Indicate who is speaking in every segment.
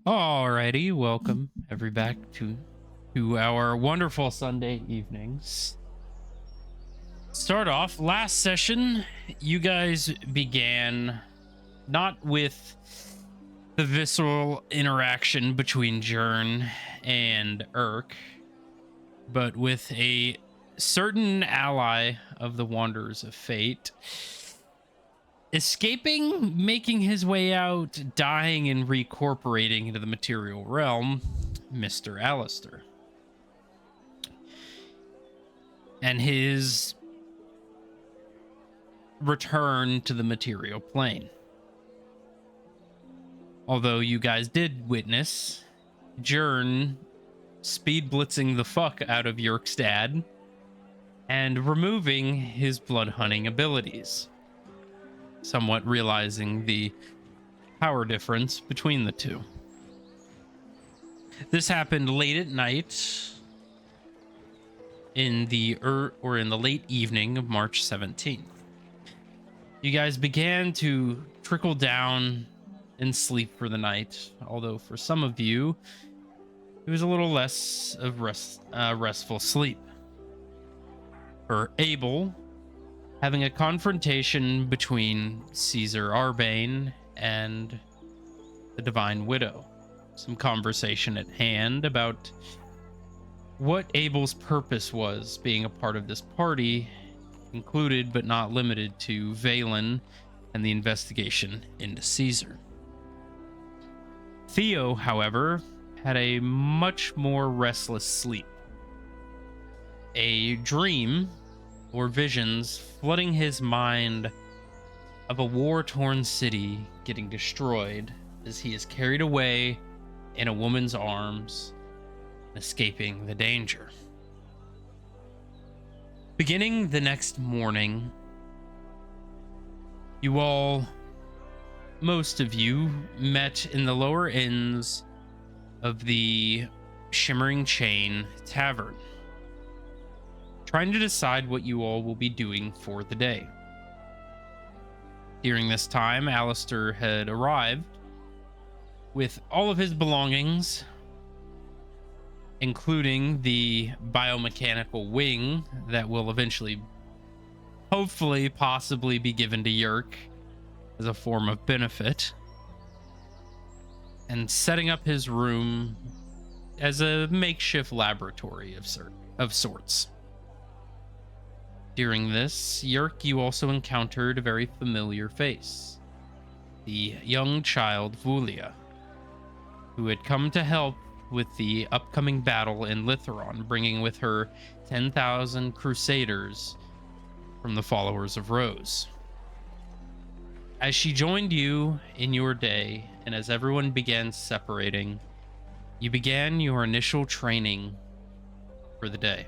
Speaker 1: Alrighty, welcome every back to our wonderful Sunday evenings. Start off last session, you guys began not with the visceral interaction between Jern and Urk, but with a certain ally of the Wanderers of Fate escaping, making his way out, dying, and recorporating into the material realm, Mr. Alistair. And his return to the material plane. Although you guys did witness Jern speed blitzing the fuck out of Yerkstad and removing his blood hunting abilities, somewhat realizing the power difference between the two. This happened late at night in the late evening of March 17th. You guys began to trickle down and sleep for the night, although for some of you it was a little less of restful sleep. For Abel, having a confrontation between Caesar Arbane and the Divine Widow. Some conversation at hand about what Abel's purpose was being a part of this party, included but not limited to Valen and the investigation into Caesar. Theo, however, had a much more restless sleep. A dream or visions flooding his mind of a war-torn city getting destroyed as he is carried away in a woman's arms, escaping the danger. Beginning the next morning, most of you, met in the lower ends of the Shimmering Chain Tavern, trying to decide what you all will be doing for the day. During this time, Alistair had arrived with all of his belongings, including the biomechanical wing that will eventually, hopefully, possibly be given to Yerk as a form of benefit, and setting up his room as a makeshift laboratory of sorts. During this, Yerk, you also encountered a very familiar face. The young child Vulia, who had come to help with the upcoming battle in Litheron, bringing with her 10,000 crusaders from the followers of Rose. As she joined you in your day, and as everyone began separating, you began your initial training for the day.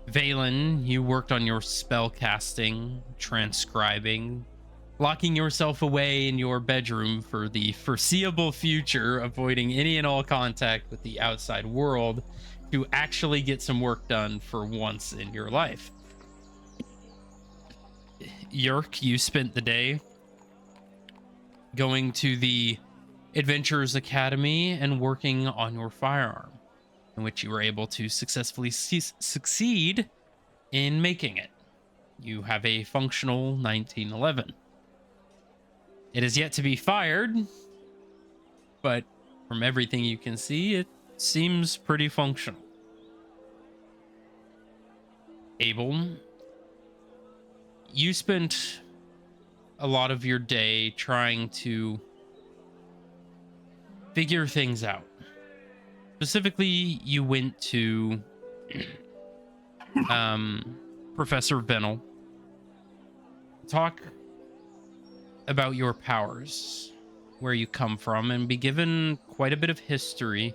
Speaker 1: Valen, you worked on your spell casting, transcribing, locking yourself away in your bedroom for the foreseeable future, avoiding any and all contact with the outside world to actually get some work done for once in your life. Yerk, you spent the day going to the Adventurers Academy and working on your firearm, in which you were able to successfully succeed in making it. You have a functional 1911. It is yet to be fired, but from everything you can see, it seems pretty functional. Abel, you spent a lot of your day trying to figure things out. Specifically, you went to Professor Venel to talk about your powers, where you come from, and be given quite a bit of history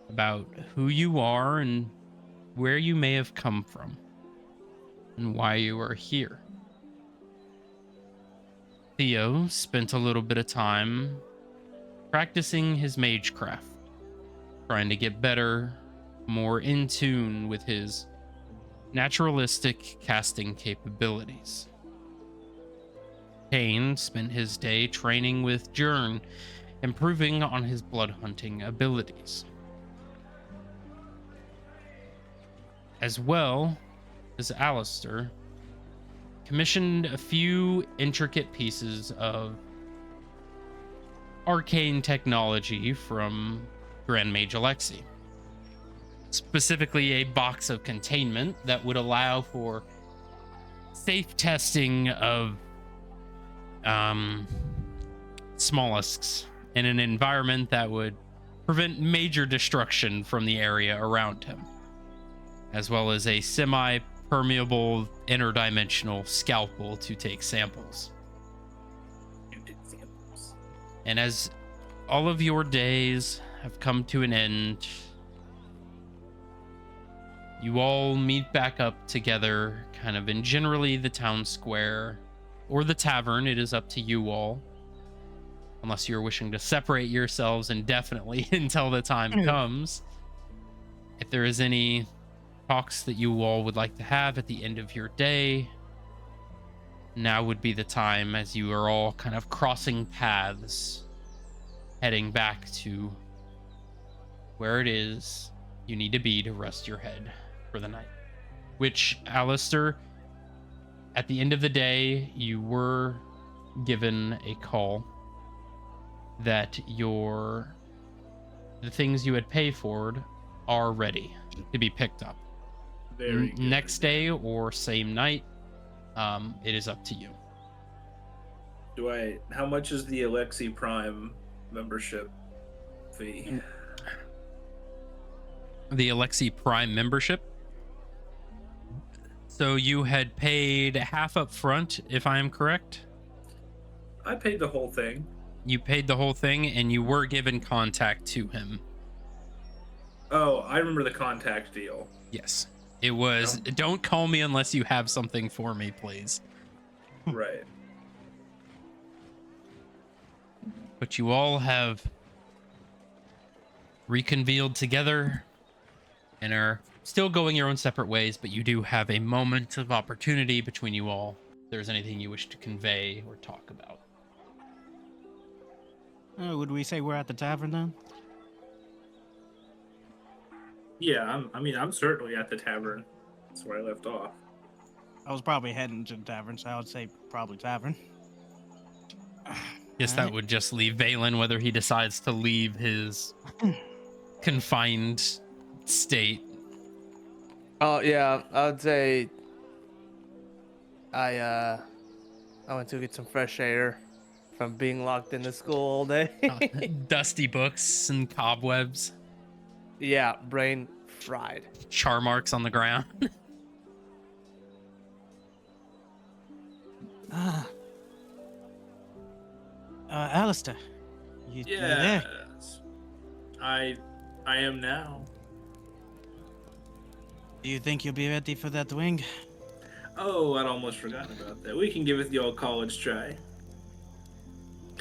Speaker 1: about who you are and where you may have come from and why you are here. Theo spent a little bit of time practicing his magecraft, trying to get better, more in tune with his naturalistic casting capabilities. Kane spent his day training with Jern improving on his blood hunting abilities, as well as Alistair commissioned a few intricate pieces of arcane technology from Grand Mage Alexei. Specifically, a box of containment that would allow for safe testing of mollusks in an environment that would prevent major destruction from the area around him, as well as a semi-permeable interdimensional scalpel to take samples. And as all of your days have come to an end, you all meet back up together, kind of in generally the town square or the tavern. It is up to you all, unless you're wishing to separate yourselves indefinitely until the time comes. If there is any talks that you all would like to have at the end of your day, now would be the time, as you are all kind of crossing paths, heading back to where it is you need to be to rest your head for the night. Which, Alistair, at the end of the day, you were given a call that the things you had paid for are ready to be picked up.
Speaker 2: Very good.
Speaker 1: Next day or same night, it is up to you.
Speaker 2: How much is the Alexei Prime membership fee?
Speaker 1: The Alexei Prime membership. So you had paid half up front, if I am correct?
Speaker 2: I paid the whole thing.
Speaker 1: You paid the whole thing, and you were given contact to him.
Speaker 2: Oh, I remember the contact deal.
Speaker 1: Yes. It was, don't call me unless you have something for me, please.
Speaker 2: Right.
Speaker 1: But you all have reconvened together and are still going your own separate ways, but you do have a moment of opportunity between you all. If there's anything you wish to convey or talk about.
Speaker 3: Would we say we're at the tavern then?
Speaker 2: Yeah, I'm certainly at the tavern. That's where I left off.
Speaker 3: I was probably heading to the tavern, so I would say probably tavern.
Speaker 1: Yes, that would just leave Valen, whether he decides to leave his confined state.
Speaker 4: Oh yeah, I would say I went to get some fresh air from being locked into school all day.
Speaker 1: Dusty books and cobwebs.
Speaker 4: Yeah, brain fried.
Speaker 1: Char marks on the ground.
Speaker 3: Alistair. You there?
Speaker 2: Yes. I am now.
Speaker 3: Do you think you'll be ready for that wing?
Speaker 2: Oh, I'd almost forgotten about that. We can give it the old college try.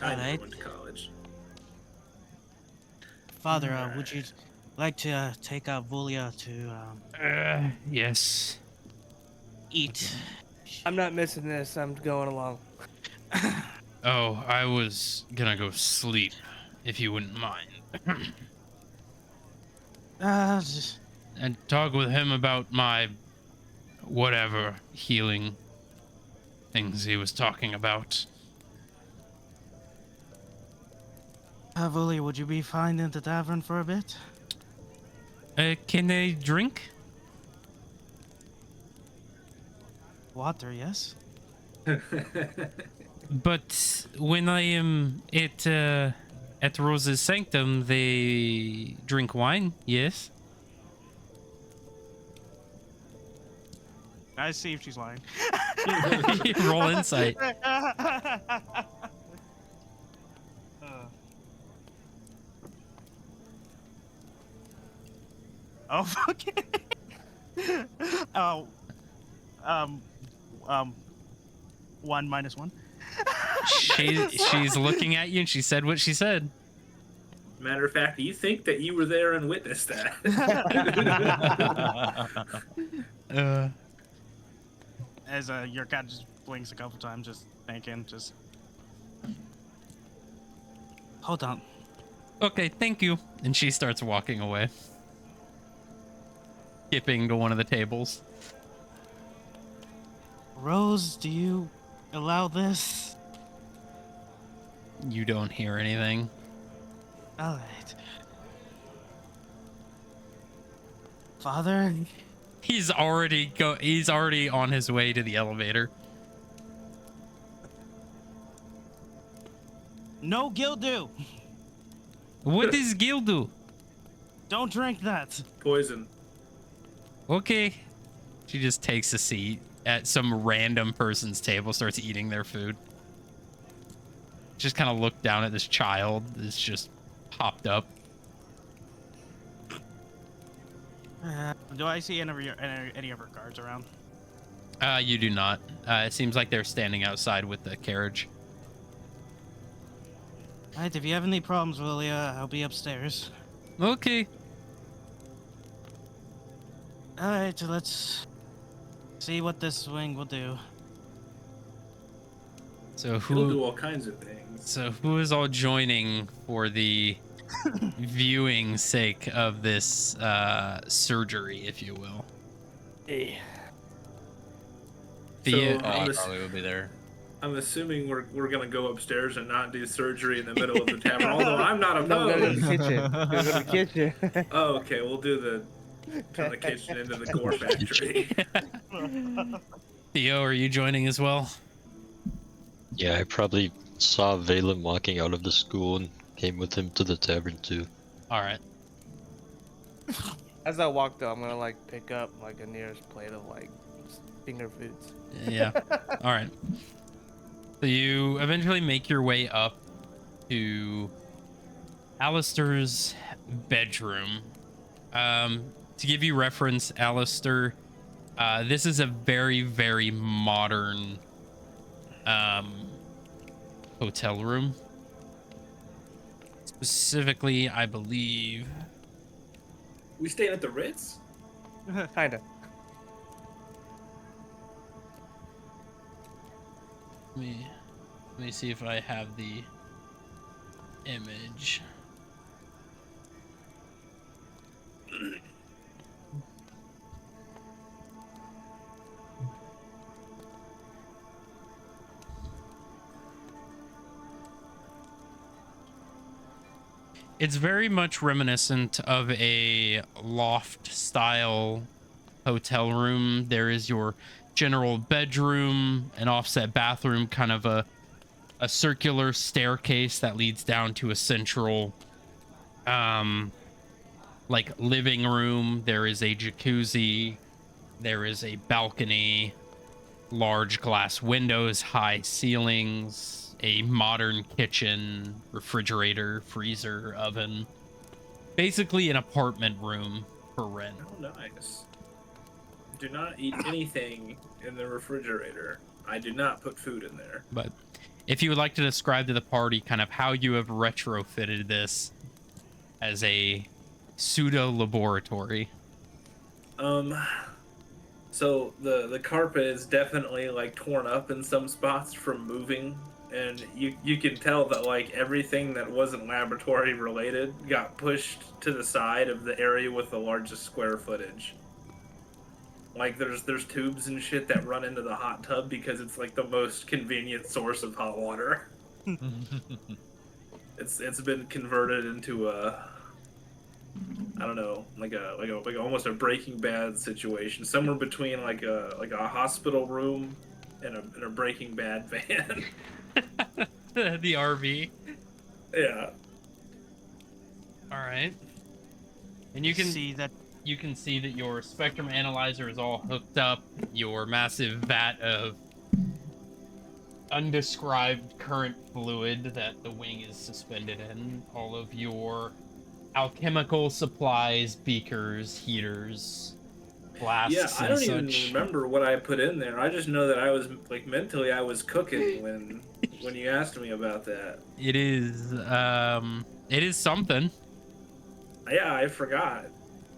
Speaker 2: I never
Speaker 3: Alright.
Speaker 2: went to college.
Speaker 3: Father, would you like to take Vulia to
Speaker 1: Yes.
Speaker 3: eat?
Speaker 4: I'm not missing this. I'm going along.
Speaker 1: Oh, I was gonna go sleep, if you wouldn't mind.
Speaker 3: Just,
Speaker 1: And talk with him about my whatever healing things he was talking about.
Speaker 3: Vulia, would you be fine in the tavern for a bit?
Speaker 1: Can I drink?
Speaker 3: Water, yes?
Speaker 1: But when I am at Rose's Sanctum, they drink wine, yes?
Speaker 3: I see if she's lying.
Speaker 1: Roll insight.
Speaker 3: Oh, fuck it. Oh, 1 minus 1.
Speaker 1: She's looking at you and she said what she said.
Speaker 2: Matter of fact, you think that you were there and witnessed that.
Speaker 3: As your cat just blinks a couple times, just thinking, just. hold on.
Speaker 1: Okay, thank you. And she starts walking away, skipping to one of the tables.
Speaker 3: Rose, do you allow this?
Speaker 1: You don't hear anything.
Speaker 3: All right. Father?
Speaker 1: He's already on his way to the elevator.
Speaker 3: No Gildu!
Speaker 1: What does Gil do?
Speaker 3: Don't drink that.
Speaker 2: Poison.
Speaker 1: Okay. She just takes a seat at some random person's table, starts eating their food. Just kind of look down at this child that's just popped up.
Speaker 3: Do I see any of her guards around?
Speaker 1: You do not. It seems like they're standing outside with the carriage.
Speaker 3: All right, if you have any problems, Willia, I'll be upstairs.
Speaker 1: Okay.
Speaker 3: All right, let's see what this swing will do.
Speaker 1: So
Speaker 2: He'll do all kinds of things.
Speaker 1: So who is all joining for the viewing sake of this surgery, if you will?
Speaker 4: Hey.
Speaker 1: The
Speaker 2: So,
Speaker 5: I probably would be there.
Speaker 2: I'm assuming we're gonna go upstairs and not do surgery in the middle of the tavern. Although I'm not
Speaker 4: No, we're gonna go to
Speaker 2: opposed.
Speaker 4: the kitchen. We're gonna go to the kitchen.
Speaker 2: Oh, okay. We'll do turn the kitchen into the gore factory.
Speaker 1: Theo, are you joining as well?
Speaker 5: Yeah, I probably saw Valen walking out of the school and came with him to the tavern too.
Speaker 1: All right.
Speaker 4: As I walk though, I'm gonna like pick up like a nearest plate of like finger foods.
Speaker 1: Yeah. All right. So you eventually make your way up to Alistair's bedroom. To give you reference, Alistair, this is a very, very modern hotel room. Specifically, I believe.
Speaker 2: We staying at the Ritz?
Speaker 4: Kinda.
Speaker 1: Let me see if I have the image. It's very much reminiscent of a loft style hotel room. There is your general bedroom, an offset bathroom, kind of a circular staircase that leads down to a central like living room. There is a jacuzzi, there is a balcony, large glass windows, high ceilings, a modern kitchen, refrigerator, freezer, oven. Basically an apartment room for rent.
Speaker 2: Oh, nice. Do not eat anything in the refrigerator. I do not put food in there.
Speaker 1: But if you would like to describe to the party kind of how you have retrofitted this as a pseudo laboratory.
Speaker 2: So the carpet is definitely like torn up in some spots from moving, and you can tell that like everything that wasn't laboratory related got pushed to the side of the area with the largest square footage. Like there's tubes and shit that run into the hot tub because it's like the most convenient source of hot water. It's been converted into a, I don't know, like almost a Breaking Bad situation, somewhere between like a hospital room and a Breaking Bad van.
Speaker 1: The RV.
Speaker 2: Yeah.
Speaker 1: All right. And you can
Speaker 3: see that.
Speaker 1: You can see that your spectrum analyzer is all hooked up. Your massive vat of undescribed current fluid that the wing is suspended in. All of your alchemical supplies, beakers, heaters, flasks,
Speaker 2: Yeah, I
Speaker 1: and
Speaker 2: don't even
Speaker 1: such.
Speaker 2: remember what I put in there. I just know that I was like mentally I was cooking when you asked me about that.
Speaker 1: It is something.
Speaker 2: Yeah, I forgot.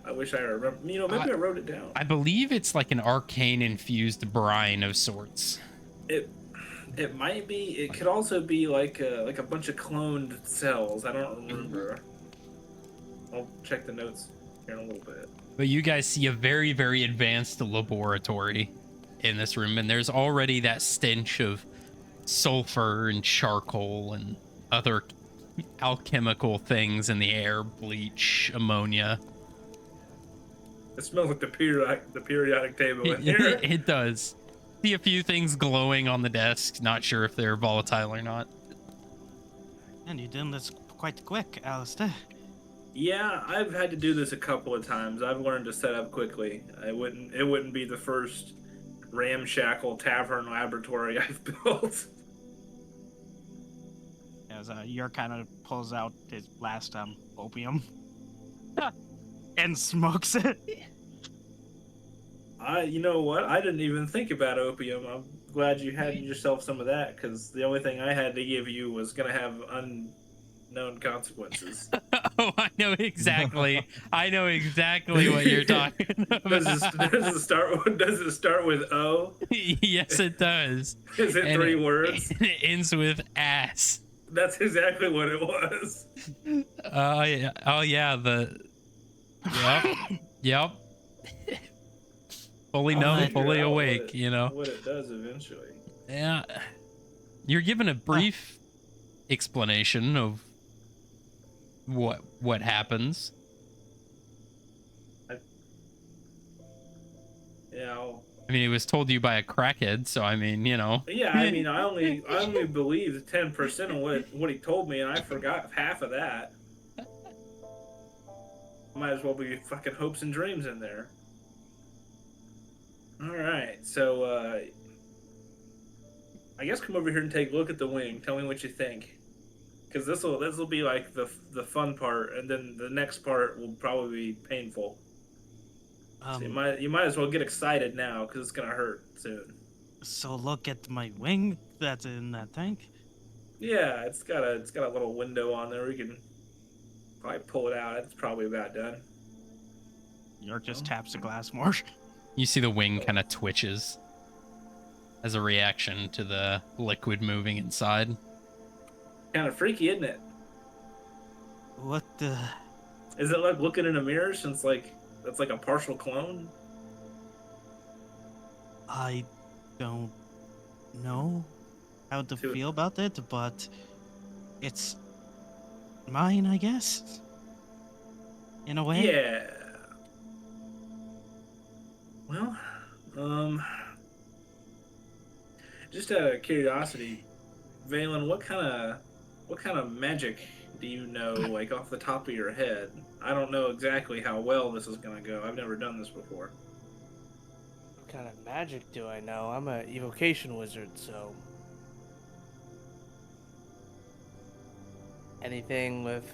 Speaker 2: I wish I remember. You know, maybe I wrote it down.
Speaker 1: I believe it's like an arcane infused brine of sorts.
Speaker 2: It might be. It could also be like a bunch of cloned cells. I don't remember. I'll check the notes here in a little bit.
Speaker 1: But you guys see a very, very advanced laboratory in this room, and there's already that stench of sulfur and charcoal and other alchemical things in the air, bleach, ammonia.
Speaker 2: It smells like the periodic table in here.
Speaker 1: It does. See a few things glowing on the desk. Not sure if they're volatile or not.
Speaker 3: And you done this quite quick, Alistair.
Speaker 2: Yeah, I've had to do this a couple of times. I've learned to set up quickly. It wouldn't be the first ramshackle tavern laboratory I've built.
Speaker 3: As Yer kind of pulls out his last opium and smokes it.
Speaker 2: You know what? I didn't even think about opium. I'm glad you had yourself some of that, because the only thing I had to give you was going to have unknown consequences.
Speaker 1: Oh, I know exactly. I know exactly what you're talking about.
Speaker 2: Does it start with O?
Speaker 1: Yes, it does.
Speaker 2: Is it
Speaker 1: And
Speaker 2: 3 words?
Speaker 1: It ends with ass.
Speaker 2: That's exactly what it was.
Speaker 1: Yeah. Oh yeah. Yep. Fully known, fully awake. You know.
Speaker 2: What it does eventually.
Speaker 1: Yeah. You're given a brief explanation of what happens. I mean, it was told to you by a crackhead, so I mean, you know.
Speaker 2: Yeah, I mean, I only believed 10% of what he told me, and I forgot half of that. Might as well be fucking hopes and dreams in there. All right, so I guess come over here and take a look at the wing. Tell me what you think, because this will be like the fun part, and then the next part will probably be painful. So you might as well get excited now, because it's gonna hurt soon.
Speaker 3: So look at my wing that's in that tank.
Speaker 2: Yeah, it's got a little window on there. We can probably pull it out. It's probably about done.
Speaker 3: Yer just taps the glass more.
Speaker 1: You see the wing kind of twitches as a reaction to the liquid moving inside.
Speaker 2: Kind of freaky, isn't it?
Speaker 3: What the?
Speaker 2: Is it like looking in a mirror, since like that's like a partial clone?
Speaker 3: I don't know how to feel about it, but it's mine, I guess. In a way.
Speaker 2: Yeah. Well, just out of curiosity, Valen, what kind of magic do you know, like off the top of your head? I don't know exactly how well this is gonna go. I've never done this before.
Speaker 4: What kind of magic do I know? I'm an evocation wizard, so anything with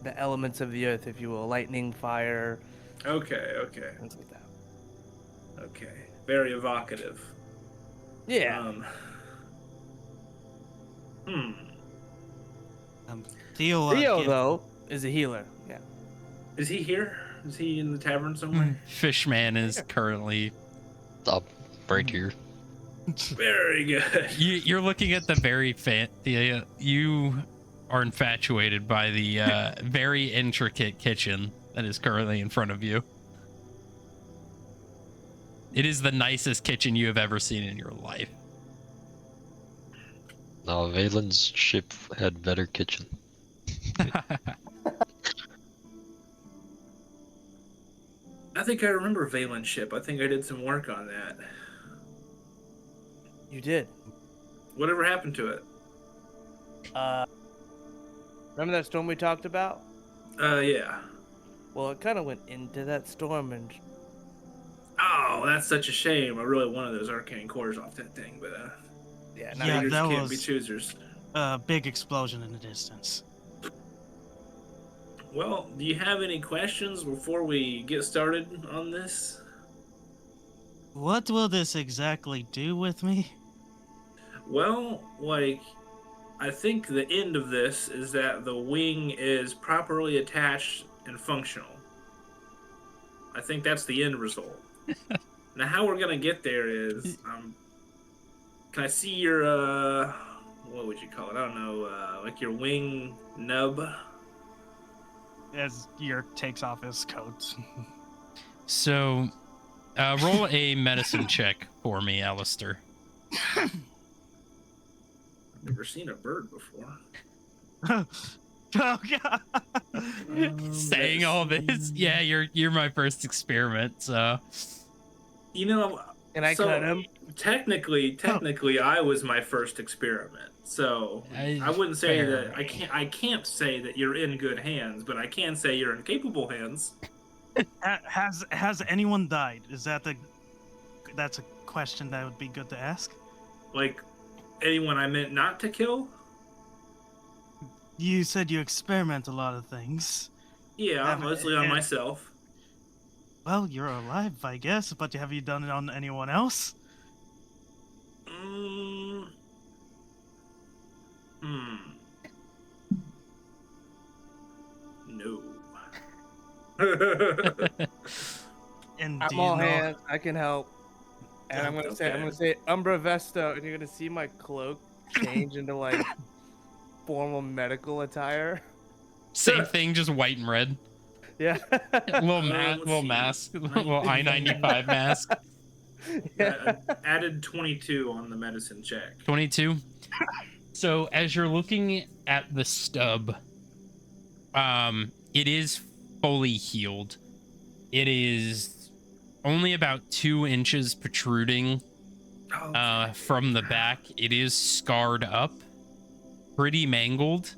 Speaker 4: the elements of the earth, if you will, lightning, fire.
Speaker 2: Okay.
Speaker 4: Things like that.
Speaker 2: Okay. Very evocative.
Speaker 4: Yeah. Theo, though, is a healer. Yeah.
Speaker 2: Is he here? Is he in the tavern somewhere?
Speaker 1: Fishman is currently
Speaker 5: Up right here.
Speaker 2: Very good.
Speaker 1: You're looking at the very you are infatuated by the very intricate kitchen that is currently in front of you. It is the nicest kitchen you have ever seen in your life.
Speaker 5: No, Valen's ship had better kitchen.
Speaker 2: I think I remember Valen's ship. I think I did some work on that.
Speaker 4: You did.
Speaker 2: Whatever happened to it?
Speaker 4: Remember that storm we talked about?
Speaker 2: Yeah.
Speaker 4: Well, it kind of went into that storm, and
Speaker 2: Oh, that's such a shame. I really wanted those arcane cores off that thing, but
Speaker 4: yeah,
Speaker 3: Yeah,
Speaker 2: readers
Speaker 3: that
Speaker 2: can't be
Speaker 3: was-
Speaker 2: choosers.
Speaker 3: A big explosion in the distance.
Speaker 2: Well, do you have any questions before we get started on this?
Speaker 3: What will this exactly do with me?
Speaker 2: Well, like, I think the end of this is that the wing is properly attached and functional. I think that's the end result. Now, how we're gonna get there is, Can I see your what would you call it? I don't know, like your wing nub.
Speaker 3: As Yerk takes off his coat.
Speaker 1: So, roll a medicine check for me, Alistair.
Speaker 2: I've never seen a bird before.
Speaker 3: Oh god.
Speaker 1: Saying all this, yeah, you're my first experiment. So,
Speaker 2: You know,
Speaker 4: Can I cut him?
Speaker 2: Technically, I was my first experiment. So I wouldn't say
Speaker 1: fair.
Speaker 2: that I can't say that you're in good hands, but I can say you're in capable hands.
Speaker 3: Has anyone died? That's a question that would be good to ask.
Speaker 2: Like anyone I meant not to kill?
Speaker 3: You said you experiment a lot of things.
Speaker 2: Yeah, mostly on myself.
Speaker 3: Well, you're alive, I guess, but have you done it on anyone else?
Speaker 2: No.
Speaker 3: And
Speaker 4: I'm
Speaker 3: do you
Speaker 4: all
Speaker 3: know-
Speaker 4: hands. I can help. And I'm
Speaker 2: Okay.
Speaker 4: gonna say Umbra Vesto, and you're gonna see my cloak change into like formal medical attire.
Speaker 1: same thing, just white and red.
Speaker 4: Yeah.
Speaker 1: Little
Speaker 2: let's see.
Speaker 1: mask, little I-95 mask.
Speaker 2: Added 22 on the medicine check.
Speaker 1: 22. So as you're looking at the stub, it is fully healed. It is only about 2 inches protruding from the back. It is scarred up, pretty mangled.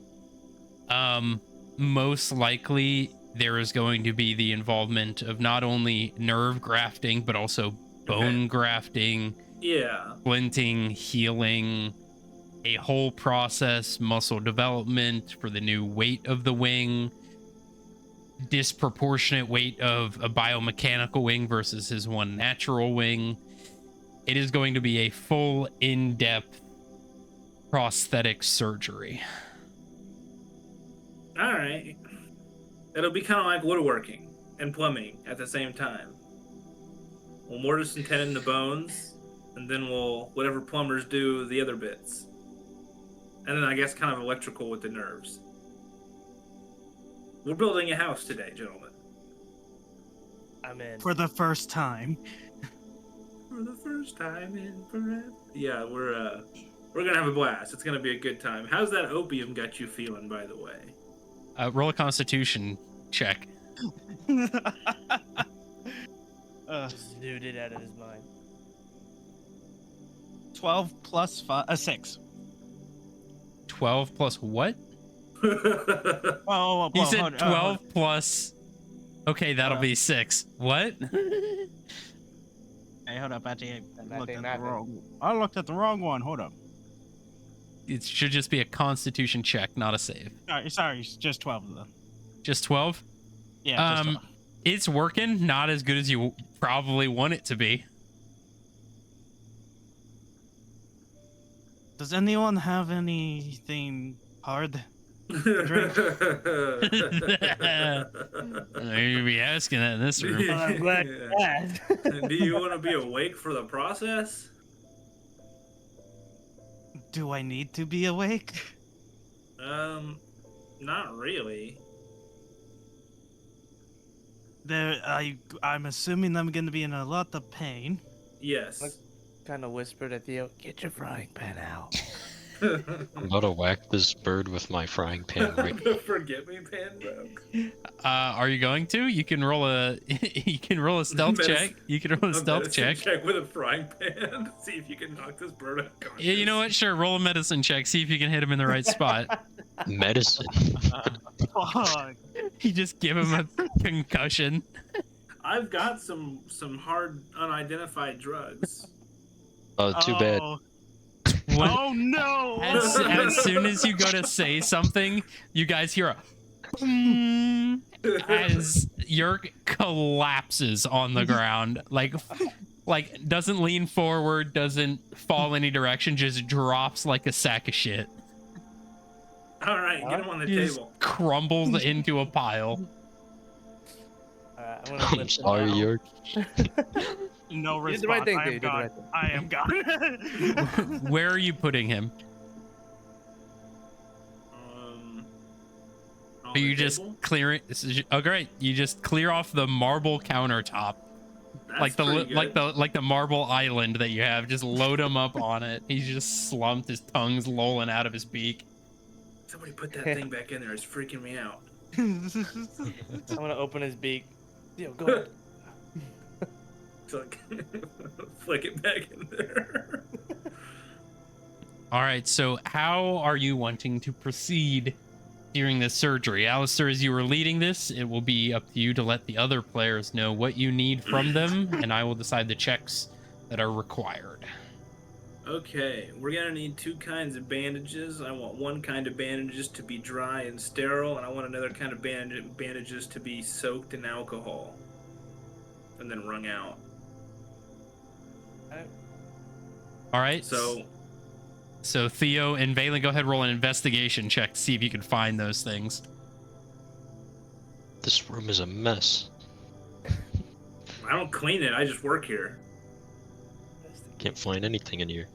Speaker 1: Most likely there is going to be the involvement of not only nerve grafting, but also bone grafting,
Speaker 2: Yeah.
Speaker 1: splinting, healing, a whole process, muscle development for the new weight of the wing, disproportionate weight of a biomechanical wing versus his one natural wing. It is going to be a full, in-depth prosthetic surgery.
Speaker 2: All right. It'll be kind of like woodworking and plumbing at the same time. We'll mortise and tenon the bones, and then we'll whatever plumbers do the other bits. And then I guess kind of electrical with the nerves. We're building a house today, gentlemen.
Speaker 4: I'm in.
Speaker 3: For the first time.
Speaker 2: For the first time in forever. Yeah, we're gonna have a blast. It's gonna be a good time. How's that opium got you feeling, by the way?
Speaker 1: Roll a Constitution check.
Speaker 4: Just zooted out of his mind.
Speaker 3: 12 plus 6.
Speaker 1: 12 plus what?
Speaker 3: Oh,
Speaker 1: He said 12 plus. Okay, that'll be 6. What?
Speaker 3: Hey, hold up, I
Speaker 4: Nothing.
Speaker 3: looked at the wrong one. Hold up.
Speaker 1: It should just be a Constitution check, not a save.
Speaker 3: Sorry, it's just 12 of them.
Speaker 1: Just 12?
Speaker 3: Yeah, just 12.
Speaker 1: It's working. Not as good as you probably want it to be.
Speaker 3: Does anyone have anything hard?
Speaker 1: You'd be asking that in this room.
Speaker 4: I'm glad you asked.
Speaker 2: Do you want to be awake for the process?
Speaker 3: Do I need to be awake?
Speaker 2: Not really.
Speaker 3: I'm assuming I'm going to be in a lot of pain.
Speaker 2: Yes.
Speaker 4: Kind of whispered at Theo, "Get your frying pan out."
Speaker 5: I'm about to whack this bird with my frying pan right now.
Speaker 2: Forget me, pan broke.
Speaker 1: Are you going to? You can roll a stealth check. You can roll a stealth check.
Speaker 2: Check with a frying pan. See if you can knock this bird out.
Speaker 1: Yeah, you know what? Sure, roll a medicine check. See if you can hit him in the right spot.
Speaker 5: Medicine.
Speaker 3: Fuck.
Speaker 1: You just give him a concussion.
Speaker 2: I've got some hard unidentified drugs.
Speaker 5: Oh, too bad.
Speaker 1: What-
Speaker 3: Oh no!
Speaker 1: As soon as you go to say something, you guys hear a boom as Yerk collapses on the ground. Like doesn't lean forward, doesn't fall any direction, just drops like a sack of shit.
Speaker 2: All right, get him on the
Speaker 1: Just
Speaker 2: table.
Speaker 1: crumbles into a pile.
Speaker 4: I'm gonna
Speaker 5: I'm
Speaker 4: lift him
Speaker 5: sorry,
Speaker 4: out.
Speaker 5: York.
Speaker 3: No
Speaker 4: You
Speaker 3: response.
Speaker 4: did the right thing,
Speaker 3: I am
Speaker 4: dude. You did the
Speaker 3: gone.
Speaker 4: right thing.
Speaker 3: I am gone.
Speaker 1: Where are you putting him?
Speaker 2: On
Speaker 1: Are you
Speaker 2: the
Speaker 1: just
Speaker 2: table?
Speaker 1: clearing? Oh, great! You just clear off the marble countertop,
Speaker 2: That's pretty good.
Speaker 1: like the marble island that you have. Just load him up on it. He's just slumped. His tongue's lolling out of his beak.
Speaker 2: Somebody put that thing back in there. It's freaking me out.
Speaker 4: I'm gonna open his beak. Yo, go ahead.
Speaker 2: It's like flick it back in there.
Speaker 1: All right. So, how are you wanting to proceed during this surgery, Alistair? As you are leading this, it will be up to you to let the other players know what you need from them, and I will decide the checks that are required.
Speaker 2: Okay, we're gonna need 2 kinds of bandages. I want one kind of bandages to be dry and sterile, and I want another kind of bandages to be soaked in alcohol and then wrung out.
Speaker 1: All right.
Speaker 2: So
Speaker 1: Theo and Valen, go ahead and roll an investigation check to see if you can find those things.
Speaker 5: This room is a mess.
Speaker 2: I don't clean it. I just work here.
Speaker 5: Can't find anything in here.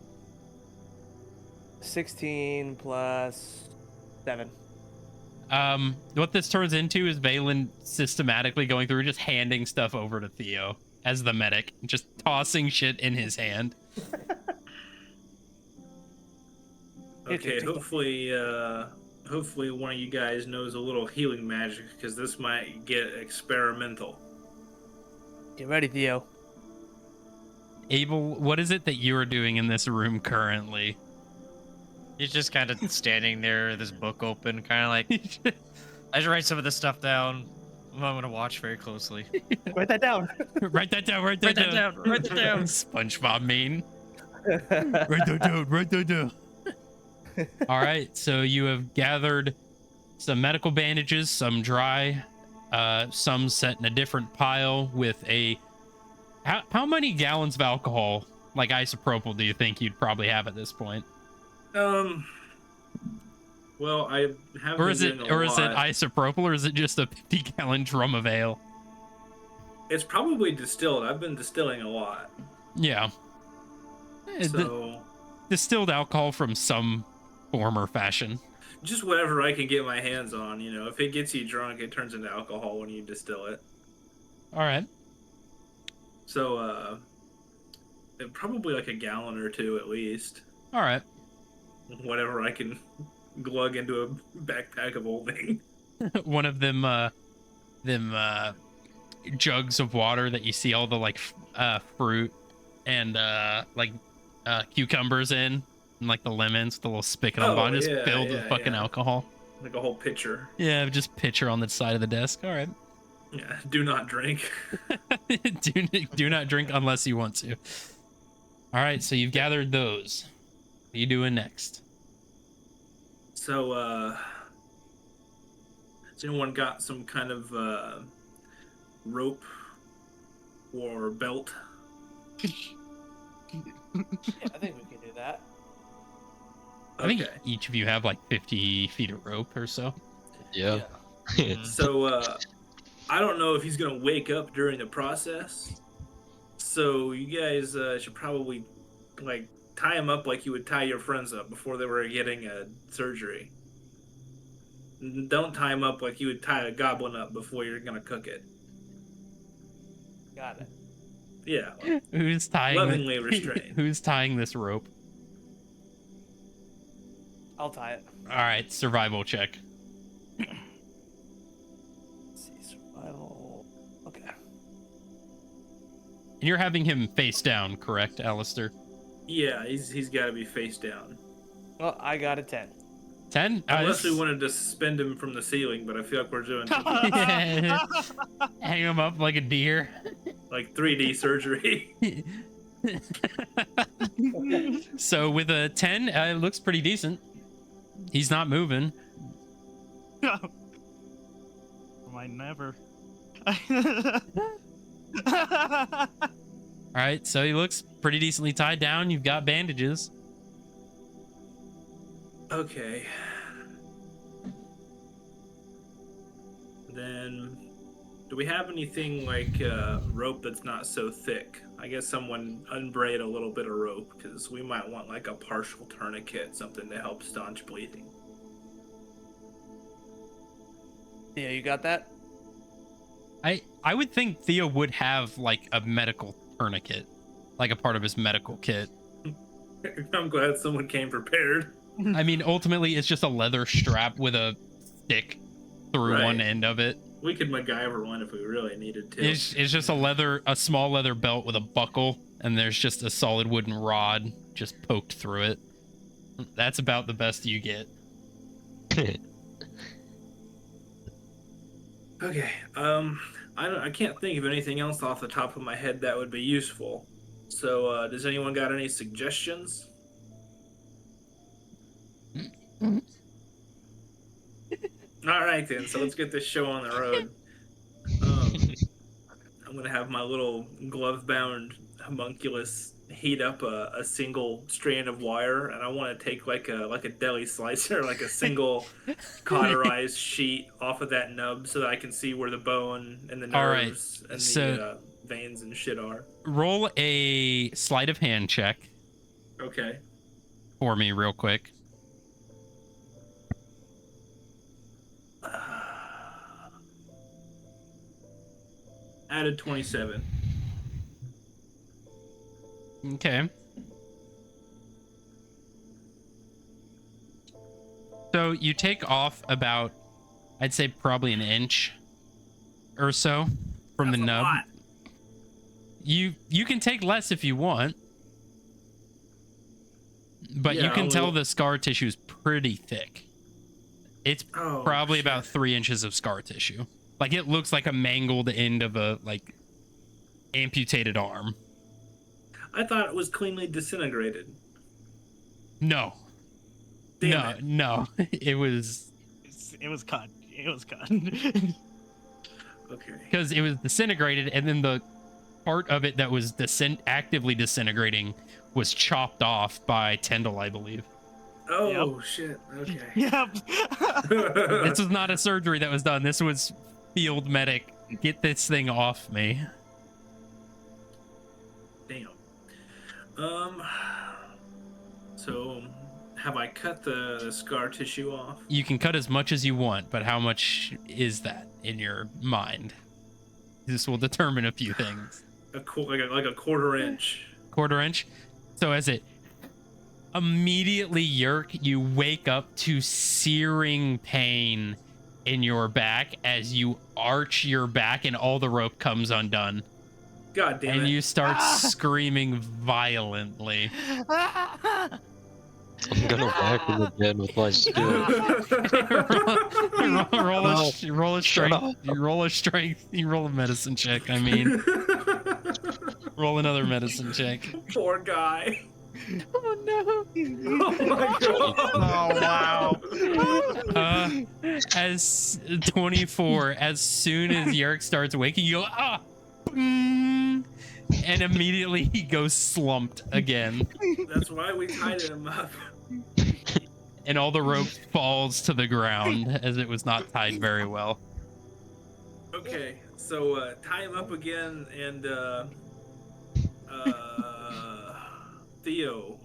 Speaker 4: 16 plus 7.
Speaker 1: What this turns into is Valen systematically going through, just handing stuff over to Theo as the medic, just tossing shit in his hand.
Speaker 2: Okay, hopefully one of you guys knows a little healing magic, because this might get experimental.
Speaker 4: Get ready, Theo.
Speaker 1: Abel, what is it that you are doing in this room currently?
Speaker 6: He's just kind of standing there, this book open, kind of like, I should write some of this stuff down. I'm going to watch very closely.
Speaker 4: Write that down.
Speaker 1: Write that down.
Speaker 6: Write that down. Write that down.
Speaker 1: SpongeBob meme. Write that down. Write that down. All right, so you have gathered some medical bandages, some dry, some set in a different pile with a... How many gallons of alcohol, like isopropyl, do you think you'd probably have at this point?
Speaker 2: Well, I have.
Speaker 1: Or is it isopropyl, or is it just a 50-gallon drum of ale?
Speaker 2: It's probably distilled. I've been distilling a lot.
Speaker 1: Yeah.
Speaker 2: So
Speaker 1: Distilled alcohol from some form or fashion.
Speaker 2: just whatever I can get my hands on, you know. If it gets you drunk, it turns into alcohol when you distill it.
Speaker 1: All right.
Speaker 2: So, probably like a gallon or 2 at least.
Speaker 1: All right.
Speaker 2: Whatever I can glug into a backpack of holding.
Speaker 1: One of them jugs of water that you see all the like fruit and cucumbers in, and like the lemons, the little spigot on the bottom, just filled with fucking alcohol.
Speaker 2: Like a whole pitcher.
Speaker 1: Yeah, just pitcher on the side of the desk. All right.
Speaker 2: Yeah, do not drink.
Speaker 1: do not drink unless you want to. All right, so you've gathered those. What are you doing next?
Speaker 2: So, has anyone got some kind of rope or belt?
Speaker 4: Yeah, I think we can do that.
Speaker 1: I think each of you have like 50 feet of rope or so.
Speaker 5: Yeah.
Speaker 2: So, I don't know if he's gonna wake up during the process. So you guys should probably like tie him up like you would tie your friends up before they were getting a surgery. Don't tie him up like you would tie a goblin up before you're gonna cook it.
Speaker 4: Got it.
Speaker 2: Yeah.
Speaker 1: Who's tying?
Speaker 2: Lovingly restrained.
Speaker 1: Who's tying this rope?
Speaker 4: I'll tie it.
Speaker 1: All right, survival check.
Speaker 4: Let's see, survival. Okay.
Speaker 1: And you're having him face down, correct, Alistair?
Speaker 2: Yeah, he's got to be face down.
Speaker 4: Well, I got a 10.
Speaker 1: 10?
Speaker 2: Unless we wanted to suspend him from the ceiling, but I feel like we're doing
Speaker 1: Hang him up like a deer.
Speaker 2: like 3D surgery.
Speaker 1: So with a 10, it looks pretty decent. He's not moving.
Speaker 3: Might never.
Speaker 1: All right, so he looks pretty decently tied down. You've got bandages.
Speaker 2: Okay. Then Do we have anything like rope that's not so thick? I guess someone unbraid a little bit of rope because we might want like a partial tourniquet, something to help staunch bleeding.
Speaker 4: Yeah, you got that?
Speaker 1: I would think Theo would have like a medical tourniquet, like a part of his medical kit.
Speaker 2: I'm glad someone came prepared.
Speaker 1: I mean, ultimately, it's just a leather strap with a stick through
Speaker 2: Right.
Speaker 1: one end of it.
Speaker 2: We could MacGyver one if we really needed to.
Speaker 1: It's just a small leather belt with a buckle, and there's just a solid wooden rod just poked through it. That's about the best you get.
Speaker 2: Okay. I can't think of anything else off the top of my head that would be useful. So, does anyone got any suggestions? All right then. So let's get this show on the road. I'm gonna have my little glove-bound homunculus heat up a single strand of wire, and I want to take like a deli slicer, like a single cauterized sheet off of that nub, so that I can see where the bone and the nerves and the veins and shit are.
Speaker 1: Roll a sleight of hand check
Speaker 2: Okay.
Speaker 1: for me real quick.
Speaker 2: Added 27.
Speaker 1: Okay. So you take off about, I'd say probably an inch or so from
Speaker 2: That's
Speaker 1: the
Speaker 2: a
Speaker 1: nub.
Speaker 2: lot.
Speaker 1: You can take less if you want, but you
Speaker 2: Yeah,
Speaker 1: can tell
Speaker 2: well-
Speaker 1: the scar tissue is pretty thick. It's
Speaker 2: Oh,
Speaker 1: probably
Speaker 2: shit.
Speaker 1: about 3 inches of scar tissue. Like it looks like a mangled end of a like amputated arm.
Speaker 2: I thought it was cleanly disintegrated.
Speaker 1: No.
Speaker 2: Damn it.
Speaker 1: No. It was
Speaker 3: It was cut. It was cut.
Speaker 2: Okay.
Speaker 1: because it was disintegrated, and then the part of it that was actively disintegrating was chopped off by Tyndall, I believe.
Speaker 2: Oh shit. Okay.
Speaker 3: Yep.
Speaker 1: This was not a surgery that was done. This was field medic. Get this thing off me.
Speaker 2: Damn. So, have I cut the scar tissue off?
Speaker 1: You can cut as much as you want, but how much is that in your mind? This will determine a few things.
Speaker 2: Like a quarter inch.
Speaker 1: Quarter inch. So as it immediately yerk, you wake up to searing pain in your back as you arch your back and all the rope comes undone.
Speaker 2: God damn
Speaker 1: And
Speaker 2: it.
Speaker 1: you start screaming violently.
Speaker 5: I'm gonna whack him again with my spear.
Speaker 1: roll a strength. You roll a strength. You roll a medicine check. I mean, roll another medicine check.
Speaker 2: Poor guy.
Speaker 1: Oh no!
Speaker 2: Oh my god.
Speaker 3: Oh wow.
Speaker 1: As 24, as soon as Yerk starts waking, you go boom, and immediately he goes slumped again,
Speaker 2: That's why we tied him up.
Speaker 1: and all the rope falls to the ground as it was not tied very well.
Speaker 2: Okay, so tie him up again, and Theo,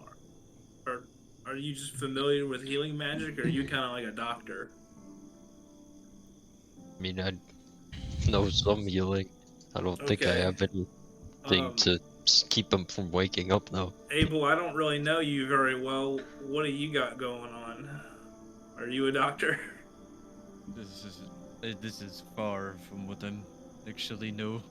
Speaker 2: are you just familiar with healing magic, or are you kind of like a doctor?
Speaker 5: I mean, I know some healing. I don't think I
Speaker 2: Okay.
Speaker 5: have anything to keep him from waking up, though.
Speaker 2: Abel, I don't really know you very well. What do you got going on? Are you a doctor?
Speaker 6: This is far from what I'm actually know.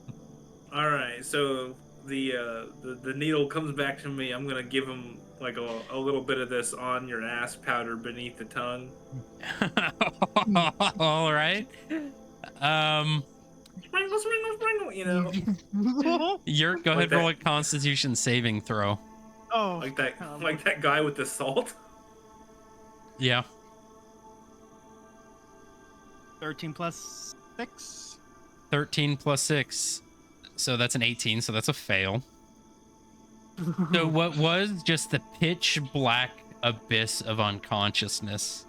Speaker 2: All right, so the needle comes back to me. I'm gonna give him like a little bit of this on your ass powder beneath the tongue.
Speaker 1: All right.
Speaker 2: Sprinkle, sprinkle, sprinkle. You know,
Speaker 1: Yerk, go ahead,
Speaker 2: that-
Speaker 1: roll a Constitution saving throw.
Speaker 3: Oh.
Speaker 2: like that guy with the salt.
Speaker 1: Yeah.
Speaker 3: 13 plus 6.
Speaker 1: 13 plus 6. So that's an 18, so that's a fail. So what was just the pitch black abyss of unconsciousness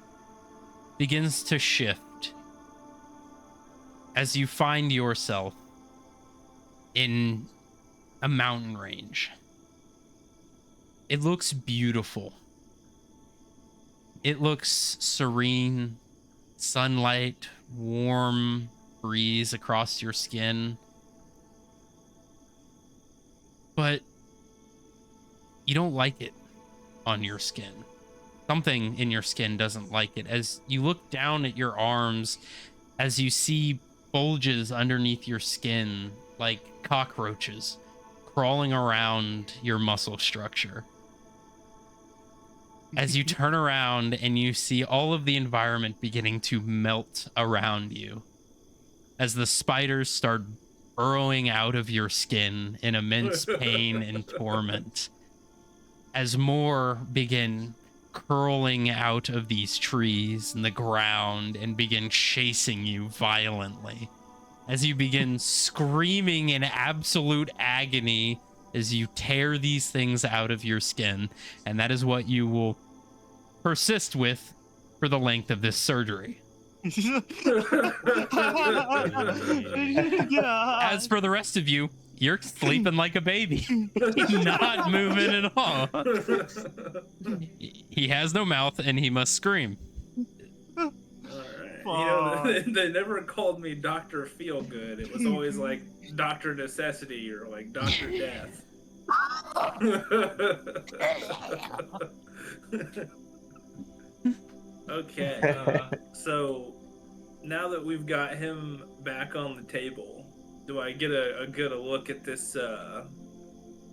Speaker 1: begins to shift as you find yourself in a mountain range. It looks beautiful. It looks serene, sunlight, warm breeze across your skin. But you don't like it on your skin. Something in your skin doesn't like it. As you look down at your arms, as you see bulges underneath your skin like cockroaches crawling around your muscle structure. As you turn around and you see all of the environment beginning to melt around you, as the spiders start burrowing out of your skin in immense pain and torment, as more begin curling out of these trees and the ground and begin chasing you violently, as you begin screaming in absolute agony as you tear these things out of your skin. And that is what you will persist with for the length of this surgery. As for the rest of you, you're sleeping like a baby, not moving at all. He has no mouth and he must scream.
Speaker 2: All right. They never called me Dr. Feelgood. It was always like Dr. Necessity or like Dr. Death. Okay, so now that we've got him back on the table, do I get a good look at this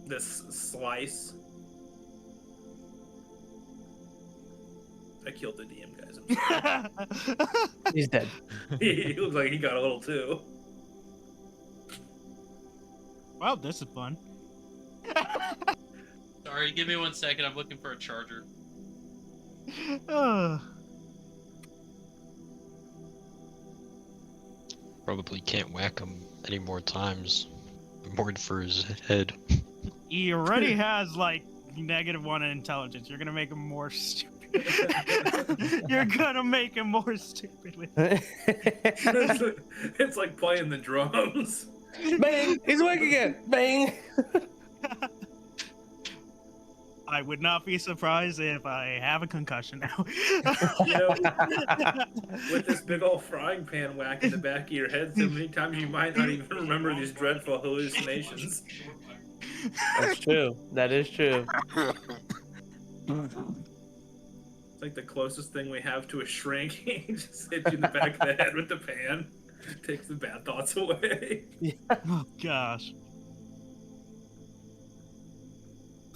Speaker 2: this slice? I killed the DM, guys. I'm sorry.
Speaker 4: He's dead.
Speaker 2: He looks like he got a little too.
Speaker 3: Well, this is fun.
Speaker 1: Sorry, give me 1 second. I'm looking for a charger.
Speaker 5: Probably can't whack him any more times. I'm worried for his head.
Speaker 3: He already has like -1 in intelligence. You're gonna make him more stupid. You're gonna make him more stupid with
Speaker 2: It's like playing the drums.
Speaker 4: Bang! He's awake again! Bang!
Speaker 3: I would not be surprised if I have a concussion now.
Speaker 2: You know, with this big old frying pan whack in the back of your head, so many times you might not even remember these dreadful hallucinations.
Speaker 4: That's true. That is true.
Speaker 2: It's like the closest thing we have to a shrink. He just hits you in the back of the head with the pan. Takes the bad thoughts away.
Speaker 3: Oh gosh.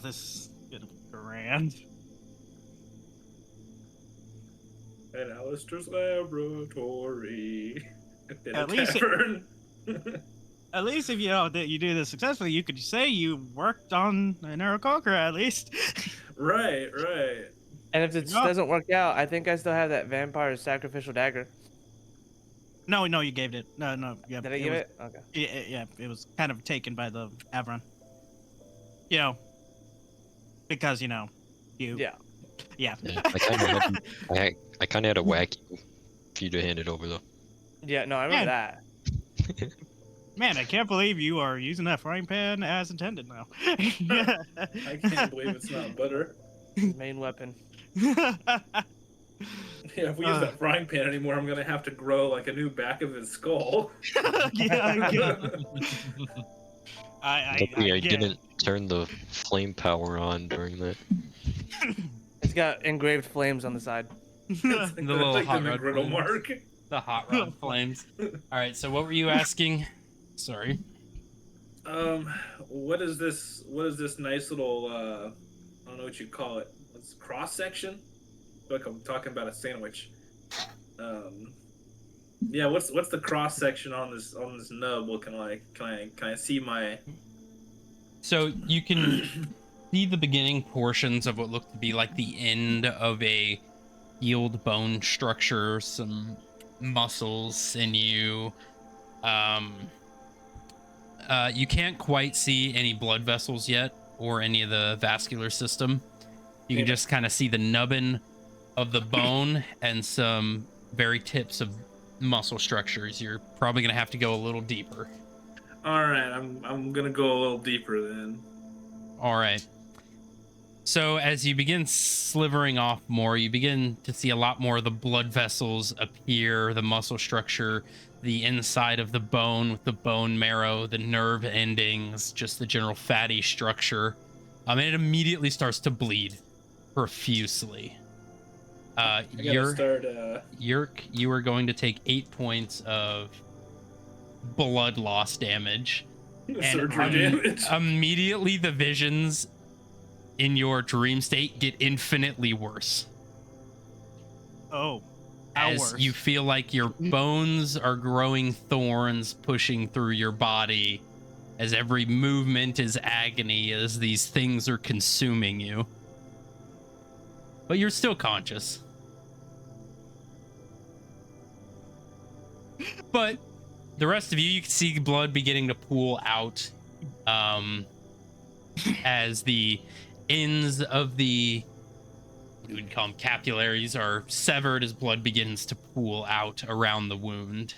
Speaker 3: This is grand.
Speaker 2: And Alistair's laboratory. In
Speaker 3: At
Speaker 2: a
Speaker 3: least
Speaker 2: tavern.
Speaker 3: At least if you know that you do this successfully, you could say you worked on an Aarakocra at least.
Speaker 2: Right.
Speaker 4: And if it doesn't work out, I think I still have that vampire's sacrificial dagger.
Speaker 3: No, you gave it. No. Yeah,
Speaker 4: Did I give it? Okay.
Speaker 3: Yeah, it was kind of taken by the Avron. You know, because you.
Speaker 4: Yeah.
Speaker 5: Yeah, I kind of had a whack you for you to hand it over though.
Speaker 4: Yeah, no, I remember that.
Speaker 3: Man, I can't believe you are using that frying pan as intended now.
Speaker 2: I can't believe it's not butter.
Speaker 4: Main weapon.
Speaker 2: Yeah, if we use that frying pan anymore, I'm gonna have to grow like a new back of his skull.
Speaker 3: Yeah,
Speaker 5: Luckily, I
Speaker 3: get
Speaker 5: didn't
Speaker 3: it.
Speaker 5: turn the flame power on during that.
Speaker 4: It's got engraved flames on the side.
Speaker 2: It's like
Speaker 1: The little
Speaker 2: like
Speaker 1: hot
Speaker 2: the
Speaker 1: rod
Speaker 2: griddle
Speaker 1: flames.
Speaker 2: mark.
Speaker 1: The hot rod flames. All right, so what were you asking? Sorry.
Speaker 2: What is this nice little I don't know what you call it. It's cross section? Like I'm talking about a sandwich. Yeah, what's the cross section on this nub looking like? Can I see my?
Speaker 1: So you can see the beginning portions of what looked to be like the end of a healed bone structure, some muscles, sinew. You can't quite see any blood vessels yet or any of the vascular system. You can just kind of see the nubbin of the bone and some very tips of muscle structures. You're probably gonna have to go a little deeper.
Speaker 2: All right, I'm gonna go a little deeper then.
Speaker 1: All right. So as you begin slivering off more, you begin to see a lot more of the blood vessels appear, the muscle structure, the inside of the bone with the bone marrow, the nerve endings, just the general fatty structure. And it immediately starts to bleed profusely.
Speaker 2: I gotta start.
Speaker 1: Yerk, you are going to take 8 points of blood loss damage.
Speaker 2: Surgery damage.
Speaker 1: Immediately the visions in your dream state get infinitely worse.
Speaker 3: Oh. How
Speaker 1: As
Speaker 3: worse?
Speaker 1: you feel like your bones are growing thorns pushing through your body, as every movement is agony, as these things are consuming you. But you're still conscious. But the rest of you, you can see blood beginning to pool out as the ends of the, what would call them, capillaries are severed, as blood begins to pool out around the wound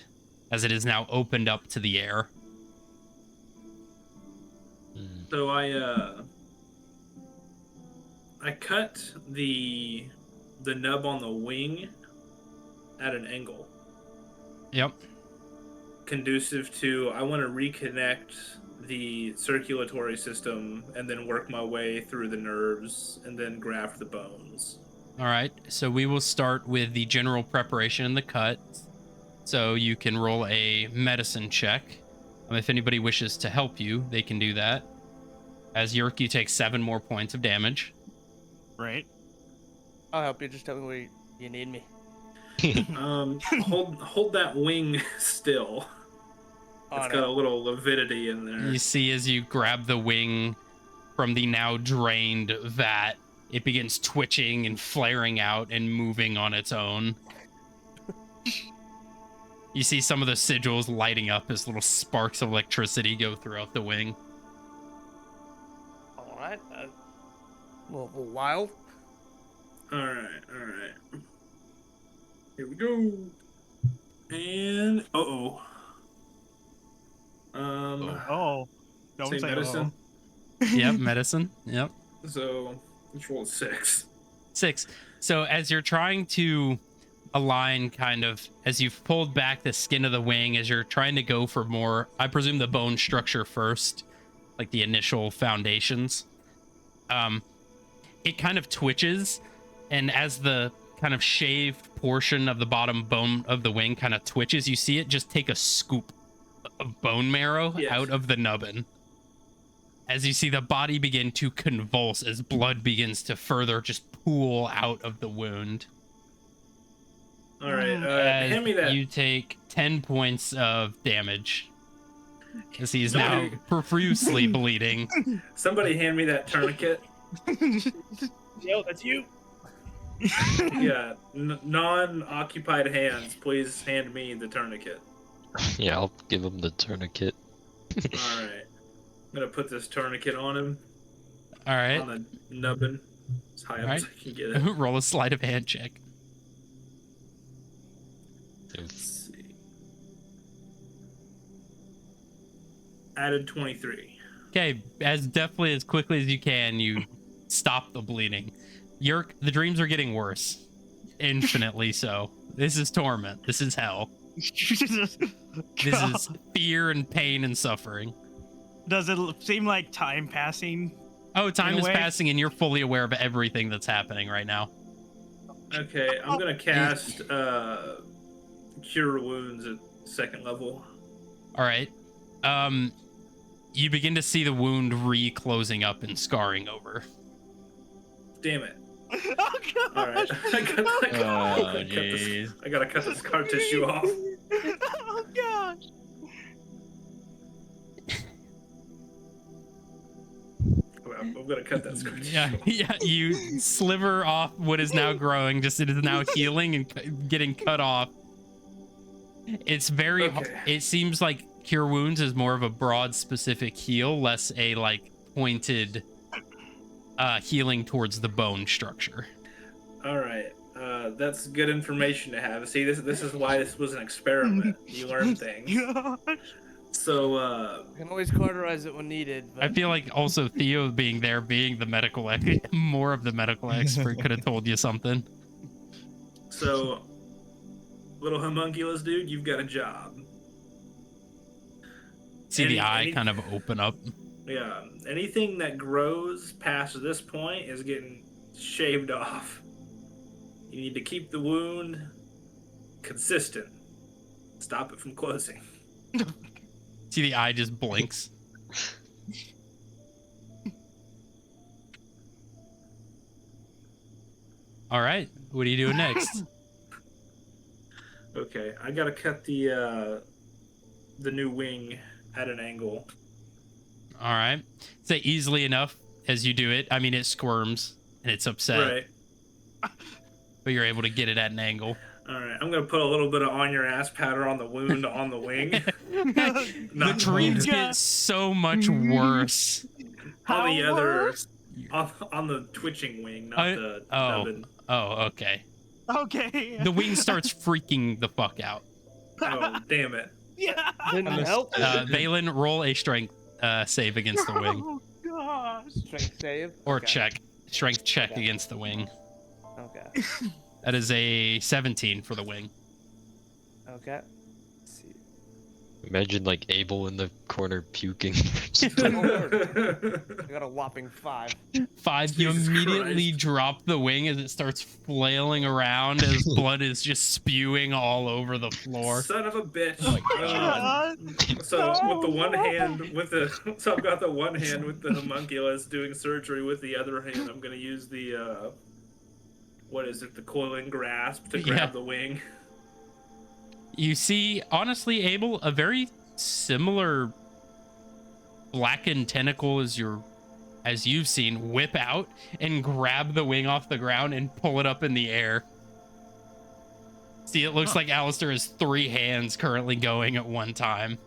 Speaker 1: as it is now opened up to the air.
Speaker 2: So I cut the nub on the wing at an angle.
Speaker 1: Yep.
Speaker 2: Conducive to, I want to reconnect the circulatory system and then work my way through the nerves and then graft the bones.
Speaker 1: All right. So we will start with the general preparation and the cut. So you can roll a medicine check. If anybody wishes to help you, they can do that. As Yerk, you take 7 more points of damage.
Speaker 3: Right.
Speaker 4: I'll help you. Just tell me where you need me.
Speaker 2: Hold that wing still. It's got a little avidity in there.
Speaker 1: You see, as you grab the wing from the now drained vat, it begins twitching and flaring out and moving on its own. You see some of the sigils lighting up as little sparks of electricity go throughout the wing.
Speaker 4: All right. Well, wild.
Speaker 2: All right. Here we go. And
Speaker 3: Oh. Don't
Speaker 2: say
Speaker 3: say
Speaker 2: medicine.
Speaker 1: Yep, medicine. Yep.
Speaker 2: So let's roll 6.
Speaker 1: 6. So as you're trying to align, kind of, as you've pulled back the skin of the wing, as you're trying to go for more, I presume the bone structure first, like the initial foundations, it kind of twitches, and as the kind of shaved portion of the bottom bone of the wing kind of twitches, you see it just take a scoop of bone marrow out of the nubbin. As you see the body begin to convulse as blood begins to further just pool out of the wound.
Speaker 2: All right, hand me that.
Speaker 1: You take 10 points of damage as he's now profusely bleeding.
Speaker 2: Somebody hand me that tourniquet.
Speaker 3: Yo, that's you.
Speaker 2: Yeah, non-occupied hands, please hand me the tourniquet.
Speaker 5: Yeah, I'll give him the tourniquet.
Speaker 2: All right. I'm going to put this tourniquet on him.
Speaker 1: All right.
Speaker 2: On the nubbin. As high up as I can get it.
Speaker 1: Roll a sleight of hand check.
Speaker 2: Let's see. Added 23.
Speaker 1: Okay, as definitely as quickly as you can, you stop the bleeding. Yerk, the dreams are getting worse. Infinitely so. This is torment. This is hell. This is fear and pain and suffering.
Speaker 3: Does it seem like time passing?
Speaker 1: Oh, time is passing and you're fully aware of everything that's happening right now.
Speaker 2: Okay, I'm going to cast Cure Wounds at 2nd level.
Speaker 1: All right. You begin to see the wound re-closing up and scarring over.
Speaker 2: Damn it.
Speaker 3: Oh, God.
Speaker 2: All right. I gotta cut the scar tissue off.
Speaker 3: Oh, God.
Speaker 2: I'm gonna cut that scar tissue off.
Speaker 1: Yeah, you sliver off what is now growing, just it is now healing and getting cut off. It's very, it seems like Cure Wounds is more of a broad specific heal, less a like pointed healing towards the bone structure.
Speaker 2: All right. That's good information to have. See, this is why this was an experiment. You learn things. So,
Speaker 4: You can always cauterize it when needed. But...
Speaker 1: I feel like also Theo being there, being the medical more of the medical expert, could have told you something.
Speaker 2: So, little homunculus dude, you've got a job.
Speaker 1: See the eye kind of open up.
Speaker 2: Yeah, anything that grows past this point is getting shaved off. You need to keep the wound consistent. Stop it from closing.
Speaker 1: See the eye just blinks. All right, what are you doing next?
Speaker 2: Okay, I gotta cut the new wing at an angle.
Speaker 1: All right, say easily enough as you do it. I mean, it squirms and it's upset,
Speaker 2: Right.
Speaker 1: but you're able to get it at an angle.
Speaker 2: All right, I'm gonna put a little bit of on your ass powder on the wound on the wing.
Speaker 1: The dreams get so much worse.
Speaker 2: On the other, on the twitching wing, not the nubbin.
Speaker 1: Oh, okay.
Speaker 3: Okay.
Speaker 1: The wing starts freaking the fuck out.
Speaker 2: Oh, damn it.
Speaker 3: Yeah.
Speaker 4: Didn't help.
Speaker 1: Valen, roll a strength save against the wing.
Speaker 3: Oh gosh.
Speaker 4: Strength save.
Speaker 1: Or
Speaker 4: Okay.
Speaker 1: check. Strength check against the wing.
Speaker 4: Okay.
Speaker 1: That is a 17 for the wing.
Speaker 4: Okay. Let's see.
Speaker 5: Imagine like Abel in the corner puking.
Speaker 4: I got a whopping 5.
Speaker 1: 5, you
Speaker 2: Jesus
Speaker 1: immediately
Speaker 2: Christ.
Speaker 1: drop the wing as it starts flailing around as blood is just spewing all over the floor.
Speaker 2: Son of a bitch.
Speaker 3: God.
Speaker 2: So with the one hand, so I've got the one hand with the homunculus doing surgery. With the other hand, I'm gonna use the what is it? The coiling grasp to grab the wing.
Speaker 1: You see, honestly, Abel, a very similar blackened tentacle as you've seen whip out and grab the wing off the ground and pull it up in the air. See, it looks like Alistair has 3 hands currently going at one time.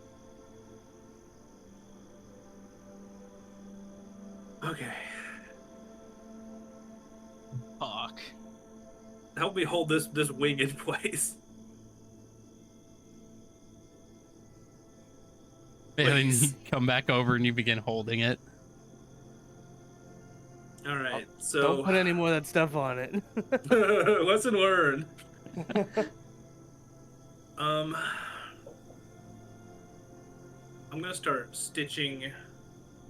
Speaker 2: Okay,
Speaker 3: Fuck.
Speaker 2: help me hold this wing in place.
Speaker 1: Valen,
Speaker 2: Please.
Speaker 1: you come back over and you begin holding it.
Speaker 2: All right, so
Speaker 4: Don't put any more of that stuff on it.
Speaker 2: lesson learned. I'm gonna start stitching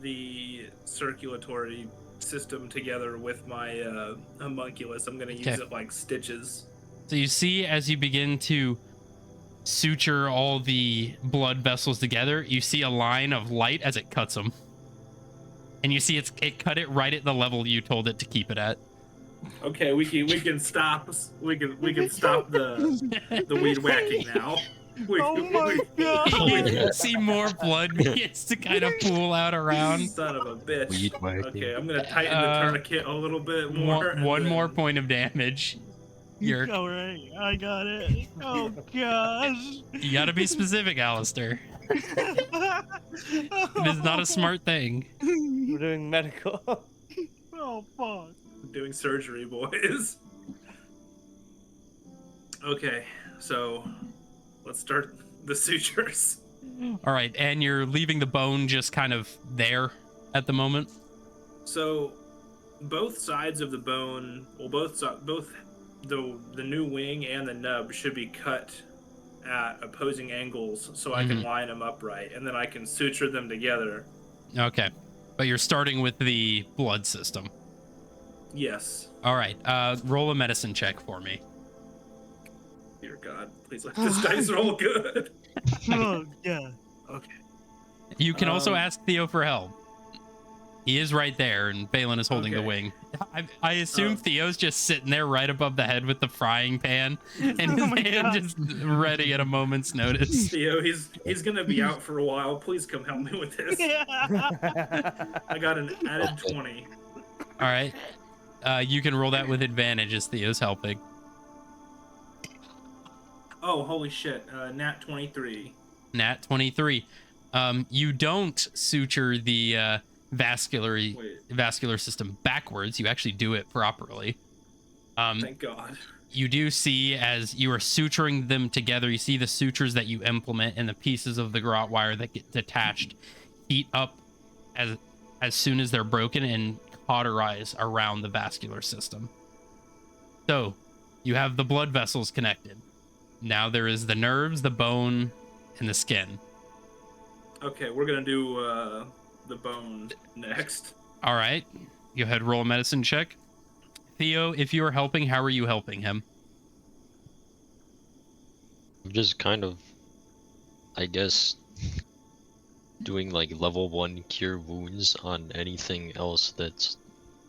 Speaker 2: the circulatory system together with my homunculus. I'm gonna use
Speaker 1: Okay.
Speaker 2: it like stitches.
Speaker 1: So you see, as you begin to suture all the blood vessels together, you see a line of light as it cuts them. And you see it cut it right at the level you told it to keep it at.
Speaker 2: Okay, we can stop stop the weed whacking now.
Speaker 3: Oh my god.
Speaker 1: You see more blood begins to kind of pool out around.
Speaker 2: Son of a bitch.
Speaker 5: Weed whacking.
Speaker 2: Okay, I'm gonna tighten the tourniquet a little bit more.
Speaker 1: One
Speaker 2: and
Speaker 1: more
Speaker 2: then-
Speaker 1: point of damage. You're,
Speaker 3: All right, I got it. Oh gosh.
Speaker 1: you gotta be specific, Alistair. It is not a smart thing.
Speaker 4: We're doing medical.
Speaker 3: Oh fuck.
Speaker 2: Doing surgery, boys. Okay, so let's start the sutures.
Speaker 1: All right, and you're leaving the bone just kind of there at the moment.
Speaker 2: So both sides of the bone, well, both the new wing and the nub should be cut at opposing angles, so I can line them up right, and then I can suture them together.
Speaker 1: Okay, but you're starting with the blood system.
Speaker 2: Yes.
Speaker 1: All right, roll a medicine check for me.
Speaker 2: Dear God, please let this dice roll good.
Speaker 3: Oh yeah.
Speaker 2: Okay.
Speaker 1: You can also
Speaker 2: Um,
Speaker 1: ask Theo for help. He is right there, and Balin is holding the
Speaker 2: Okay.
Speaker 1: wing. I assume
Speaker 2: Oh.
Speaker 1: Theo's just sitting there right above the head with the frying pan, and his
Speaker 3: Oh my
Speaker 1: hand
Speaker 3: God.
Speaker 1: just ready at a moment's notice.
Speaker 2: Theo, he's gonna be out for a while. Please come help me with this.
Speaker 3: Yeah.
Speaker 2: I got an added 20.
Speaker 1: All right, you can roll that with advantage as Theo's helping.
Speaker 2: Oh, holy shit. Nat 23.
Speaker 1: Nat 23. You don't suture the vascular system backwards. You actually do it properly.
Speaker 2: Thank God.
Speaker 1: you do see, as you are suturing them together, you see the sutures that you implement and the pieces of the garrote wire that get detached heat up as soon as they're broken and cauterize around the vascular system. So you have the blood vessels connected. Now there is the nerves, the bone, and the skin.
Speaker 2: Okay, we're gonna do the bone next.
Speaker 1: All right. Go ahead, roll a medicine check. Theo, if you are helping, how are you helping him?
Speaker 5: I'm just kind of, I guess, doing like level 1 cure wounds on anything else that's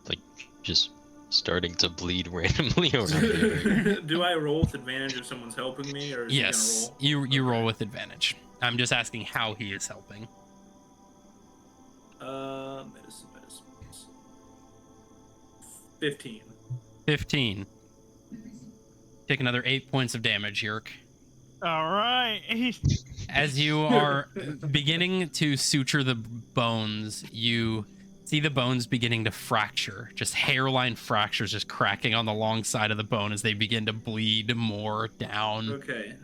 Speaker 5: like just starting to bleed randomly around here.
Speaker 2: Do I roll with advantage if someone's helping me, or is
Speaker 1: Yes,
Speaker 2: he gonna roll?
Speaker 1: you roll with advantage. I'm just asking how he is helping.
Speaker 2: Medicine. 15.
Speaker 1: 15. Take another 8 points of damage, Yerk.
Speaker 3: All right.
Speaker 1: As you are beginning to suture the bones, you see the bones beginning to fracture. Just hairline fractures just cracking on the long side of the bone as they begin to bleed more down.
Speaker 2: Okay,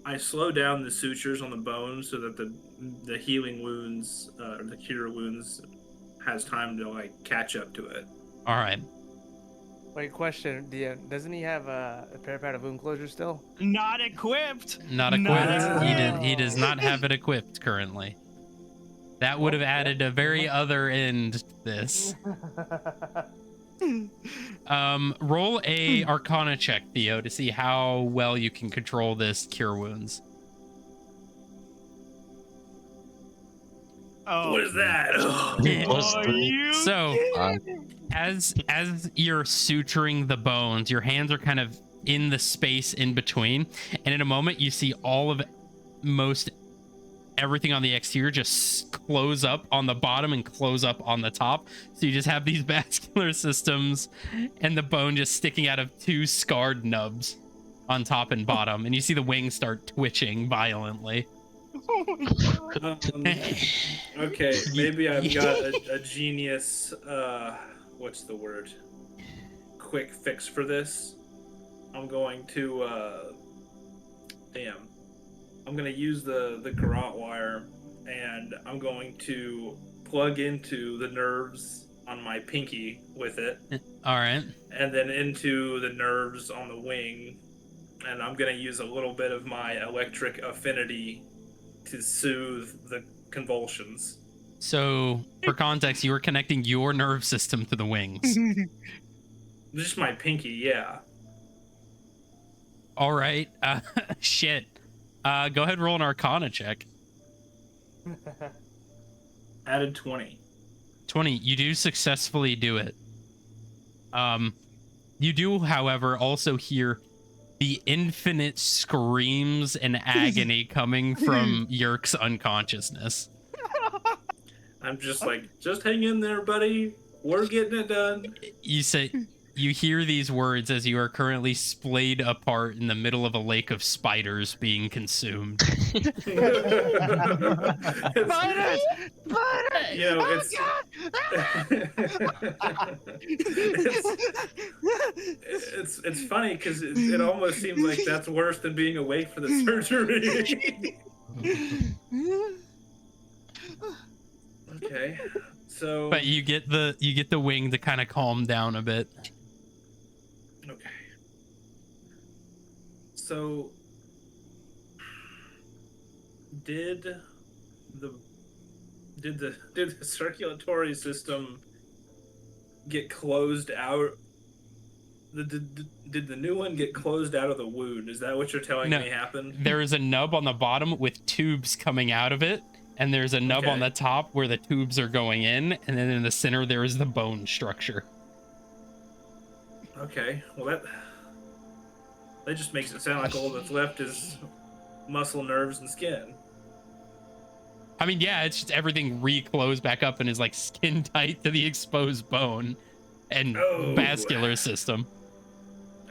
Speaker 2: I slow down the sutures on the bone so that the healing wounds, or the cure wounds, has time to like catch up to it.
Speaker 1: All right.
Speaker 4: Wait, question. Doesn't he have a parapet of wound closure still?
Speaker 3: Not equipped.
Speaker 1: Not equipped. He does not have it equipped currently. That would have added a very other end to this. Roll a Arcana check, Theo, to see how well you can control this cure wounds.
Speaker 3: Oh,
Speaker 2: What is that?
Speaker 3: are you
Speaker 1: So,
Speaker 3: kidding?
Speaker 1: as you're suturing the bones, your hands are kind of in the space in between, and in a moment you see all of most everything on the exterior just close up on the bottom and close up on the top. So you just have these vascular systems and the bone just sticking out of two scarred nubs on top and bottom, and you see the wings start twitching violently.
Speaker 3: Oh my God.
Speaker 2: Okay, maybe I've got a genius, what's the word? Quick fix for this. I'm going to, I'm going to use the garrote wire, and I'm going to plug into the nerves on my pinky with it.
Speaker 1: All right.
Speaker 2: And then into the nerves on the wing, and I'm going to use a little bit of my electric affinity to soothe the convulsions.
Speaker 1: So, for context, you are connecting your nerve system to the wings.
Speaker 2: Just my pinky, yeah.
Speaker 1: All right. Shit. Go ahead and roll an Arcana check.
Speaker 2: Added 20.
Speaker 1: 20. You do successfully do it. You do, however, also hear the infinite screams and agony coming from Yerk's unconsciousness.
Speaker 2: I'm just like, just hang in there, buddy. We're getting it done.
Speaker 1: You hear these words as you are currently splayed apart in the middle of a lake of spiders being consumed.
Speaker 3: Spiders! Spiders!
Speaker 2: You know,
Speaker 3: Oh,
Speaker 2: it's, it's funny because it almost seems like that's worse than being awake for the surgery. Okay, so.
Speaker 1: But you get the wing to kind of calm down a bit.
Speaker 2: Okay. So, did the circulatory system get closed out? Did the new one get closed out of the wound? Is that what you're telling me happened?
Speaker 1: There is a nub on the bottom with tubes coming out of it, and there's a nub on the top where the tubes are going in, and then in the center there is the bone structure.
Speaker 2: Okay, well that just makes it sound like all that's left is muscle, nerves, and skin.
Speaker 1: I mean, yeah, it's just everything re-closed back up and is like skin tight to the exposed bone and vascular system.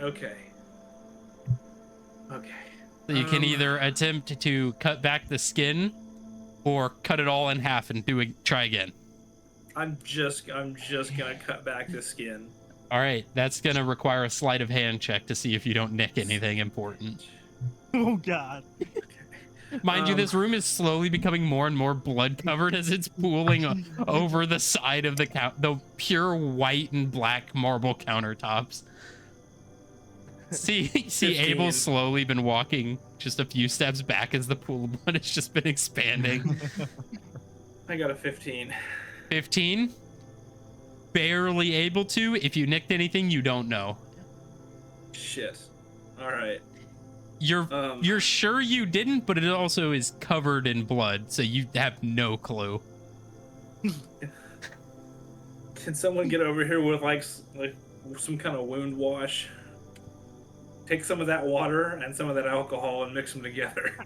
Speaker 2: Okay.
Speaker 1: So you can either attempt to cut back the skin or cut it all in half and try again.
Speaker 2: I'm just gonna cut back the skin.
Speaker 1: All right, that's gonna require a sleight of hand check to see if you don't nick anything important.
Speaker 3: Oh God.
Speaker 1: Mind you, this room is slowly becoming more and more blood covered as it's pooling over the side of the pure white and black marble countertops. See,
Speaker 2: 15.
Speaker 1: Abel's slowly been walking just a few steps back as the pool of blood has just been expanding.
Speaker 2: I got a 15.
Speaker 1: 15. Barely able to. If you nicked anything, you don't know.
Speaker 2: Shit. All right.
Speaker 1: You're sure you didn't, but it also is covered in blood, so you have no clue.
Speaker 2: Can someone get over here with like some kind of wound wash? Take some of that water and some of that alcohol and mix them together.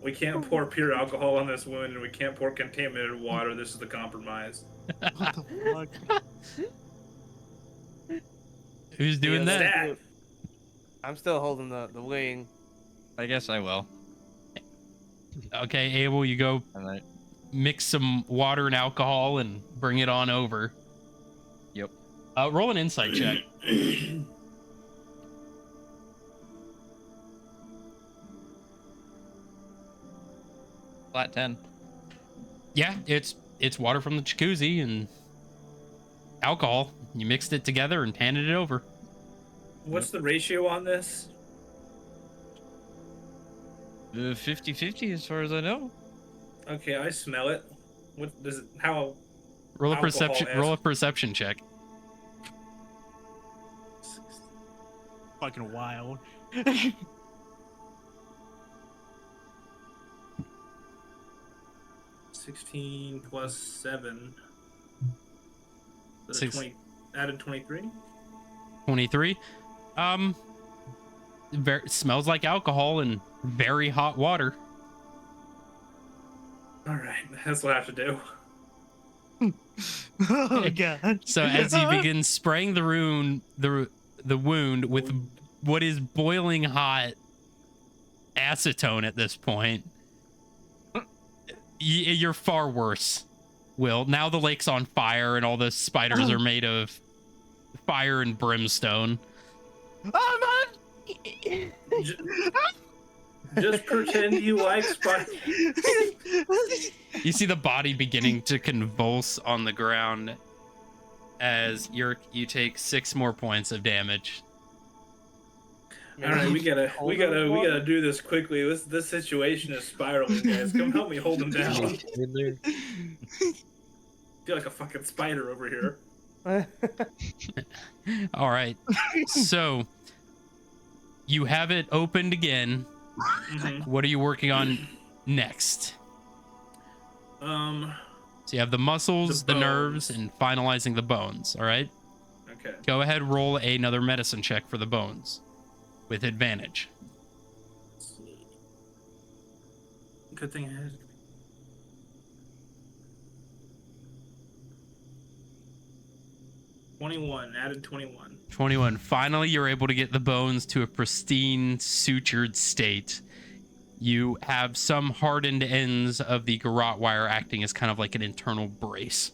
Speaker 2: We can't pour pure alcohol on this wound, and we can't pour contaminated water. This is the compromise.
Speaker 3: What the fuck?
Speaker 1: Who's doing
Speaker 2: Yeah,
Speaker 1: that?
Speaker 4: I'm still holding the wing.
Speaker 6: I guess I will.
Speaker 1: Okay, Abel, you go
Speaker 6: All right.
Speaker 1: mix some water and alcohol and bring it on over.
Speaker 6: Yep.
Speaker 1: Roll an insight check.
Speaker 6: Flat 10.
Speaker 1: Yeah, it's water from the jacuzzi and alcohol. You mixed it together and handed it over.
Speaker 2: What's the ratio on this?
Speaker 6: 50-50 as far as I know.
Speaker 2: Okay, I smell it. What does it? How?
Speaker 1: Roll a
Speaker 2: Alcohol
Speaker 1: perception.
Speaker 2: has-
Speaker 1: Roll a perception check.
Speaker 3: Fucking wild.
Speaker 2: 16 plus 7.
Speaker 1: Six.
Speaker 2: 20, added 23.
Speaker 1: 23. Smells like alcohol and very hot water.
Speaker 2: All right, that's what I have to do.
Speaker 3: Oh God.
Speaker 1: So as you begin spraying the wound with what is boiling hot acetone at this point, you're far worse, Will. Now the lake's on fire and all the spiders are made of fire and brimstone.
Speaker 3: Oh
Speaker 2: Just pretend you like spiders.
Speaker 1: You see the body beginning to convulse on the ground as you take 6 more points of damage.
Speaker 2: All right, we gotta do this quickly. This situation is spiraling, guys. Come help me hold him down.
Speaker 5: In there.
Speaker 2: Feel like a fucking spider over here.
Speaker 1: All right. So you have it opened again.
Speaker 2: Mhm.
Speaker 1: What are you working on next? So you have the muscles,
Speaker 2: The
Speaker 1: the nerves,
Speaker 2: bones.
Speaker 1: and finalizing the bones. All right.
Speaker 2: Okay.
Speaker 1: Go ahead, roll another medicine check for the bones with advantage.
Speaker 2: Let's see. Good thing I had. 21, added 21.
Speaker 1: 21. Finally, you're able to get the bones to a pristine, sutured state. You have some hardened ends of the garrote wire acting as kind of like an internal brace.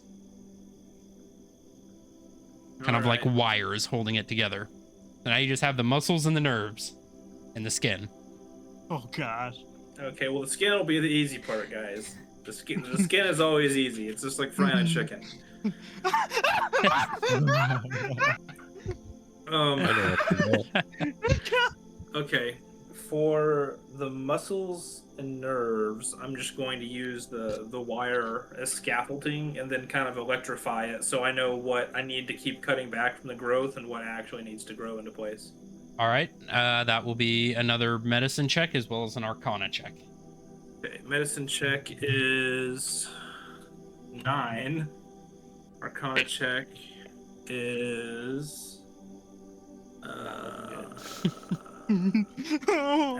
Speaker 1: Kind of like wires holding it together. So now you just have the muscles and the nerves and the skin.
Speaker 3: Oh gosh.
Speaker 2: Okay, well the skin will be the easy part, guys. The skin is always easy. It's just like frying a chicken.
Speaker 5: I know what you meant.
Speaker 2: Okay, for the muscles and nerves, I'm just going to use the wire as scaffolding and then kind of electrify it so I know what I need to keep cutting back from the growth and what actually needs to grow into place.
Speaker 1: All right. That will be another medicine check as well as an arcana check.
Speaker 2: Okay, medicine check is 9. Arcana check is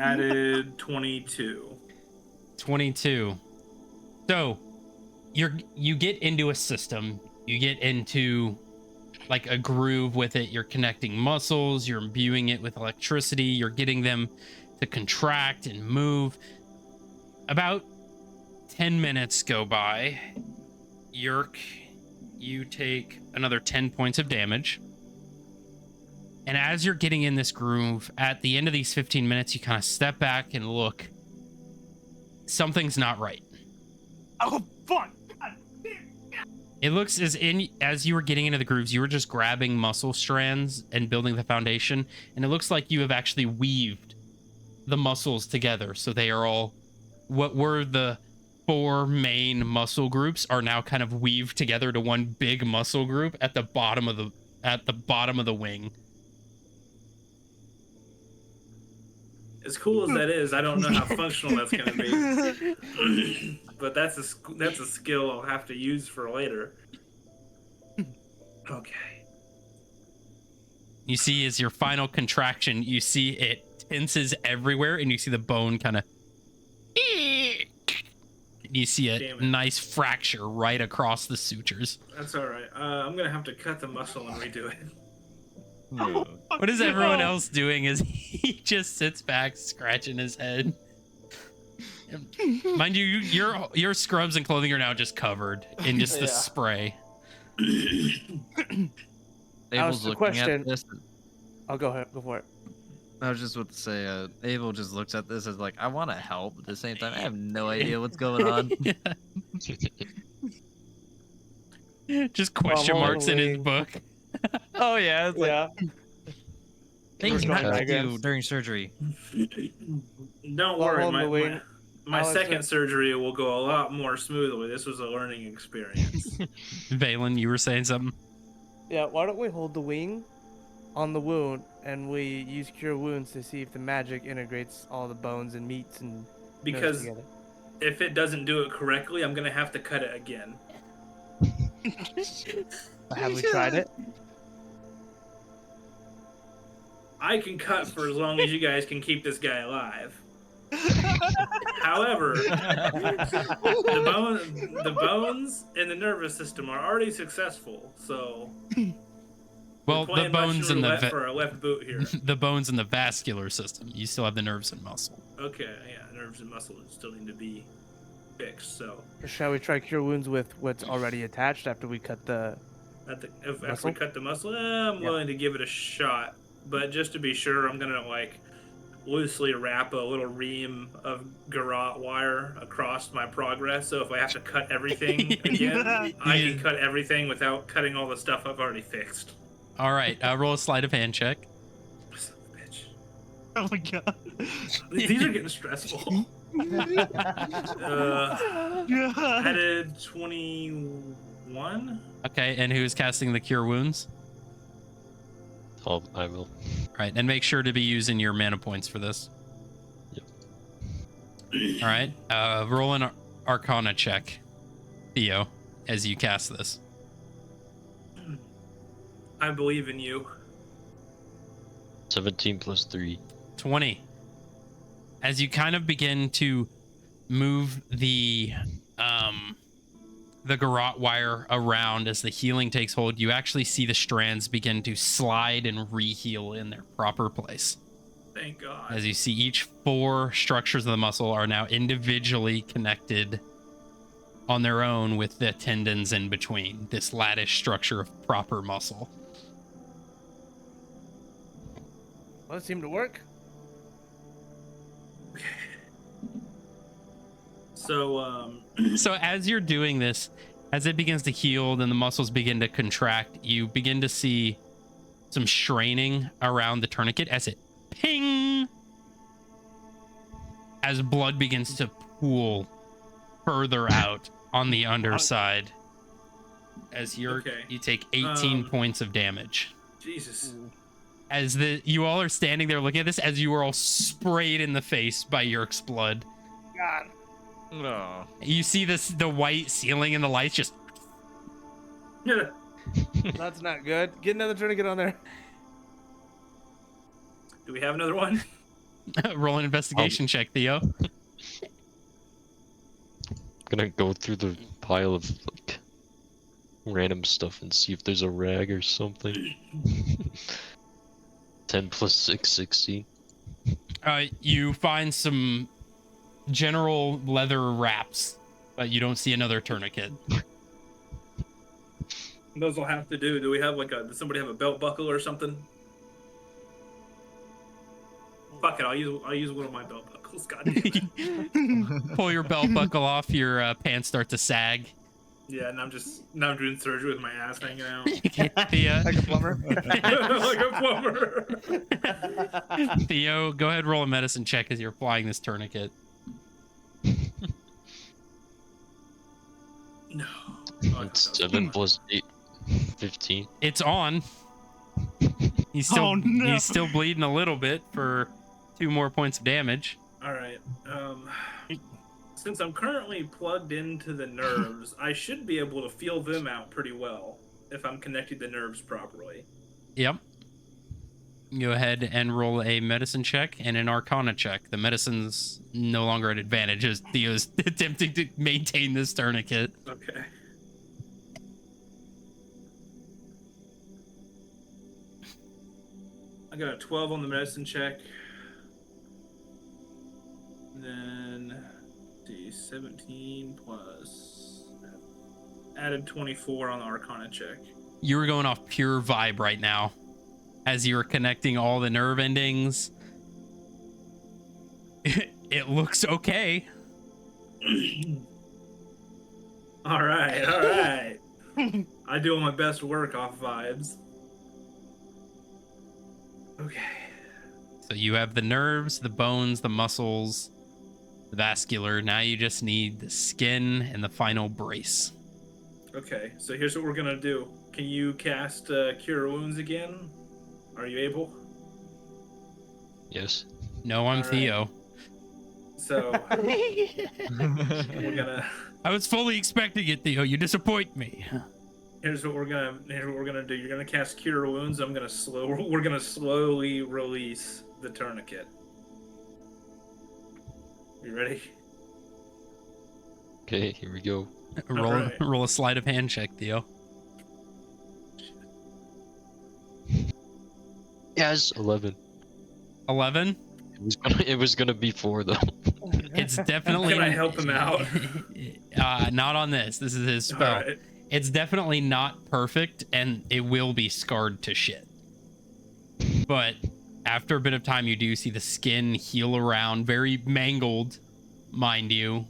Speaker 2: added 22.
Speaker 1: 22. So you get into a system, you get into like a groove with it. You're connecting muscles, you're imbuing it with electricity, you're getting them to contract and move. About 10 minutes go by. Yerk, you take another 10 points of damage. And as you're getting in this groove, at the end of these 15 minutes, you kind of step back and look. Something's not right.
Speaker 3: Oh, fuck.
Speaker 1: It looks as you were getting into the grooves, you were just grabbing muscle strands and building the foundation. And it looks like you have actually weaved the muscles together. So they are all, what were the 4 main muscle groups are now kind of weaved together to one big muscle group at the bottom of the wing.
Speaker 2: As cool as that is, I don't know how functional that's going to be. But that's a skill I'll have to use for later. Okay.
Speaker 1: You see, as your final contraction, you see it tenses everywhere, and you see the bone kind of. You see a nice fracture right across the sutures.
Speaker 2: That's all right. I'm going to have to cut the muscle and redo it.
Speaker 1: What is everyone else doing as he just sits back scratching his head? Mind you, your scrubs and clothing are now just covered in just the spray.
Speaker 6: Abel's looking at this.
Speaker 4: I'll go ahead. Go for it.
Speaker 6: I was just about to say, Abel just looks at this as like, I want to help, but at the same time, I have no idea what's going on.
Speaker 1: Just question marks in his book.
Speaker 6: Oh yeah, it's like things not to do
Speaker 4: diagrams.
Speaker 6: during surgery.
Speaker 2: Don't
Speaker 4: Well,
Speaker 2: worry,
Speaker 4: hold the wing.
Speaker 2: my
Speaker 4: I'll
Speaker 2: second
Speaker 4: insert-
Speaker 2: surgery will go a lot more smoothly. This was a learning experience.
Speaker 1: Valen, you were saying something?
Speaker 4: Yeah, why don't we hold the wing on the wound and we use cure wounds to see if the magic integrates all the bones and meats and
Speaker 2: Because
Speaker 4: together.
Speaker 2: if it doesn't do it correctly, I'm going to have to cut it again.
Speaker 4: Have we tried it?
Speaker 2: I can cut for as long as you guys can keep this guy alive. However, the bones and the nervous system are already successful, so
Speaker 1: Well,
Speaker 2: we're
Speaker 1: the
Speaker 2: playing
Speaker 1: bones
Speaker 2: Russian
Speaker 1: and
Speaker 2: roulette for our left boot here.
Speaker 1: the bones and the vascular system. You still have the nerves and muscle.
Speaker 2: Okay, yeah, nerves and muscle still need to be fixed. So
Speaker 4: Or shall we try cure wounds with what's already attached after we cut the?
Speaker 2: after we
Speaker 4: Muscle?
Speaker 2: cut the muscle, I'm willing to give it a shot. But just to be sure, I'm gonna loosely wrap a little ream of garrote wire across my progress. So if I have to cut everything again, I can cut everything without cutting all the stuff I've already fixed.
Speaker 1: All right, roll a sleight of hand check.
Speaker 2: Son of a bitch.
Speaker 3: Oh my god.
Speaker 2: These are getting stressful. I did 21.
Speaker 1: Okay, and who's casting the cure wounds?
Speaker 5: I will.
Speaker 1: All right, and make sure to be using your mana points for this.
Speaker 5: Yep.
Speaker 1: All right, roll an Arcana check, Theo, as you cast this.
Speaker 2: I believe in you.
Speaker 5: 17 plus 3.
Speaker 1: 20. As you kind of begin to move the garrote wire around as the healing takes hold, you actually see the strands begin to slide and re-heal in their proper place.
Speaker 2: Thank God.
Speaker 1: As you see, each 4 structures of the muscle are now individually connected on their own with the tendons in between, this lattice structure of proper muscle.
Speaker 4: Well, it seemed to work.
Speaker 2: So,
Speaker 1: So as you're doing this, as it begins to heal and the muscles begin to contract, you begin to see some straining around the tourniquet as it ping, as blood begins to pool further out on the underside. As you take 18 points of damage.
Speaker 2: Jesus.
Speaker 1: As you all are standing there looking at this, as you are all sprayed in the face by Yerk's blood.
Speaker 4: God.
Speaker 6: Oh.
Speaker 1: You see the white ceiling and the lights just.
Speaker 2: Yeah.
Speaker 4: That's not good. Get another tourniquet on there.
Speaker 2: Do we have another one?
Speaker 1: Roll an investigation check, Theo.
Speaker 5: I'm gonna go through the pile of random stuff and see if there's a rag or something. 10 plus 6, 16.
Speaker 1: You find some general leather wraps, but you don't see another tourniquet.
Speaker 2: Those will have to do. Do we have does somebody have a belt buckle or something? Fuck it, I'll use one of my belt buckles. God damn it.
Speaker 1: Pull your belt buckle off, your pants start to sag.
Speaker 2: Yeah, and I'm doing surgery with my ass hanging out.
Speaker 1: Theo,
Speaker 7: Like a plumber.
Speaker 2: Like a plumber.
Speaker 1: Theo, go ahead, roll a medicine check as you're applying this tourniquet.
Speaker 2: No.
Speaker 5: It's 7 plus 8, 15.
Speaker 1: It's on. He's still
Speaker 3: Oh, no.
Speaker 1: he's still bleeding a little bit for 2 more points of damage.
Speaker 2: All right. Since I'm currently plugged into the nerves, I should be able to feel them out pretty well if I'm connecting the nerves properly.
Speaker 1: Yep. Go ahead and roll a medicine check and an arcana check. The medicine's no longer at advantage as Theo's attempting to maintain this tourniquet.
Speaker 2: Okay. I got a 12 on the medicine check. And then, let's see, 17 plus added 24 on the arcana check.
Speaker 1: You were going off pure vibe right now as you were connecting all the nerve endings. It looks okay.
Speaker 2: All right. I do all my best work off vibes. Okay.
Speaker 1: So you have the nerves, the bones, the muscles, the vascular. Now you just need the skin and the final brace.
Speaker 2: Okay, so here's what we're gonna do. Can you cast Cure Wounds again? Are you able?
Speaker 5: Yes.
Speaker 1: No, I'm
Speaker 2: All right.
Speaker 1: Theo.
Speaker 2: So we're gonna.
Speaker 1: I was fully expecting it, Theo. You disappoint me.
Speaker 2: Here's what we're gonna do. You're gonna cast Cure Wounds. We're gonna slowly release the tourniquet. You ready?
Speaker 5: Okay, here we go.
Speaker 2: Alright.
Speaker 1: Roll a sleight of hand check, Theo.
Speaker 5: Yes, 11.
Speaker 1: 11.
Speaker 5: It was gonna be 4 though.
Speaker 1: It's definitely.
Speaker 2: Can I help him out?
Speaker 1: Not on this. This is his spell.
Speaker 2: Alright.
Speaker 1: It's definitely not perfect, and it will be scarred to shit. But after a bit of time, you do see the skin heal around, very mangled, mind you,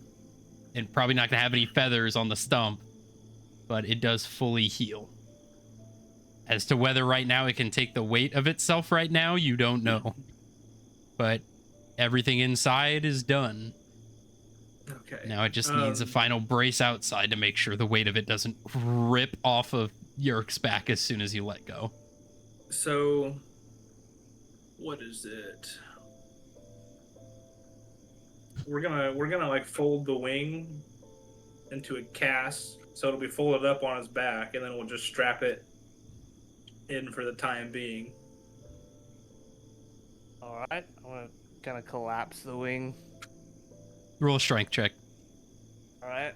Speaker 1: and probably not gonna have any feathers on the stump, but it does fully heal. As to whether right now it can take the weight of itself right now, you don't know. But everything inside is done.
Speaker 2: Okay.
Speaker 1: Now it just needs a final brace outside to make sure the weight of it doesn't rip off of Yerk's back as soon as you let go.
Speaker 2: So, what is it? We're gonna like fold the wing into a cast, so it'll be folded up on his back, and then we'll just strap it in for the time being.
Speaker 4: All right, I want to kind of collapse the wing.
Speaker 1: Roll a strength check.
Speaker 4: All right.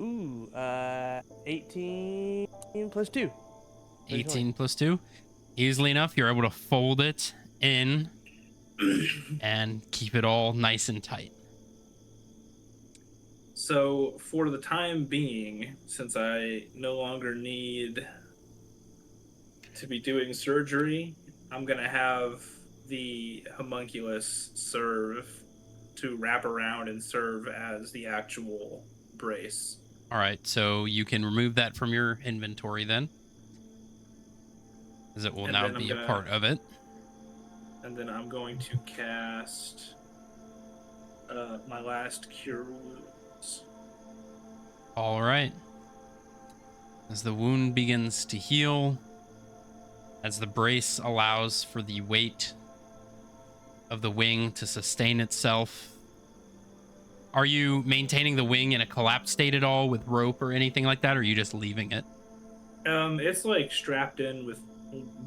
Speaker 4: Ooh, 18 plus 2.
Speaker 1: 18 plus 2. Easily enough, you're able to fold it in and keep it all nice and tight.
Speaker 2: So, for the time being, since I no longer need to be doing surgery, I'm going to have the homunculus serve to wrap around and serve as the actual brace.
Speaker 1: All right, so you can remove that from your inventory then, as it will
Speaker 2: And
Speaker 1: now
Speaker 2: then I'm
Speaker 1: be a
Speaker 2: gonna-
Speaker 1: part of it.
Speaker 2: And then I'm going to cast my last Cure Wounds.
Speaker 1: All right. As the wound begins to heal, as the brace allows for the weight of the wing to sustain itself, are you maintaining the wing in a collapsed state at all with rope or anything like that, or are you just leaving it?
Speaker 2: It's like strapped in with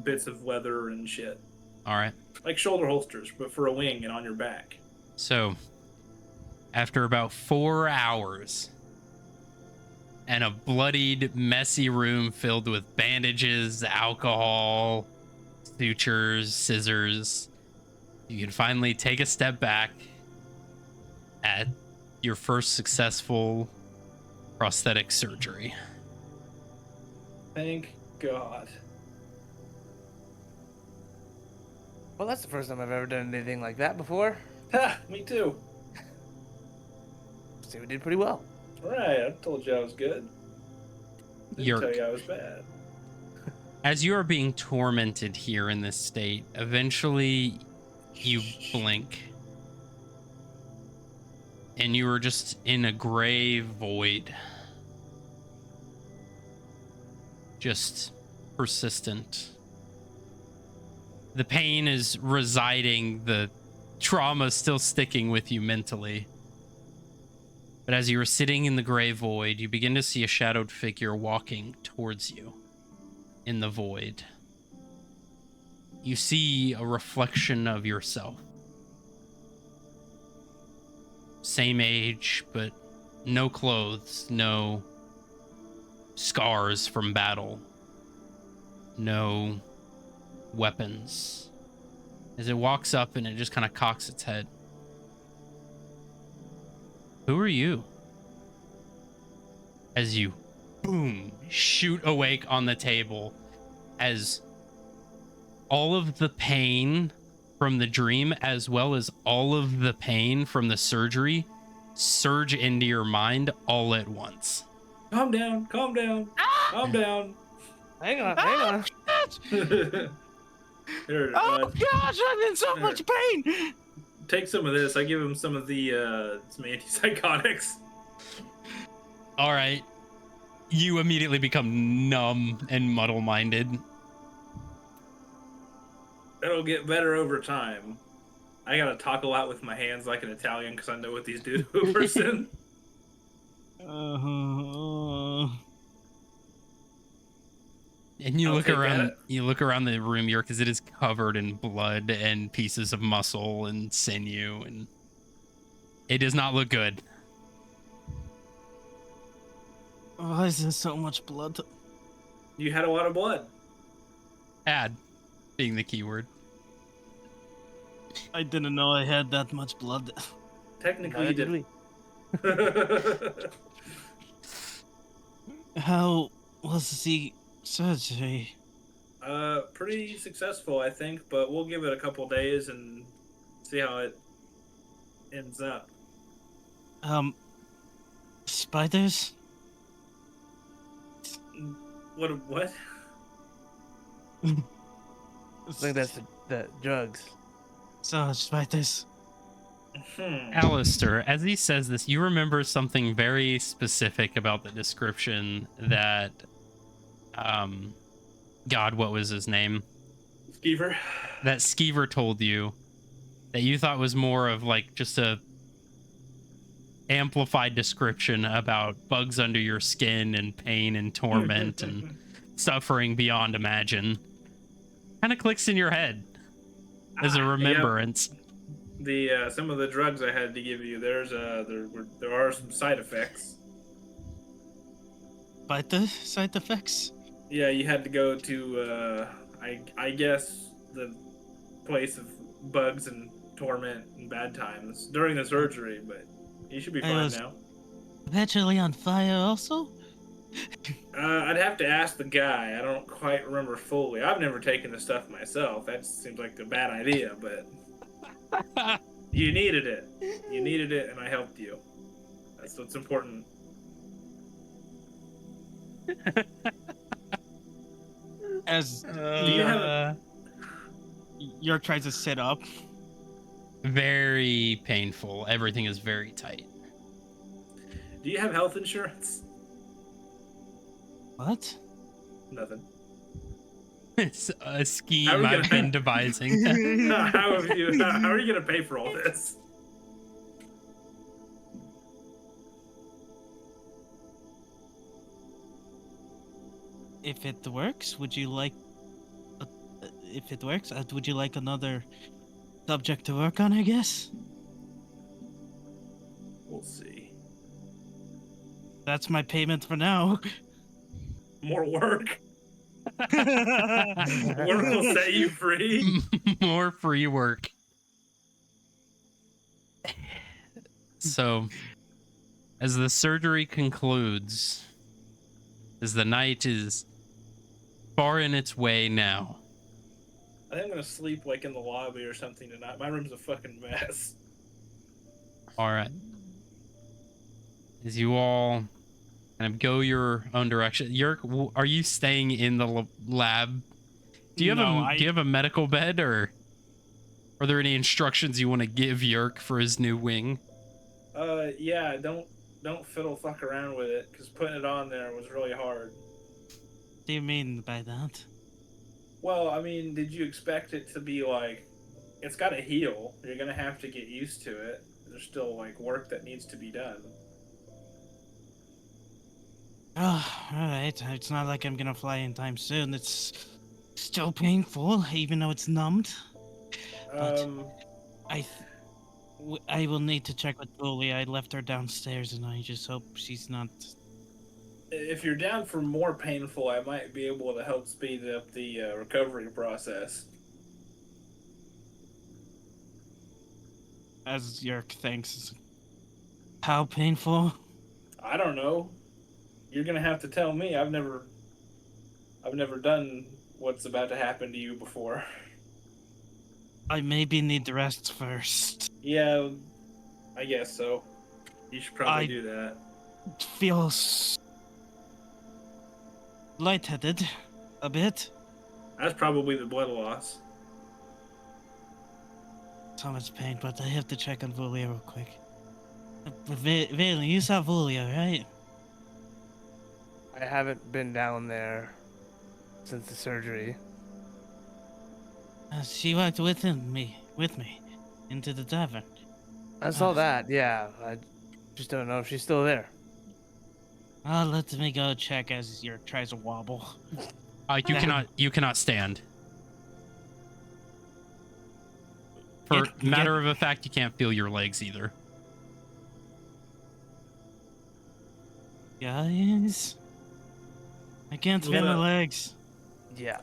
Speaker 2: bits of leather and shit.
Speaker 1: All right.
Speaker 2: Like shoulder holsters, but for a wing and on your back.
Speaker 1: So, after about 4 hours and a bloodied, messy room filled with bandages, alcohol, sutures, scissors, you can finally take a step back at your first successful prosthetic surgery.
Speaker 2: Thank God.
Speaker 4: Well, that's the first time I've ever done anything like that before.
Speaker 2: Ha! Me too.
Speaker 4: So we did pretty well.
Speaker 2: Right, I told you I was good. Didn't
Speaker 1: Yerk.
Speaker 2: tell you I was bad.
Speaker 1: As you are being tormented here in this state, eventually you blink. And you are just in a gray void. Just persistent. The pain is residing, the trauma still sticking with you mentally. But as you are sitting in the gray void, you begin to see a shadowed figure walking towards you in the void. You see a reflection of yourself. Same age, but no clothes, no scars from battle, no weapons. As it walks up and it just kind of cocks its head. Who are you? As you, boom, shoot awake on the table, as all of the pain from the dream, as well as all of the pain from the surgery, surge into your mind all at once.
Speaker 2: Calm down, calm down, calm down.
Speaker 4: Hang on, hang on.
Speaker 2: Here,
Speaker 3: Oh gosh, I'm in so much pain.
Speaker 2: take some of this. I give him some of the some antipsychotics.
Speaker 1: All right. You immediately become numb and muddle-minded.
Speaker 2: It'll get better over time. I gotta talk a lot with my hands like an Italian because I know what these do to a person.
Speaker 1: And you
Speaker 2: I'll
Speaker 1: look
Speaker 2: take
Speaker 1: around.
Speaker 2: that.
Speaker 1: You look around the room here because it is covered in blood and pieces of muscle and sinew, and it does not look good.
Speaker 3: Why is there so much blood?
Speaker 2: You had a lot of blood.
Speaker 1: Add, being the keyword.
Speaker 3: I didn't know I had that much blood.
Speaker 2: Technically,
Speaker 4: Neither
Speaker 2: you
Speaker 4: did
Speaker 2: did.
Speaker 3: How was the surgery?
Speaker 2: Pretty successful, I think, but we'll give it a couple days and see how it ends up.
Speaker 3: Spiders?
Speaker 2: What?
Speaker 4: I think that's the drugs.
Speaker 3: So, spiders.
Speaker 1: Alistair, as he says this, you remember something very specific about the description that, God, what was his name?
Speaker 2: Skeever.
Speaker 1: That Skeever told you that you thought was more of like just a amplified description about bugs under your skin and pain and torment and suffering beyond imagine. Kind of clicks in your head as a remembrance.
Speaker 2: The some of the drugs I had to give you, there are some side effects.
Speaker 3: Spider side effects?
Speaker 2: Yeah, you had to go to I guess the place of bugs and torment and bad times during the surgery, but you should be
Speaker 3: I
Speaker 2: fine
Speaker 3: was-
Speaker 2: now.
Speaker 3: Eventually on fire also?
Speaker 2: I'd have to ask the guy. I don't quite remember fully. I've never taken the stuff myself. That seems like a bad idea, but you needed it. You needed it, and I helped you. That's what's important.
Speaker 3: As
Speaker 2: Do you have
Speaker 3: York tries to sit up.
Speaker 1: Very painful. Everything is very tight.
Speaker 2: Do you have health insurance?
Speaker 3: What?
Speaker 2: Nothing.
Speaker 1: It's a scheme
Speaker 2: How are we
Speaker 1: I've
Speaker 2: gonna-
Speaker 1: been devising.
Speaker 2: How are you going to pay for all this?
Speaker 3: If it works, would you like? If it works, would you like another subject to work on? I guess
Speaker 2: We'll see.
Speaker 3: that's my payment for now.
Speaker 2: More work. Work will set you free.
Speaker 1: More free work. So As the surgery concludes, as the night is far in its way now.
Speaker 2: I think I'm gonna sleep like in the lobby or something tonight. My room's a fucking mess.
Speaker 1: All right. As you all kind of go your own direction, Yerk, are you staying in the lab? Do you have do you have a medical bed, or are there any instructions you want to give Yerk for his new wing?
Speaker 2: Yeah, don't fiddle fuck around with it, because putting it on there was really hard.
Speaker 3: What do you mean by that?
Speaker 2: Well, I mean, did you expect it to be like, it's got to heal. You're gonna have to get used to it. There's still like work that needs to be done.
Speaker 3: Oh, alright. It's not like I'm gonna fly anytime soon. It's still painful, even though it's numbed. But I will need to check with Julie. I left her downstairs, and I just hope she's not.
Speaker 2: If you're down for more painful, I might be able to help speed up the recovery process.
Speaker 3: As Yerk thinks. How painful?
Speaker 2: I don't know. You're gonna have to tell me. I've never done what's about to happen to you before.
Speaker 3: I maybe need the rest first.
Speaker 2: Yeah, I guess so. You should probably do that.
Speaker 3: Feels lightheaded a bit.
Speaker 2: That's probably the blood loss.
Speaker 3: So much pain, but I have to check on Vulia real quick. Valen, you saw Vulia, right?
Speaker 4: I haven't been down there since the surgery.
Speaker 3: She walked with me into the tavern.
Speaker 4: I saw that, yeah. I just don't know if she's still there.
Speaker 3: Let me go check as Yerk tries to wobble.
Speaker 1: You cannot stand. For matter of a fact, you can't feel your legs either.
Speaker 3: Guys, I can't feel my legs.
Speaker 4: Yeah.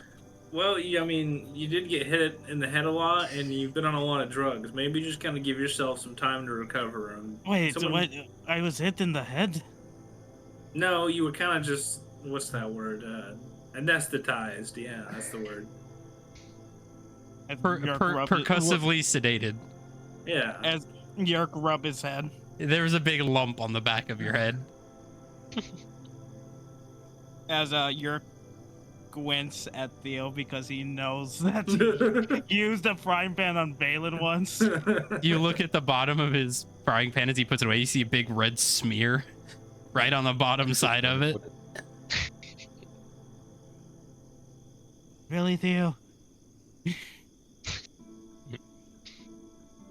Speaker 2: Well, I mean, you did get hit in the head a lot, and you've been on a lot of drugs. Maybe just kind of give yourself some time to recover.
Speaker 3: Wait, what? I was hit in the head?
Speaker 2: No, you were kind of just, what's that word? Anesthetized. Yeah, that's the word.
Speaker 1: Percussively sedated.
Speaker 2: Yeah.
Speaker 3: As Yerk rubbed his head.
Speaker 1: There was a big lump on the back of your head.
Speaker 3: As Yerk squints at Theo because he knows that he used a frying pan on Valen once.
Speaker 1: You look at the bottom of his frying pan as he puts it away. You see a big red smear right on the bottom side of it.
Speaker 3: Really, Theo?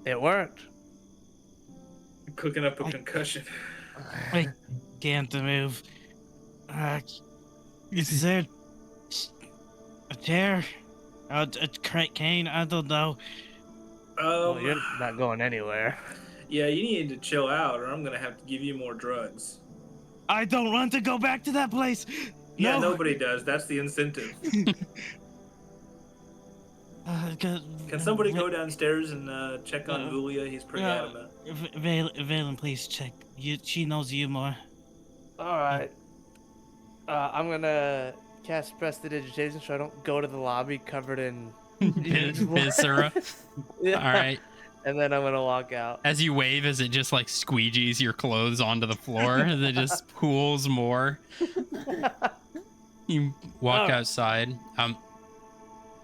Speaker 4: It worked.
Speaker 2: Cooking up a concussion.
Speaker 3: I can't move. Is there a chair? A cane? I don't know.
Speaker 4: Well, you're not going anywhere.
Speaker 2: Yeah, you need to chill out, or I'm gonna have to give you more drugs.
Speaker 3: I don't want to go back to that place.
Speaker 2: Yeah,
Speaker 3: No.
Speaker 2: nobody does. That's the incentive. Can somebody go downstairs and check on Vulia? He's pretty adamant.
Speaker 3: Valen, please check. She knows you more.
Speaker 4: All right. I'm gonna cast prestidigitation so I don't go to the lobby covered in
Speaker 1: viscera.
Speaker 4: Yeah.
Speaker 1: All right.
Speaker 4: And then I'm gonna walk out.
Speaker 1: As you wave, as it just like squeegees your clothes onto the floor, and it just pools more. You walk outside.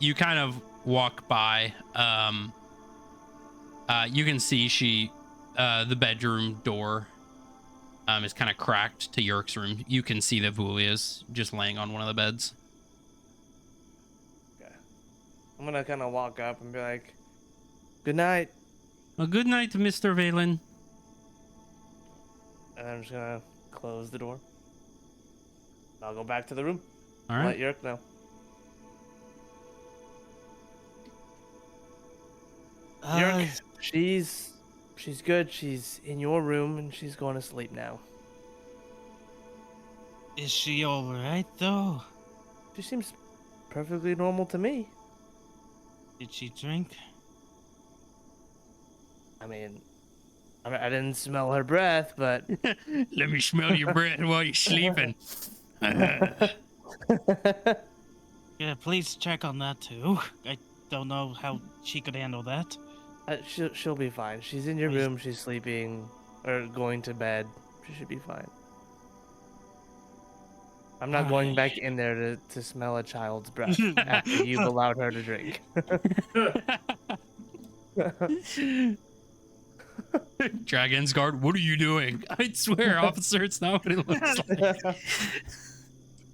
Speaker 1: You kind of walk by. You can see the bedroom door is kind of cracked to Yerk's room. You can see that Vulia's just laying on one of the beds.
Speaker 4: Okay. I'm gonna kind of walk up and be like, "Good night."
Speaker 1: Well, good night, Mr. Valen.
Speaker 4: And I'm just gonna close the door. I'll go back to the room.
Speaker 1: All right.
Speaker 4: Let Yerk know. Yerk, she's good. She's in your room and she's going to sleep now.
Speaker 3: Is she alright though?
Speaker 4: She seems perfectly normal to me.
Speaker 3: Did she drink?
Speaker 4: I mean, I mean, I didn't smell her breath, but
Speaker 1: Let me smell your breath while you're sleeping.
Speaker 3: Yeah, please check on that too. I don't know how she could handle that.
Speaker 4: she'll be fine. She's in your
Speaker 3: Please.
Speaker 4: room. She's sleeping or going to bed. She should be fine. I'm not going back in there to smell a child's breath after you've allowed her to drink.
Speaker 1: Dragon's Guard, what are you doing? I swear, officer, it's not what it looks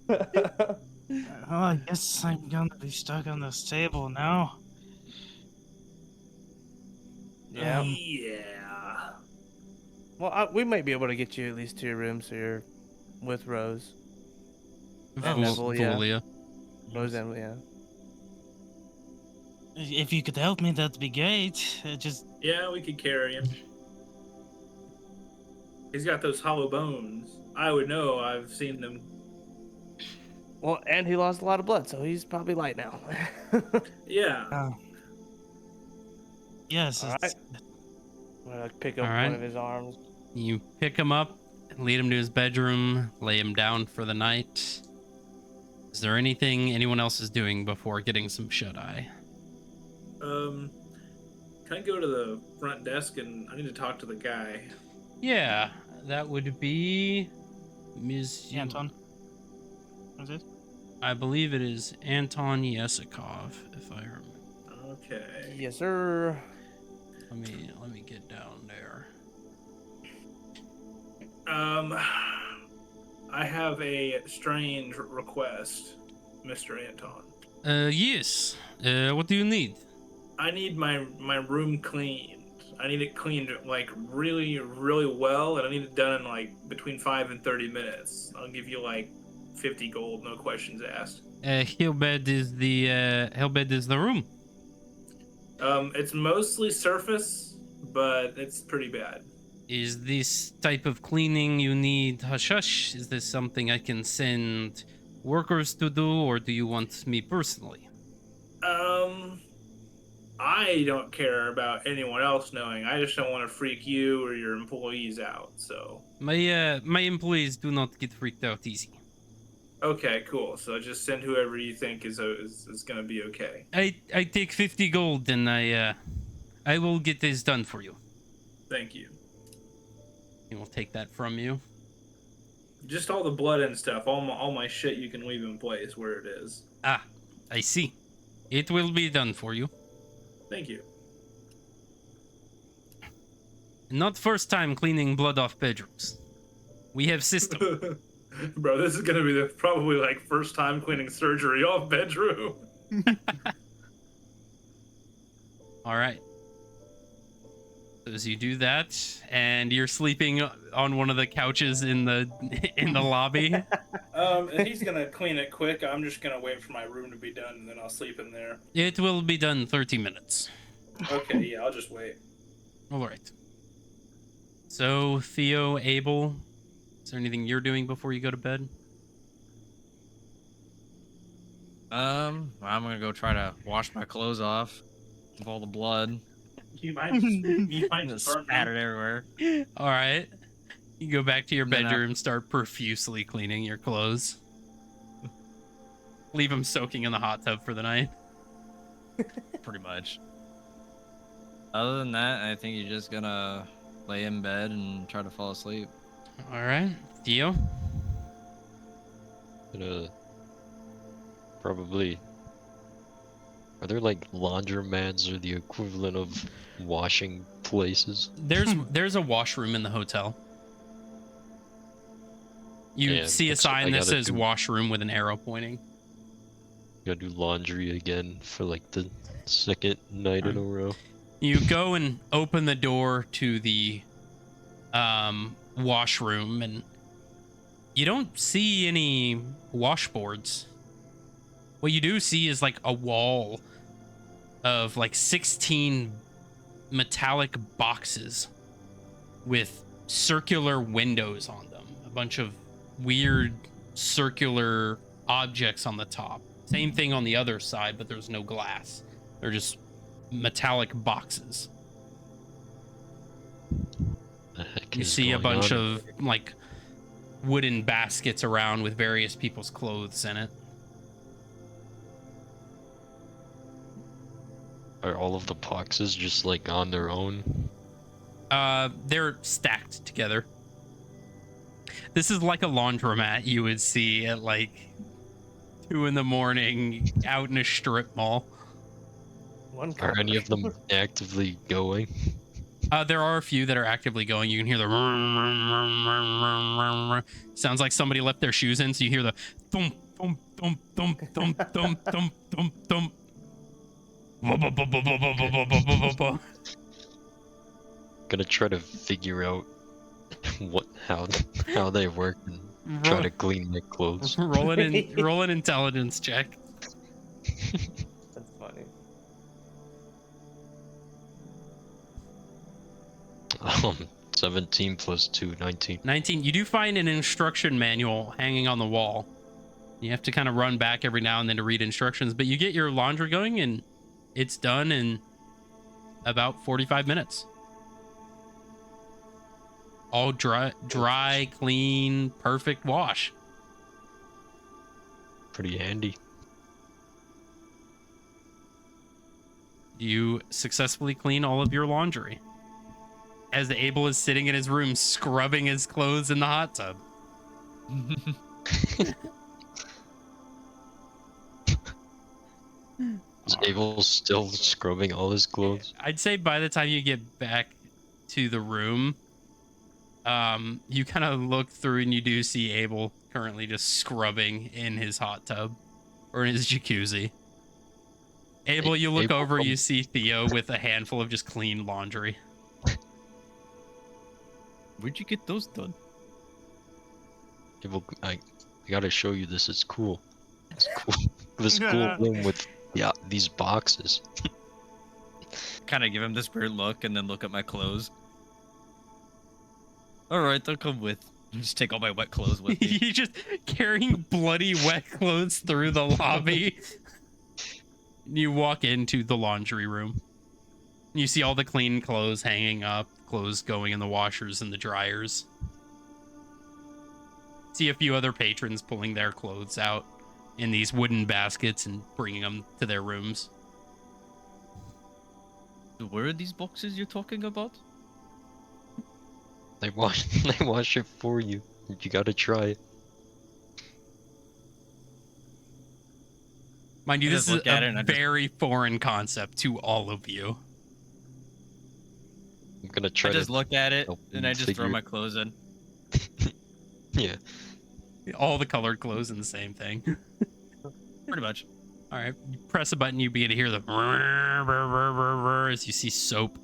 Speaker 1: like.
Speaker 3: Oh, I guess I'm gonna be stuck on this table now.
Speaker 4: Yeah.
Speaker 2: Yeah.
Speaker 4: Well, we might be able to get you at least to your room so you're with Rose.
Speaker 1: Vol-
Speaker 4: yeah.
Speaker 1: Volia.
Speaker 4: Rose and yeah.
Speaker 3: If you could help me, that'd be great. Just
Speaker 2: Yeah, we could carry him. He's got those hollow bones. I would know. I've seen them.
Speaker 4: Well, and he lost a lot of blood, so he's probably light now.
Speaker 2: Yeah.
Speaker 3: yes.
Speaker 4: All
Speaker 3: it's-
Speaker 4: I'm gonna pick up
Speaker 1: All right.
Speaker 4: one of his arms.
Speaker 1: You pick him up, lead him to his bedroom, lay him down for the night. Is there anything anyone else is doing before getting some shut-eye?
Speaker 2: Can I go to the front desk and I need to talk to the guy?
Speaker 1: Yeah, that would be Ms.
Speaker 3: Anton. Is it?
Speaker 1: I believe it is Anton Yesikov, if I remember.
Speaker 2: Okay.
Speaker 4: Yes, sir.
Speaker 1: Let me get down there.
Speaker 2: I have a strange request, Mr. Anton.
Speaker 1: Yes. What do you need?
Speaker 2: I need my room cleaned. I need it cleaned like really, really well, and I need it done in like between 5 and 30 minutes. I'll give you like 50 gold, no questions asked.
Speaker 1: How bad is the room?
Speaker 2: It's mostly surface, but it's pretty bad.
Speaker 1: Is this type of cleaning you need hush hush? Is this something I can send workers to do, or do you want me personally?
Speaker 2: I don't care about anyone else knowing. I just don't want to freak you or your employees out. So
Speaker 1: My employees do not get freaked out easy.
Speaker 2: okay, cool. So just send whoever you think is gonna be okay.
Speaker 1: I take 50 gold and I will get this done for you.
Speaker 2: Thank you.
Speaker 1: He will take that from you.
Speaker 2: Just all the blood and stuff. All my shit you can leave in place where it is.
Speaker 1: Ah, I see. It will be done for you.
Speaker 2: Thank you.
Speaker 1: Not first time cleaning blood off bedrooms. We have system.
Speaker 2: Bro, this is gonna be the probably like first time cleaning surgery off bedroom.
Speaker 1: All right. As you do that, and you're sleeping on one of the couches in the lobby.
Speaker 2: And he's gonna clean it quick. I'm just gonna wait for my room to be done, and then I'll sleep in there.
Speaker 1: It will be done 30 minutes.
Speaker 2: Okay, yeah, I'll just wait.
Speaker 1: All right. So, Theo, Abel, is there anything you're doing before you go to bed?
Speaker 6: I'm gonna go try to wash my clothes off of all the blood.
Speaker 2: You might
Speaker 6: Just spattered everywhere.
Speaker 1: All right. You go back to your
Speaker 6: Then
Speaker 1: bedroom, start profusely cleaning your clothes. Leave them soaking in the hot tub for the night.
Speaker 6: Pretty much. Other than that, I think you're just gonna lay in bed and try to fall asleep.
Speaker 1: All right. Theo?
Speaker 5: Gonna probably. Are there like laundromats or the equivalent of washing places?
Speaker 1: There's a washroom in the hotel. You
Speaker 5: Yeah,
Speaker 1: see a
Speaker 5: that's what
Speaker 1: sign
Speaker 5: I
Speaker 1: that
Speaker 5: gotta
Speaker 1: says
Speaker 5: do.
Speaker 1: washroom with an arrow pointing.
Speaker 5: Gotta do laundry again for like the second night in a row.
Speaker 1: You go and open the door to the washroom, and you don't see any washboards. What you do see is like a wall of like 16 metallic boxes with circular windows on them. A bunch of weird circular objects on the top. Same thing on the other side, but there's no glass. They're just metallic boxes.
Speaker 5: The heck
Speaker 1: You
Speaker 5: is
Speaker 1: see a
Speaker 5: going
Speaker 1: bunch
Speaker 5: on?
Speaker 1: of like wooden baskets around with various people's clothes in it.
Speaker 5: Are all of the boxes just like on their own?
Speaker 1: They're stacked together. This is like a laundromat you would see at like 2 in the morning out in a strip mall.
Speaker 4: One
Speaker 5: Are any of
Speaker 4: copper.
Speaker 5: them actively going?
Speaker 1: There are a few that are actively going. You can hear the sounds like somebody left their shoes in, so you hear the thump thump thump thump thump thump thump thump thump.
Speaker 5: Gonna try to figure out how they work and try to clean my clothes.
Speaker 1: roll an intelligence check.
Speaker 4: That's funny.
Speaker 5: 17 plus 2, 19.
Speaker 1: 19. You do find an instruction manual hanging on the wall. You have to kind of run back every now and then to read instructions, but you get your laundry going and it's done in about 45 minutes. All dry, clean, perfect wash.
Speaker 5: Pretty handy.
Speaker 1: You successfully clean all of your laundry. As Abel is sitting in his room scrubbing his clothes in the hot tub.
Speaker 5: Is Abel still scrubbing all his clothes?
Speaker 1: I'd say by the time you get back to the room, you kind of look through and you do see Abel currently just scrubbing in his hot tub or in his jacuzzi. Abel, you look over, you see Theo with a handful of just clean laundry.
Speaker 6: Where'd you get those done?
Speaker 5: Abel, I gotta show you this. It's cool. It's cool. This cool room with these boxes.
Speaker 6: Kind of give him this weird look and then look at my clothes. Alright, they'll come with. Just take all my wet clothes with me.
Speaker 1: You just carrying bloody wet clothes through the lobby. You walk into the laundry room. You see all the clean clothes hanging up, clothes going in the washers and the dryers. See a few other patrons pulling their clothes out in these wooden baskets and bringing them to their rooms.
Speaker 6: Where are these boxes you're talking about?
Speaker 5: They wash it for you. You gotta try it.
Speaker 1: Mind you,
Speaker 6: I
Speaker 1: this
Speaker 6: just
Speaker 1: is
Speaker 6: look at it
Speaker 1: a
Speaker 6: and I just-
Speaker 1: very foreign concept to all of you.
Speaker 5: I'm gonna try
Speaker 6: I just
Speaker 5: to
Speaker 6: look at it
Speaker 5: help
Speaker 6: and I
Speaker 5: him
Speaker 6: just throw
Speaker 5: figure-
Speaker 6: my clothes in.
Speaker 5: Yeah.
Speaker 1: All the colored clothes in the same thing.
Speaker 6: Pretty much.
Speaker 1: All right, you press a button, you begin to hear the as you see soap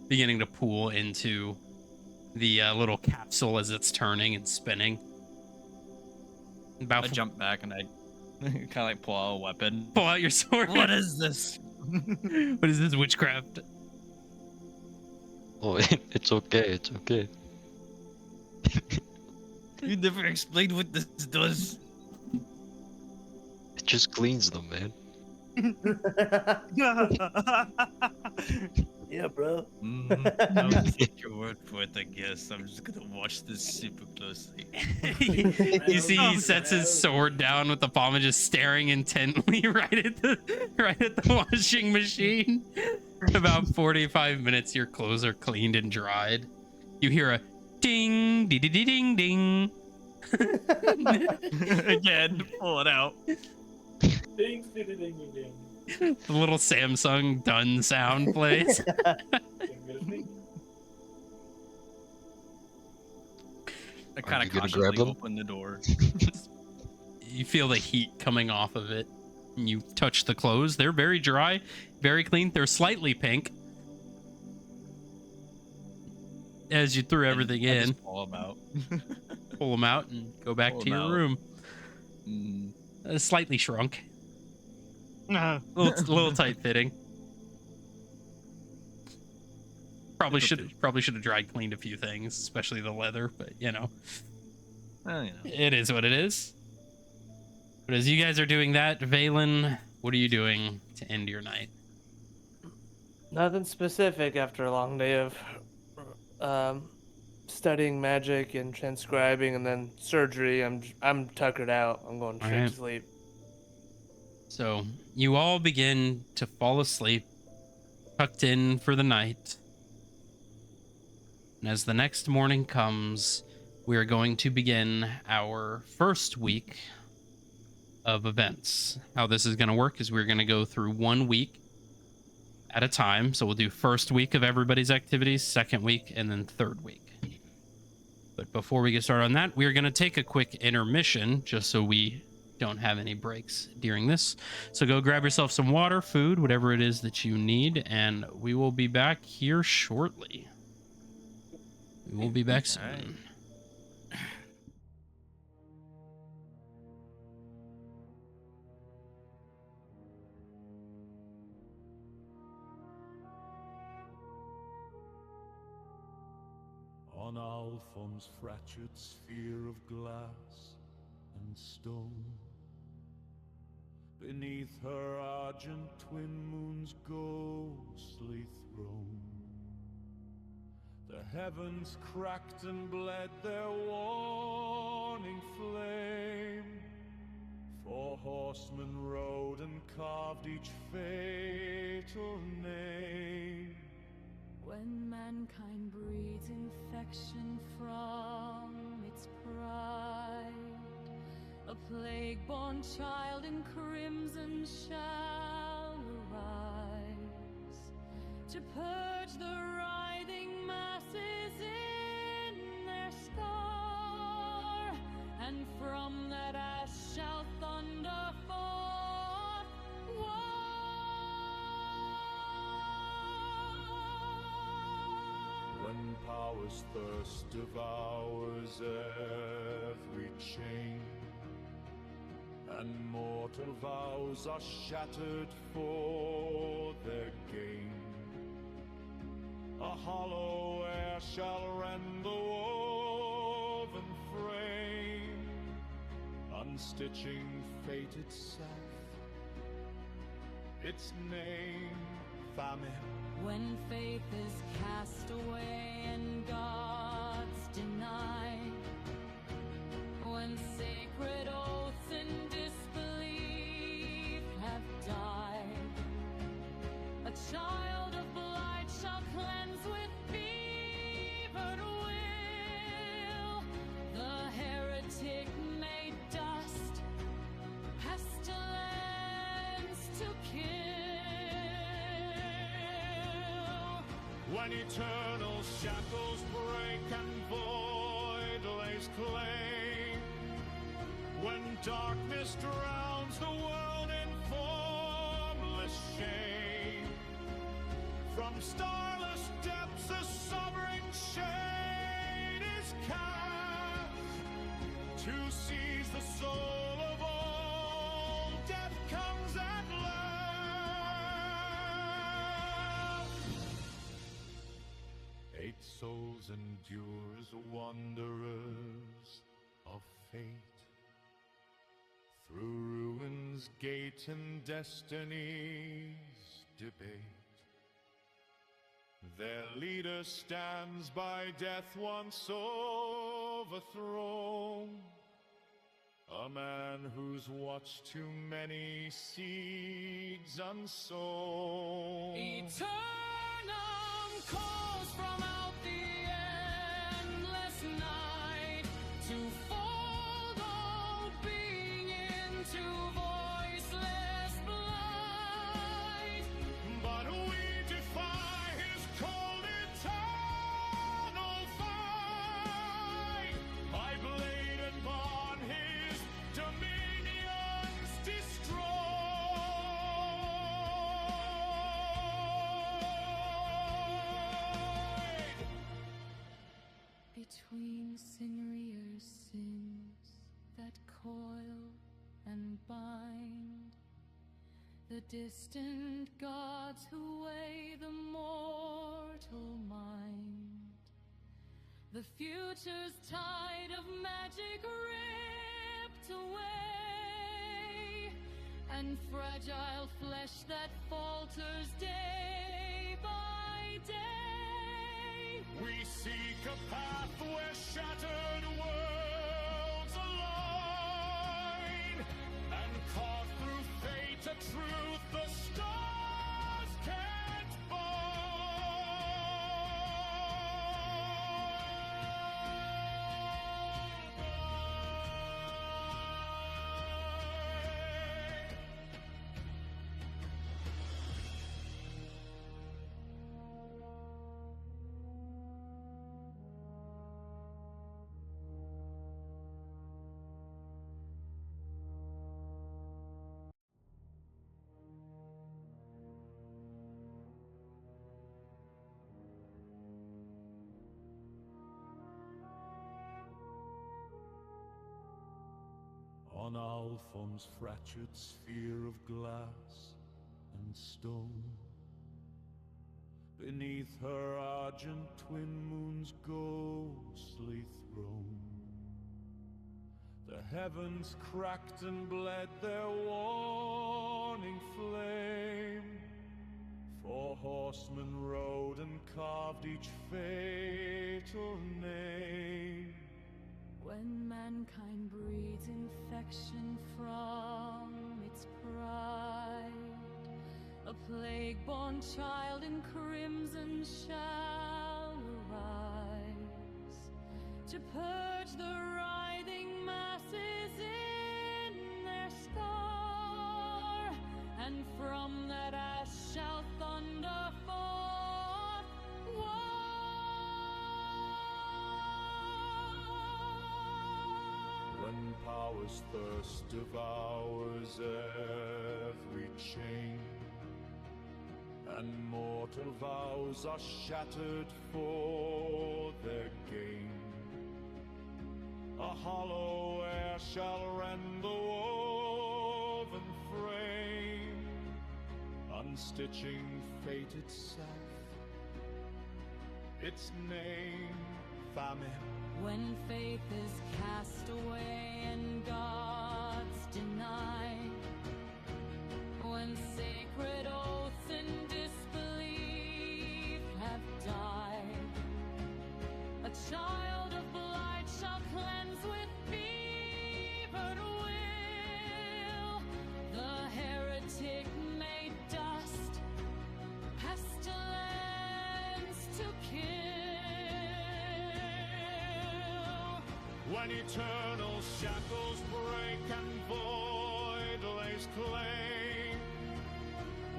Speaker 1: beginning to pool into the little capsule as it's turning and spinning.
Speaker 6: I
Speaker 1: About
Speaker 6: jump back and I kind of like pull out a weapon.
Speaker 1: pull out your sword.
Speaker 6: What is this?
Speaker 1: What is this, witchcraft?
Speaker 5: Oh, it's okay. It's okay.
Speaker 6: You never explained what this does.
Speaker 5: It just cleans them, man.
Speaker 4: Yeah, bro.
Speaker 6: I'll take your word for it, I guess. I'm just gonna watch this super closely.
Speaker 1: You see, he sets his sword down with the palm and just staring intently right at the washing machine. About 45 minutes, your clothes are cleaned and dried. You hear a ding, ding, ding, ding, ding.
Speaker 6: Again, pull it out.
Speaker 2: Ding, ding, ding, ding, ding.
Speaker 1: The little Samsung done sound plays.
Speaker 2: Ding, ding, ding.
Speaker 6: I kind
Speaker 5: you
Speaker 6: of
Speaker 5: gonna grab
Speaker 6: cautiously
Speaker 5: them?
Speaker 6: open the door.
Speaker 1: You feel the heat coming off of it. And you touch the clothes. They're very dry, very clean. They're slightly pink. As you threw everything
Speaker 6: I
Speaker 1: in,
Speaker 6: just pull them out.
Speaker 1: pull them out, and go back
Speaker 6: Pull
Speaker 1: to
Speaker 6: 'em
Speaker 1: your
Speaker 6: out.
Speaker 1: room.
Speaker 6: Mm.
Speaker 1: Slightly shrunk. A little tight fitting. Probably should have dry cleaned a few things, especially the leather, but you know,
Speaker 6: Well, you know.
Speaker 1: it is what it is. But as you guys are doing that, Valen, what are you doing to end your night?
Speaker 4: Nothing specific after a long day of studying magic and transcribing, and then surgery. I'm tuckered out. I'm going straight
Speaker 1: Alright.
Speaker 4: to sleep.
Speaker 1: So you all begin to fall asleep, tucked in for the night. And as the next morning comes, we are going to begin our first week of events. How this is going to work is we're going to go through 1 week at a time. So we'll do first week of everybody's activities, second week, and then third week. But before we get started on that, we're going to take a quick intermission just so we don't have any breaks during this. So go grab yourself some water, food, whatever it is that you need, and we will be back here shortly. We will be back soon.
Speaker 6: Alright.
Speaker 7: On Alphon's fractured sphere of glass and stone, beneath her argent twin moon's ghostly throne, the heavens cracked and bled their warning flame. 4 horsemen rode and carved each fatal name.
Speaker 8: When mankind breeds infection from its pride, a plague-born child in crimson shall arise to purge the writhing masses in their scar, and from that ash shall thunder forth war.
Speaker 7: When power's thirst devours every chain, and mortal vows are shattered for their gain, a hollow air shall rend the woven frame, unstitching fate itself, its name, famine.
Speaker 8: When faith is cast away and gods denied, when sacred oaths in disbelief have died, a child of blight shall cleanse with fevered will the heretic made dust, pestilence to kill.
Speaker 7: When eternal shackles break and void lays claim, when darkness drowns the world in formless shame, from starless depths a sovereign shade is cast to seize the soul of all. Death comes at last. 8 souls endure as wanderers of fate, through ruin's gate and destiny's debate. Their leader stands by death once overthrown, a man who's watched too many seeds unsown.
Speaker 8: Eternum calls from out the endless night to fold all being into voiceless blight.
Speaker 7: But we defy his cold eternal fight. By blade and bond his dominions destroy.
Speaker 8: Between Singria's sins that coil and bind, the distant gods who weigh the mortal mind, the future's tide of magic ripped away, and fragile flesh that falters day by day.
Speaker 7: We seek a path where shattered worlds align, and carve through fate a truth the stars can't on Alphon's fractured sphere of glass and stone, beneath her argent twin moon's ghostly throne, the heavens cracked and bled their warning flame. 4 horsemen rode and carved each fatal name.
Speaker 8: When mankind breeds infection from its pride, a plague-born child in crimson shall arise to purge the writhing masses in their scar, and from that ash shall thunder forth war.
Speaker 7: When power's thirst devours every chain, and mortal vows are shattered for their gain, a hollow air shall rend the woven frame, unstitching fate itself, its name, famine.
Speaker 8: When faith is cast away and gods denied, when sacred oaths in disbelief have died, a child of light shall cleanse with fevered will the heretic made dust, pestilence to kill.
Speaker 7: When eternal shackles break and void lays claim,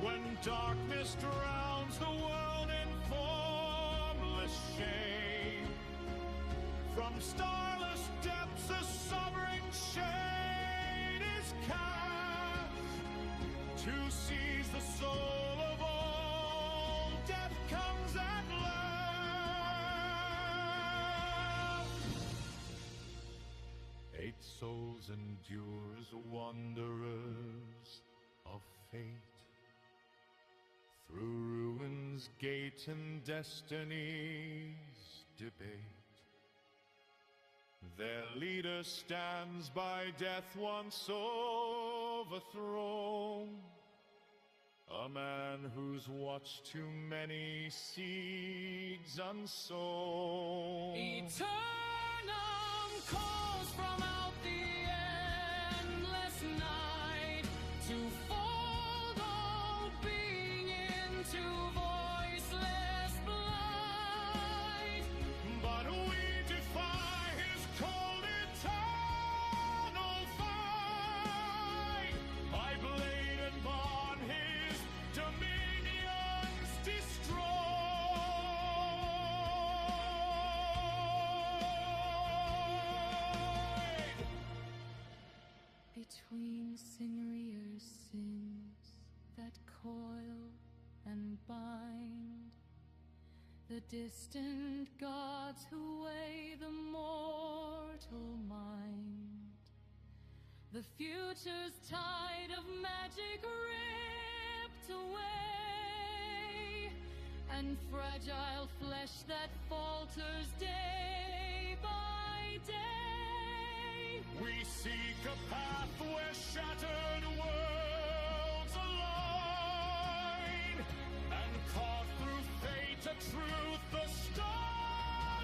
Speaker 7: when darkness drowns the world in formless shame, from starless depths a sovereign shade is cast to seize the soul of all. Death comes at last. 8 souls endure as wanderers of fate, through ruin's gate and destiny's debate. Their leader stands by death once overthrown, a man who's watched too many seeds unsown.
Speaker 8: Eternum calls from out the endless night to fold all being into voiceless blight.
Speaker 7: But we defy his cold eternal fight. By blade and bond his dominions destroyed.
Speaker 8: Between Singria's sins that coil and bind, the distant gods who weigh the mortal mind, the future's tide of magic ripped away, and fragile flesh that falters day by day.
Speaker 7: We seek a path where shattered worlds align, and carve through fate a truth the stars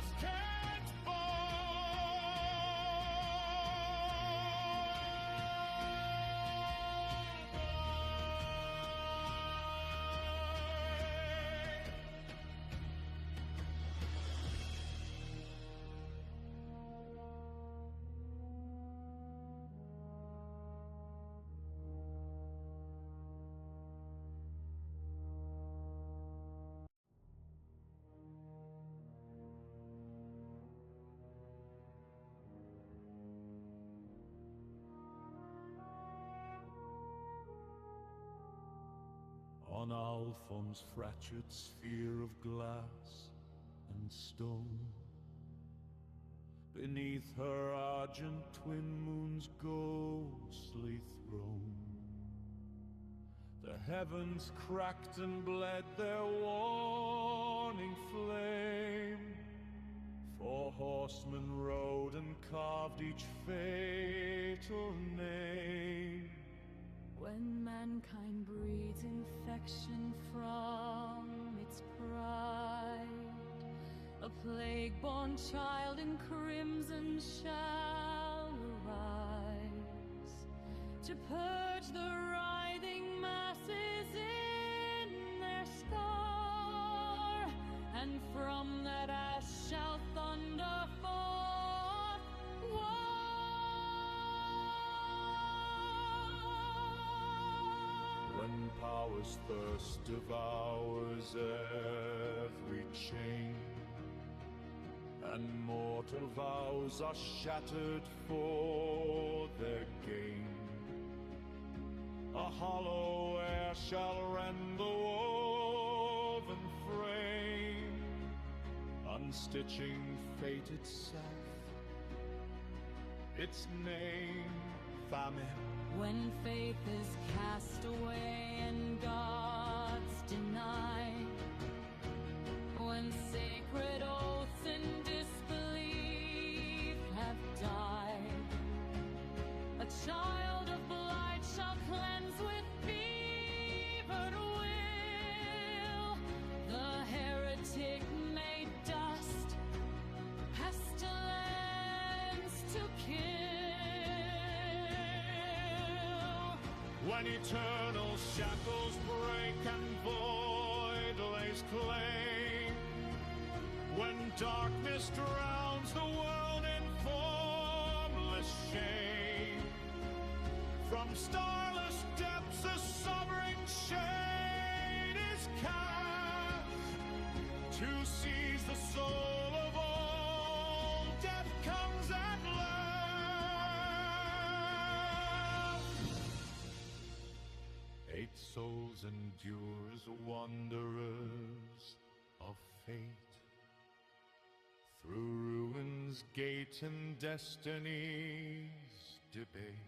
Speaker 7: On Alphon's fractured sphere of glass and stone, beneath her argent twin moon's ghostly throne, the heavens cracked and bled their warning flame. 4 horsemen rode and carved each fatal name.
Speaker 8: When mankind breeds infection from its pride, a plague-born child in crimson shall arise to purge the writhing masses in their scar, and from that ash shall thunder forth war.
Speaker 7: When power's thirst devours every chain, and mortal vows are shattered for their gain, a hollow air shall rend the woven frame, unstitching fate itself, its name, famine.
Speaker 8: When faith is cast away and God's denied, when sacred oaths in disbelief have died, a child of light shall cleanse with fevered will the heretic made dust, pestilence to kill.
Speaker 7: When eternal shackles break and void lays claim, when darkness drowns the world in formless shame, from starless depths a sovereign shade is cast to seize the soul of all. Death comes at last. 8 souls endure as wanderers of fate, through ruin's gate and destiny's debate.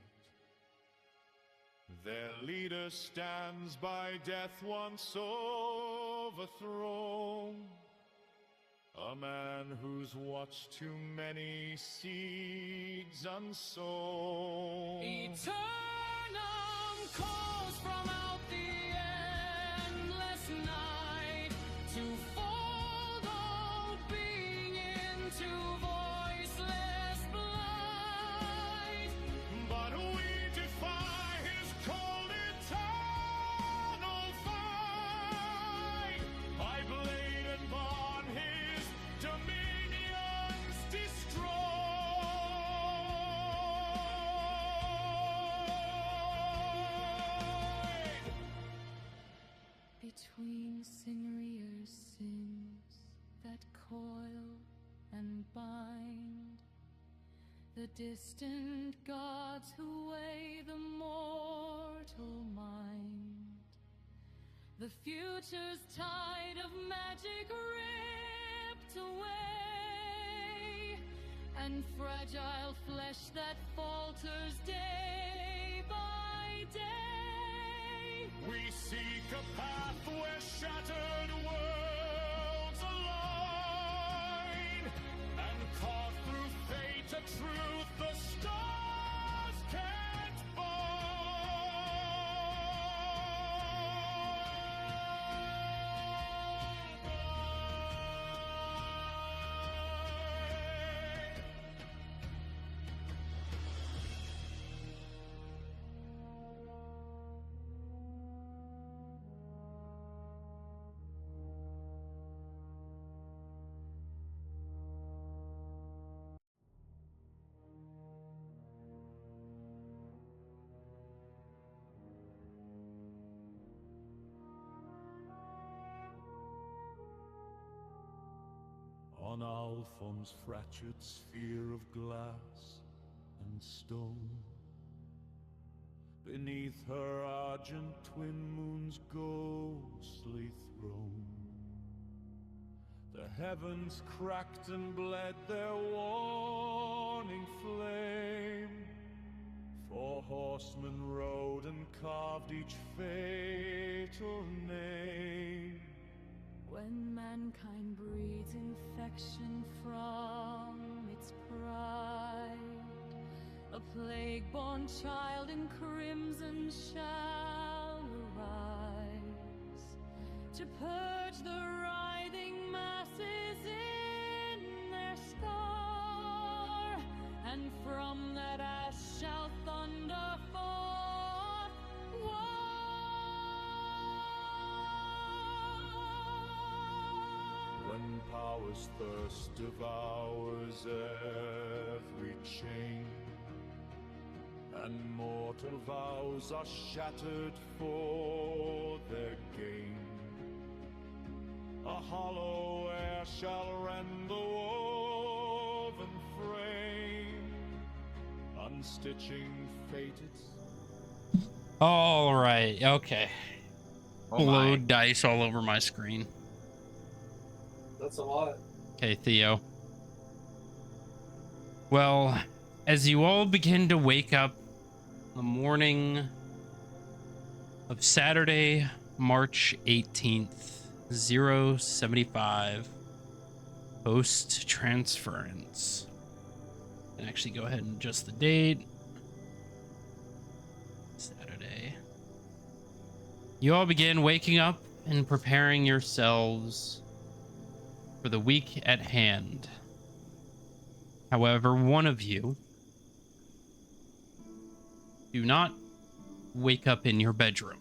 Speaker 7: Their leader stands by death once overthrown, a man who's watched too many seeds unsown.
Speaker 8: Eternum calls from out the endless night to fold all being into voiceless blight.
Speaker 7: But we defy his cold eternal fight. By blade and bond his dominions destroyed.
Speaker 8: Between Singria's sins that coil and bind, the distant gods who weigh the mortal mind, the future's tide of magic ripped away, and fragile flesh that falters day by day.
Speaker 7: We seek a path where shattered worlds align, and carve through fate a truth the stars can't find. On Alphon's fractured sphere of glass and stone, beneath her argent twin moon's ghostly throne. The heavens cracked and bled their warning flame. 4 horsemen rode and carved each fatal name.
Speaker 8: When mankind breeds infection from its pride, a plague-born child in crimson shall arise to purge the writhing masses in their scar, and from that ash shall thunder forth war.
Speaker 7: When power's thirst devours every chain, and mortal vows are shattered for their gain, a hollow air shall rend the woven frame, unstitching fated.
Speaker 1: All right. Okay.
Speaker 6: Oh
Speaker 1: Blow
Speaker 6: my.
Speaker 1: dice all over my screen.
Speaker 2: That's a lot.
Speaker 1: Okay, Theo. Well, as you all begin to wake up the morning of Saturday, March 18th, 075, post transference. And actually go ahead and adjust the date. Saturday. You all begin waking up and preparing yourselves for the week at hand. However, one of you do not wake up in your bedroom.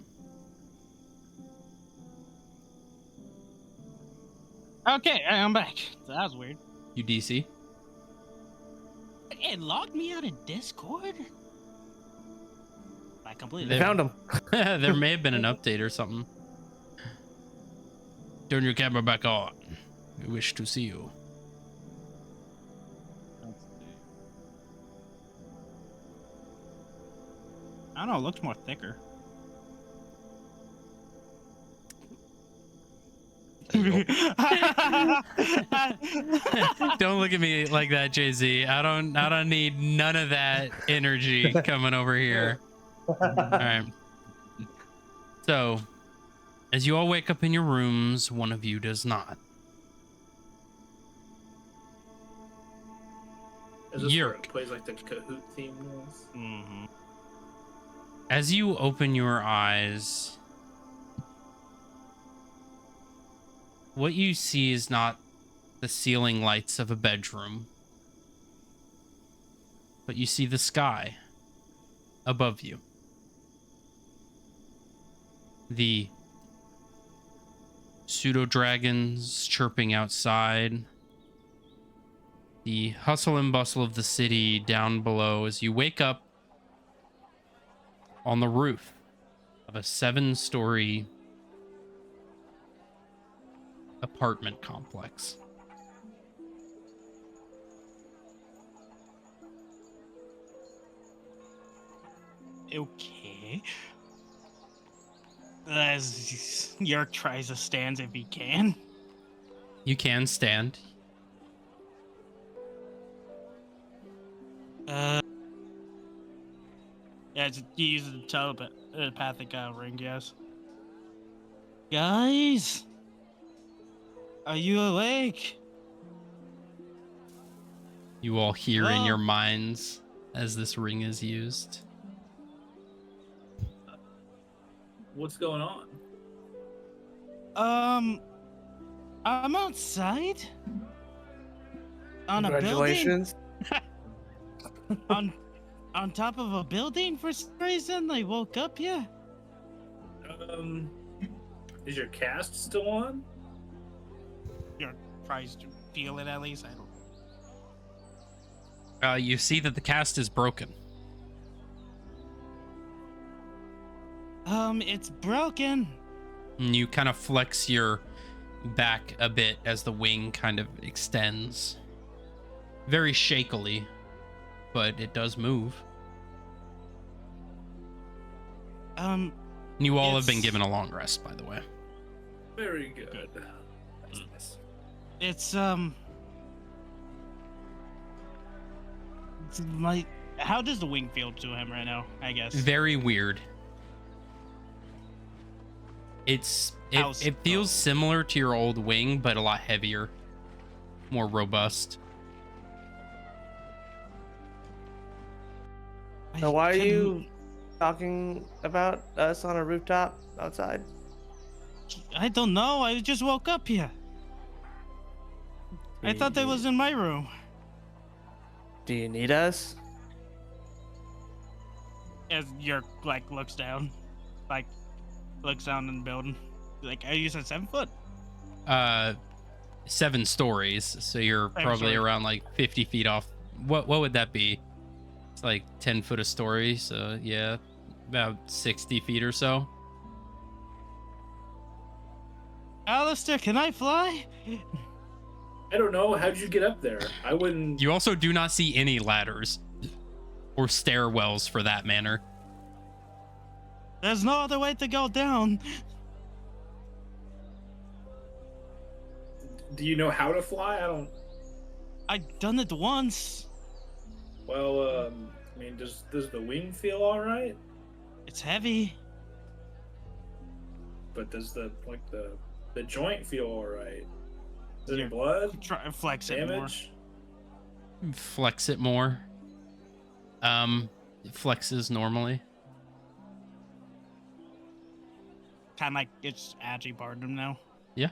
Speaker 3: Okay, I'm back. That was weird.
Speaker 1: You DC?
Speaker 3: It logged me out of Discord. I completely
Speaker 1: There-
Speaker 4: Found him.
Speaker 1: There may have been an update or something. Turn your camera back on. We wish to see you.
Speaker 3: I don't know, it looks more thicker.
Speaker 1: Don't look at me like that, Jay-Z. I don't need none of that energy coming over here. All right. So, as you all wake up in your rooms, one of you does not.
Speaker 2: Is this where
Speaker 1: Yerk.
Speaker 2: it plays like the Kahoot theme was?
Speaker 3: Mm-hmm.
Speaker 1: As you open your eyes, what you see is not the ceiling lights of a bedroom, but you see the sky above you. The pseudo dragons chirping outside. The hustle and bustle of the city down below as you wake up on the roof of a 7-story apartment complex.
Speaker 3: Okay. As Yerk tries to stand if he can.
Speaker 1: You can stand.
Speaker 3: Yeah, just use the telepathic ring, yes. Guys, are you awake?
Speaker 1: You all hear in
Speaker 3: Oh.
Speaker 1: your minds as this ring is used.
Speaker 2: What's going on?
Speaker 3: I'm outside on a building.
Speaker 4: Congratulations.
Speaker 3: On top of a building for some reason. I woke up, yeah.
Speaker 2: Is your cast still on?
Speaker 3: Yerk tries to feel it at least. I don't.
Speaker 1: You see that the cast is broken.
Speaker 3: It's broken.
Speaker 1: And you kind of flex your back a bit as the wing kind of extends. Very shakily, but it does move. You all have been
Speaker 3: It's-
Speaker 1: given a long rest, by the way.
Speaker 2: Very good. That's nice.
Speaker 3: it's my. How does the wing feel to him right now? I guess.
Speaker 1: Very weird. It feels similar to your old wing, but a lot heavier, more robust.
Speaker 4: Now, why are you talking about us on a rooftop outside?
Speaker 3: I don't know. I just woke up here. I thought that was in my room.
Speaker 4: Do you need us?
Speaker 3: As Yerk like looks down, like looks down in the building. Like, are you said 7 foot?
Speaker 1: 7 stories, so you're probably
Speaker 3: stories.
Speaker 1: around like 50 feet off. What would that be? It's like 10 foot a story, so yeah, about 60 feet or so.
Speaker 3: Alistair, can I fly?
Speaker 2: I don't know. How'd you get up there? I wouldn't.
Speaker 1: You also do not see any ladders or stairwells for that matter.
Speaker 3: There's no other way to go down.
Speaker 2: Do you know how to fly? I don't.
Speaker 3: I've done it once.
Speaker 2: Well, I mean, does the wing feel all right?
Speaker 3: It's heavy.
Speaker 2: But does the joint feel all right? Is
Speaker 3: Yeah.
Speaker 2: it blood?
Speaker 3: Try flex it more.
Speaker 2: Damage?
Speaker 1: Flex it more. It flexes normally.
Speaker 3: Kind of like it's actually part of him now.
Speaker 1: Yeah.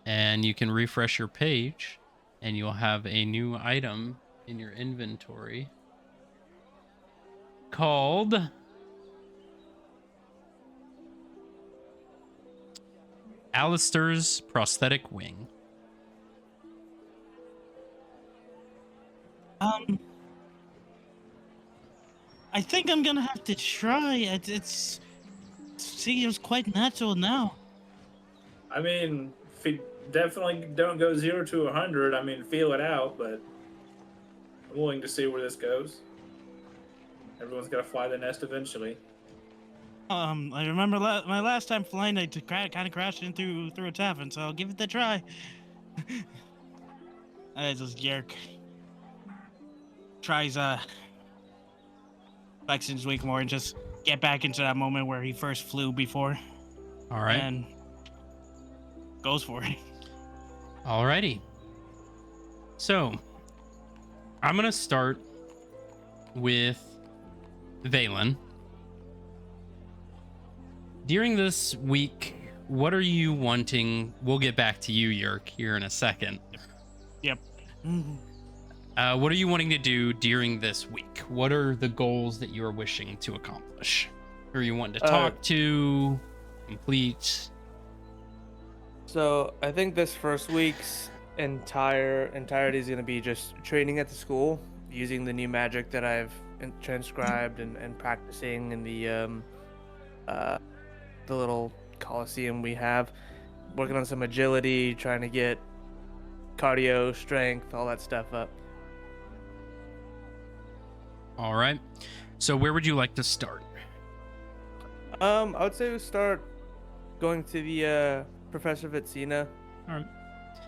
Speaker 1: And you can refresh your page, and you'll have a new item in your inventory called Alistair's prosthetic wing.
Speaker 3: I think I'm gonna have to try it. It seems quite natural now.
Speaker 2: I mean, definitely don't go 0 to 100. I mean, feel it out, but I'm willing to see where this goes. Everyone's got to fly the nest eventually.
Speaker 3: I remember my last time flying, I kind of crashed into through a tavern, so I'll give it a try. Just Yerk tries flexing his wing more and just get back into that moment where he first flew before,
Speaker 1: All right.
Speaker 3: and goes for it.
Speaker 1: Alrighty. So, I'm going to start with Valen. During this week, what are you wanting? We'll get back to you, Yerk, here in a second.
Speaker 3: Yep.
Speaker 1: What are you wanting to do during this week? What are the goals that you are wishing to accomplish? Who are you wanting to talk to, complete?
Speaker 4: So I think this first week's entirety is going to be just training at the school, using the new magic that I've transcribed and practicing in the little coliseum we have, working on some agility, trying to get cardio, strength, all that stuff up.
Speaker 1: All right. So where would you like to start?
Speaker 4: I would say we start going to the Professor Vitsina.
Speaker 1: All right.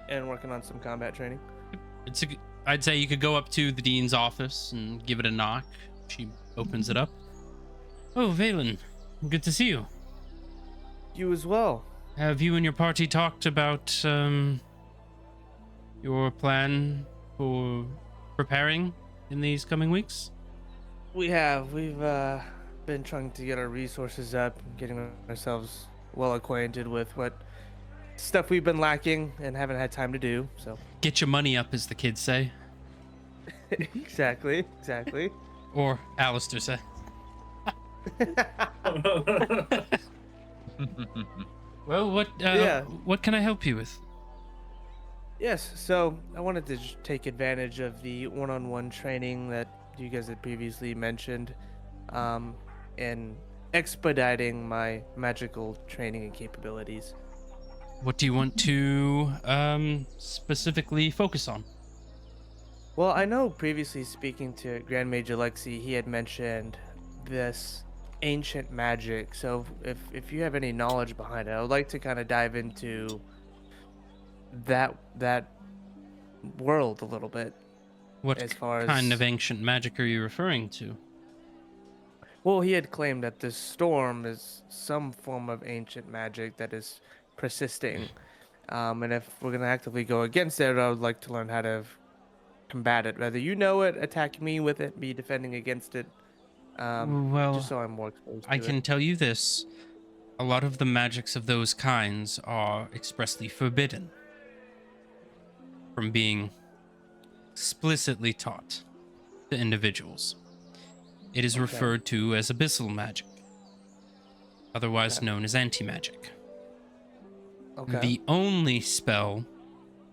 Speaker 4: And working on some combat training.
Speaker 1: I'd say you could go up to the dean's office and give it a knock. She opens it up. Oh, Valen, good to see you.
Speaker 4: You as well.
Speaker 1: Have you and your party talked about your plan for preparing in these coming weeks?
Speaker 4: We have. We've been trying to get our resources up, getting ourselves well acquainted with what stuff we've been lacking and haven't had time to do. So
Speaker 1: get your money up, as the kids say.
Speaker 4: Exactly.
Speaker 1: Or Alistair said. Well, what can I help you with?
Speaker 4: Yes, so I wanted to take advantage of the one-on-one training that you guys had previously mentioned, and expediting my magical training and capabilities.
Speaker 1: What do you want to specifically focus on?
Speaker 4: Well, I know previously speaking to Grand Mage Alexi, he had mentioned this ancient magic. So if you have any knowledge behind it, I would like to kind of dive into that world a little bit
Speaker 1: What
Speaker 4: as far
Speaker 1: kind of
Speaker 4: as
Speaker 1: ancient magic are you referring to?
Speaker 4: well, he had claimed that this storm is some form of ancient magic that is persisting. And if we're gonna actively go against it, I would like to learn how to combat it. Whether you know it, attack me with it, me defending against it. Just
Speaker 1: Well,
Speaker 4: so I'm more exposed
Speaker 1: I
Speaker 4: to
Speaker 1: can
Speaker 4: it.
Speaker 1: tell you this. A lot of the magics of those kinds are expressly forbidden from being explicitly taught to individuals. It is
Speaker 4: Okay.
Speaker 1: referred to as abyssal magic, otherwise
Speaker 4: Okay.
Speaker 1: known as anti-magic.
Speaker 4: Okay.
Speaker 1: The only spell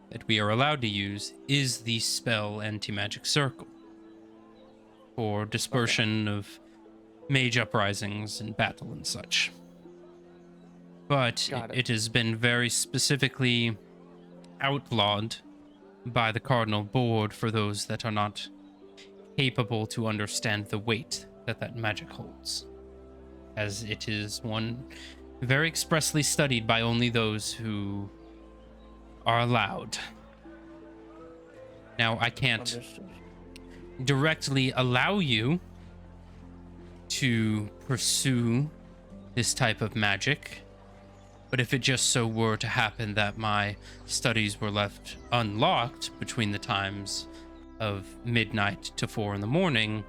Speaker 1: that we are allowed to use is the spell anti-magic circle for dispersion of mage uprisings and battle and such. But
Speaker 4: Got it.
Speaker 1: it has been very specifically outlawed by the Cardinal Board for those that are not capable to understand the weight that that magic holds, as it is one very expressly studied by only those who are allowed. Now, I can't
Speaker 4: Understood.
Speaker 1: directly allow you to pursue this type of magic, but if it just so were to happen that my studies were left unlocked between the times of midnight to 4 in the morning,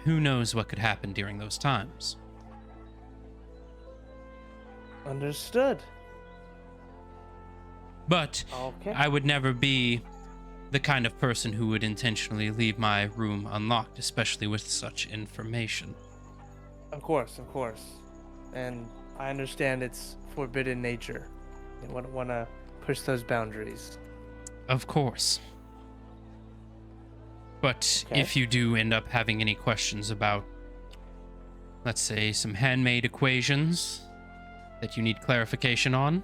Speaker 1: who knows what could happen during those times.
Speaker 4: Understood.
Speaker 1: But
Speaker 4: Okay.
Speaker 1: I would never be the kind of person who would intentionally leave my room unlocked, especially with such information.
Speaker 4: Of course. And I understand its forbidden nature. You want to push those boundaries.
Speaker 1: Of course. But
Speaker 4: Okay.
Speaker 1: if you do end up having any questions about, let's say, some handmade equations that you need clarification on,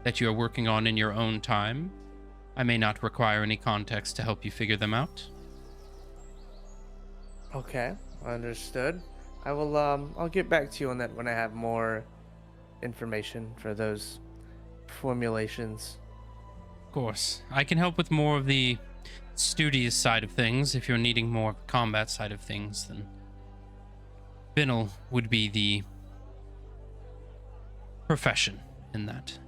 Speaker 1: that you are working on in your own time, I may not require any context to help you figure them out.
Speaker 4: Okay. Understood. I will I'll get back to you on that when I have more information for those formulations.
Speaker 1: Of course. I can help with more of the studious side of things. If you're needing more of the combat side of things, then Binnell would be the profession in that.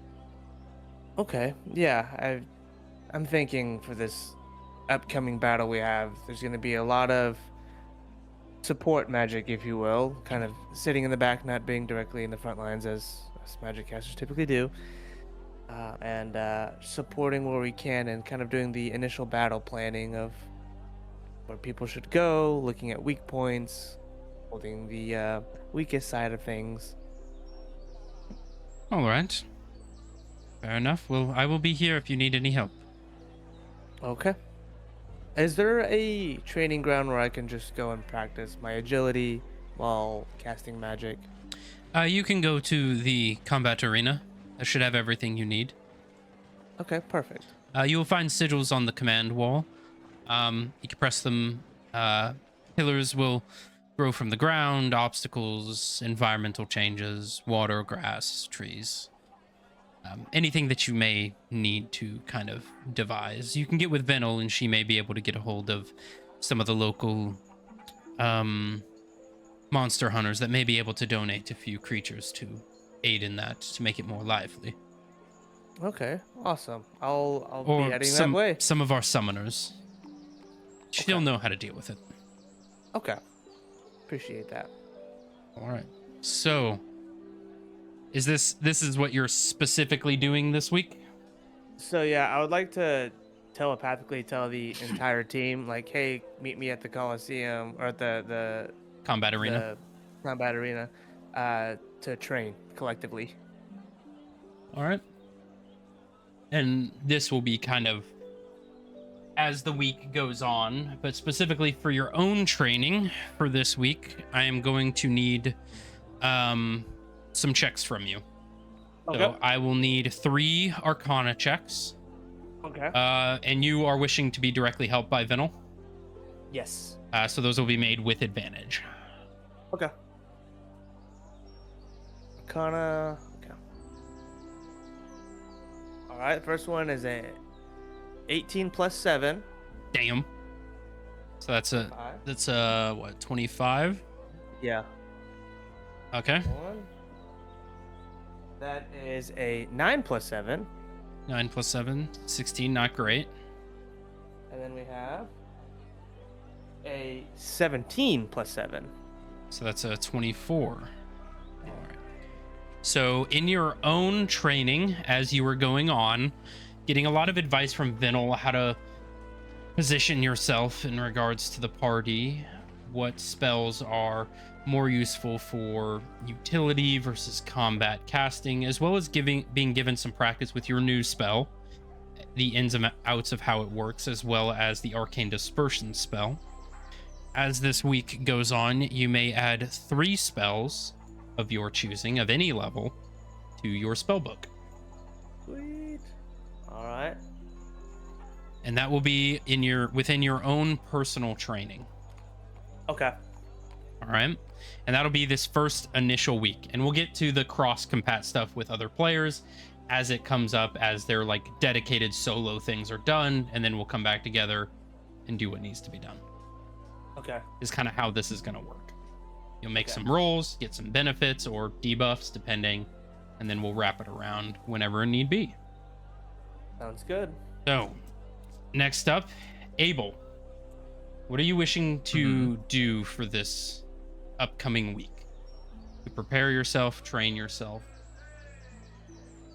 Speaker 4: Okay. Yeah, I'm thinking for this upcoming battle we have, there's going to be a lot of support magic, if you will, kind of sitting in the back, not being directly in the front lines as magic casters typically do, and supporting where we can and kind of doing the initial battle planning of where people should go, looking at weak points, holding the weakest side of things.
Speaker 1: All right. Fair enough. Well, I will be here if you need any help.
Speaker 4: Okay. Is there a training ground where I can just go and practice my agility while casting magic?
Speaker 1: You can go to the combat arena. That should have everything you need.
Speaker 4: Okay, perfect.
Speaker 1: You will find sigils on the command wall. You can press them. Pillars will grow from the ground, obstacles, environmental changes, water, grass, trees. Anything that you may need to kind of devise. You can get with Venel, and she may be able to get a hold of some of the local monster hunters that may be able to donate a few creatures to aid in that, to make it more lively.
Speaker 4: Okay, awesome. I'll
Speaker 1: Or
Speaker 4: be heading that way.
Speaker 1: some of our summoners. She'll
Speaker 4: Okay.
Speaker 1: know how to deal with it.
Speaker 4: Okay. Appreciate that.
Speaker 1: All right. So, is this is what you're specifically doing this week?
Speaker 4: So yeah, I would like to telepathically tell the entire team, like, hey, meet me at the Coliseum or at the
Speaker 1: Combat arena.
Speaker 4: the combat arena, to train collectively.
Speaker 1: All right. And this will be kind of as the week goes on, but specifically for your own training for this week, I am going to need some checks from you.
Speaker 4: Okay.
Speaker 1: So I will need 3 Arcana checks.
Speaker 4: Okay.
Speaker 1: And you are wishing to be directly helped by Venel.
Speaker 4: Yes.
Speaker 1: So those will be made with advantage.
Speaker 4: Okay. Arcana. Okay. All right. First one is a 18 plus 7.
Speaker 1: Damn. So that's what, 25?
Speaker 4: Yeah.
Speaker 1: Okay.
Speaker 4: One. That is a 9 plus 7.
Speaker 1: 9 plus 7, 16, not great.
Speaker 4: And then we have a 17 plus 7.
Speaker 1: So that's a 24. All right. So in your own training, as you were going on, getting a lot of advice from Vinil how to position yourself in regards to the party, what spells are more useful for utility versus combat casting, as well as being given some practice with your new spell, the ins and outs of how it works, as well as the arcane dispersion spell. As this week goes on, you may add 3 spells of your choosing of any level to your spell book.
Speaker 4: Sweet. All right.
Speaker 1: And that will be within your own personal training.
Speaker 4: Okay.
Speaker 1: All right. And that'll be this first initial week. And we'll get to the cross compat stuff with other players as it comes up, as their like dedicated solo things are done, and then we'll come back together and do what needs to be done.
Speaker 4: Okay.
Speaker 1: Is kind of how this is going to work. You'll make
Speaker 4: Okay.
Speaker 1: some rolls, get some benefits or debuffs depending, and then we'll wrap it around whenever need be.
Speaker 4: Sounds good.
Speaker 1: So, next up, Abel. What are you wishing to do for this upcoming week? To prepare yourself, train yourself.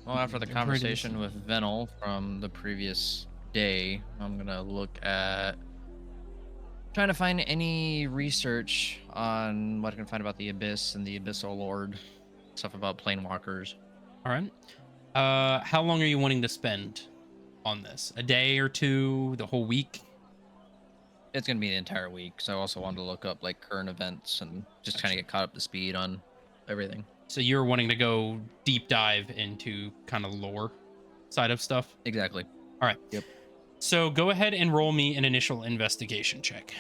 Speaker 6: Well, after the
Speaker 1: You're pretty
Speaker 6: conversation
Speaker 1: decent.
Speaker 6: with Venel from the previous day, I'm gonna look at trying to find any research on what I can find about the Abyss and the Abyssal Lord, stuff about planewalkers.
Speaker 1: All right. How long are you wanting to spend on this? A day or two? The whole week?
Speaker 6: It's gonna be the entire week, so I also wanted to look up like current events and just kind of get caught up to speed on everything.
Speaker 1: So you're wanting to go deep dive into kind of lore side of stuff?
Speaker 6: Exactly.
Speaker 1: All right.
Speaker 6: Yep.
Speaker 1: So go ahead and roll me an initial investigation check.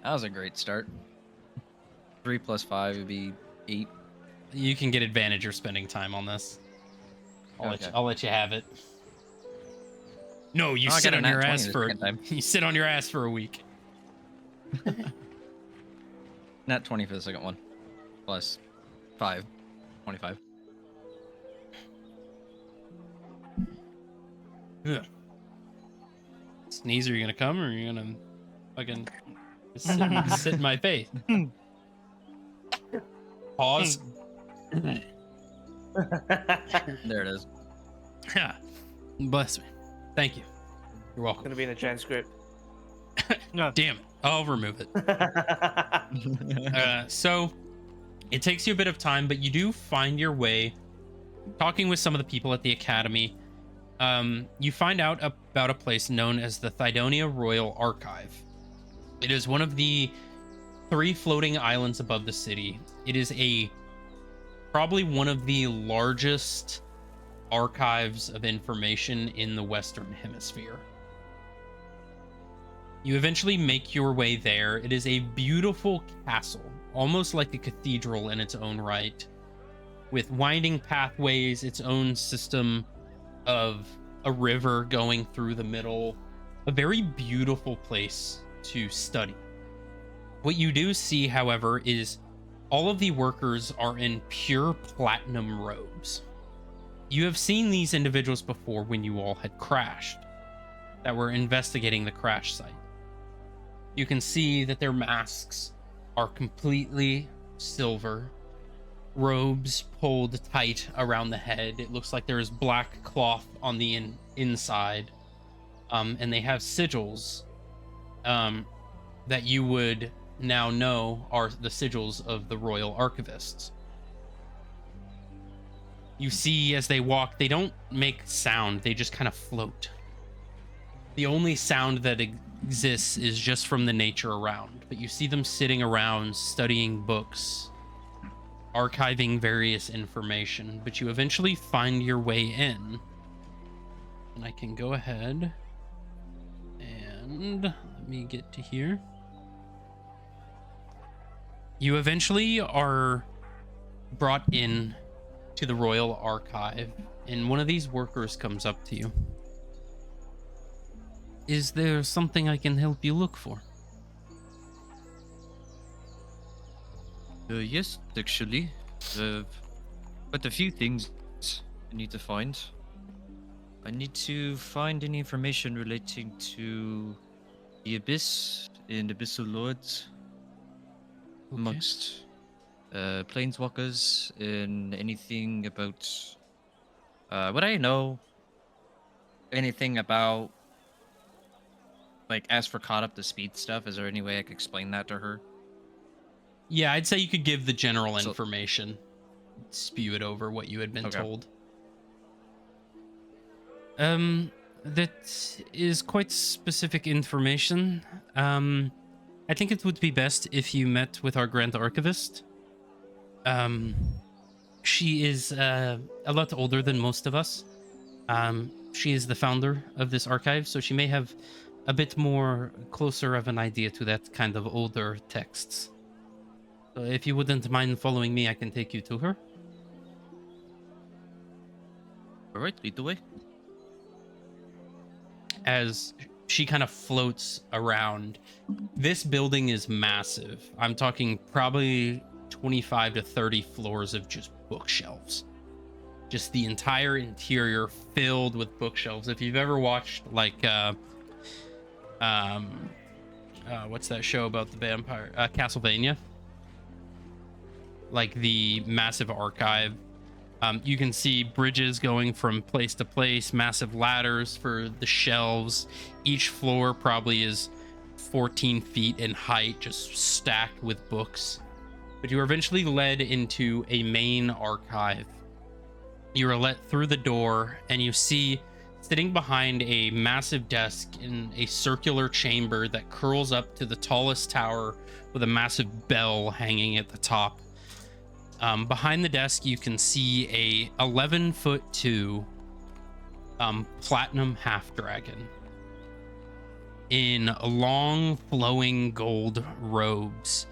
Speaker 6: That was a great start. 3 plus 5 would be 8.
Speaker 1: You can get advantage or spending time on this.
Speaker 6: Okay.
Speaker 1: I'll let you have it. No, you
Speaker 6: Oh, I
Speaker 1: sit
Speaker 6: got a
Speaker 1: on
Speaker 6: nat
Speaker 1: your
Speaker 6: 20
Speaker 1: ass
Speaker 6: the
Speaker 1: for
Speaker 6: second time.
Speaker 1: you sit on your ass for a week.
Speaker 6: Nat 20 for the second one. Plus 5. 25.
Speaker 1: Yeah. Sneeze, are you gonna come or are you gonna fucking sit in my face? Pause.
Speaker 6: There it is.
Speaker 1: Yeah. Bless me. Thank you. You're
Speaker 4: It's
Speaker 1: welcome.
Speaker 4: gonna be in the transcript.
Speaker 1: Damn it. I'll remove it. So it takes you a bit of time, but you do find your way talking with some of the people at the academy. You find out about a place known as the Thydonia Royal Archive. It is one of the 3 floating islands above the city. It is probably one of the largest archives of information in the Western Hemisphere. You eventually make your way there. It is a beautiful castle, almost like a cathedral in its own right, with winding pathways, its own system of a river going through the middle. A very beautiful place to study. What you do see, however, is all of the workers are in pure platinum robes. You have seen these individuals before when you all had crashed, that were investigating the crash site. You can see that their masks are completely silver, robes pulled tight around the head. It looks like there is black cloth on the inside, and they have sigils that you would now know are the sigils of the royal archivists. You see as they walk, they don't make sound, they just kind of float. The only sound that exists is just from the nature around, but you see them sitting around studying books, archiving various information, but you eventually find your way in. And I can go ahead and let let me get to here. You eventually are brought in to the Royal Archive, and one of these workers comes up to you. Is there something I can help you look for?
Speaker 6: Yes, actually. Quite a few things I need to find. I need to find any information relating to the Abyss and Abyssal Lords amongst planeswalkers and anything about would I know anything about like as for caught up to speed stuff? Is there any way I could explain that to her?
Speaker 1: Yeah, I'd say you could give the general
Speaker 6: So-
Speaker 1: information. Spew it over what you had been
Speaker 6: Okay.
Speaker 1: told. That is quite specific information. I think it would be best if you met with our Grand Archivist. She is a lot older than most of us. She is the founder of this archive, so she may have a bit more closer of an idea to that kind of older texts. So if you wouldn't mind following me, I can take you to her.
Speaker 6: All right, lead the way.
Speaker 1: As she kind of floats around, this building is massive. I'm talking probably 25 to 30 floors of just bookshelves. Just the entire interior filled with bookshelves. If you've ever watched like what's that show about the vampire? Castlevania. Like the massive archive. You can see bridges going from place to place, massive ladders for the shelves. Each floor probably is 14 feet in height, just stacked with books. But you are eventually led into a main archive. You are let through the door, and you see sitting behind a massive desk in a circular chamber that curls up to the tallest tower with a massive bell hanging at the top. Behind the desk, you can see a 11'2" platinum half dragon in long flowing gold robes.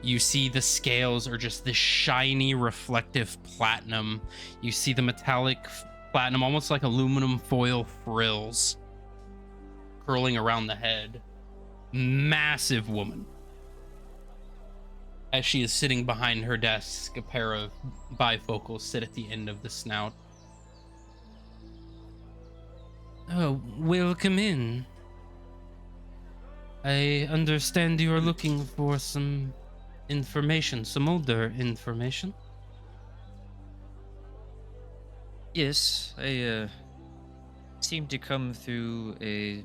Speaker 1: You see the scales are just this shiny reflective platinum. You see the metallic platinum, almost like aluminum foil frills curling around the head. Massive woman. As she is sitting behind her desk, a pair of bifocals sit at the end of the snout. Oh, welcome in. I understand you are looking for some information, some older information.
Speaker 6: Yes, I seem to come through a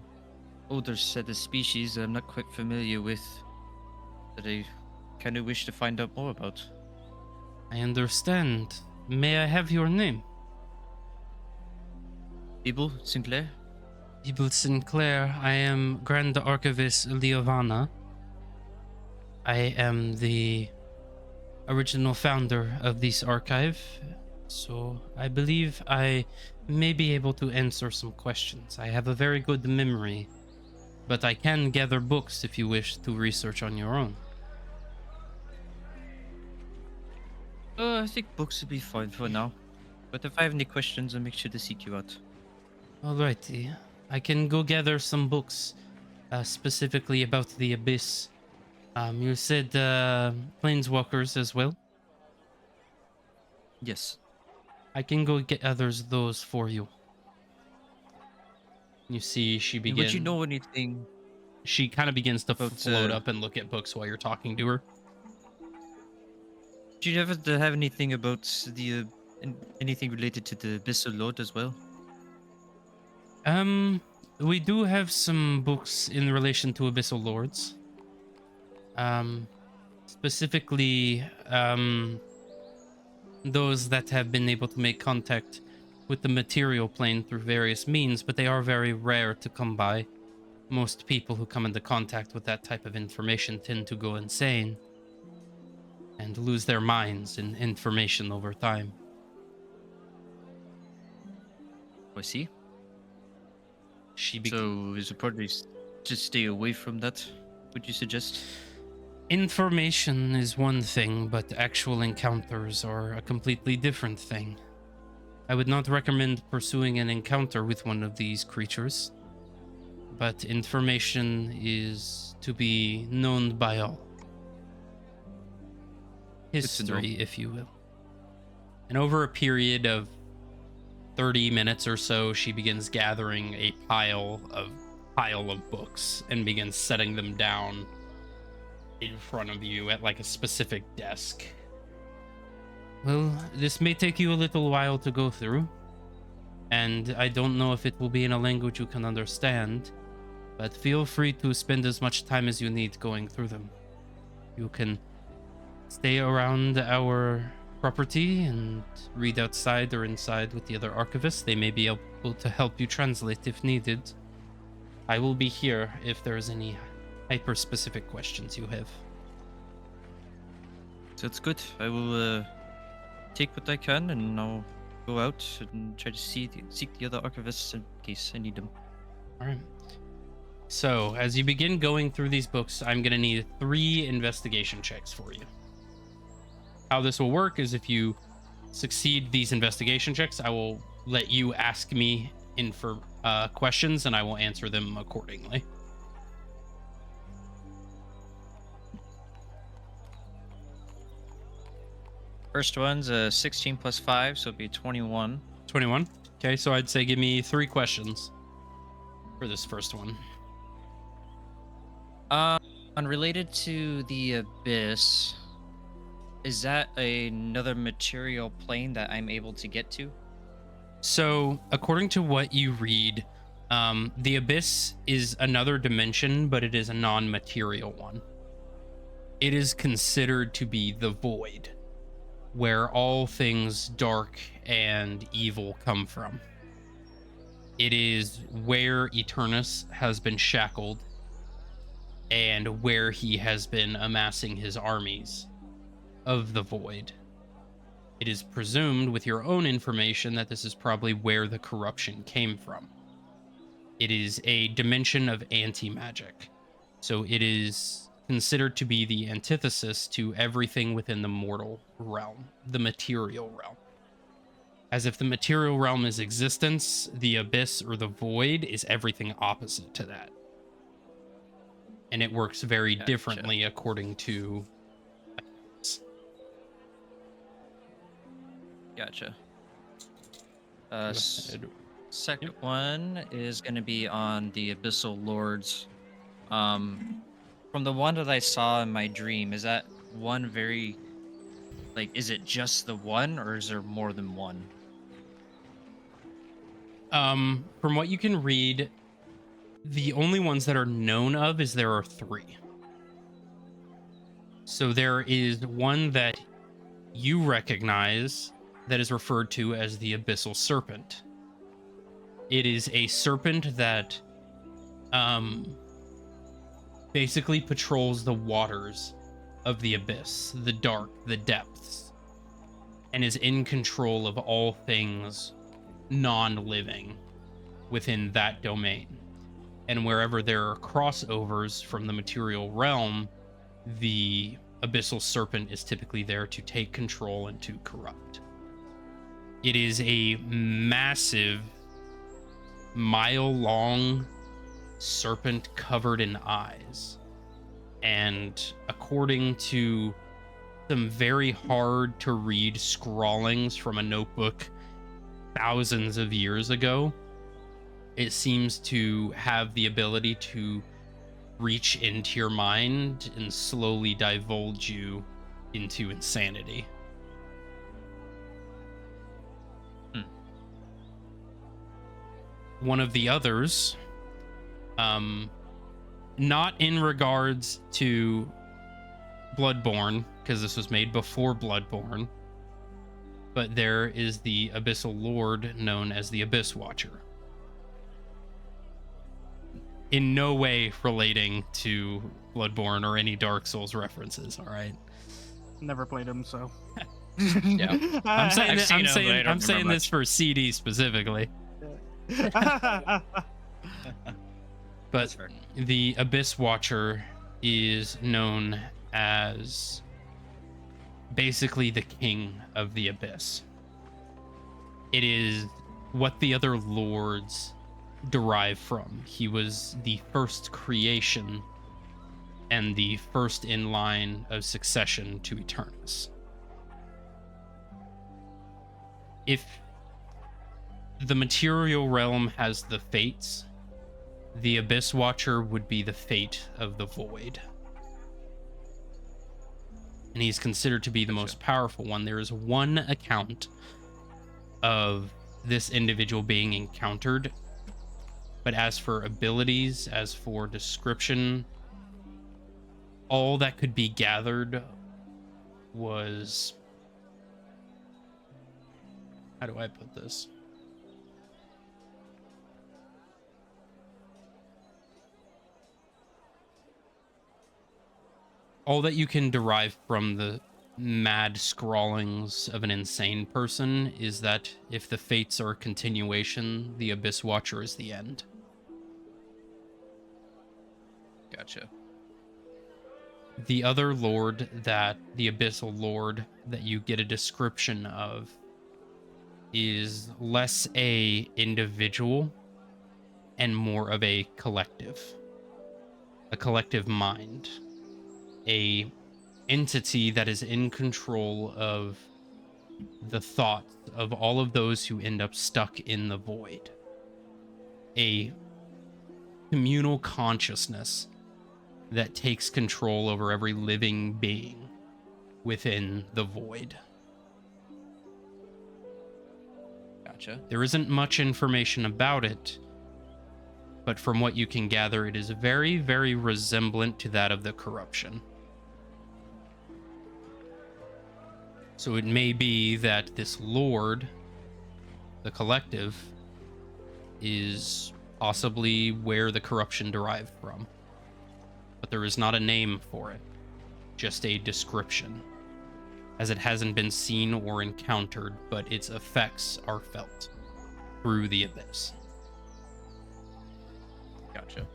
Speaker 6: older set of species I'm not quite familiar with, that I kind of wish to find out more about.
Speaker 1: I understand. May I have your name?
Speaker 6: Abel Sinclair?
Speaker 1: Abel Sinclair. I am Grand Archivist Leovana. I am the original founder of this archive, so I believe I may be able to answer some questions. I have a very good memory, but I can gather books if you wish to research on your own.
Speaker 6: I think books would be fine for now. But if I have any questions, I'll make sure to seek you out.
Speaker 1: Alrighty. I can go gather some books specifically about the Abyss. You said Planeswalkers as well?
Speaker 6: Yes.
Speaker 1: I can go get others those for you. You see, she begins.
Speaker 6: Would you know anything?
Speaker 1: She kind of begins to
Speaker 6: about,
Speaker 1: float up and look at books while you're talking to her.
Speaker 6: Do you ever have anything about the anything related to the Abyssal Lord as well?
Speaker 1: We do have some books in relation to Abyssal Lords. Specifically, those that have been able to make contact with the material plane through various means, but they are very rare to come by. Most people who come into contact with that type of information tend to go insane and lose their minds in information over time.
Speaker 6: I see.
Speaker 1: She
Speaker 6: So is it probably to stay away from that, would you suggest?
Speaker 1: Information is one thing, but actual encounters are a completely different thing. I would not recommend pursuing an encounter with one of these creatures, but information is to be known by all. History, if you will. And over a period of 30 minutes or so, she begins gathering a pile of books and begins setting them down in front of you at like a specific desk. Well, this may take you a little while to go through, and I don't know if it will be in a language you can understand, but feel free to spend as much time as you need going through them. You can stay around our property and read outside or inside with the other archivists. They may be able to help you translate if needed. I will be here if there's any hyper-specific questions you have.
Speaker 6: That's good. I will take what I can, and I'll go out and try to seek the other archivists in case I need them.
Speaker 1: All right. So, as you begin going through these books, I'm going to need 3 investigation checks for you. How this will work is if you succeed these investigation checks, I will let you ask me for questions, and I will answer them accordingly.
Speaker 6: First one's 16 plus 5, so it'd be 21.
Speaker 1: 21. Okay, so I'd say give me 3 questions for this first one.
Speaker 6: Unrelated to the Abyss, is that another material plane that I'm able to get to?
Speaker 1: So, according to what you read, the Abyss is another dimension, but it is a non-material one. It is considered to be the void, where all things dark and evil come from. It is where Eternus has been shackled and where he has been amassing his armies of the void. It is presumed, with your own information, that this is probably where the corruption came from. It is a dimension of anti-magic, so it is considered to be the antithesis to everything within the mortal realm, the material realm. As if the material realm is existence, the abyss or the void is everything opposite to that. And it works very differently according to...
Speaker 6: Gotcha. Second one is going to be on the Abyssal Lords. From the one that I saw in my dream, is that one very... Like, is it just the one, or is there more than one?
Speaker 1: From what you can read, the only ones that are known of is there are 3. So there is one that you recognize that is referred to as the Abyssal Serpent. It is a serpent that basically patrols the waters of the abyss, the dark, the depths, and is in control of all things non-living within that domain. And wherever there are crossovers from the material realm, the Abyssal Serpent is typically there to take control and to corrupt. It is a massive, mile-long serpent covered in eyes. And according to some very hard to read scrawlings from a notebook thousands of years ago, it seems to have the ability to reach into your mind and slowly divulge you into insanity. One of the others, not in regards to Bloodborne, because this was made before Bloodborne, but there is the Abyssal Lord known as the Abyss Watcher. In no way relating to Bloodborne or any Dark Souls references, all right?
Speaker 3: Never played him, so.
Speaker 6: Yeah.
Speaker 1: I'm saying this for CD specifically. But
Speaker 6: fair.
Speaker 1: the Abyss Watcher is known as basically the king of the Abyss. It is what the other lords derive from. He was the first creation and the first in line of succession to Eternus. If the material realm has the fates, the Abyss Watcher would be the fate of the void. And he's considered to be the most powerful one. There is one account of this individual being encountered, but as for abilities, as for description, all that could be gathered was, how do I put this? All that you can derive from the mad scrawlings of an insane person is that if the fates are a continuation, the Abyss Watcher is the end.
Speaker 6: Gotcha.
Speaker 1: The other lord, that the Abyssal Lord that you get a description of, is less a individual and more of a collective mind, a entity that is in control of the thoughts of all of those who end up stuck in the void, a communal consciousness that takes control over every living being within the void.
Speaker 6: Gotcha.
Speaker 1: There isn't much information about it, but from what you can gather, it is very, very resemblant to that of the corruption. So it may be that this lord, the collective, is possibly where the corruption derived from. But there is not a name for it, just a description, as it hasn't been seen or encountered, but its effects are felt through the Abyss.
Speaker 6: Gotcha.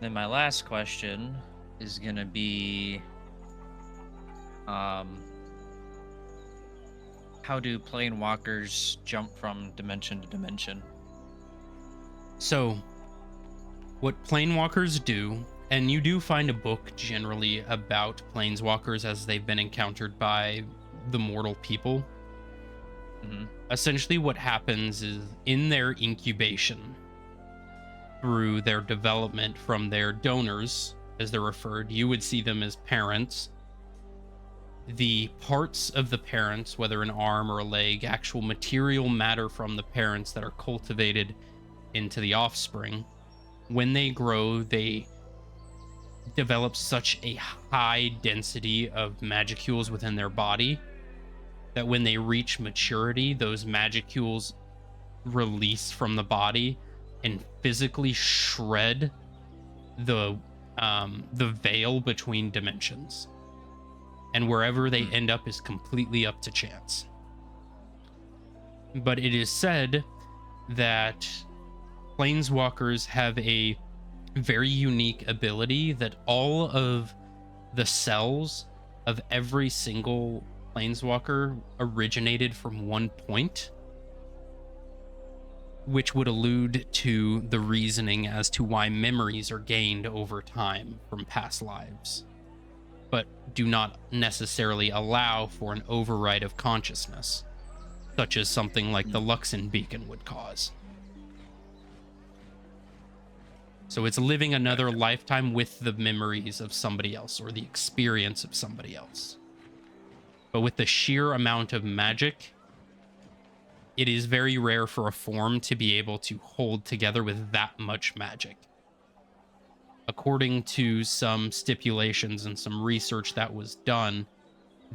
Speaker 6: Then my last question is gonna be, how do planewalkers jump from dimension to dimension?
Speaker 1: So, what planewalkers do, and you do find a book generally about planeswalkers as they've been encountered by the mortal people. Essentially what happens is, in their incubation, through their development from their donors, as they're referred, you would see them as parents. The parts of the parents, whether an arm or a leg, actual material matter from the parents that are cultivated into the offspring, when they grow, they develop such a high density of magicules within their body that when they reach maturity, those magicules release from the body and physically shred the veil between dimensions. And wherever they end up is completely up to chance. But it is said that planeswalkers have a very unique ability that all of the cells of every single planeswalker originated from one point, which would allude to the reasoning as to why memories are gained over time from past lives, but do not necessarily allow for an override of consciousness, such as something like the Luxon beacon would cause. So it's living another lifetime with the memories of somebody else or the experience of somebody else. But with the sheer amount of magic, it is very rare for a form to be able to hold together with that much magic. According to some stipulations and some research that was done,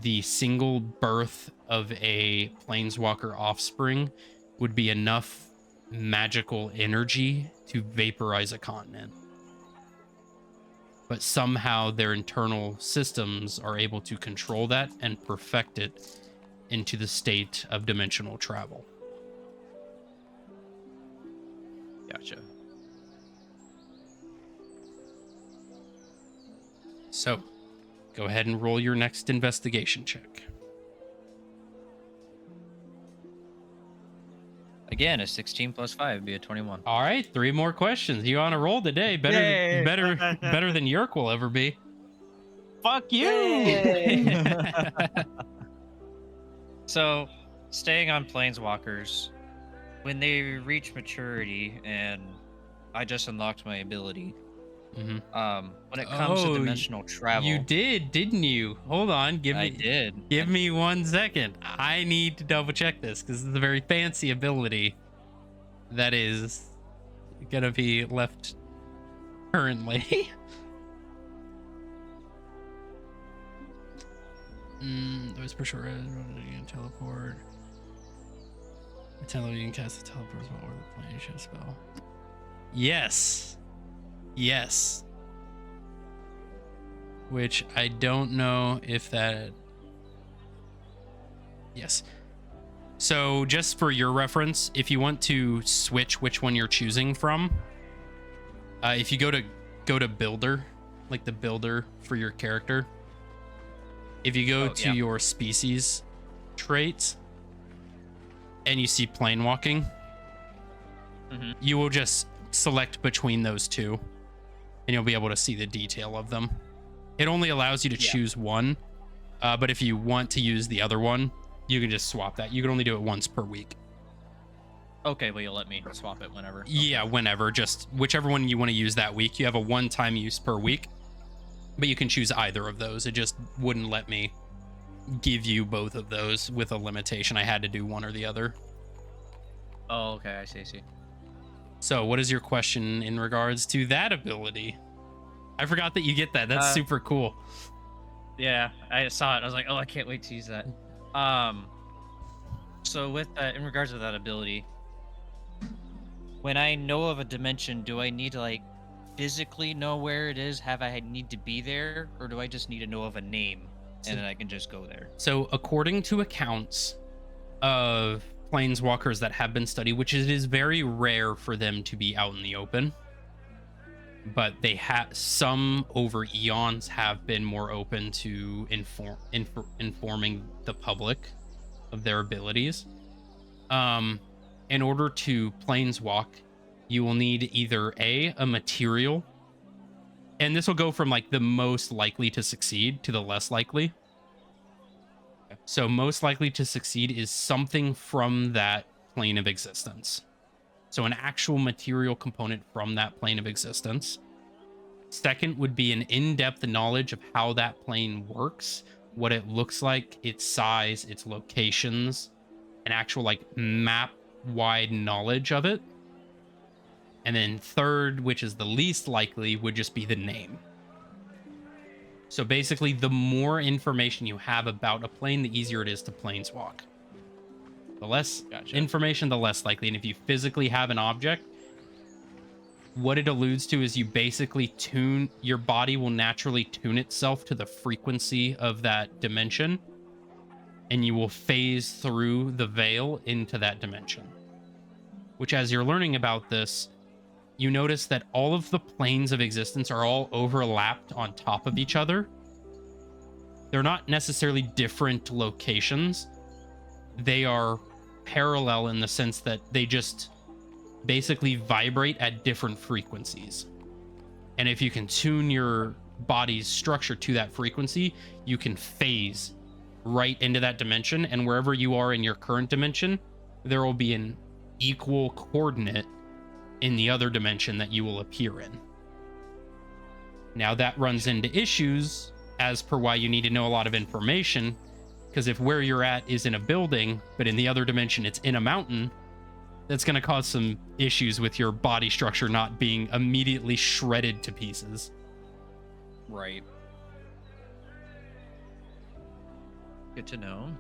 Speaker 1: the single birth of a planeswalker offspring would be enough magical energy to vaporize a continent. But somehow their internal systems are able to control that and perfect it into the state of dimensional travel.
Speaker 6: Gotcha.
Speaker 1: So, go ahead and roll your next investigation check.
Speaker 6: Again, a 16 plus 5 would be a 21.
Speaker 1: All right, 3 more questions. You on a roll today? Better,
Speaker 3: Yay.
Speaker 1: better than Yerk will ever be.
Speaker 3: Fuck you.
Speaker 6: So, staying on planeswalkers, when they reach maturity, and I just unlocked my ability. When it comes to dimensional travel,
Speaker 1: You did, didn't you? Hold on,
Speaker 6: I did.
Speaker 1: Give me 1 second. I need to double check this because it's a very fancy ability that is gonna be left currently. Those per short teleport. You can cast the teleport spell or the plane shift spell. Yes. Yes. Which I don't know if that. Yes. So just for your reference, if you want to switch which one you're choosing from, if you go to builder, like the builder for your character, if you go to your species traits and you see plane walking, you will just select between those two and you'll be able to see the detail of them. It only allows you to choose one, but if you want to use the other one, you can just swap that. You can only do it once per week.
Speaker 6: Okay, well, you'll let me swap it whenever.
Speaker 1: Yeah, whenever. Just whichever one you want to use that week. You have a one-time use per week, but you can choose either of those. It just wouldn't let me give you both of those with a limitation. I had to do one or the other.
Speaker 6: Oh, okay, I see.
Speaker 1: So what is your question in regards to that ability? I forgot that you get that. That's super cool.
Speaker 6: Yeah, I saw it. I was like, oh, I can't wait to use that. So with in regards to that ability, when I know of a dimension, do I need to like physically know where it is? Have I need to be there, or do I just need to know of a name and then I can just go there?
Speaker 1: So according to accounts of planeswalkers that have been studied, which it is very rare for them to be out in the open, but they have some over eons have been more open to informing the public of their abilities. In order to planeswalk, you will need either a material, and this will go from like the most likely to succeed to the less likely. So most likely to succeed is something from that plane of existence. So an actual material component from that plane of existence. Second would be an in-depth knowledge of how that plane works, what it looks like, its size, its locations, an actual like map-wide knowledge of it. And then third, which is the least likely, would just be the name. So basically, the more information you have about a plane, the easier it is to planeswalk. The less information, the less likely. And if you physically have an object, what it alludes to is you basically your body will naturally tune itself to the frequency of that dimension, and you will phase through the veil into that dimension. Which, as you're learning about this, you notice that all of the planes of existence are all overlapped on top of each other. They're not necessarily different locations. They are parallel in the sense that they just basically vibrate at different frequencies. And if you can tune your body's structure to that frequency, you can phase right into that dimension. And wherever you are in your current dimension, there will be an equal coordinate in the other dimension that you will appear in. Now that runs into issues as per why you need to know a lot of information, because if where you're at is in a building, but in the other dimension it's in a mountain, that's going to cause some issues with your body structure not being immediately shredded to pieces.
Speaker 6: Right. Good to know.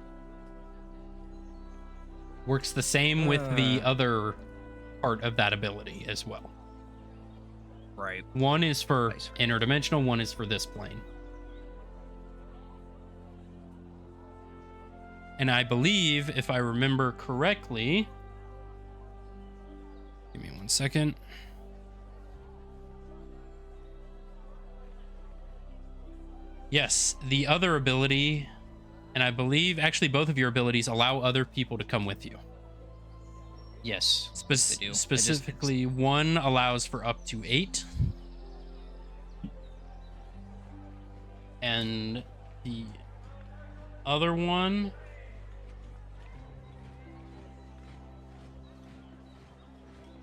Speaker 1: Works the same with the other part of that ability as well.
Speaker 6: Right.
Speaker 1: One is for interdimensional, one is for this plane. And I believe, if I remember correctly, give me 1 second. Yes, the other ability, and I believe actually both of your abilities allow other people to come with you.
Speaker 6: Yes, they do.
Speaker 1: Specifically, one allows for up to 8. And the other one,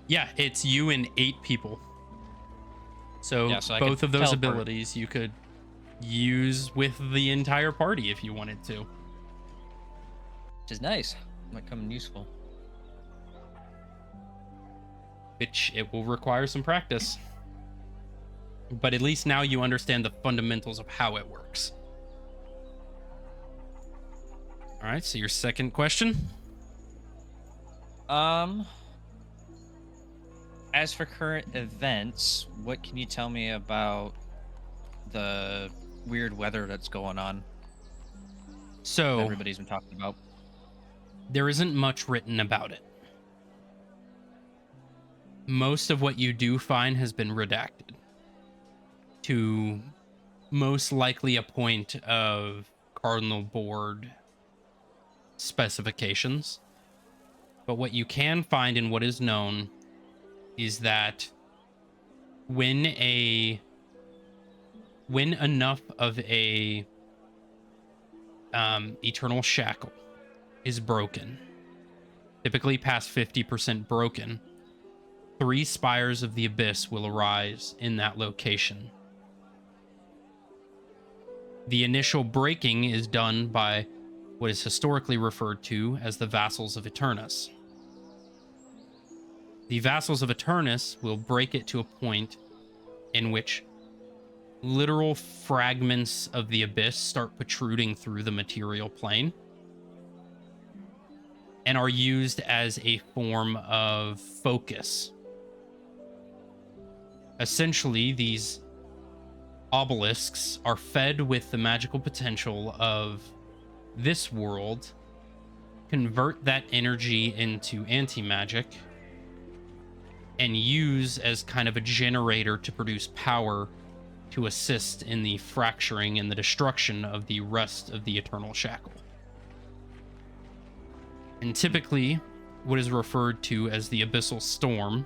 Speaker 1: yeah, it's you and 8 people. So,
Speaker 6: Yeah, so I
Speaker 1: both
Speaker 6: could
Speaker 1: of those
Speaker 6: teleport.
Speaker 1: abilities you could use with the entire party if you wanted to.
Speaker 6: Which is nice. Might come in useful.
Speaker 1: Which it will require some practice. But at least now you understand the fundamentals of how it works. All right, so your second question.
Speaker 6: As for current events, what can you tell me about the weird weather that's going on?
Speaker 1: So
Speaker 6: Everybody's been talking about.
Speaker 1: there isn't much written about it. Most of what you do find has been redacted to most likely a point of Cardinal Board specifications. But what you can find in what is known is that when enough of a eternal shackle is broken, typically past 50% broken, 3 spires of the abyss will arise in that location. The initial breaking is done by what is historically referred to as the Vassals of Eternus. The Vassals of Eternus will break it to a point in which literal fragments of the abyss start protruding through the material plane and are used as a form of focus. Essentially, these obelisks are fed with the magical potential of this world, convert that energy into anti-magic, and use as kind of a generator to produce power to assist in the fracturing and the destruction of the rest of the Eternal Shackle. And typically, what is referred to as the Abyssal Storm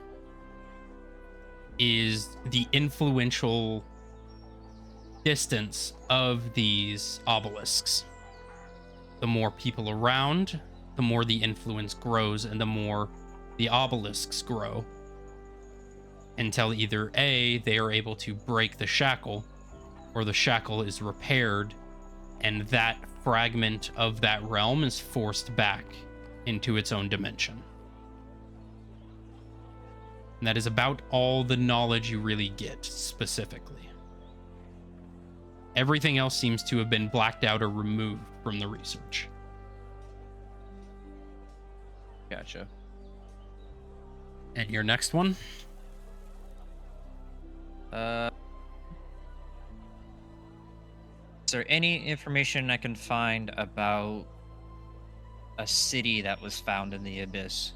Speaker 1: is the influential distance of these obelisks. The more people around, the more the influence grows and the more the obelisks grow. Until either A, they are able to break the shackle, or the shackle is repaired, and that fragment of that realm is forced back into its own dimension. And that is about all the knowledge you really get, specifically. Everything else seems to have been blacked out or removed from the research.
Speaker 6: Gotcha.
Speaker 1: And your next one?
Speaker 6: Is there any information I can find about a city that was found in the abyss?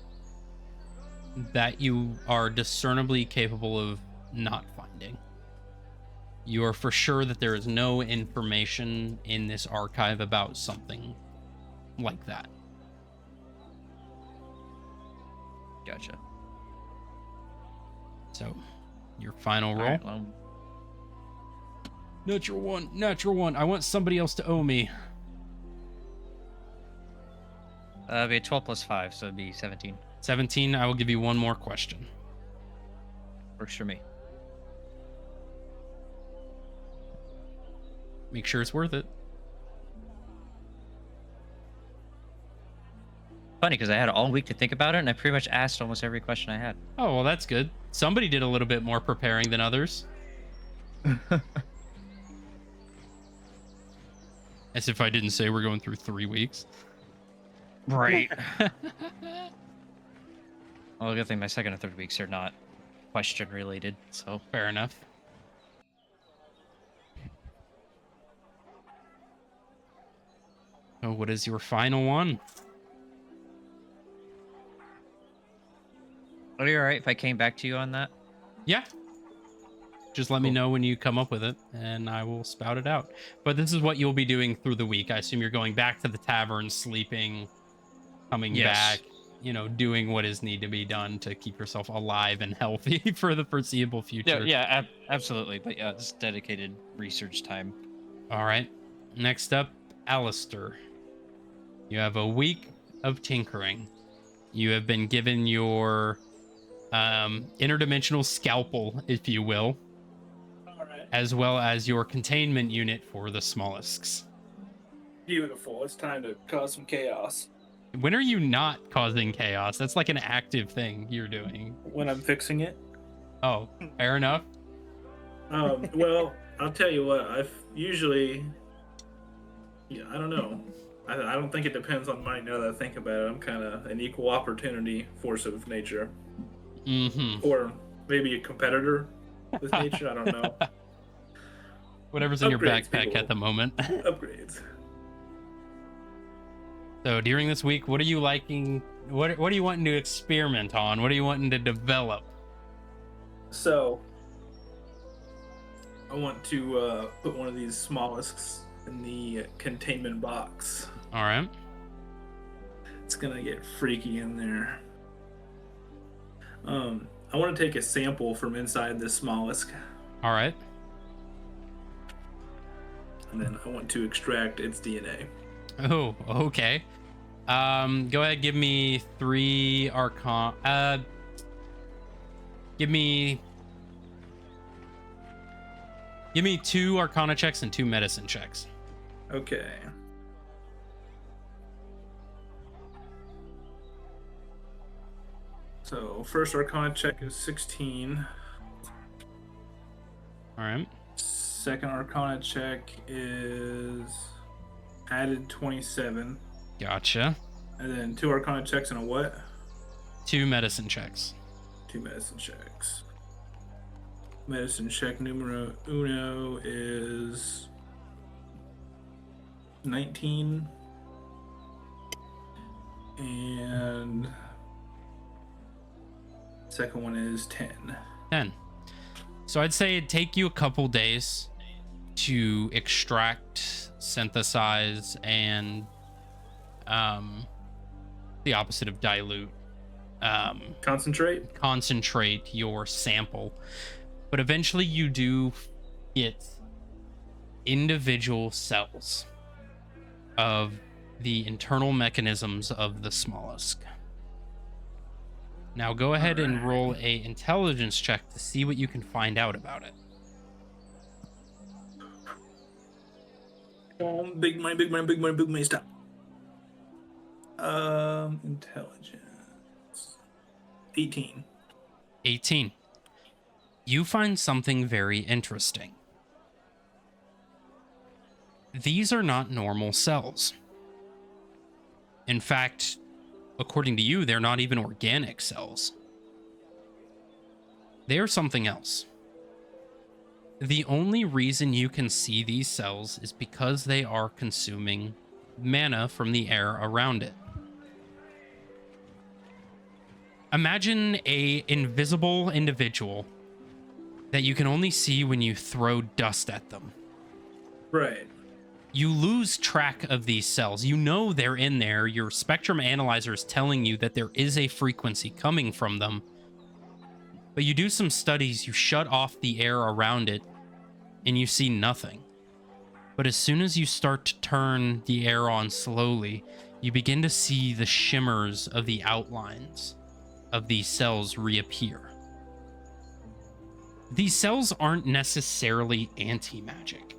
Speaker 1: That you are discernibly capable of not finding. You are for sure that there is no information in this archive about something like that.
Speaker 6: Gotcha.
Speaker 1: So, your final roll.
Speaker 6: All right, well,
Speaker 1: Natural one, natural one. I want somebody else to owe me.
Speaker 6: it'd be 12 plus 5, so it'd be 17.
Speaker 1: 17, I will give you one more question.
Speaker 6: Works for me.
Speaker 1: Make sure it's worth it.
Speaker 6: Funny, because I had all week to think about it, and I pretty much asked almost every question I had.
Speaker 1: Oh, well, that's good. Somebody did a little bit more preparing than others. As if I didn't say we're going through 3 weeks.
Speaker 6: Right. Well, good thing my second and third weeks are not question related, so.
Speaker 1: Fair enough. Oh, what is your final one?
Speaker 6: Are you alright if I came back to you on that?
Speaker 1: Yeah. Just let me
Speaker 6: Cool.
Speaker 1: know when you come up with it, and I will spout it out. But this is what you'll be doing through the week. I assume you're going back to the tavern, sleeping, coming
Speaker 6: Yes.
Speaker 1: back, doing what is need to be done to keep yourself alive and healthy for the foreseeable future.
Speaker 6: Yeah, absolutely. But yeah, it's dedicated research time.
Speaker 1: All right. Next up, Alistair. You have a week of tinkering. You have been given your interdimensional scalpel, if you will, as well as your containment unit for the mollusks.
Speaker 2: Beautiful. It's time to cause some chaos.
Speaker 1: When are you not causing chaos? That's like an active thing you're doing.
Speaker 2: When I'm fixing it.
Speaker 1: Oh, fair enough.
Speaker 2: Well, I'll tell you what. I've usually, I don't know. I don't think it depends on mine now that I think about it. I'm kind of an equal opportunity force of nature.
Speaker 1: Mm-hmm.
Speaker 2: Or maybe a competitor with nature. I don't know.
Speaker 1: Whatever's in your
Speaker 2: Upgrades,
Speaker 1: backpack
Speaker 2: people.
Speaker 1: at the moment.
Speaker 2: Upgrades.
Speaker 1: So during this week, what are you liking? What are you wanting to experiment on? What are you wanting to develop?
Speaker 2: So, I want to put one of these mollusks in the containment box.
Speaker 1: All right.
Speaker 2: It's gonna get freaky in there. I want to take a sample from inside this mollusk,
Speaker 1: All right.
Speaker 2: and then I want to extract its DNA.
Speaker 1: Oh, okay. Go ahead, give me 3 arcana. Give me 2 arcana checks and 2 medicine checks.
Speaker 2: Okay. So, first arcana check is 16.
Speaker 1: All right.
Speaker 2: Second arcana check is added 27.
Speaker 1: Gotcha.
Speaker 2: And then 2 arcana checks and a what?
Speaker 1: 2 medicine checks.
Speaker 2: 2 medicine checks. Medicine check numero uno is 19. And second one is 10.
Speaker 1: 10. So I'd say it'd take you a couple days to extract, synthesize, and the opposite of dilute, concentrate your sample. But eventually you do get individual cells of the internal mechanisms of the mollusk. Now go ahead and roll a intelligence check to see what you can find out about it.
Speaker 2: Big money, stop. Intelligence. 18.
Speaker 1: 18. You find something very interesting. These are not normal cells. In fact, according to you, they're not even organic cells. They are something else. The only reason you can see these cells is because they are consuming mana from the air around it. Imagine an invisible individual that you can only see when you throw dust at them.
Speaker 2: Right.
Speaker 1: You lose track of these cells. You know they're in there. Your spectrum analyzer is telling you that there is a frequency coming from them. But you do some studies, you shut off the air around it, and you see nothing. But as soon as you start to turn the air on slowly, you begin to see the shimmers of the outlines of these cells reappear. These cells aren't necessarily anti-magic,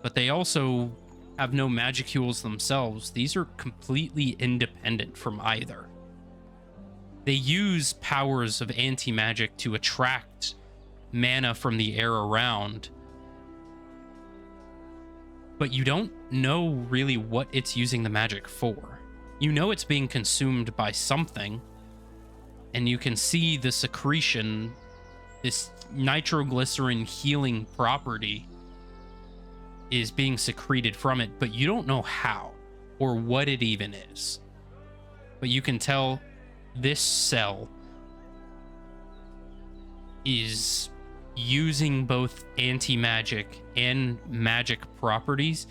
Speaker 1: but they also have no magicules themselves. These are completely independent from either. They use powers of anti-magic to attract mana from the air around, but you don't know really what it's using the magic for. You know it's being consumed by something, and you can see the secretion, this nitroglycerin healing property is being secreted from it, but you don't know how or what it even is. But you can tell this cell is using both anti-magic and magic properties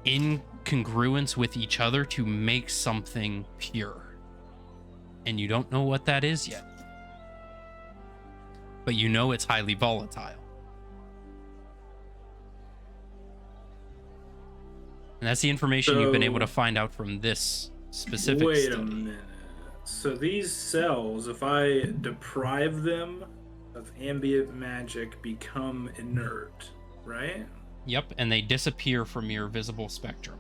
Speaker 1: in congruence with each other to make something pure. And you don't know what that is yet. But you know it's highly volatile. And that's the information you've been able to find out from this specific
Speaker 2: Wait
Speaker 1: study.
Speaker 2: a minute. So these cells, if I deprive them of ambient magic, become inert, right?
Speaker 1: Yep, and they disappear from your visible spectrum.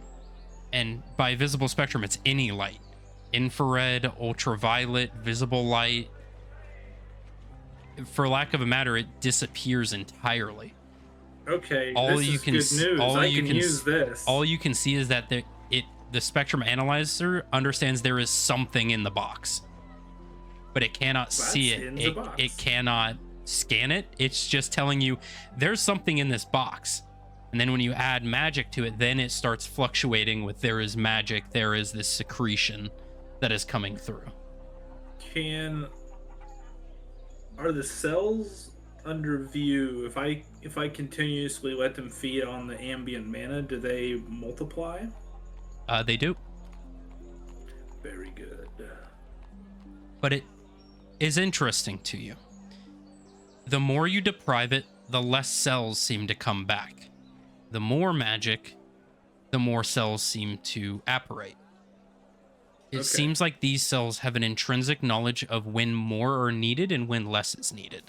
Speaker 1: And by visible spectrum, it's any light. Infrared, ultraviolet, visible light. For lack of a matter, it disappears entirely.
Speaker 2: Okay,
Speaker 1: All
Speaker 2: this
Speaker 1: you
Speaker 2: is
Speaker 1: can
Speaker 2: good
Speaker 1: s-
Speaker 2: news.
Speaker 1: all
Speaker 2: I
Speaker 1: you
Speaker 2: can
Speaker 1: can
Speaker 2: use
Speaker 1: s-
Speaker 2: this.
Speaker 1: All you can see is that the spectrum analyzer understands there is something in the box, but it cannot see
Speaker 2: in
Speaker 1: it.
Speaker 2: the box.
Speaker 1: It cannot scan it. It's just telling you there's something in this box. And then when you add magic to it, then it starts fluctuating with there is magic, there is this secretion that is coming through.
Speaker 2: Are the cells under view? If I continuously let them feed on the ambient mana, do they multiply?
Speaker 1: They do.
Speaker 2: Very good.
Speaker 1: But it is interesting to you. The more you deprive it, the less cells seem to come back. The more magic, the more cells seem to apparate. It
Speaker 2: Okay.
Speaker 1: seems like these cells have an intrinsic knowledge of when more are needed and when less is needed.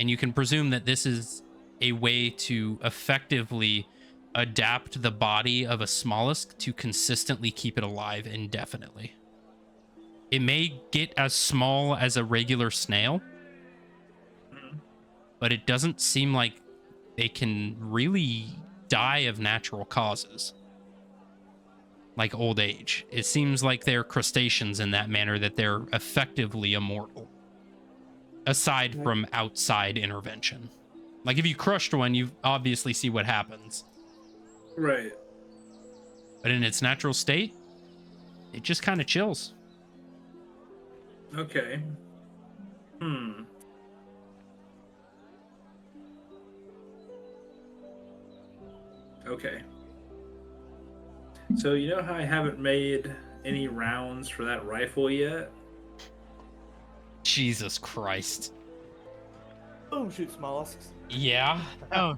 Speaker 1: And you can presume that this is a way to effectively adapt the body of a mollusk to consistently keep it alive indefinitely. It may get as small as a regular snail, but it doesn't seem like they can really die of natural causes, like old age. It seems like they're crustaceans in that manner, that they're effectively immortal, aside from outside intervention. Like if you crushed one, you obviously see what happens.
Speaker 2: Right.
Speaker 1: But in its natural state, it just kind of chills.
Speaker 2: Okay. Okay. So you know how I haven't made any rounds for that rifle yet?
Speaker 1: Jesus Christ.
Speaker 4: Boom, shoots mollusks.
Speaker 1: Yeah.
Speaker 3: Oh,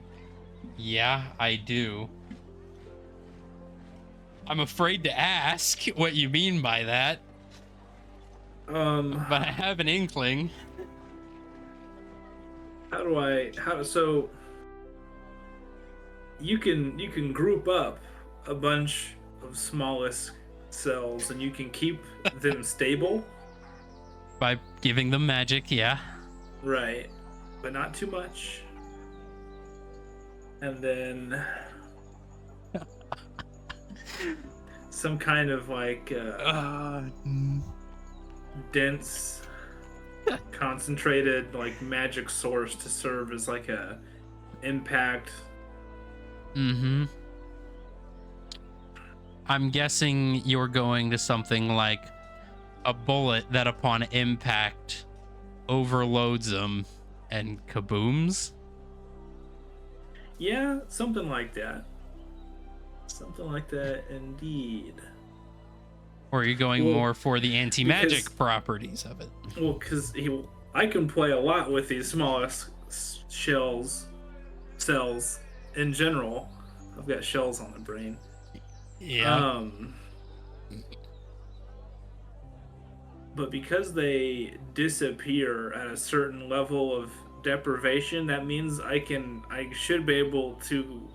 Speaker 1: Yeah, I do. I'm afraid to ask what you mean by that, but I have an inkling.
Speaker 2: So you can group up a bunch of smallest cells and you can keep them stable,
Speaker 1: By giving them magic, yeah.
Speaker 2: right? But not too much. And then some kind of like dense concentrated like magic source to serve as like a impact.
Speaker 1: Mm-hmm. I'm guessing you're going to something like a bullet that upon impact overloads them and kabooms.
Speaker 2: Yeah, something like that. Something like that indeed.
Speaker 1: Or are you going
Speaker 2: Well,
Speaker 1: more for the anti-magic
Speaker 2: because-
Speaker 1: properties of it?
Speaker 2: Well, because I can play a lot with these smallest cells in general. I've got shells on the brain.
Speaker 1: Yeah.
Speaker 2: But because they disappear at a certain level of deprivation, that means I should be able to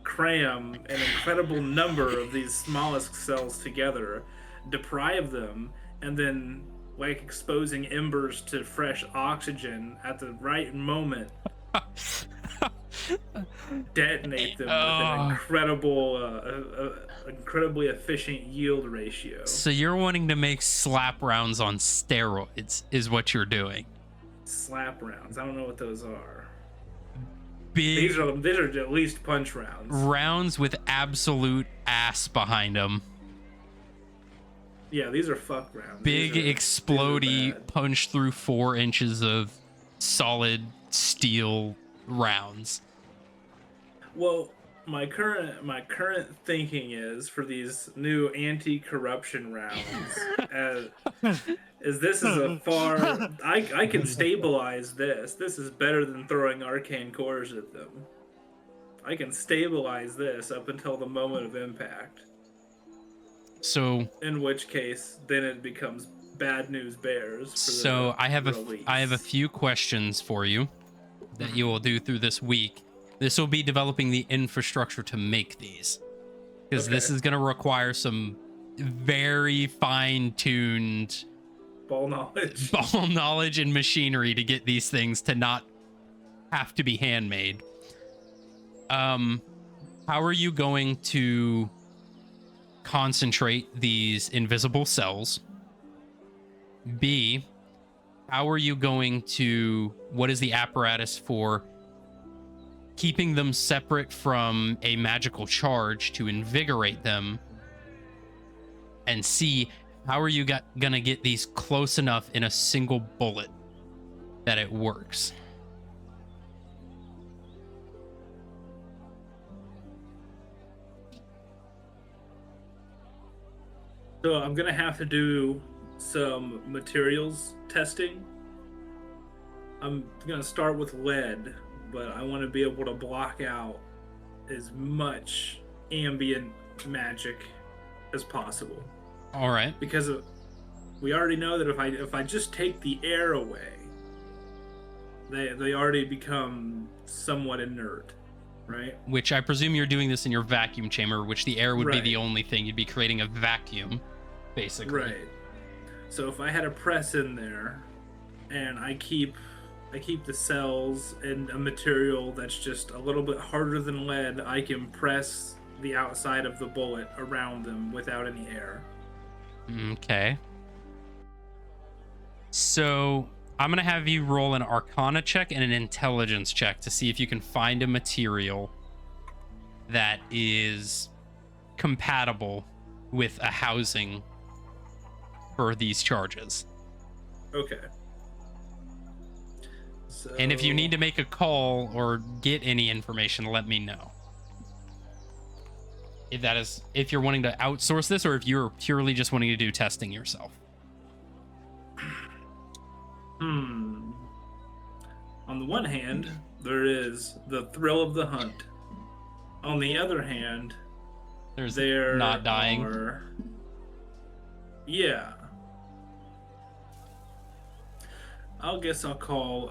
Speaker 2: cram an incredible number of these smallest cells together, deprive them, and then like exposing embers to fresh oxygen at the right moment, detonate them with an incredibly efficient yield ratio.
Speaker 1: So you're wanting to make slap rounds on steroids is what you're doing.
Speaker 2: Slap rounds. I don't know what those are.
Speaker 1: Big
Speaker 2: These are at least punch rounds.
Speaker 1: rounds with absolute ass behind them.
Speaker 2: Yeah, these are fuck rounds.
Speaker 1: Big
Speaker 2: These are
Speaker 1: explodey
Speaker 2: bad.
Speaker 1: punch through 4 inches of solid steel rounds.
Speaker 2: Well, my current thinking is for these new anti-corruption rounds, is this is a far I can stabilize this. This is better than throwing arcane cores at them. I can stabilize this up until the moment of impact.
Speaker 1: So
Speaker 2: In which case, then it becomes bad news bears. For
Speaker 1: So I have
Speaker 2: release.
Speaker 1: I have a few questions for you that you will do through this week. This will be developing the infrastructure to make these, because this
Speaker 2: Okay.
Speaker 1: is going to require some very fine-tuned
Speaker 2: ball knowledge.
Speaker 1: ball knowledge and machinery to get these things to not have to be handmade. How are you going to concentrate these invisible cells? B, how are you going to, what is the apparatus for keeping them separate from a magical charge to invigorate them? And C, how are you gonna get these close enough in a single bullet that it works?
Speaker 2: So I'm gonna have to do some materials testing. I'm gonna start with lead, but I want to be able to block out as much ambient magic as possible.
Speaker 1: All right.
Speaker 2: Because we already know that if I just take the air away, they already become somewhat inert, right?
Speaker 1: Which I presume you're doing this in your vacuum chamber, which the air would be
Speaker 2: Right.
Speaker 1: the only thing. You'd be creating a vacuum, basically.
Speaker 2: Right. So if I had a press in there, and I keep the cells in a material that's just a little bit harder than lead, I can press the outside of the bullet around them without any air.
Speaker 1: Okay. So I'm going to have you roll an Arcana check and an Intelligence check to see if you can find a material that is compatible with a housing for these charges.
Speaker 2: Okay. So,
Speaker 1: And if you need to make a call or get any information, let me know. If you're wanting to outsource this, or if you're purely just wanting to do testing yourself.
Speaker 2: On the one hand, there is the thrill of the hunt. On the other hand,
Speaker 1: There's not dying.
Speaker 2: Yeah. I'll call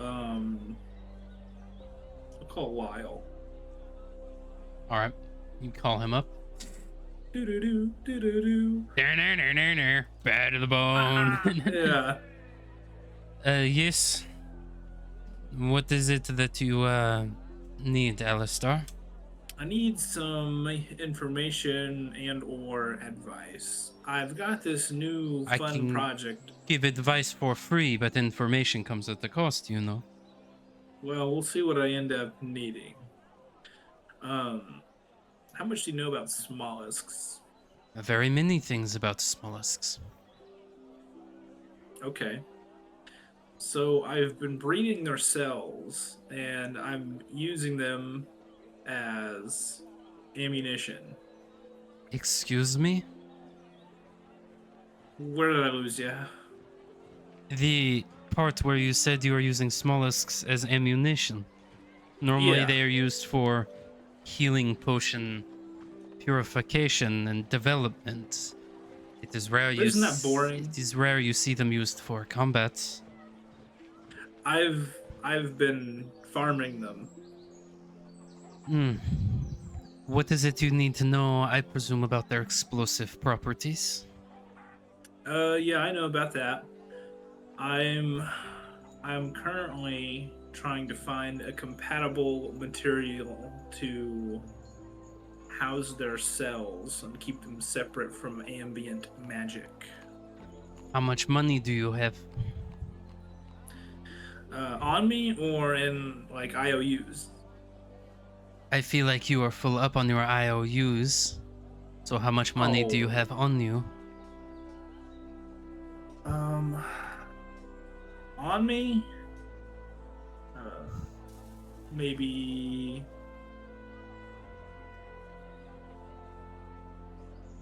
Speaker 2: Lyle.
Speaker 1: All right. You can call him up.
Speaker 2: Do-do-do, do-do-do.
Speaker 1: Bad to the bone.
Speaker 2: Yeah.
Speaker 1: Yes. What is it that you need, Alistair?
Speaker 2: I need some information and or advice. I've got this new
Speaker 1: I
Speaker 2: fun
Speaker 1: can-
Speaker 2: project.
Speaker 1: Give advice for free, but information comes at the cost, you know.
Speaker 2: Well, we'll see what I end up needing. How much do you know about mollusks?
Speaker 1: Very many things about mollusks.
Speaker 2: Okay. So I've been breeding their cells, and I'm using them as ammunition.
Speaker 1: Excuse me?
Speaker 2: Where did I lose you?
Speaker 1: The part where you said you are using mollusks as ammunition. Normally
Speaker 2: Yeah.
Speaker 1: they are used for healing potion purification and development. It is rare
Speaker 2: Isn't that boring?
Speaker 1: It is rare you see them used for combat.
Speaker 2: I've been farming them.
Speaker 1: What is it you need to know, I presume, about their explosive properties?
Speaker 2: Yeah, I know about that. I'm currently trying to find a compatible material to house their cells and keep them separate from ambient magic.
Speaker 1: How much money do you have?
Speaker 2: On me or in like IOUs?
Speaker 1: I feel like you are full up on your IOUs. So how much money do you
Speaker 2: Oh.
Speaker 1: have on you?
Speaker 2: On me, maybe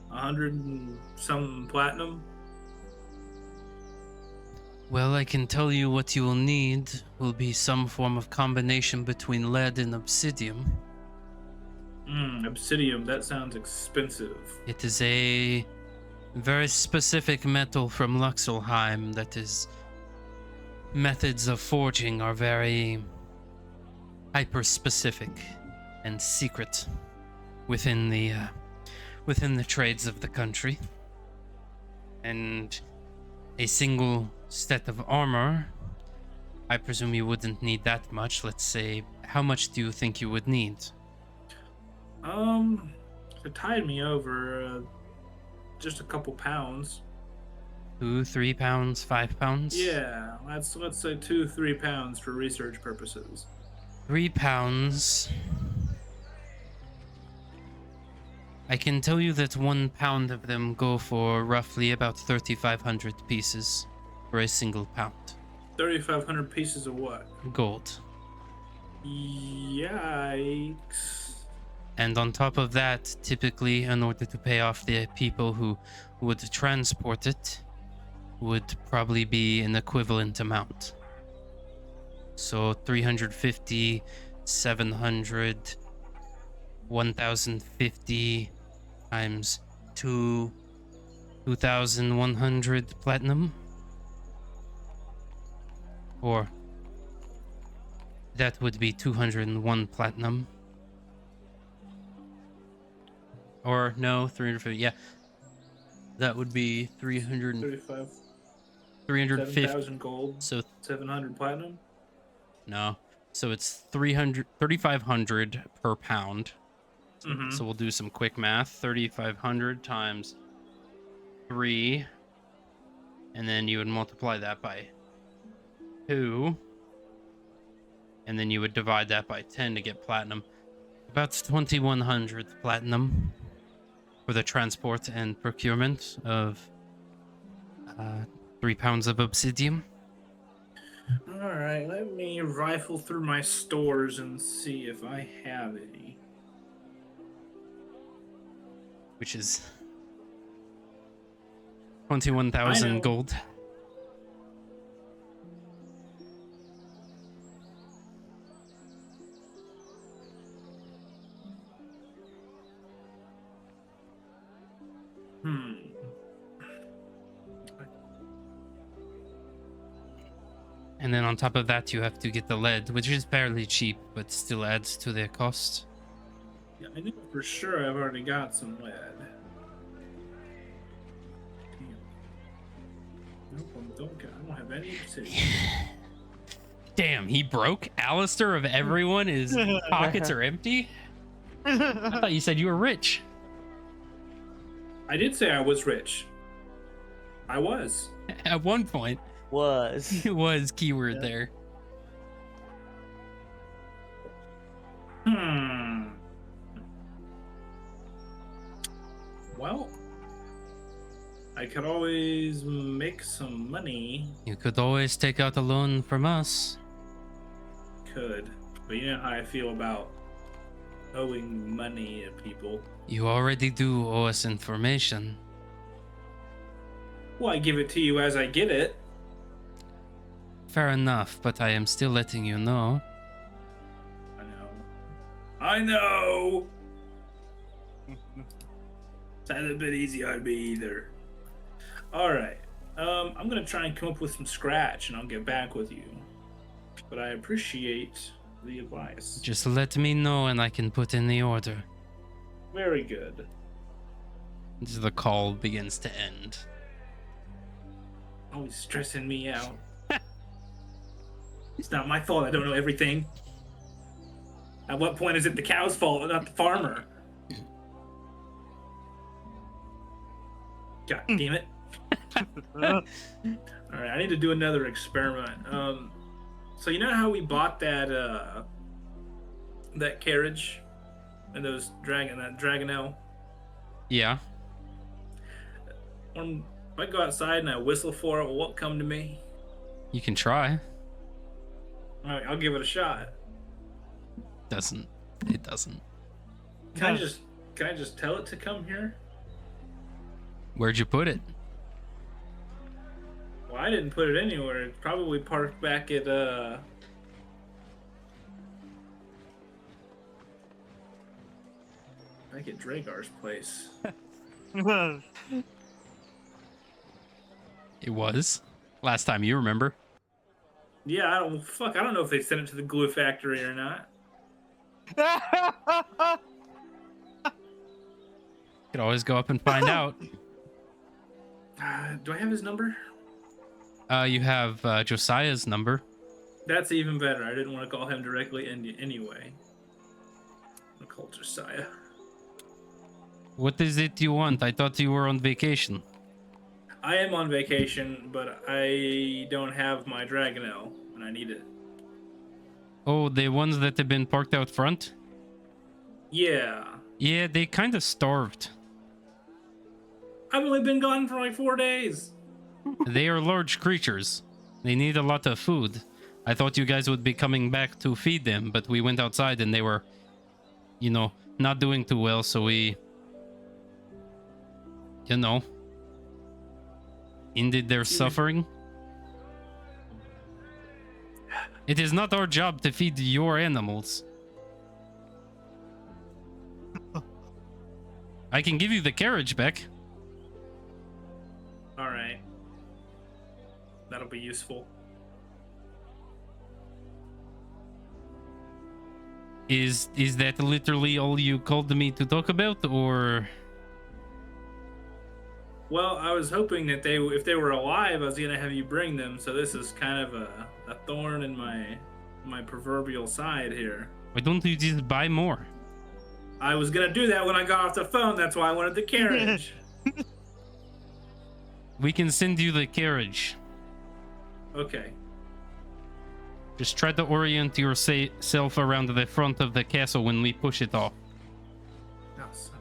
Speaker 2: 100 and some platinum.
Speaker 1: Well, I can tell you what you will need will be some form of combination between lead and obsidian.
Speaker 2: Obsidian, that sounds expensive.
Speaker 1: It is a very specific metal from Luxelheim that is methods of forging are very hyper specific and secret within the trades of the country. And a single set of armor, I presume you wouldn't need that much. Let's say, how much do you think you would need?
Speaker 2: It tied me over just a couple pounds.
Speaker 1: 2, 3 pounds, 5 pounds?
Speaker 2: Yeah, let's say 2-3 pounds for research purposes.
Speaker 1: 3 pounds. I can tell you that 1 pound of them go for roughly about 3,500 pieces for a single pound.
Speaker 2: 3,500 pieces of what?
Speaker 1: Gold.
Speaker 2: Yikes.
Speaker 1: And on top of that, typically, in order to pay off the people who would transport it, would probably be an equivalent amount. So 350, 700, 1,050 times 2,100 platinum. Or that would be 201 platinum. Or no, 350. Yeah, that would be
Speaker 2: 35.
Speaker 1: 350.
Speaker 2: 7,000 gold.
Speaker 1: So
Speaker 2: 700 platinum.
Speaker 1: no, so it's 3,500 per pound.
Speaker 2: Mm-hmm.
Speaker 1: So we'll do some quick math. 3,500 times 3, and then you would multiply that by 2, and then you would divide that by 10 to get platinum. About 2,100 platinum for the transport and procurement of 3 pounds of obsidian.
Speaker 2: All right, let me rifle through my stores and see if I have any.
Speaker 1: Which is 21,000 gold. And then on top of that, you have to get the lead, which is fairly cheap, but still adds to their cost.
Speaker 2: Yeah, I know for sure I've already got some lead. Damn. Nope, I don't have any obsidian.
Speaker 1: Damn, he broke? Alistair of everyone, his pockets are empty? I thought you said you were rich.
Speaker 2: I did say I was rich. I was.
Speaker 1: At one point.
Speaker 4: Was.
Speaker 1: It was keyword there.
Speaker 2: Well, I could always make some money.
Speaker 1: You could always take out a loan from us.
Speaker 2: Could. But you know how I feel about owing money to people.
Speaker 1: You already do owe us information.
Speaker 2: Well, I give it to you as I get it.
Speaker 1: Fair enough, but I am still letting you know.
Speaker 2: I know! It's not a bit easy on me either. Alright. I'm gonna try and come up with some scratch and I'll get back with you. But I appreciate the advice.
Speaker 1: Just let me know and I can put in the order.
Speaker 2: Very good.
Speaker 1: The call begins to end.
Speaker 2: Always stressing me out. It's not my fault I don't know everything. At what point is it the cow's fault, not the farmer? God damn it. Alright, I need to do another experiment. So you know how we bought that carriage and that Dragonelle?
Speaker 1: Yeah.
Speaker 2: If I go outside and I whistle for it, will it come to me?
Speaker 1: You can try.
Speaker 2: All right, I'll give it a shot.
Speaker 1: Doesn't. It doesn't.
Speaker 2: Can I just tell it to come here?
Speaker 1: Where'd you put it?
Speaker 2: Well, I didn't put it anywhere. It's probably parked back at Dragar's place.
Speaker 1: It was. Last time you remember.
Speaker 2: Yeah, I don't know if they sent it to the glue factory or not.
Speaker 1: Could always go up and find out.
Speaker 2: Do I have his number?
Speaker 1: You have Josiah's number.
Speaker 2: That's even better. I didn't want to call him directly anyway. I'll call Josiah.
Speaker 1: What is it you want? I thought you were on vacation.
Speaker 2: I am on vacation, but I don't have my Dragonelle, and I need it.
Speaker 1: Oh, the ones that have been parked out front?
Speaker 2: Yeah.
Speaker 1: Yeah, they kind of starved.
Speaker 2: I've only been gone for like 4 days.
Speaker 1: They are large creatures. They need a lot of food. I thought you guys would be coming back to feed them, but we went outside and they were, not doing too well, so we, ended their suffering. It is not our job to feed your animals. I can give you the carriage back.
Speaker 2: All right. That'll be useful.
Speaker 1: Is that literally all you called me to talk about, or?
Speaker 2: Well, I was hoping that if they were alive, I was gonna have you bring them. So this is kind of a thorn in my proverbial side here.
Speaker 1: Why don't you just buy more?
Speaker 2: I was gonna do that when I got off the phone. That's why I wanted the carriage.
Speaker 1: We can send you the carriage.
Speaker 2: Okay.
Speaker 1: Just try to orient yourself around the front of the castle when we push it off.
Speaker 2: Oh, son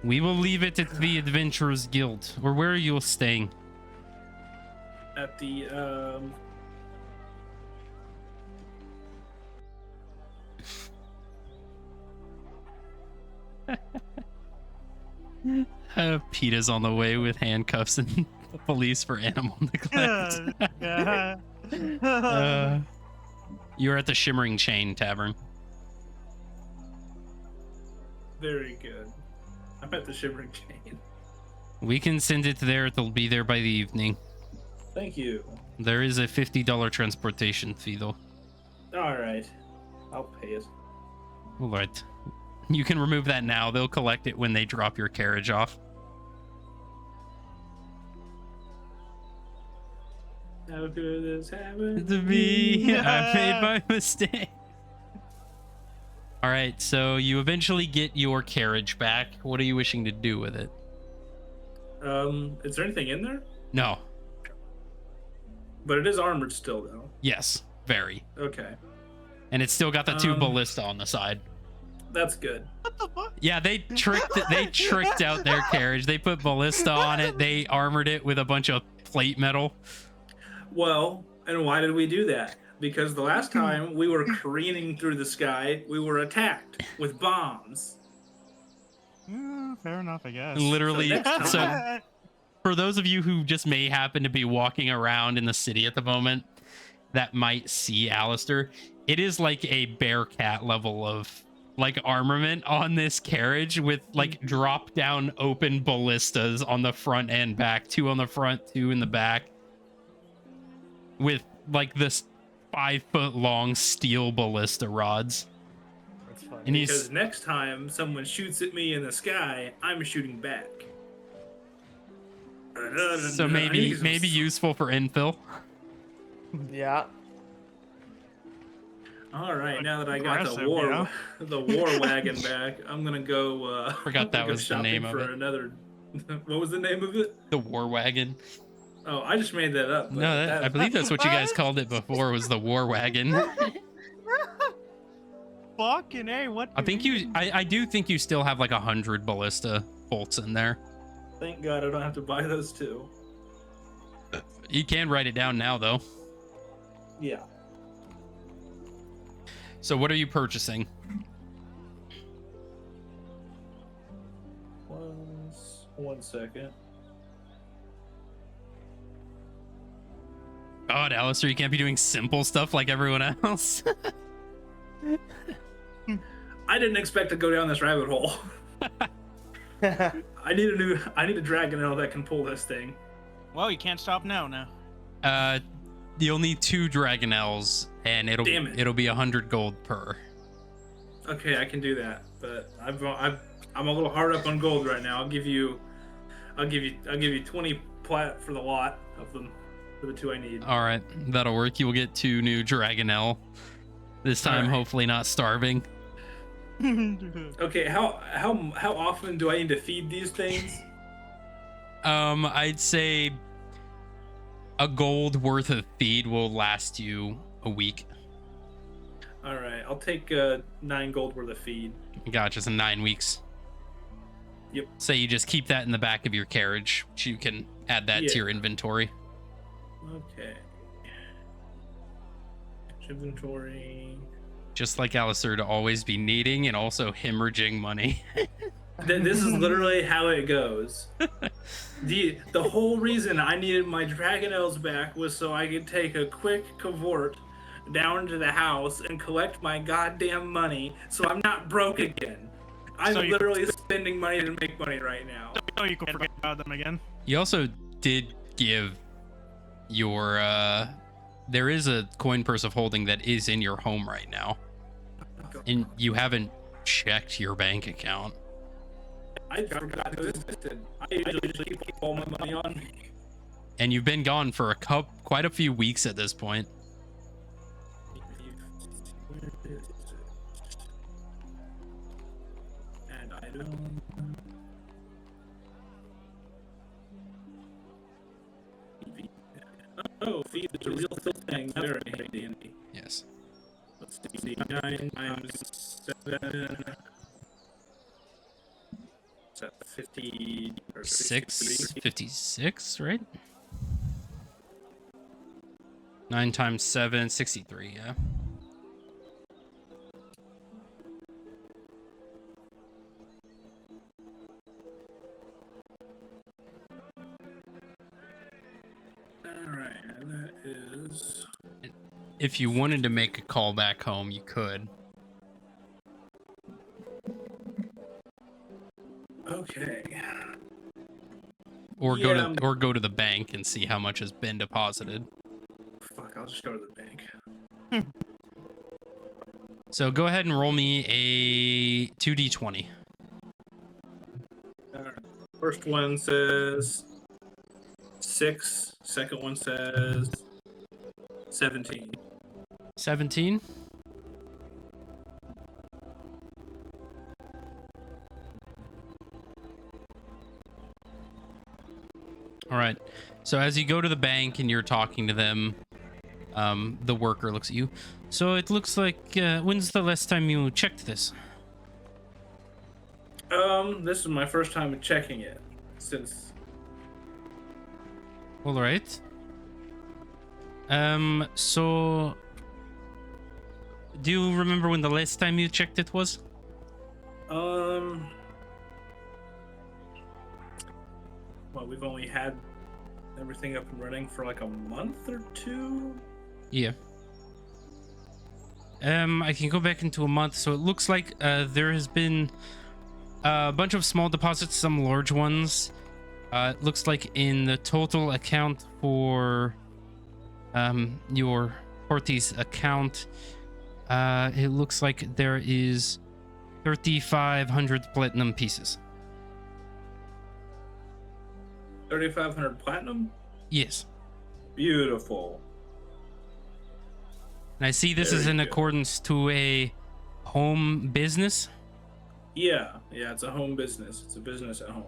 Speaker 1: We will leave it at the Adventurers Guild. Or where are you staying?
Speaker 2: at the
Speaker 1: PETA's on the way with handcuffs and the police for animal neglect. You're at the Shimmering Chain Tavern.
Speaker 2: very good. I'm at the Shivering Chain.
Speaker 1: We can send it there. It'll be there by the evening.
Speaker 2: Thank you.
Speaker 1: There is a $50 transportation fee, though.
Speaker 2: All right, I'll pay it.
Speaker 1: All right. You can remove that now. They'll collect it when they drop your carriage off.
Speaker 2: How could this happen
Speaker 1: To me, I made my mistake. All right, so you eventually get your carriage back. What are you wishing to do with it?
Speaker 2: Is there anything in there?
Speaker 1: No.
Speaker 2: But it is armored still, though.
Speaker 1: Yes, very.
Speaker 2: Okay,
Speaker 1: And it's still got the two ballista on the side.
Speaker 2: that's good.
Speaker 1: Yeah, they tricked out their carriage. They put ballista on it. They armored it with a bunch of plate metal.
Speaker 2: Well, and why did we do that? Because the last time we were careening through the sky, we were attacked with bombs.
Speaker 3: Fair enough, I guess.
Speaker 1: Literally.
Speaker 2: So next
Speaker 1: So
Speaker 2: time-
Speaker 1: for those of you who just may happen to be walking around in the city at the moment that might see Alistair, it is like a Bearcat level of like armament on this carriage with like drop down open ballistas on the front and back, 2 on the front, 2 in the back, with like this 5-foot long steel ballista rods.
Speaker 4: That's funny.
Speaker 1: And he's
Speaker 2: Because next time someone shoots at me in the sky, I'm shooting back.
Speaker 1: so maybe useful for infill.
Speaker 4: Yeah.
Speaker 2: All right, now that I got
Speaker 3: Aggressive,
Speaker 2: the war
Speaker 3: you know?
Speaker 2: the war wagon back, I'm gonna go.
Speaker 1: Forgot that
Speaker 2: go
Speaker 1: was the
Speaker 2: shopping
Speaker 1: name of
Speaker 2: for
Speaker 1: it.
Speaker 2: Another. What was the name of it?
Speaker 1: The war wagon.
Speaker 2: Oh, I just made that up. but
Speaker 1: No, I believe that's what you guys
Speaker 3: What?
Speaker 1: called it before, was the war wagon.
Speaker 3: Fucking A, what?
Speaker 1: I think I do think you still have like 100 ballista bolts in there.
Speaker 2: Thank God I don't have to buy those two.
Speaker 1: You can write it down now, though.
Speaker 2: Yeah.
Speaker 1: So what are you purchasing?
Speaker 2: One second.
Speaker 1: God, Alistair, you can't be doing simple stuff like everyone else.
Speaker 2: I didn't expect to go down this rabbit hole. I need a Dragonelle that can pull this thing.
Speaker 3: Well, you can't stop now.
Speaker 1: You'll need 2 Dragonelles, and
Speaker 2: Damn it.
Speaker 1: it'll be 100 gold per.
Speaker 2: Okay, I can do that, but I'm a little hard up on gold right now. I'll give you 20 plat for the lot of them, for the 2 I need.
Speaker 1: All right, that'll work. You will get 2 new Dragonelle. This time,
Speaker 2: All right.
Speaker 1: hopefully not starving.
Speaker 2: Okay, how often do I need to feed these things?
Speaker 1: I'd say a gold worth of feed will last you a week.
Speaker 2: All right, I'll take 9 gold worth of feed.
Speaker 1: Gotcha, so 9 weeks.
Speaker 2: Yep.
Speaker 1: Say you just keep that in the back of your carriage. So you can add that to your inventory.
Speaker 2: Okay. Inventory.
Speaker 1: Just like Alistair to always be needing and also hemorrhaging money.
Speaker 2: This is literally how it goes. The whole reason I needed my Dragonelles back was so I could take a quick cavort down to the house and collect my goddamn money so I'm not broke again. I'm
Speaker 3: So you-
Speaker 2: literally spending money to make money right now.
Speaker 3: Oh, you can forget about them again.
Speaker 1: You also did give your there is a coin purse of holding that is in your home right now. And you haven't checked your bank account.
Speaker 2: I forgot it existed. I usually just keep all my money on me.
Speaker 1: And you've been gone for quite a few weeks at this point.
Speaker 2: And I don't. Oh, feed is a real thing. Very handy.
Speaker 1: Yes.
Speaker 2: Let's see. 9 times 7. Is that 50 or 63?
Speaker 1: 56, right? 9 times 7, 63, yeah.
Speaker 2: Alright, and that is.
Speaker 1: If you wanted to make a call back home, you could.
Speaker 2: Okay.
Speaker 1: Or
Speaker 2: Yeah.
Speaker 1: go to the bank and see how much has been deposited.
Speaker 2: Fuck, I'll just go to the bank.
Speaker 1: So go ahead and roll me a 2d20.
Speaker 2: Alright. First one says 6. Second one says 17.
Speaker 1: 17. All right. So as you go to the bank and you're talking to them, the worker looks at you. So it looks like, when's the last time you checked this?
Speaker 2: This is my first time checking it since.
Speaker 1: All right. So do you remember when the last time you checked it was?
Speaker 2: Well, we've only had everything up and running for like a month or 2.
Speaker 1: Yeah. I can go back into a month. So it looks like there has been a bunch of small deposits, some large ones. It looks like in the total account for your Horty's account, it looks like there is 3,500 platinum pieces.
Speaker 2: 3,500 platinum?
Speaker 1: Yes.
Speaker 2: Beautiful.
Speaker 1: And I see this is
Speaker 2: Very
Speaker 1: in
Speaker 2: good.
Speaker 1: accordance to a home business.
Speaker 2: Yeah, it's a home business. It's a business at home.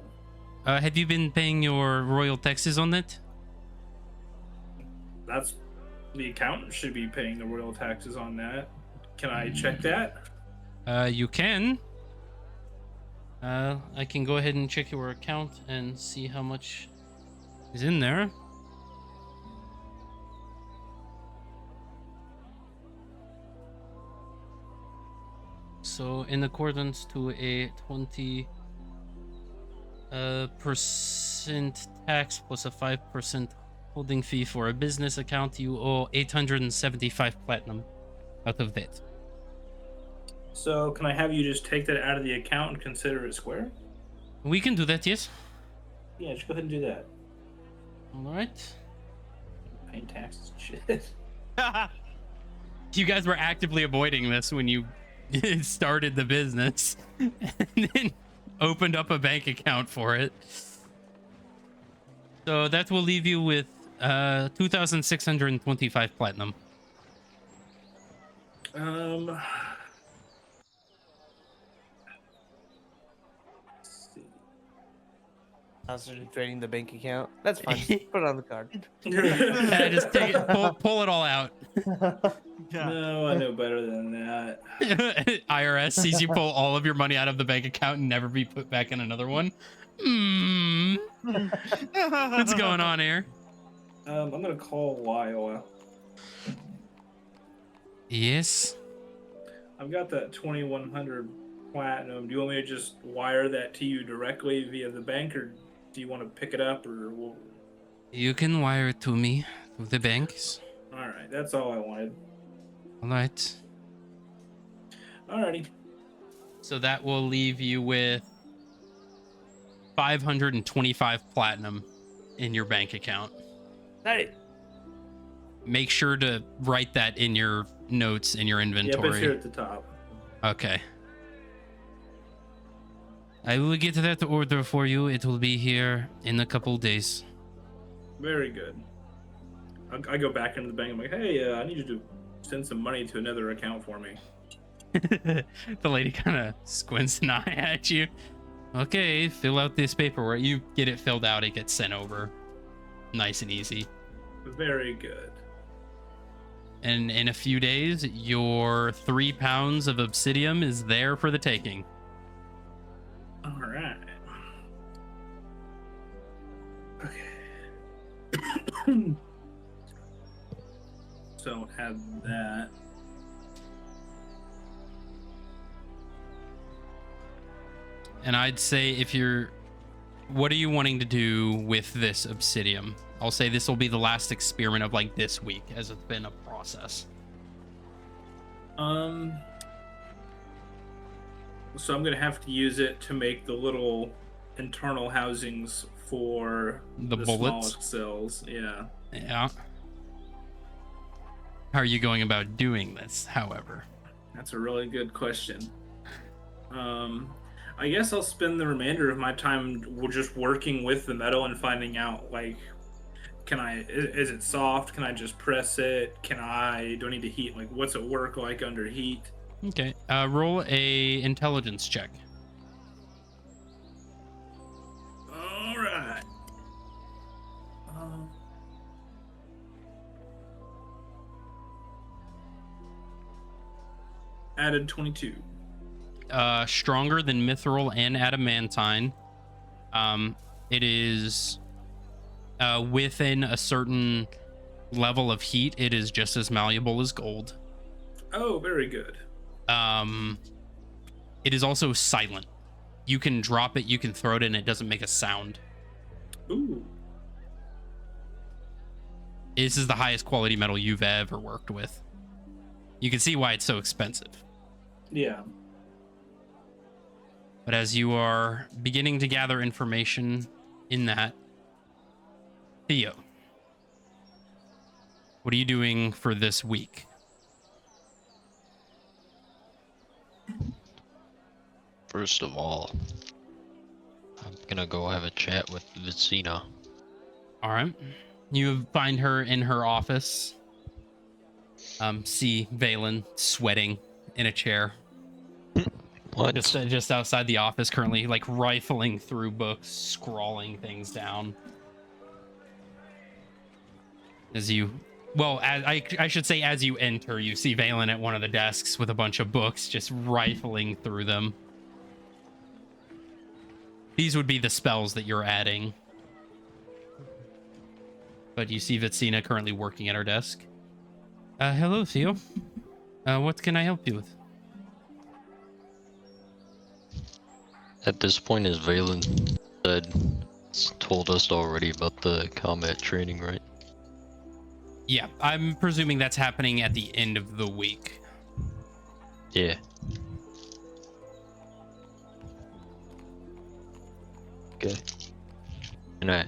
Speaker 1: Have you been paying your royal taxes on that?
Speaker 2: That's the accountant should be paying the royal taxes on that. Can I check that?
Speaker 1: You can. I can go ahead and check your account and see how much is in there. So in accordance to a 20 percent tax plus a 5% holding fee for a business account, you owe 875 platinum out of that.
Speaker 2: So can I have you just take that out of the account and consider it square?
Speaker 1: We can do that, yes.
Speaker 2: Yeah, just go ahead and do that.
Speaker 1: All right.
Speaker 2: Paying taxes and shit.
Speaker 1: You guys were actively avoiding this when you started the business and then opened up a bank account for it. So that will leave you with 2,625 platinum.
Speaker 2: Let's see.
Speaker 4: I was just draining the bank account. That's fine. Just put it on the card.
Speaker 1: Yeah, just take it, pull it all out.
Speaker 3: Yeah.
Speaker 2: No, I know better than that.
Speaker 1: IRS sees you pull all of your money out of the bank account and never be put back in another one. What's going on here?
Speaker 2: I'm gonna call Lyle.
Speaker 1: Yes.
Speaker 2: I've got that 2100 platinum. Do you want me to just wire that to you directly via the bank, or do you want to pick it up, or?
Speaker 1: You can wire it to me through the banks.
Speaker 2: All right, that's all I wanted.
Speaker 1: All right.
Speaker 2: Alrighty.
Speaker 1: So that will leave you with 525 platinum in your bank account.
Speaker 4: Hey.
Speaker 1: Make sure to write that in your notes in your
Speaker 2: Yep, it's
Speaker 1: inventory.
Speaker 2: here at the top.
Speaker 1: Okay. I will get that order for you. It will be here in a couple days.
Speaker 2: Very good. I go back into the bank. I'm like, hey, I need you to send some money to another account for me.
Speaker 1: The lady kind of squints an eye at you. Okay, fill out this paperwork. You get it filled out, it gets sent over. Nice and easy.
Speaker 2: Very good.
Speaker 1: And in a few days, your 3 pounds of obsidian is there for the taking.
Speaker 2: All right. Okay. So add that.
Speaker 1: And I'd say if you're... What are you wanting to do with this obsidian? I'll say this will be the last experiment of like this week, as it's been a process.
Speaker 2: So I'm gonna have to use it to make the little internal housings for
Speaker 1: The bullets?
Speaker 2: smallest cells. Yeah.
Speaker 1: Yeah. How are you going about doing this, however?
Speaker 2: That's a really good question. I guess I'll spend the remainder of my time just working with the metal and finding out, like, is it soft? Can I just press it? Do I need to heat? Like, what's it work like under heat?
Speaker 1: Okay. Roll a intelligence check.
Speaker 2: All right. Added 22.
Speaker 1: Stronger than mithril and adamantine. It is within a certain level of heat, it is just as malleable as gold.
Speaker 2: Oh, very good.
Speaker 1: It is also silent. You can drop it, you can throw it, and it doesn't make a sound.
Speaker 2: Ooh.
Speaker 1: This is the highest quality metal you've ever worked with. You can see why it's so expensive.
Speaker 2: Yeah.
Speaker 1: But as you are beginning to gather information in that, Theo, what are you doing for this week?
Speaker 5: First of all, I'm gonna go have a chat with Vicina.
Speaker 1: All right. You find her in her office. See Valen sweating in a chair.
Speaker 5: What?
Speaker 1: Just outside the office, currently like rifling through books, scrawling things down. As you, well, I should say, as you enter, you see Valen at one of the desks with a bunch of books, just rifling through them. These would be the spells that you're adding. But you see Vitsina currently working at her desk. Hello, Theo. What can I help you with?
Speaker 5: At this point, as Valen told us already about the combat training, right?
Speaker 1: Yeah, I'm presuming that's happening at the end of the week.
Speaker 5: Yeah. Okay. Can I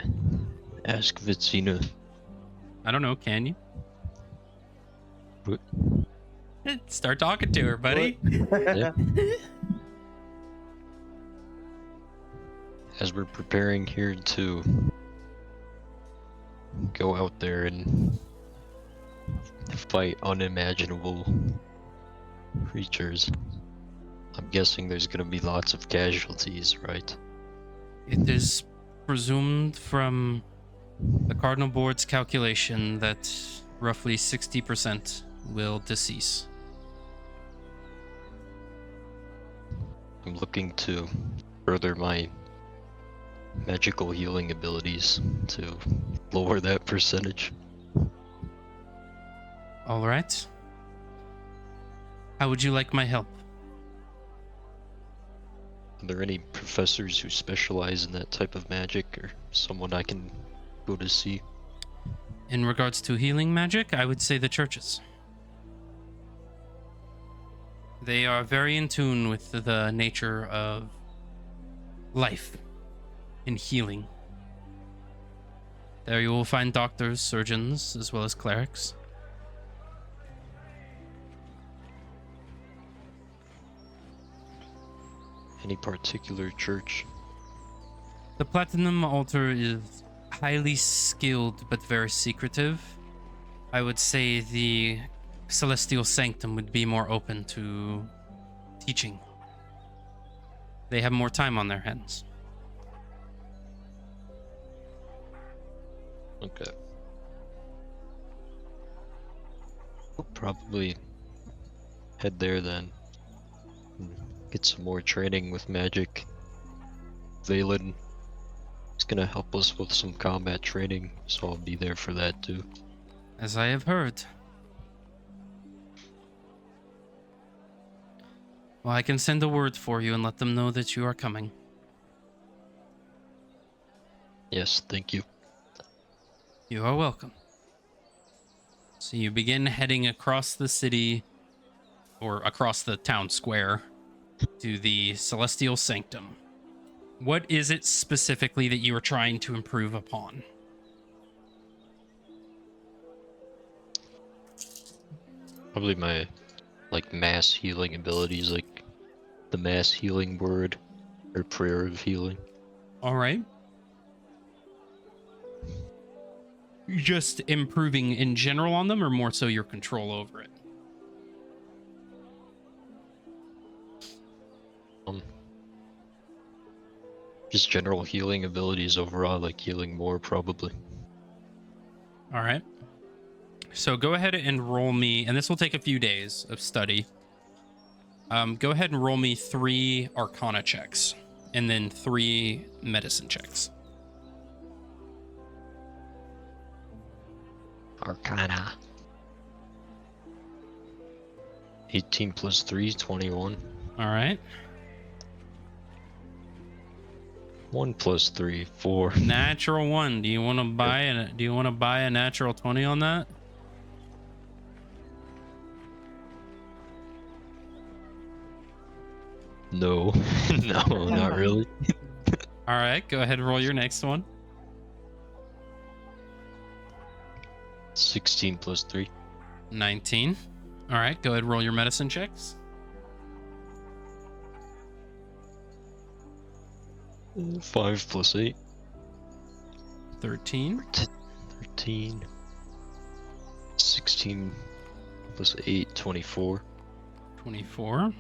Speaker 5: ask Vitsina?
Speaker 1: I don't know, can you?
Speaker 5: What?
Speaker 1: Start talking to her, buddy.
Speaker 5: Yeah. As we're preparing here to go out there and fight unimaginable creatures, I'm guessing there's gonna be lots of casualties, right?
Speaker 1: It is presumed from the Cardinal Board's calculation that roughly 60% will decease.
Speaker 5: I'm looking to further my magical healing abilities to lower that percentage.
Speaker 1: All right. How would you like my help?
Speaker 5: Are there any professors who specialize in that type of magic, or someone I can go to see?
Speaker 1: In regards to healing magic, I would say the churches. They are very in tune with the nature of life and healing. There you will find doctors, surgeons, as well as clerics.
Speaker 5: Any particular church?
Speaker 1: The Platinum Altar is highly skilled but very secretive. I would say the Celestial Sanctum would be more open to teaching. They have more time on their hands.
Speaker 5: Okay. We'll probably head there then. And get some more training with magic. Valen is gonna help us with some combat training, so I'll be there for that too.
Speaker 1: As I have heard. Well, I can send a word for you and let them know that you are coming.
Speaker 5: Yes, thank you.
Speaker 1: You are welcome. So you begin heading across the city, or across the town square, to the Celestial Sanctum. What is it specifically that you are trying to improve upon?
Speaker 5: Probably my mass healing abilities, like the mass healing word or prayer of healing.
Speaker 1: All right. Just improving in general on them, or more so your control over it?
Speaker 5: Just general healing abilities overall, like healing more probably.
Speaker 1: All right. So go ahead and roll me, and this will take a few days of study. Go ahead and roll me 3 Arcana checks, and then 3 medicine checks.
Speaker 5: Arcana. 18 plus 3, 21.
Speaker 1: All right.
Speaker 5: 1 plus 3, 4.
Speaker 1: Natural 1. Do you want to buy a natural 20 on that?
Speaker 5: No. No, not really.
Speaker 1: All right. Go ahead and roll your next one.
Speaker 5: 16 plus 3.
Speaker 1: 19. All right. Go ahead and roll your medicine checks.
Speaker 5: 5 plus 8.
Speaker 1: 13.
Speaker 5: 13. 16 plus 8, 24.
Speaker 1: 24.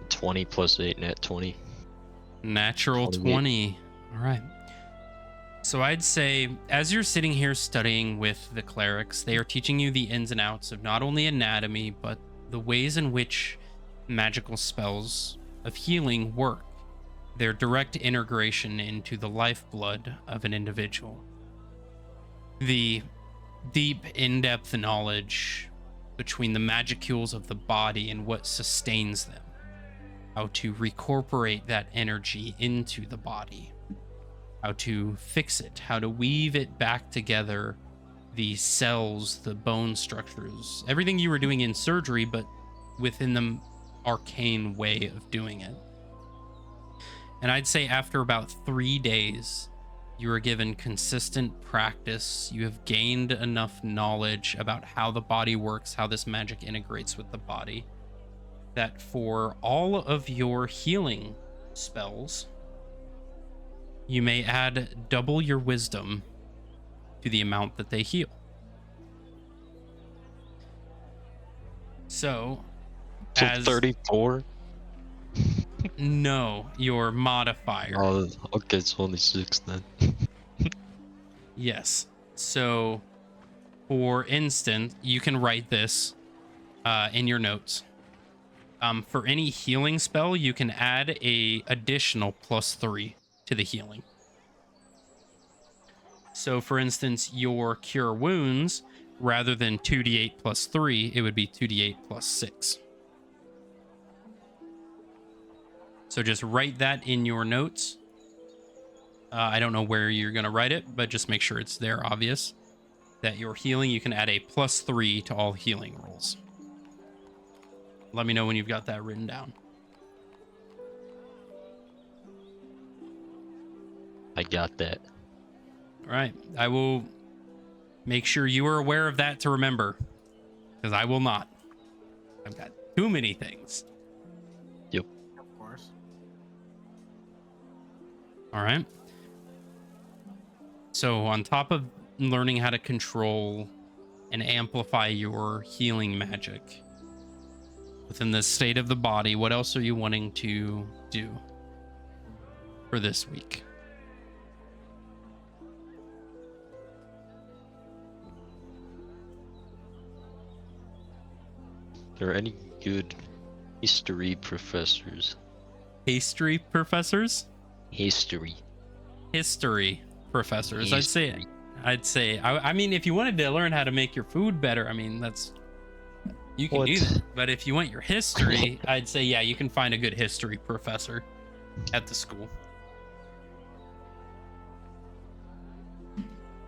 Speaker 5: 20 plus 8, nat 20.
Speaker 1: Natural 20. All right. So I'd say as you're sitting here studying with the clerics, they are teaching you the ins and outs of not only anatomy, but the ways in which magical spells of healing work, their direct integration into the lifeblood of an individual. The deep, in-depth knowledge between the magicules of the body and what sustains them, how to recorporate that energy into the body, how to fix it, how to weave it back together, the cells, the bone structures, everything you were doing in surgery, but within the arcane way of doing it. And I'd say after about 3 days, you were given consistent practice. You have gained enough knowledge about how the body works, how this magic integrates with the body, that for all of your healing spells, you may add double your wisdom to the amount that they heal. So,
Speaker 5: So
Speaker 1: as
Speaker 5: 34?
Speaker 1: no, your modifier.
Speaker 5: Oh, okay, it's only 6 then.
Speaker 1: Yes. So, for instance, you can write this in your notes. For any healing spell, you can add a additional +3 to the healing. So, for instance, your cure wounds, rather than 2d8 +3, it would be 2d8 +6. So just write that in your notes. I don't know where you're going to write it, but just make sure it's there, obvious. That your healing, you can add a +3 to all healing rolls. Let me know when you've got that written down.
Speaker 5: I got that.
Speaker 1: All right. I will make sure you are aware of that to remember, because I will not. I've got too many things.
Speaker 5: Yep.
Speaker 3: Of course.
Speaker 1: All right. So on top of learning how to control and amplify your healing magic within the state of the body, what else are you wanting to do for this week?
Speaker 5: Are there any good history professors?
Speaker 1: History professors?
Speaker 5: History.
Speaker 1: History professors.
Speaker 5: History.
Speaker 1: I'd say. I mean, if you wanted to learn how to make your food better, I mean, you can do that. But if you want your history, I'd say, yeah, you can find a good history professor at the school.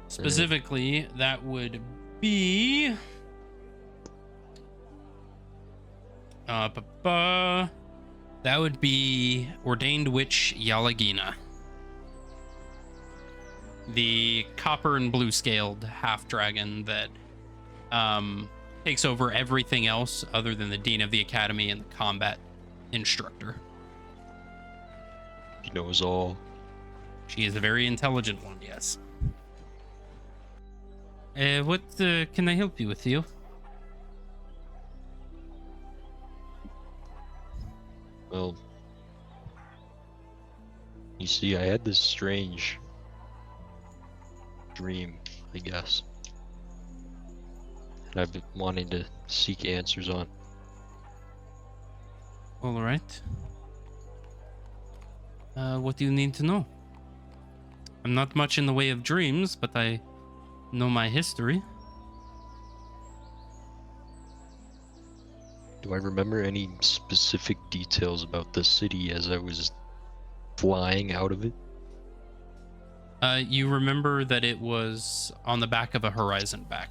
Speaker 1: Specifically, that would be that would be Ordained Witch Yalagina, the copper and blue scaled half dragon that takes over everything else other than the dean of the academy and the combat instructor.
Speaker 5: She knows all.
Speaker 1: She is a very intelligent one, yes. What can I help you with, Theo?
Speaker 5: Well, you see, I had this strange dream, I guess. And I've been wanting to seek answers on.
Speaker 1: All right. What do you need to know? I'm not much in the way of dreams, but I know my history.
Speaker 5: Do I remember any specific details about the city as I was flying out of it?
Speaker 1: You remember that it was on the back of a horizon back.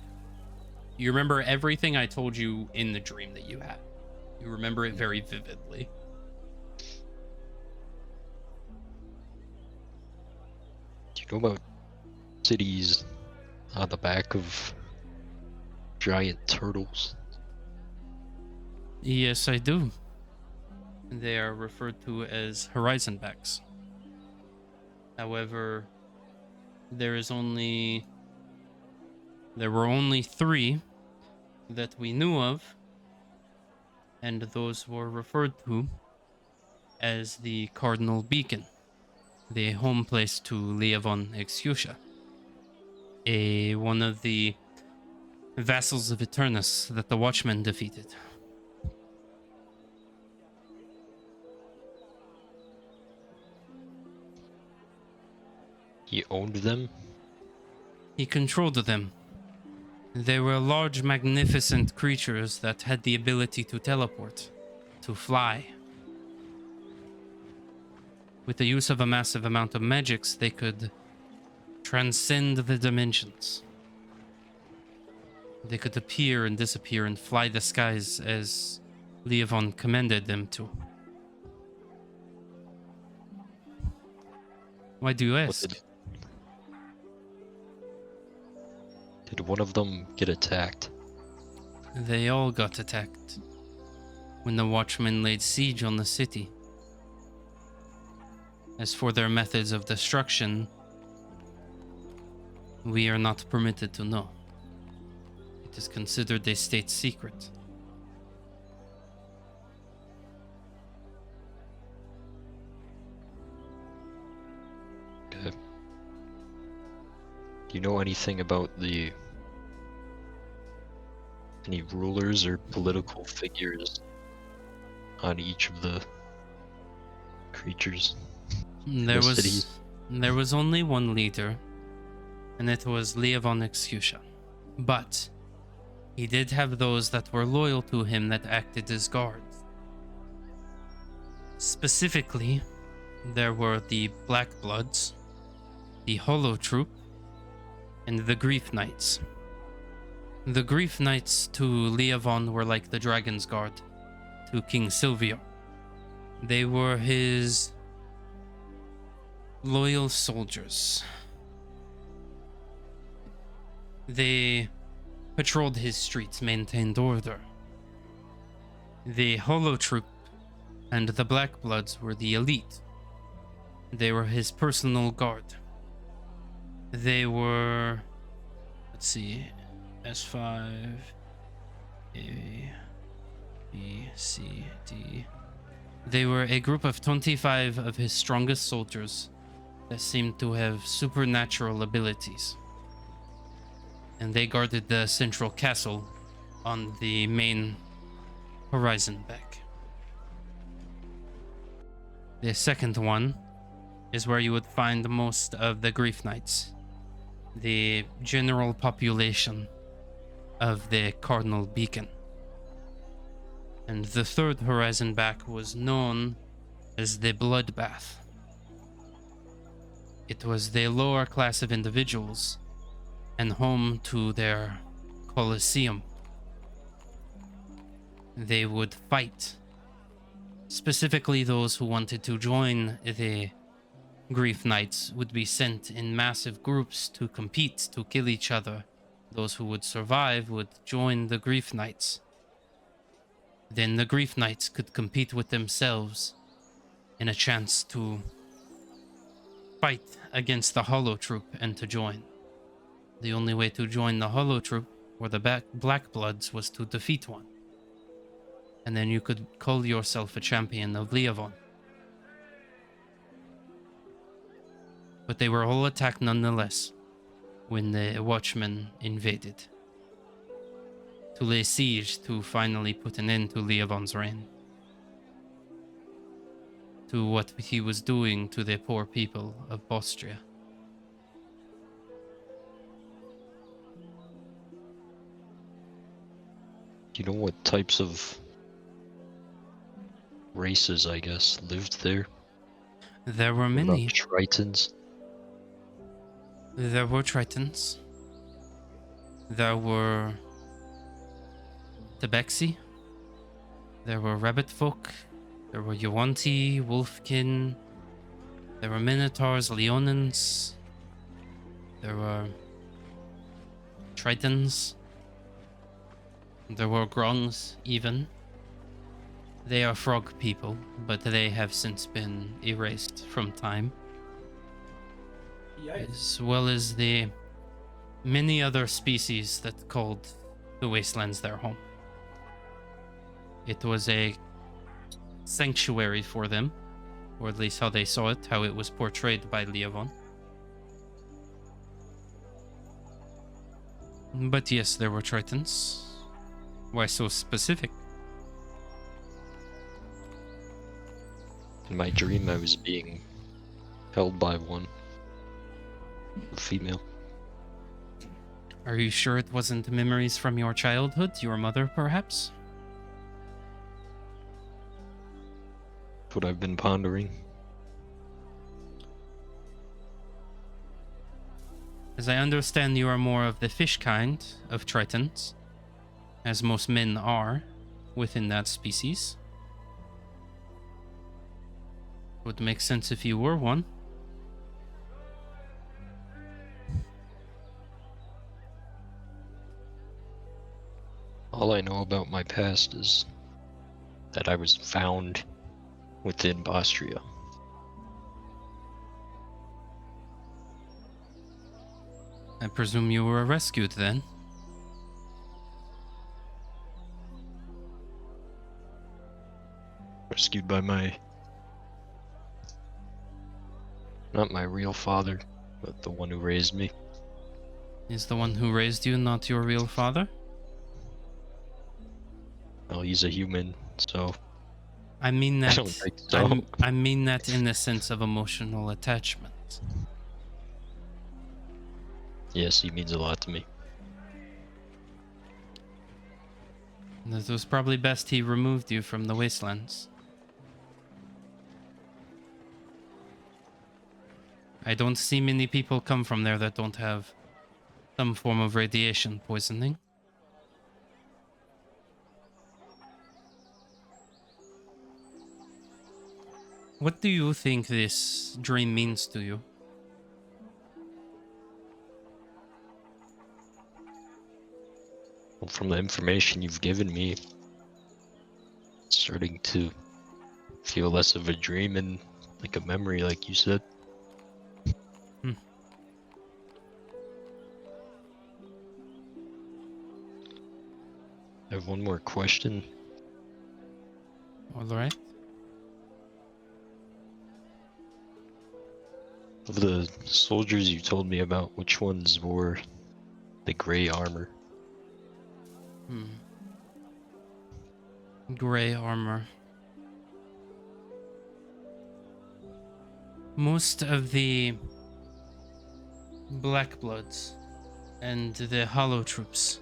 Speaker 1: You remember everything I told you in the dream that you had. You remember it very vividly.
Speaker 5: Do you know about cities on the back of giant turtles?
Speaker 1: Yes, I do. They are referred to as horizon backs. However, there were only 3 that we knew of, and those were referred to as the Cardinal Beacon, the home place to Leah von Excutia, one of the vassals of Eternus that the Watchmen defeated.
Speaker 5: He owned them?
Speaker 1: He controlled them. They were large, magnificent creatures that had the ability to teleport, to fly. With the use of a massive amount of magics, they could transcend the dimensions. They could appear and disappear and fly the skies as Leovon commanded them to. Why do you
Speaker 5: What
Speaker 1: ask?
Speaker 5: did one of them get attacked?
Speaker 1: They all got attacked when the Watchmen laid siege on the city. As for their methods of destruction, we are not permitted to know. It is considered a state secret.
Speaker 5: Okay. Do you know anything about any rulers or political figures on each of the creatures?
Speaker 1: There
Speaker 5: The city.
Speaker 1: there was only one leader, and it was Leovon Excutia. But he did have those that were loyal to him that acted as guards. Specifically, there were the Black Bloods, the Hollow Troop, and the Grief Knights. The Grief Knights to Leovon were like the Dragon's Guard to King Silvio. They were his loyal soldiers. They patrolled his streets, maintained order. The Hollow Troop and the Black Bloods were the elite. They were his personal guard. They were, let's see, S5, A, B, C, D. They were a group of 25 of his strongest soldiers that seemed to have supernatural abilities. And they guarded the central castle on the main horizon back. The second one is where you would find most of the Grief Knights, the general population of the Cardinal Beacon. And the third horizon back was known as the Bloodbath. It was the lower class of individuals and home to their Colosseum. They would fight, specifically those who wanted to join the Grief Knights would be sent in massive groups to compete, to kill each other. Those who would survive would join the Grief Knights. Then the Grief Knights could compete with themselves in a chance to fight against the Hollow Troop and to join. The only way to join the Hollow Troop or the Black Bloods was to defeat one. And then you could call yourself a champion of Leovon. But they were all attacked nonetheless when the Watchmen invaded, to lay siege to finally put an end to Leovon's reign, to what he was doing to the poor people of Bostria.
Speaker 5: Do you know what types of races, I guess, lived there?
Speaker 1: There were
Speaker 5: What about
Speaker 1: many.
Speaker 5: Tritons?
Speaker 1: There were Tritons. There were Tabaxi. There were Rabbit Folk. There were Yuanti, Wolfkin. There were Minotaurs, Leonins. There were Tritons. There were Grongs, even. They are frog people, but they have since been erased from time. As well as the many other species that called the wastelands their home. It was a sanctuary for them, or at least how they saw it, how it was portrayed by Leovon. But yes, there were Tritons. Why so specific?
Speaker 5: In my dream, I was being held by one. Female.
Speaker 1: Are you sure it wasn't memories from your childhood? Your mother, perhaps?
Speaker 5: That's what I've been pondering.
Speaker 1: As I understand, you are more of the fish kind of Tritons, as most men are within that species. Would make sense if you were one.
Speaker 5: All I know about my past is that I was found within Bostria.
Speaker 1: I presume you were rescued then.
Speaker 5: Rescued by not my real father, but the one who raised me.
Speaker 1: Is the one who raised you not your real father?
Speaker 5: Well, he's a human, so
Speaker 1: I mean
Speaker 5: I
Speaker 1: that.
Speaker 5: don't think so.
Speaker 1: I mean that in the sense of emotional attachment.
Speaker 5: Yes, he means a lot to me.
Speaker 1: It was probably best he removed you from the wastelands. I don't see many people come from there that don't have some form of radiation poisoning. What do you think this dream means to you?
Speaker 5: Well, from the information you've given me, it's starting to feel less of a dream and like a memory, like you said. I have one more question.
Speaker 1: All right.
Speaker 5: Of the soldiers you told me about, which ones wore the gray armor?
Speaker 1: Gray armor. Most of the Black Bloods and the Hollow Troops,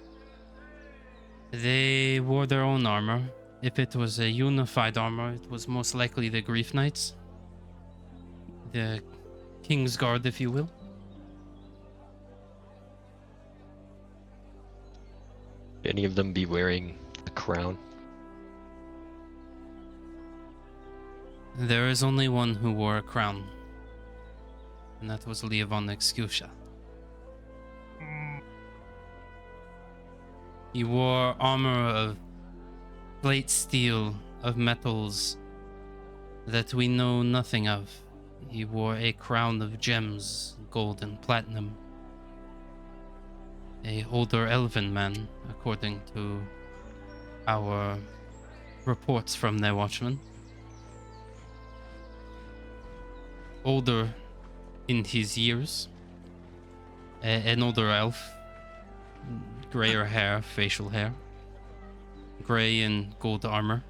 Speaker 1: they wore their own armor. If it was a unified armor, it was most likely the Grief Knights. The King's Guard, if you will.
Speaker 5: Any of them be wearing a crown?
Speaker 1: There is only one who wore a crown, and that was Leah von Excutia. He wore armor of plate steel, of metals that we know nothing of. He wore a crown of gems, gold and platinum. A older elven man, according to our reports from their watchmen. Older in his years. An older elf. Grayer hair, facial hair. Gray and gold armor.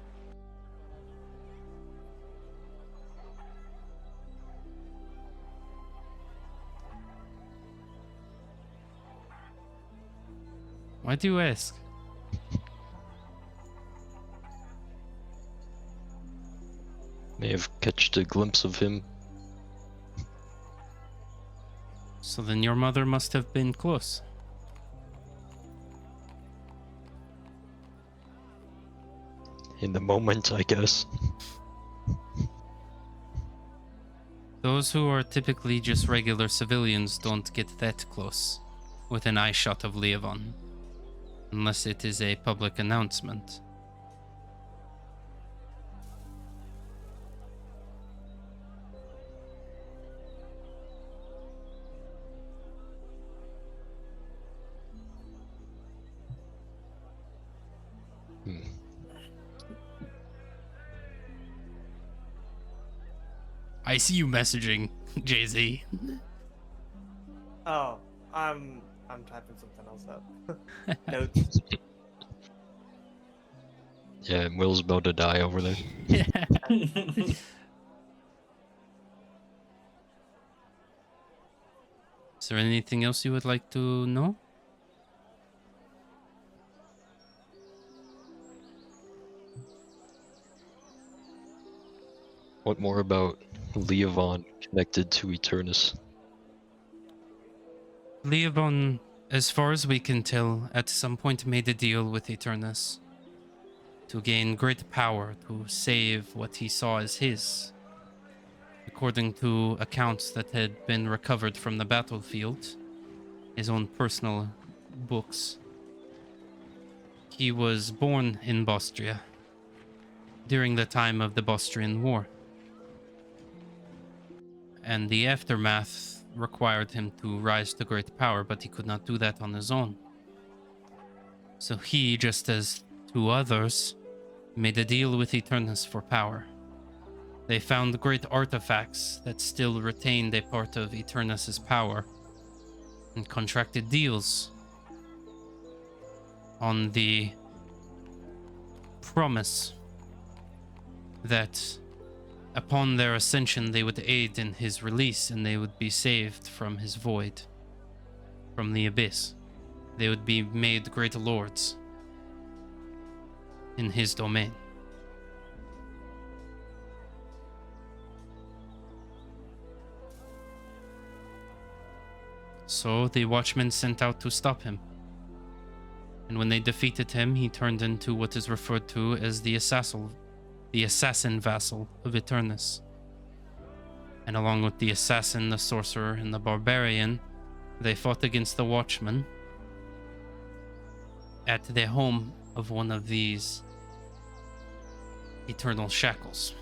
Speaker 1: Why do you ask?
Speaker 5: May have catched a glimpse of him.
Speaker 1: So then your mother must have been close.
Speaker 5: In the moment, I guess.
Speaker 1: Those who are typically just regular civilians don't get that close with an eye shot of Leavon, unless it is a public announcement. I see you messaging, Jay-Z.
Speaker 4: Oh, I'm typing something else up. Notes.
Speaker 5: Yeah, and Will's about to die over there.
Speaker 1: Is there anything else you would like to know?
Speaker 5: What more about Leovon connected to Eternus?
Speaker 1: Leobon, as far as we can tell, at some point made a deal with Eternus to gain great power to save what he saw as his. According to accounts that had been recovered from the battlefield, his own personal books, he was born in Bostria during the time of the Bostrian War. And the aftermath required him to rise to great power, but he could not do that on his own. So he, just as two others, made a deal with Eternus for power. They found great artifacts that still retained a part of Eternus's power and contracted deals on the promise that upon their ascension they would aid in his release and they would be saved from his void, from the abyss. They would be made great lords in his domain. So the watchmen sent out to stop him. And when they defeated him, he turned into what is referred to as the assassin vassal of Eternus. And along with the assassin, the sorcerer, and the barbarian, they fought against the watchmen at the home of one of these eternal shackles.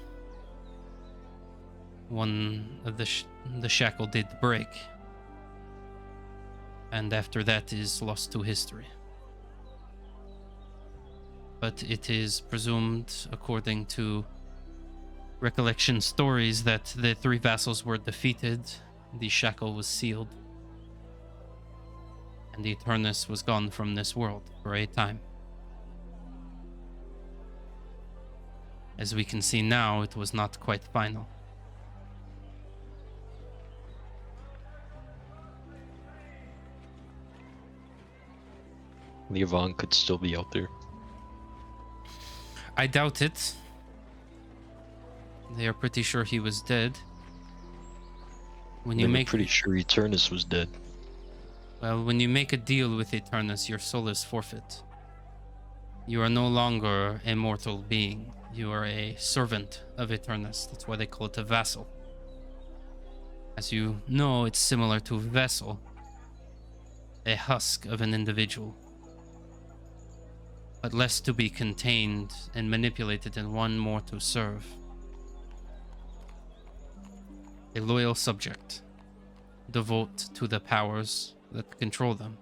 Speaker 1: One of the shackle did break, and after that is lost to history. But it is presumed, according to recollection stories, that the three vassals were defeated, the shackle was sealed, and the Eternus was gone from this world for a time. As we can see now, it was not quite final.
Speaker 5: Leovon could still be out there.
Speaker 1: I doubt it. They are pretty sure he was dead. When you
Speaker 5: They were
Speaker 1: make
Speaker 5: pretty sure Eternus was dead.
Speaker 1: Well, when you make a deal with Eternus, your soul is forfeit. You are no longer a mortal being. You are a servant of Eternus. That's why they call it a vassal. As you know, it's similar to a vessel, a husk of an individual, but less to be contained and manipulated and one more to serve. A loyal subject, devote to the powers that control them.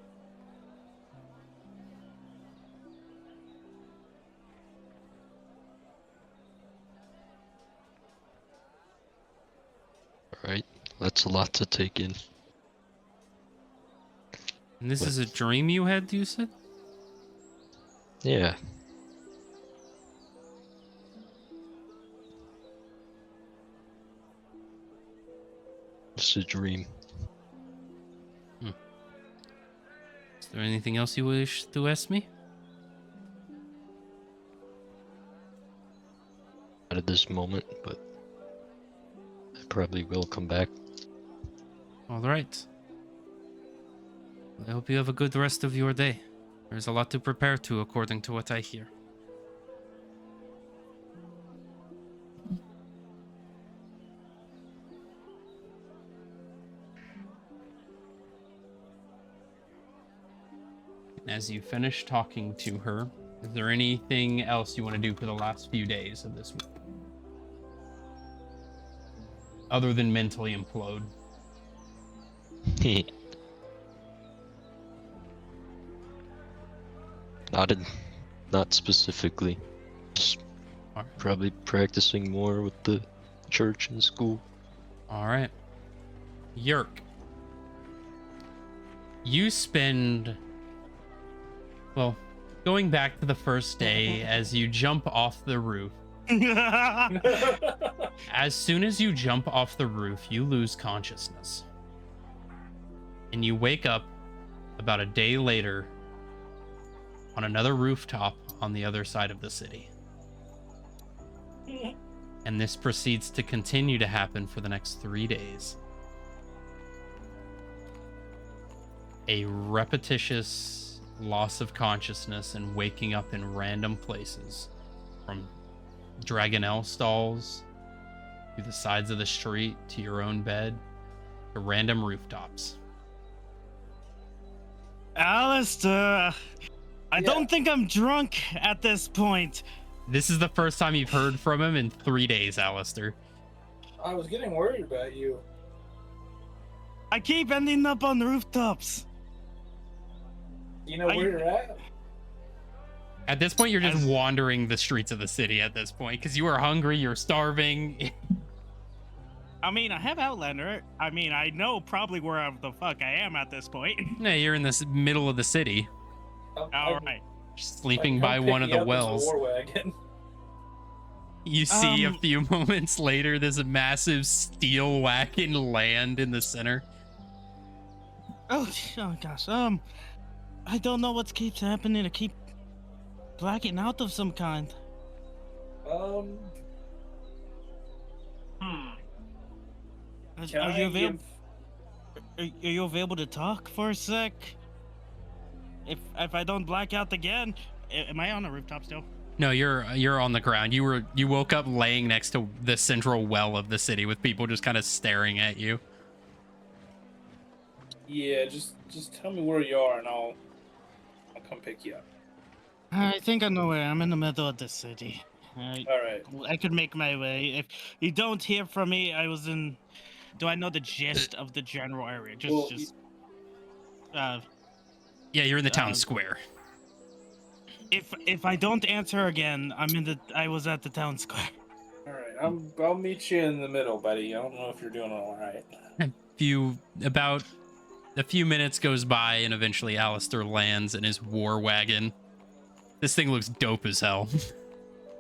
Speaker 5: Alright, that's a lot to take in.
Speaker 1: And this is a dream you had, you said?
Speaker 5: Yeah. It's a dream.
Speaker 1: Is there anything else you wish to ask me?
Speaker 5: Not at this moment, but I probably will come back.
Speaker 1: All right. I hope you have a good rest of your day. There's a lot to prepare to, according to what I hear. As you finish talking to her, is there anything else you want to do for the last few days of this week? Other than mentally implode.
Speaker 5: Not specifically. Just
Speaker 1: Alright.
Speaker 5: probably practicing more with the church and school.
Speaker 1: Alright. Yerk. You spend... Well, going back to the first day, as you jump off the roof, as soon as you jump off the roof, you lose consciousness. and you wake up about a day later on another rooftop on the other side of the city. And this proceeds to continue to happen for the next 3 days. A repetitious loss of consciousness and waking up in random places, from Dragonelle stalls to the sides of the street to your own bed to random rooftops.
Speaker 3: Alistair, I
Speaker 2: Yeah.
Speaker 3: don't think I'm drunk at this point.
Speaker 1: This is the first time you've heard from him in 3 days, Alistair.
Speaker 9: I was getting worried about you.
Speaker 3: I keep ending up on the rooftops.
Speaker 9: You know where you're at?
Speaker 1: At this point, you're just wandering the streets of the city at this point because you are hungry, you're starving.
Speaker 3: I mean, I have Outlander. I mean, I know probably where the fuck I am at this point.
Speaker 1: No, you're in the middle of the city,
Speaker 3: All right.
Speaker 1: sleeping by one of the wells.
Speaker 9: War wagon.
Speaker 1: You see a few moments later, there's a massive steel wagon land in the center.
Speaker 3: Oh gosh. I don't know what keeps happening. I keep blacking out of some kind.
Speaker 9: Can
Speaker 3: Are
Speaker 9: I
Speaker 3: you available?
Speaker 9: give-
Speaker 3: Are you available to talk for a sec? If I don't black out again, am I on the rooftop still?
Speaker 1: No, you're on the ground. You woke up laying next to the central well of the city with people just kind of staring at you.
Speaker 9: Yeah, just tell me where you are and I'll come pick you up.
Speaker 3: I think I know where I'm in the middle of the city.
Speaker 9: All right.
Speaker 3: I could make my way. If you don't hear from me, I was in. Do I know the gist of the general area?
Speaker 9: Well,
Speaker 1: Yeah, you're in the town
Speaker 3: Um,
Speaker 1: square.
Speaker 3: If I don't answer again, I was at the town square.
Speaker 9: All right. I'll meet you in the middle, buddy. I don't know if you're doing all right.
Speaker 1: About a few minutes goes by, and eventually Alistair lands in his war wagon. This thing looks dope as hell.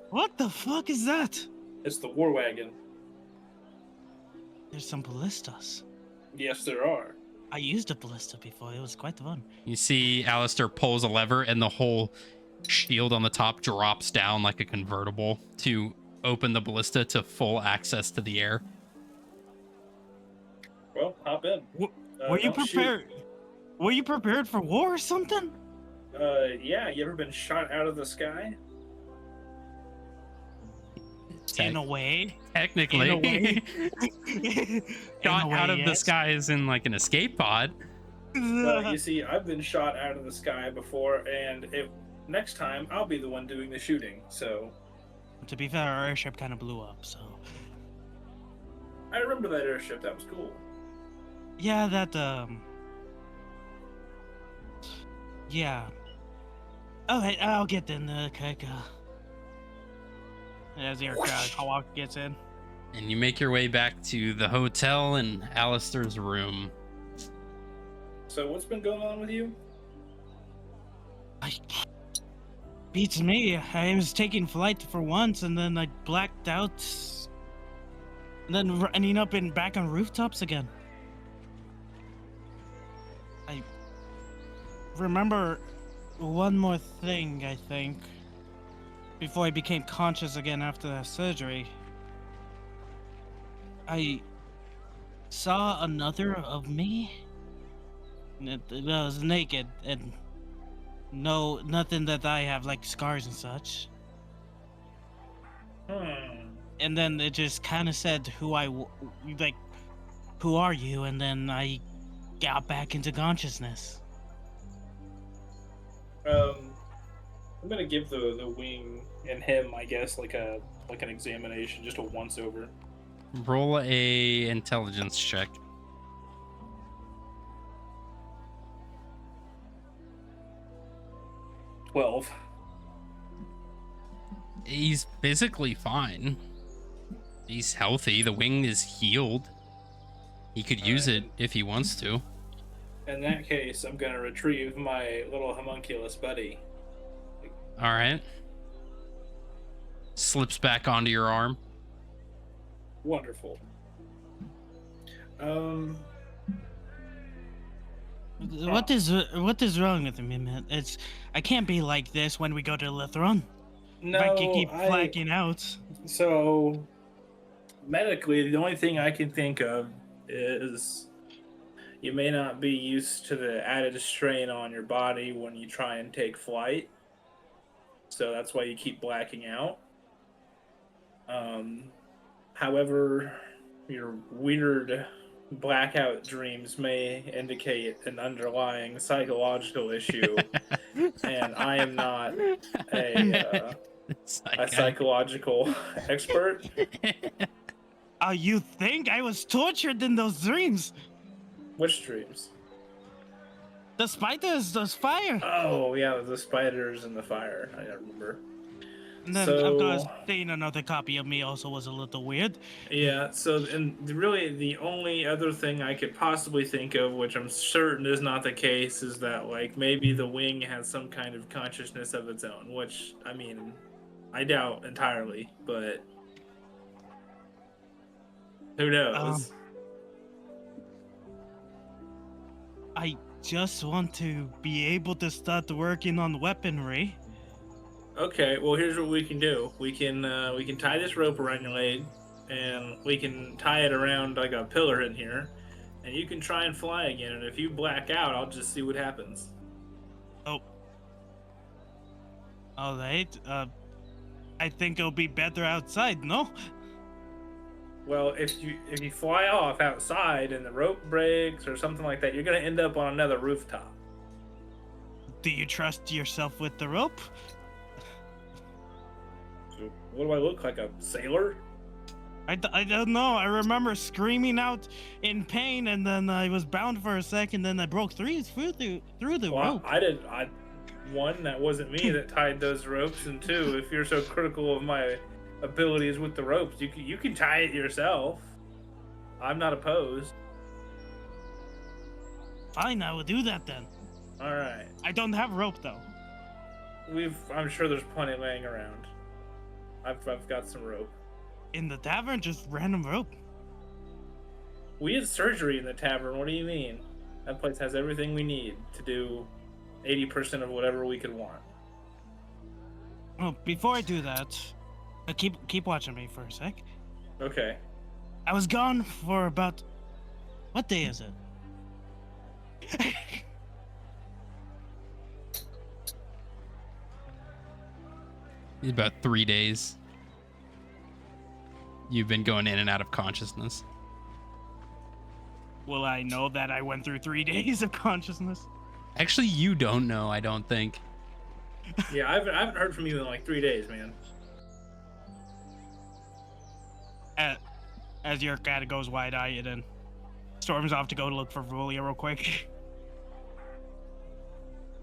Speaker 3: What the fuck is that?
Speaker 9: It's the war wagon.
Speaker 3: There's some ballistas.
Speaker 9: Yes, there are.
Speaker 3: I used a ballista before. It was quite fun.
Speaker 1: You see Alistair pulls a lever, and the whole shield on the top drops down like a convertible to open the ballista to full access to the air.
Speaker 9: Well, hop in.
Speaker 3: Were you
Speaker 9: don't shoot.
Speaker 3: prepared? Were you prepared for war or something?
Speaker 9: Yeah. You ever been shot out of the sky?
Speaker 3: In a way.
Speaker 1: Technically,
Speaker 3: In a way.
Speaker 1: shot
Speaker 3: In a way,
Speaker 1: out of the
Speaker 3: yes.
Speaker 1: sky is in like an escape pod.
Speaker 9: You see, I've been shot out of the sky before, and next time I'll be the one doing the shooting. So
Speaker 3: To be fair, our airship kind of blew up, so.
Speaker 9: I remember that airship. That was cool.
Speaker 3: Yeah, Yeah. Alright, I'll get in the cake. As your Hawk gets in.
Speaker 1: And you make your way back to the hotel in Alistair's room.
Speaker 9: So what's been going on with you?
Speaker 3: Beats me. I was taking flight for once, and then I blacked out. And then ending up back on rooftops again. I remember one more thing, I think. Before I became conscious again after that surgery. I saw another of me. It was naked and nothing that I have like scars and such. And then it just kind of said who are you? And then I got back into consciousness.
Speaker 9: I'm gonna give the wing and him, I guess, like an examination, just a once over.
Speaker 1: Roll a intelligence check.
Speaker 9: $12.
Speaker 1: He's physically fine. He's healthy. The wing is healed. He could use it if he wants to.
Speaker 9: In that case, I'm gonna retrieve my little homunculus buddy.
Speaker 1: All right. Slips back onto your arm.
Speaker 9: Wonderful.
Speaker 3: What is wrong with me, man? I can't be like this when we go to Lithron.
Speaker 2: No,
Speaker 3: If I can keep blacking out.
Speaker 2: So, medically, the only thing I can think of is you may not be used to the added strain on your body when you try and take flight. So that's why you keep blacking out. However, your weird blackout dreams may indicate an underlying psychological issue, and I am not a psychological expert.
Speaker 3: Oh, you think I was tortured in those dreams?
Speaker 2: Which dreams?
Speaker 3: The spiders, those fire.
Speaker 2: Oh, yeah, the spiders and the fire. I remember.
Speaker 3: And then, of course, seeing another copy of me also was a little weird.
Speaker 2: Yeah, so, and really the only other thing I could possibly think of, which I'm certain is not the case, is that, like, maybe the wing has some kind of consciousness of its own, which, I mean, I doubt entirely, but who knows?
Speaker 3: I just want to be able to start working on weaponry.
Speaker 2: Okay, well, here's what we can do. We can tie this rope around your leg, and we can tie it around like a pillar in here, and you can try and fly again. And if you black out, I'll just see what happens.
Speaker 3: Oh. All right. I think it'll be better outside. No.
Speaker 2: Well, if you fly off outside and the rope breaks or something like that, you're gonna end up on another rooftop.
Speaker 3: Do you trust yourself with the rope?
Speaker 2: So what do I look like, a sailor?
Speaker 3: I don't know. I remember screaming out in pain, and then I was bound for a second. Then I broke through the rope.
Speaker 2: One, that wasn't me that tied those ropes, and two, if you're so critical of my abilities with the ropes, you can tie it yourself. I'm not opposed.
Speaker 3: Fine, I will do that then.
Speaker 2: All right.
Speaker 3: I don't have rope though.
Speaker 2: I'm sure there's plenty laying around. I've got some rope.
Speaker 3: In the tavern, just random rope.
Speaker 2: We had surgery in the tavern. What do you mean? That place has everything we need to do 80% of whatever we could want.
Speaker 3: Oh, before I do that, keep watching me for a sec.
Speaker 2: Okay.
Speaker 3: I was gone for about... What day is it?
Speaker 1: About 3 days. You've been going in and out of consciousness.
Speaker 3: Will I know that I went through 3 days of consciousness?
Speaker 1: Actually, you don't know, I don't think.
Speaker 2: Yeah, I haven't heard from you in like 3 days, man.
Speaker 3: As your cat goes wide-eyed and storms off to go to look for Volia real quick.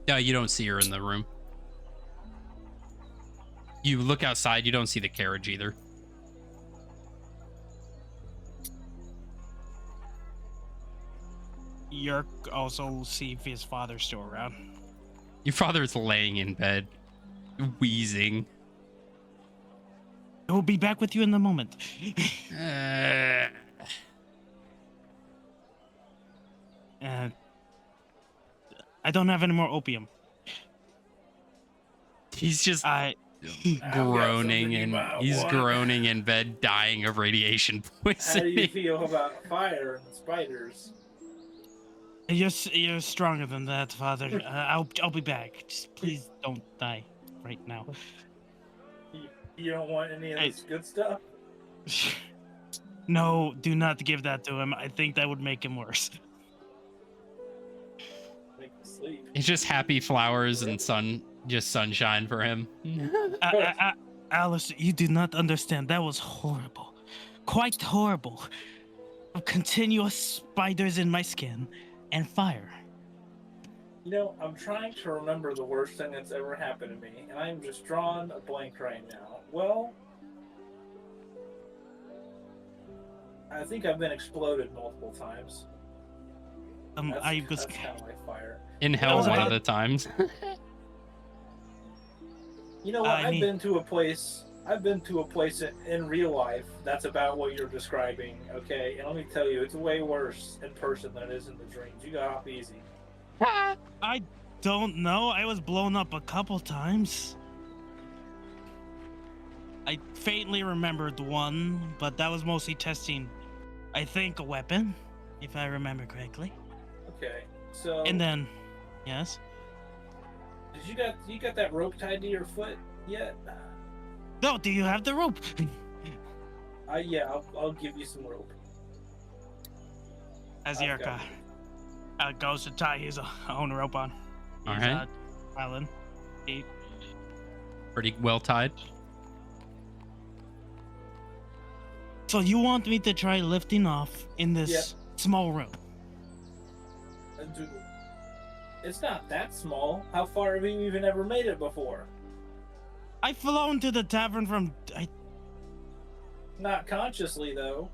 Speaker 1: No, you don't see her in the room. You look outside, you don't see the carriage either.
Speaker 3: Yerk also see if his father's still around.
Speaker 1: Your father's laying in bed, wheezing.
Speaker 3: I will be back with you in a moment. I don't have any more opium.
Speaker 1: He's just groaning, and he's groaning in bed, dying of radiation poisoning.
Speaker 2: How do you feel about fire and spiders?
Speaker 3: You're stronger than that, Father. I'll be back. Just please don't die right now.
Speaker 2: You don't want any of this good stuff?
Speaker 3: No, do not give that to him. I think that would make him worse.
Speaker 2: Make him sleep.
Speaker 1: It's just happy flowers and sunshine for him.
Speaker 3: Alice, you do not understand. That was horrible. Quite horrible. Continuous spiders in my skin and fire.
Speaker 2: You know, I'm trying to remember the worst thing that's ever happened to me, and I'm just drawing a blank right now. Well, I think I've been exploded multiple times. That's kind of like fire.
Speaker 1: In hell one of the times.
Speaker 2: You know what? I've been to a place in real life that's about what you're describing, okay? And let me tell you, it's way worse in person than it is in the dreams. You got off easy.
Speaker 3: I don't know. I was blown up a couple times. I faintly remembered one, but that was mostly testing, I think, a weapon, if I remember correctly.
Speaker 9: Okay. So.
Speaker 3: And then, yes.
Speaker 9: Did you got that rope tied to your foot yet?
Speaker 3: No, do you have the rope?
Speaker 9: Yeah, I'll give you some rope.
Speaker 3: As
Speaker 9: I've
Speaker 3: Yerka
Speaker 9: got
Speaker 3: goes to tie his own rope on.
Speaker 1: All
Speaker 3: He's,
Speaker 1: right.
Speaker 3: Alan. He,
Speaker 1: Pretty well tied.
Speaker 3: so you want me to try lifting off in this small rope?
Speaker 9: It's not that small. How far have you even ever made it before?
Speaker 3: I've flown to the tavern from.
Speaker 9: Not consciously, though.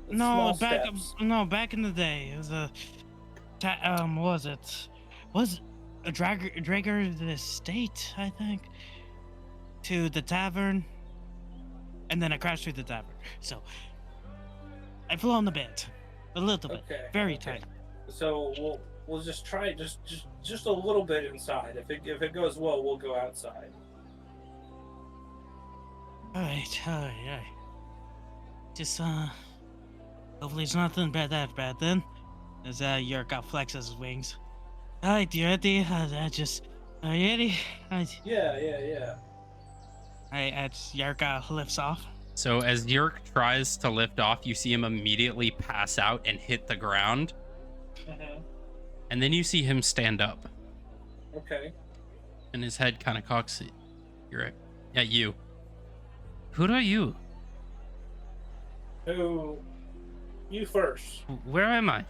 Speaker 9: It's
Speaker 3: No,
Speaker 9: small steps.
Speaker 3: back in the day. It was a. What was it? Was a Drager's estate, I think. To the tavern. And then I crashed through the tavern. So. I've flown a bit. A little bit.
Speaker 9: Okay.
Speaker 3: Very
Speaker 9: okay.
Speaker 3: tight.
Speaker 9: So we'll just try just a little bit inside. If it goes well, we'll go outside.
Speaker 3: Alright. Just, hopefully it's nothing that bad then. As, Yerka flexes his wings. Alright, you ready? Are you ready?
Speaker 9: Yeah.
Speaker 3: Alright, as Yerka lifts off.
Speaker 1: So as Yerk tries to lift off, you see him immediately pass out and hit the ground. And then you see him stand up.
Speaker 9: Okay.
Speaker 1: And his head kind of cocks at you. Who are you?
Speaker 9: Who? You first.
Speaker 1: Where am I?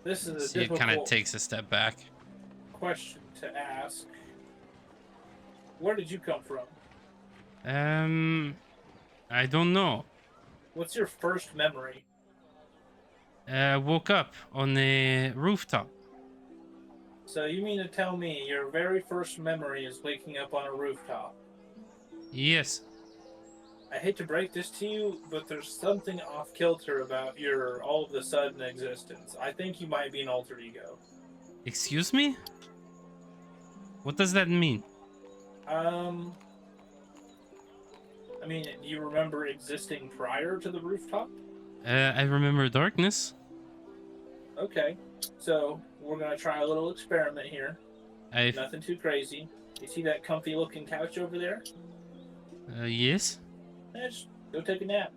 Speaker 9: This is a
Speaker 1: See, it kind of
Speaker 9: difficult
Speaker 1: takes a step back.
Speaker 9: question to ask. Where did you come from?
Speaker 1: I don't know.
Speaker 9: What's your first memory?
Speaker 1: Woke up on the rooftop.
Speaker 9: So you mean to tell me your very first memory is waking up on a rooftop?
Speaker 1: Yes.
Speaker 9: I hate to break this to you, but there's something off kilter about your all of a sudden existence. I think you might be an alter ego.
Speaker 1: Excuse me? What does that mean?
Speaker 9: I mean, do you remember existing prior to the rooftop?
Speaker 1: I remember darkness.
Speaker 9: Okay, so we're gonna try a little experiment here.
Speaker 1: I
Speaker 9: Nothing too crazy. You see that comfy looking couch over there?
Speaker 1: yes.
Speaker 9: Just go take a nap.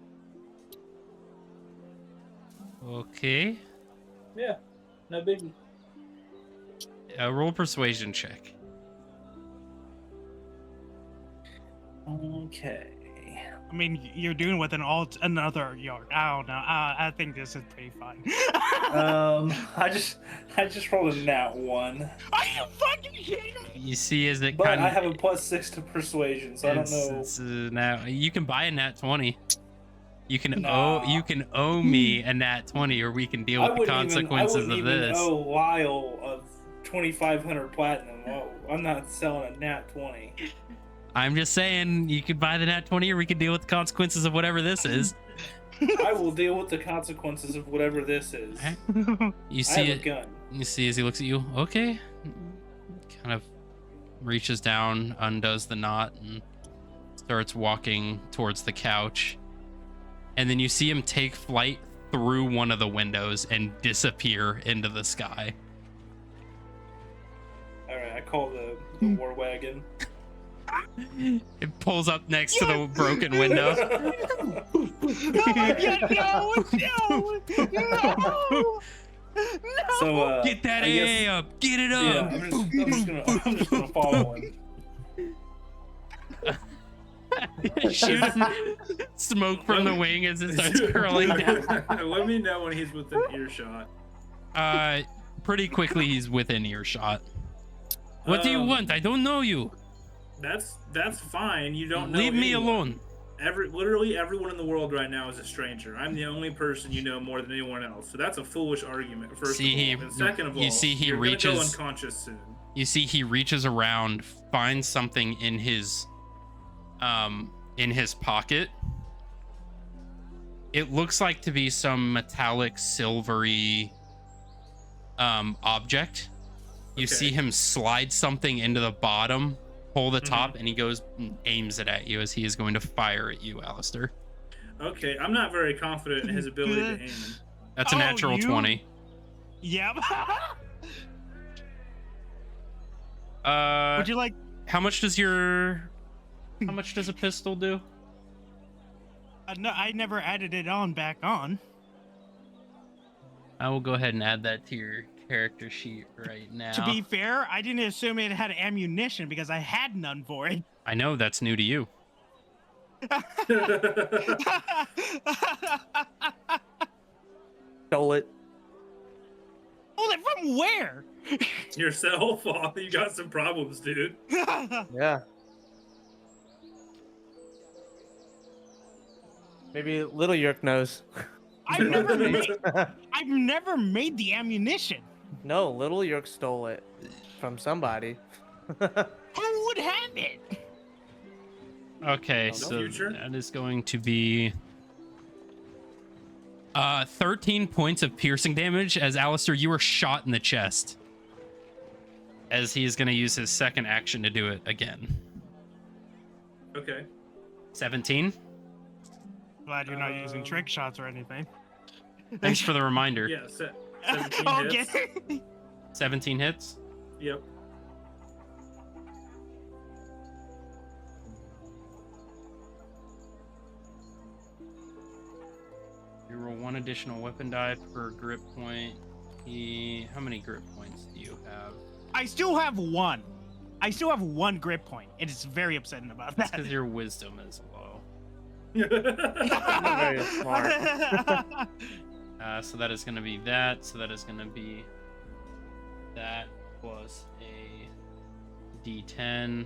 Speaker 1: Okay.
Speaker 9: Yeah, no biggie.
Speaker 1: Roll persuasion check.
Speaker 9: Okay.
Speaker 3: I mean, you're doing with another yard. I don't know. I think this is pretty fun.
Speaker 9: I just rolled a nat 1.
Speaker 3: Are you fucking kidding me?
Speaker 1: You see, as it
Speaker 9: But
Speaker 1: kind
Speaker 9: I
Speaker 1: of
Speaker 9: have a +6 to persuasion, so I don't know.
Speaker 1: It's now you can buy a nat 20. You can
Speaker 9: Nah.
Speaker 1: owe me a nat 20, or we can deal with the consequences of this.
Speaker 9: I wouldn't even owe Lyle of 2,500 platinum. Oh, I'm not selling a nat 20.
Speaker 1: I'm just saying, you could buy the nat 20, or we can deal with the consequences of whatever this is.
Speaker 9: I will deal with the consequences of whatever this is.
Speaker 1: You
Speaker 9: I
Speaker 1: see
Speaker 9: have
Speaker 1: it.
Speaker 9: a gun.
Speaker 1: You see as he looks at you. Okay. Kind of reaches down, undoes the knot, and starts walking towards the couch. And then you see him take flight through one of the windows and disappear into the sky.
Speaker 9: All right, I call the war wagon.
Speaker 1: It pulls up next to the broken window.
Speaker 3: No!
Speaker 9: So
Speaker 1: Get that
Speaker 9: I guess-
Speaker 1: AA up. Get it
Speaker 9: Yeah,
Speaker 1: up.
Speaker 9: I'm just gonna follow him.
Speaker 1: Shoots smoke from the wing as it starts curling down.
Speaker 9: Let me know when he's within earshot.
Speaker 1: Pretty quickly he's within earshot. What do you want? I don't know you.
Speaker 9: That's fine. You don't know.
Speaker 1: Leave me
Speaker 9: anyone.
Speaker 1: alone.
Speaker 9: Literally everyone in the world right now is a stranger. I'm the only person you know more than anyone else. So that's a foolish argument. First
Speaker 1: See,
Speaker 9: of all, and second of all,
Speaker 1: you see he
Speaker 9: you're gonna go
Speaker 1: reaches-
Speaker 9: unconscious soon.
Speaker 1: You see he reaches around, finds something in his pocket, it looks like to be some metallic silvery object. You see him slide something into the bottom, pull the top, and he goes and aims it at you as he is going to fire at you, Alistair.
Speaker 9: Okay, I'm not very confident in his ability to aim.
Speaker 1: That's a natural 20.
Speaker 3: Yep.
Speaker 1: Would
Speaker 3: you like?
Speaker 1: How much does a pistol do?
Speaker 3: No, I never added it back on.
Speaker 1: I will go ahead and add that to your character sheet right now.
Speaker 3: To be fair, I didn't assume it had ammunition because I had none for it.
Speaker 1: I know that's new to you.
Speaker 4: Stole it.
Speaker 3: Stole it from where?
Speaker 9: Yourself? Oh, you got some problems, dude.
Speaker 4: Yeah. Maybe Little Yerk knows.
Speaker 3: I've never made the ammunition.
Speaker 4: No, Little Yerk stole it from somebody.
Speaker 3: Who would have it?
Speaker 1: Okay, so that is going to be 13 points of piercing damage as Alistair, you were shot in the chest. As he is going to use his second action to do it again.
Speaker 9: Okay.
Speaker 1: 17.
Speaker 3: Glad you're not using trick shots or anything.
Speaker 1: Thanks for the reminder.
Speaker 9: Yeah, 17 hits.
Speaker 1: 17 hits?
Speaker 9: Yep.
Speaker 1: You roll 1 additional weapon die per grip point. How many grip points do you have?
Speaker 3: I still have 1. I still have 1 grip point. It is very upsetting about that.
Speaker 1: Because your wisdom is low.
Speaker 4: Very smart.
Speaker 1: So that is going to be that. So that is going to be that plus a d10.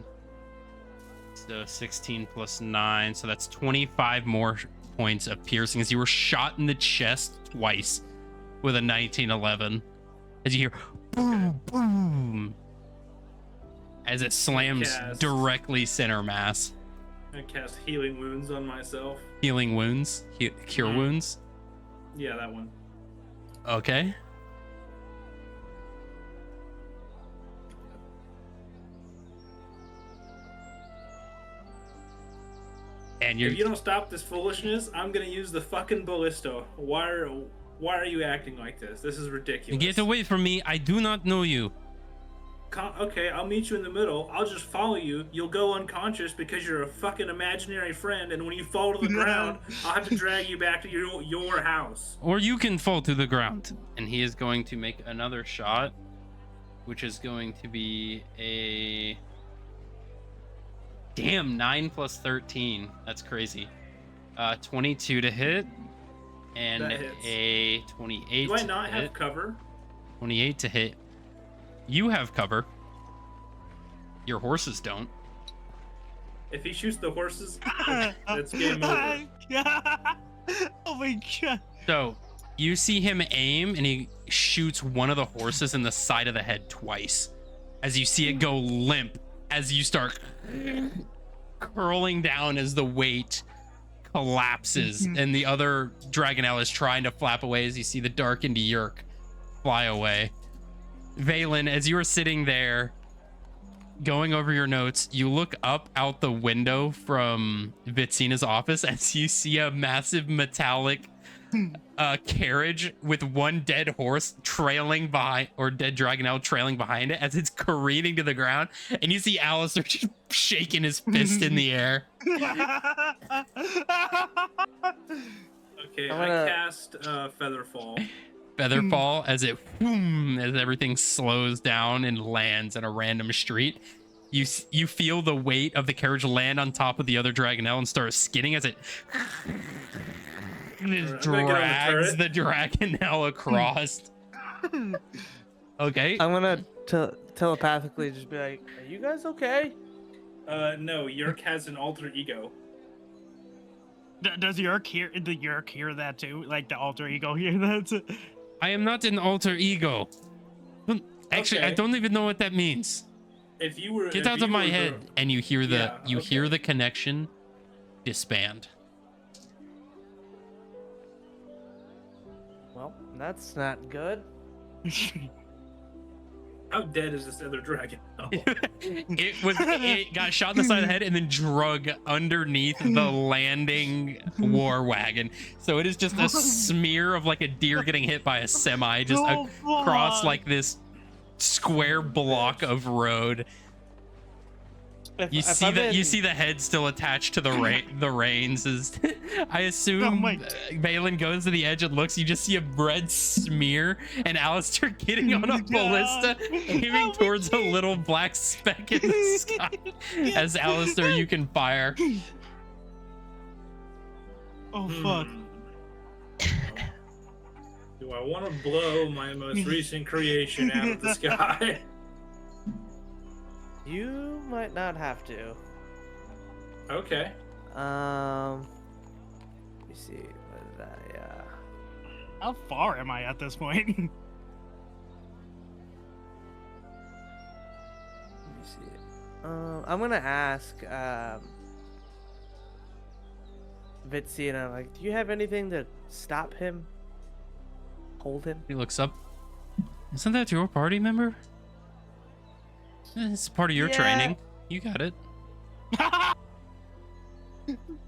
Speaker 1: So 16 plus 9. So that's 25 more points of piercing as you were shot in the chest twice with a 1911. As you hear boom, boom, as it slams directly center mass.
Speaker 9: I cast healing wounds on myself.
Speaker 1: Healing wounds? Cure wounds?
Speaker 9: Yeah, that one.
Speaker 1: Okay. And
Speaker 9: if you don't stop this foolishness, I'm gonna use the fucking ballista. Why are you acting like this? This is ridiculous.
Speaker 1: Get away from me. I do not know you.
Speaker 9: Okay, I'll meet you in the middle. I'll just follow you. You'll go unconscious because you're a fucking imaginary friend, and when you fall to the ground, I'll have to drag you back to your house.
Speaker 1: Or you can fall to the ground. And he is going to make another shot, which is going to be a... Damn, 9 plus 13. That's crazy. 22 to hit. And a 28
Speaker 9: Do I not have cover?
Speaker 1: 28 to hit. You have cover. Your horses don't.
Speaker 2: If he shoots the horses, that's game over.
Speaker 3: Oh my god.
Speaker 1: So you see him aim and he shoots one of the horses in the side of the head twice. As you see it go limp, as you start curling down as the weight collapses and the other Dragonelle is trying to flap away as you see the darkened Yerk fly away. Valen, as you are sitting there going over your notes, you look up out the window from Vitsina's office as you see a massive metallic carriage with one dead horse trailing behind, or dead Dragonelle trailing behind it as it's careening to the ground, and you see Alistair just shaking his fist in the air.
Speaker 2: Okay, I cast Featherfall.
Speaker 1: Featherfall as it as everything slows down and lands in a random street. You feel the weight of the carriage land on top of the other Dragonelle and start skidding as it drags the Dragonelle across. Okay.
Speaker 4: I'm gonna telepathically just be like, "Are you guys okay?"
Speaker 2: No, Yerk has an alter ego.
Speaker 3: Does Yerk hear that too? Like the alter ego hear that?
Speaker 1: I am not an alter ego. Actually, I don't even know what that means.
Speaker 2: If you were
Speaker 1: get out of my head, and you hear the hear the connection disband.
Speaker 4: Well, that's not good.
Speaker 9: How dead is this other dragon? Oh.
Speaker 1: It got shot in the side of the head and then drug underneath the landing war wagon. So it is just a smear of like a deer getting hit by a semi, just across like this square block of road. You see the head still attached to the reins. Is I assume Balin goes to the edge and looks. You just see a red smear and Alistair getting on a ballista, aiming towards a little black speck in the sky. As Alistair, you can fire.
Speaker 3: Oh fuck.
Speaker 9: Do I want to blow my most recent creation out of the sky?
Speaker 4: You might not have to.
Speaker 9: Okay.
Speaker 4: Let me see. What is that? Yeah.
Speaker 3: How far am I at this point?
Speaker 4: Let me see. I'm gonna ask Vitsina, like, do you have anything to stop him? Hold him?
Speaker 1: He looks up. Isn't that your party member? It's part of your training. You got it.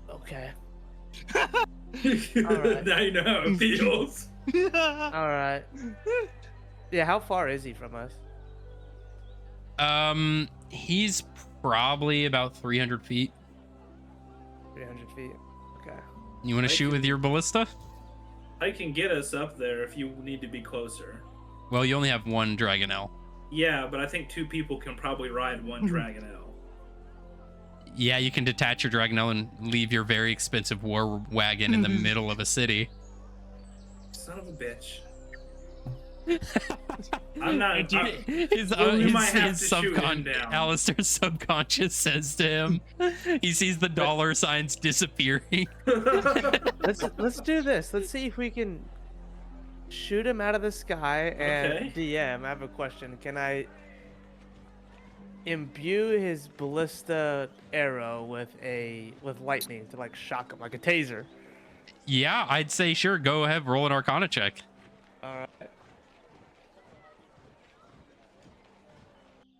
Speaker 4: Okay.
Speaker 9: Right. Now you know how it feels.
Speaker 4: All right. Yeah, how far is he from us?
Speaker 1: He's probably about 300 feet.
Speaker 4: 300 feet. Okay.
Speaker 1: You want to shoot with your ballista?
Speaker 9: I can get us up there if you need to be closer.
Speaker 1: Well, you only have one Dragonelle.
Speaker 9: Yeah, but I think 2 people can probably ride one Dragonelle.
Speaker 1: Yeah, you can detach your Dragonelle and leave your very expensive war wagon in the middle of a city.
Speaker 9: Son of a bitch. I'm not.
Speaker 1: His Alistair's subconscious says to him, he sees the dollar signs disappearing.
Speaker 4: Let's do this. Let's see if we can shoot him out of the sky. And
Speaker 9: Okay.
Speaker 4: DM, I have a question. Can I imbue his ballista arrow with lightning to like shock him like a taser?
Speaker 1: Yeah, I'd say sure. Go ahead, roll an Arcana check.
Speaker 4: All right.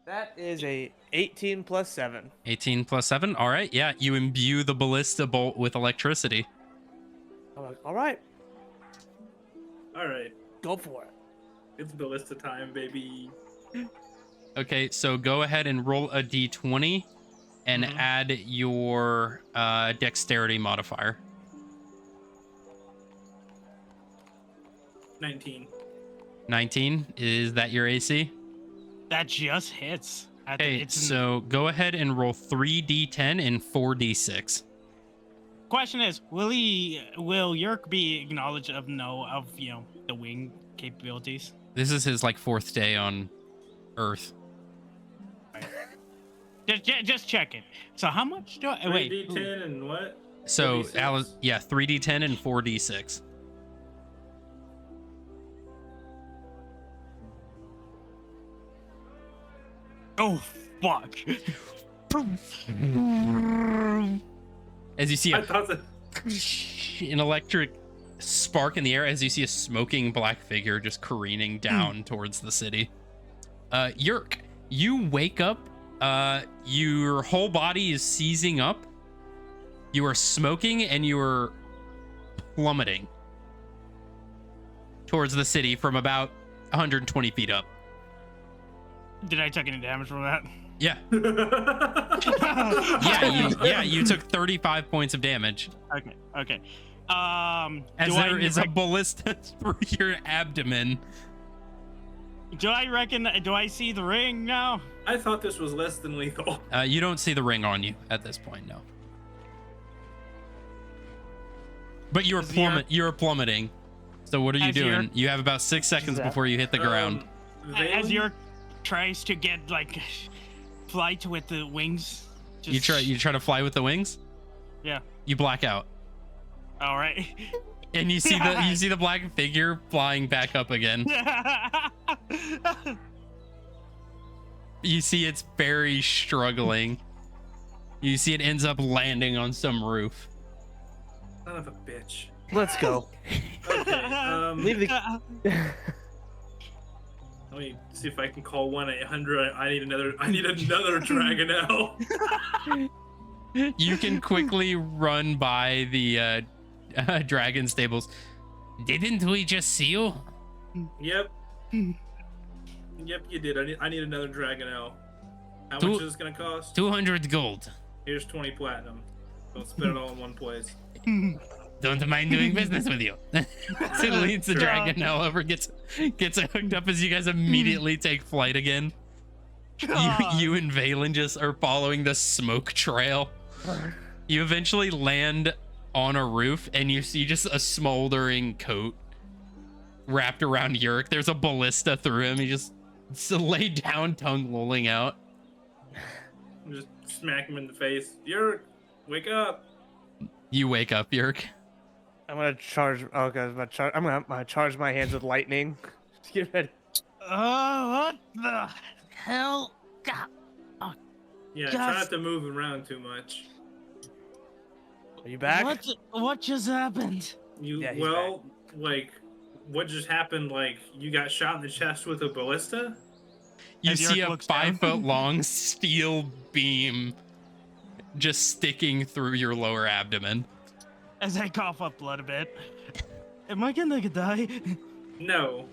Speaker 4: That is a 18 plus 7.
Speaker 1: 18 plus 7. All right. Yeah, you imbue the ballista bolt with electricity.
Speaker 4: I'm like, all right,
Speaker 9: All right,
Speaker 4: go for it.
Speaker 9: it's ballista time, baby.
Speaker 1: Okay, so go ahead and roll a d20 and add your dexterity modifier.
Speaker 9: 19.
Speaker 1: 19. Is that your AC?
Speaker 3: That just hits.
Speaker 1: Okay, so go ahead and roll 3d10 and 4d6.
Speaker 3: Question is, will Yerk be acknowledged of the wing capabilities?
Speaker 1: This is his like 4th day on Earth.
Speaker 3: Just checking. So how much do I
Speaker 9: 3d10 and what?
Speaker 1: So
Speaker 9: 4d6?
Speaker 1: Alice, yeah, 3d10 and 4d6.
Speaker 3: Oh fuck!
Speaker 1: As you see
Speaker 9: I thought that.
Speaker 1: an electric spark in the air, as you see a smoking black figure just careening down towards the city. Yerk, you wake up. Your whole body is seizing up. You are smoking and you are plummeting towards the city from about 120 feet up.
Speaker 3: Did I take any damage from that?
Speaker 1: Yeah. You took 35 points of damage.
Speaker 3: Okay.
Speaker 1: As there is a ballista through your abdomen.
Speaker 3: Do I see the ring now?
Speaker 9: I thought this was less than lethal.
Speaker 1: You don't see the ring on you at this point, no. But you are plummeting. So what are you doing? You have about 6 seconds before you hit the ground.
Speaker 3: As Yerk tries to get flight with the wings.
Speaker 1: You try to fly with the wings?
Speaker 3: Yeah.
Speaker 1: You black out.
Speaker 3: All right.
Speaker 1: And you see the black figure flying back up again. You see it's very struggling. You see it ends up landing on some roof.
Speaker 9: Son of a bitch.
Speaker 4: Let's go.
Speaker 9: Okay.
Speaker 4: Leave the.
Speaker 2: Let me see if I can call 1-800. I need another Dragonelle.
Speaker 1: You can quickly run by the dragon stables. Didn't we just see you?
Speaker 2: Yep. Yep, you did. I need another Dragonelle. How much is this gonna cost?
Speaker 1: 200 gold.
Speaker 2: Here's 20 platinum. Don't spend it all in one place.
Speaker 1: Don't mind doing business with you. So leads the Dragonelle over, gets it hooked up as you guys immediately take flight again. You and Valen just are following the smoke trail. You eventually land on a roof and you see just a smoldering coat wrapped around Yurik. There's a ballista through him. He just laid down, tongue lolling out.
Speaker 2: Just smack him in the face. Yurik, wake up.
Speaker 1: You wake up, Yurik.
Speaker 4: I'm gonna charge. Oh, okay, I'm gonna charge my hands with lightning. Just get ready.
Speaker 3: Oh, what the hell? God.
Speaker 2: Yeah,
Speaker 3: Gosh.
Speaker 2: try not to move around too much.
Speaker 4: Are you back?
Speaker 3: What just happened?
Speaker 4: Yeah, he's
Speaker 2: like, what just happened? Like, you got shot in the chest with a ballista?
Speaker 1: You
Speaker 3: As
Speaker 1: see
Speaker 3: Yurik
Speaker 1: a
Speaker 3: looks down.
Speaker 1: 5 foot long steel beam just sticking through your lower abdomen.
Speaker 3: As I cough up blood a bit. Am I gonna die?
Speaker 2: No,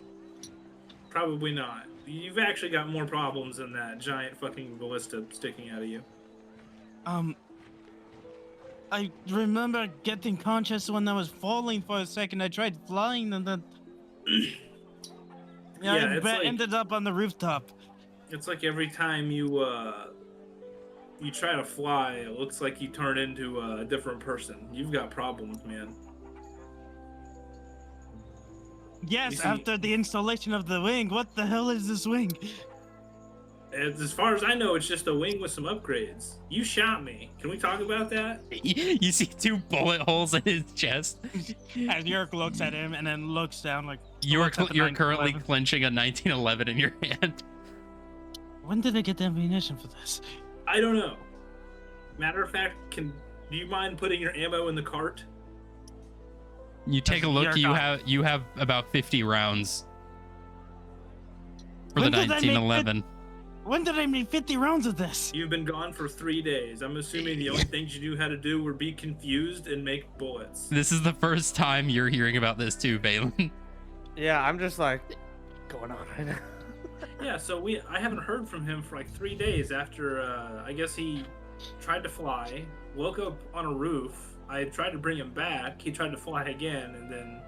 Speaker 2: probably not. You've actually got more problems than that giant fucking ballista sticking out of you.
Speaker 3: I remember getting conscious when I was falling for a second. I tried flying and then
Speaker 2: Yeah, it's like-
Speaker 3: ended up on the rooftop.
Speaker 2: It's like every time you try to fly, it looks like you turn into a different person. You've got problems, man.
Speaker 3: Yes,
Speaker 2: You see-
Speaker 3: after the installation of the wing. What the hell is this wing?
Speaker 2: As far as I know, it's just a wing with some upgrades. You shot me. Can we talk about that?
Speaker 1: You see 2 bullet holes in his chest.
Speaker 3: As Yurik looks at him and then looks down like.
Speaker 1: You're
Speaker 3: looks at the
Speaker 1: currently
Speaker 3: 1911.
Speaker 1: clenching a 1911 in your hand.
Speaker 3: When did I get the ammunition for this?
Speaker 2: I don't know. Matter of fact, do you mind putting your ammo in the cart?
Speaker 1: You take a look.
Speaker 3: You're
Speaker 1: You have about 50 rounds for the
Speaker 3: When did I make
Speaker 1: 1911.
Speaker 3: When did I make 50 rounds of this?
Speaker 2: You've been gone for 3 days. I'm assuming the only things you knew how to do were be confused and make bullets.
Speaker 1: This is the first time you're hearing about this too, Valen.
Speaker 4: Yeah, I'm just like, going on right now.
Speaker 2: Yeah, so I haven't heard from him for like 3 days after I guess he tried to fly, woke up on a roof. I tried to bring him back. He tried to fly again, and then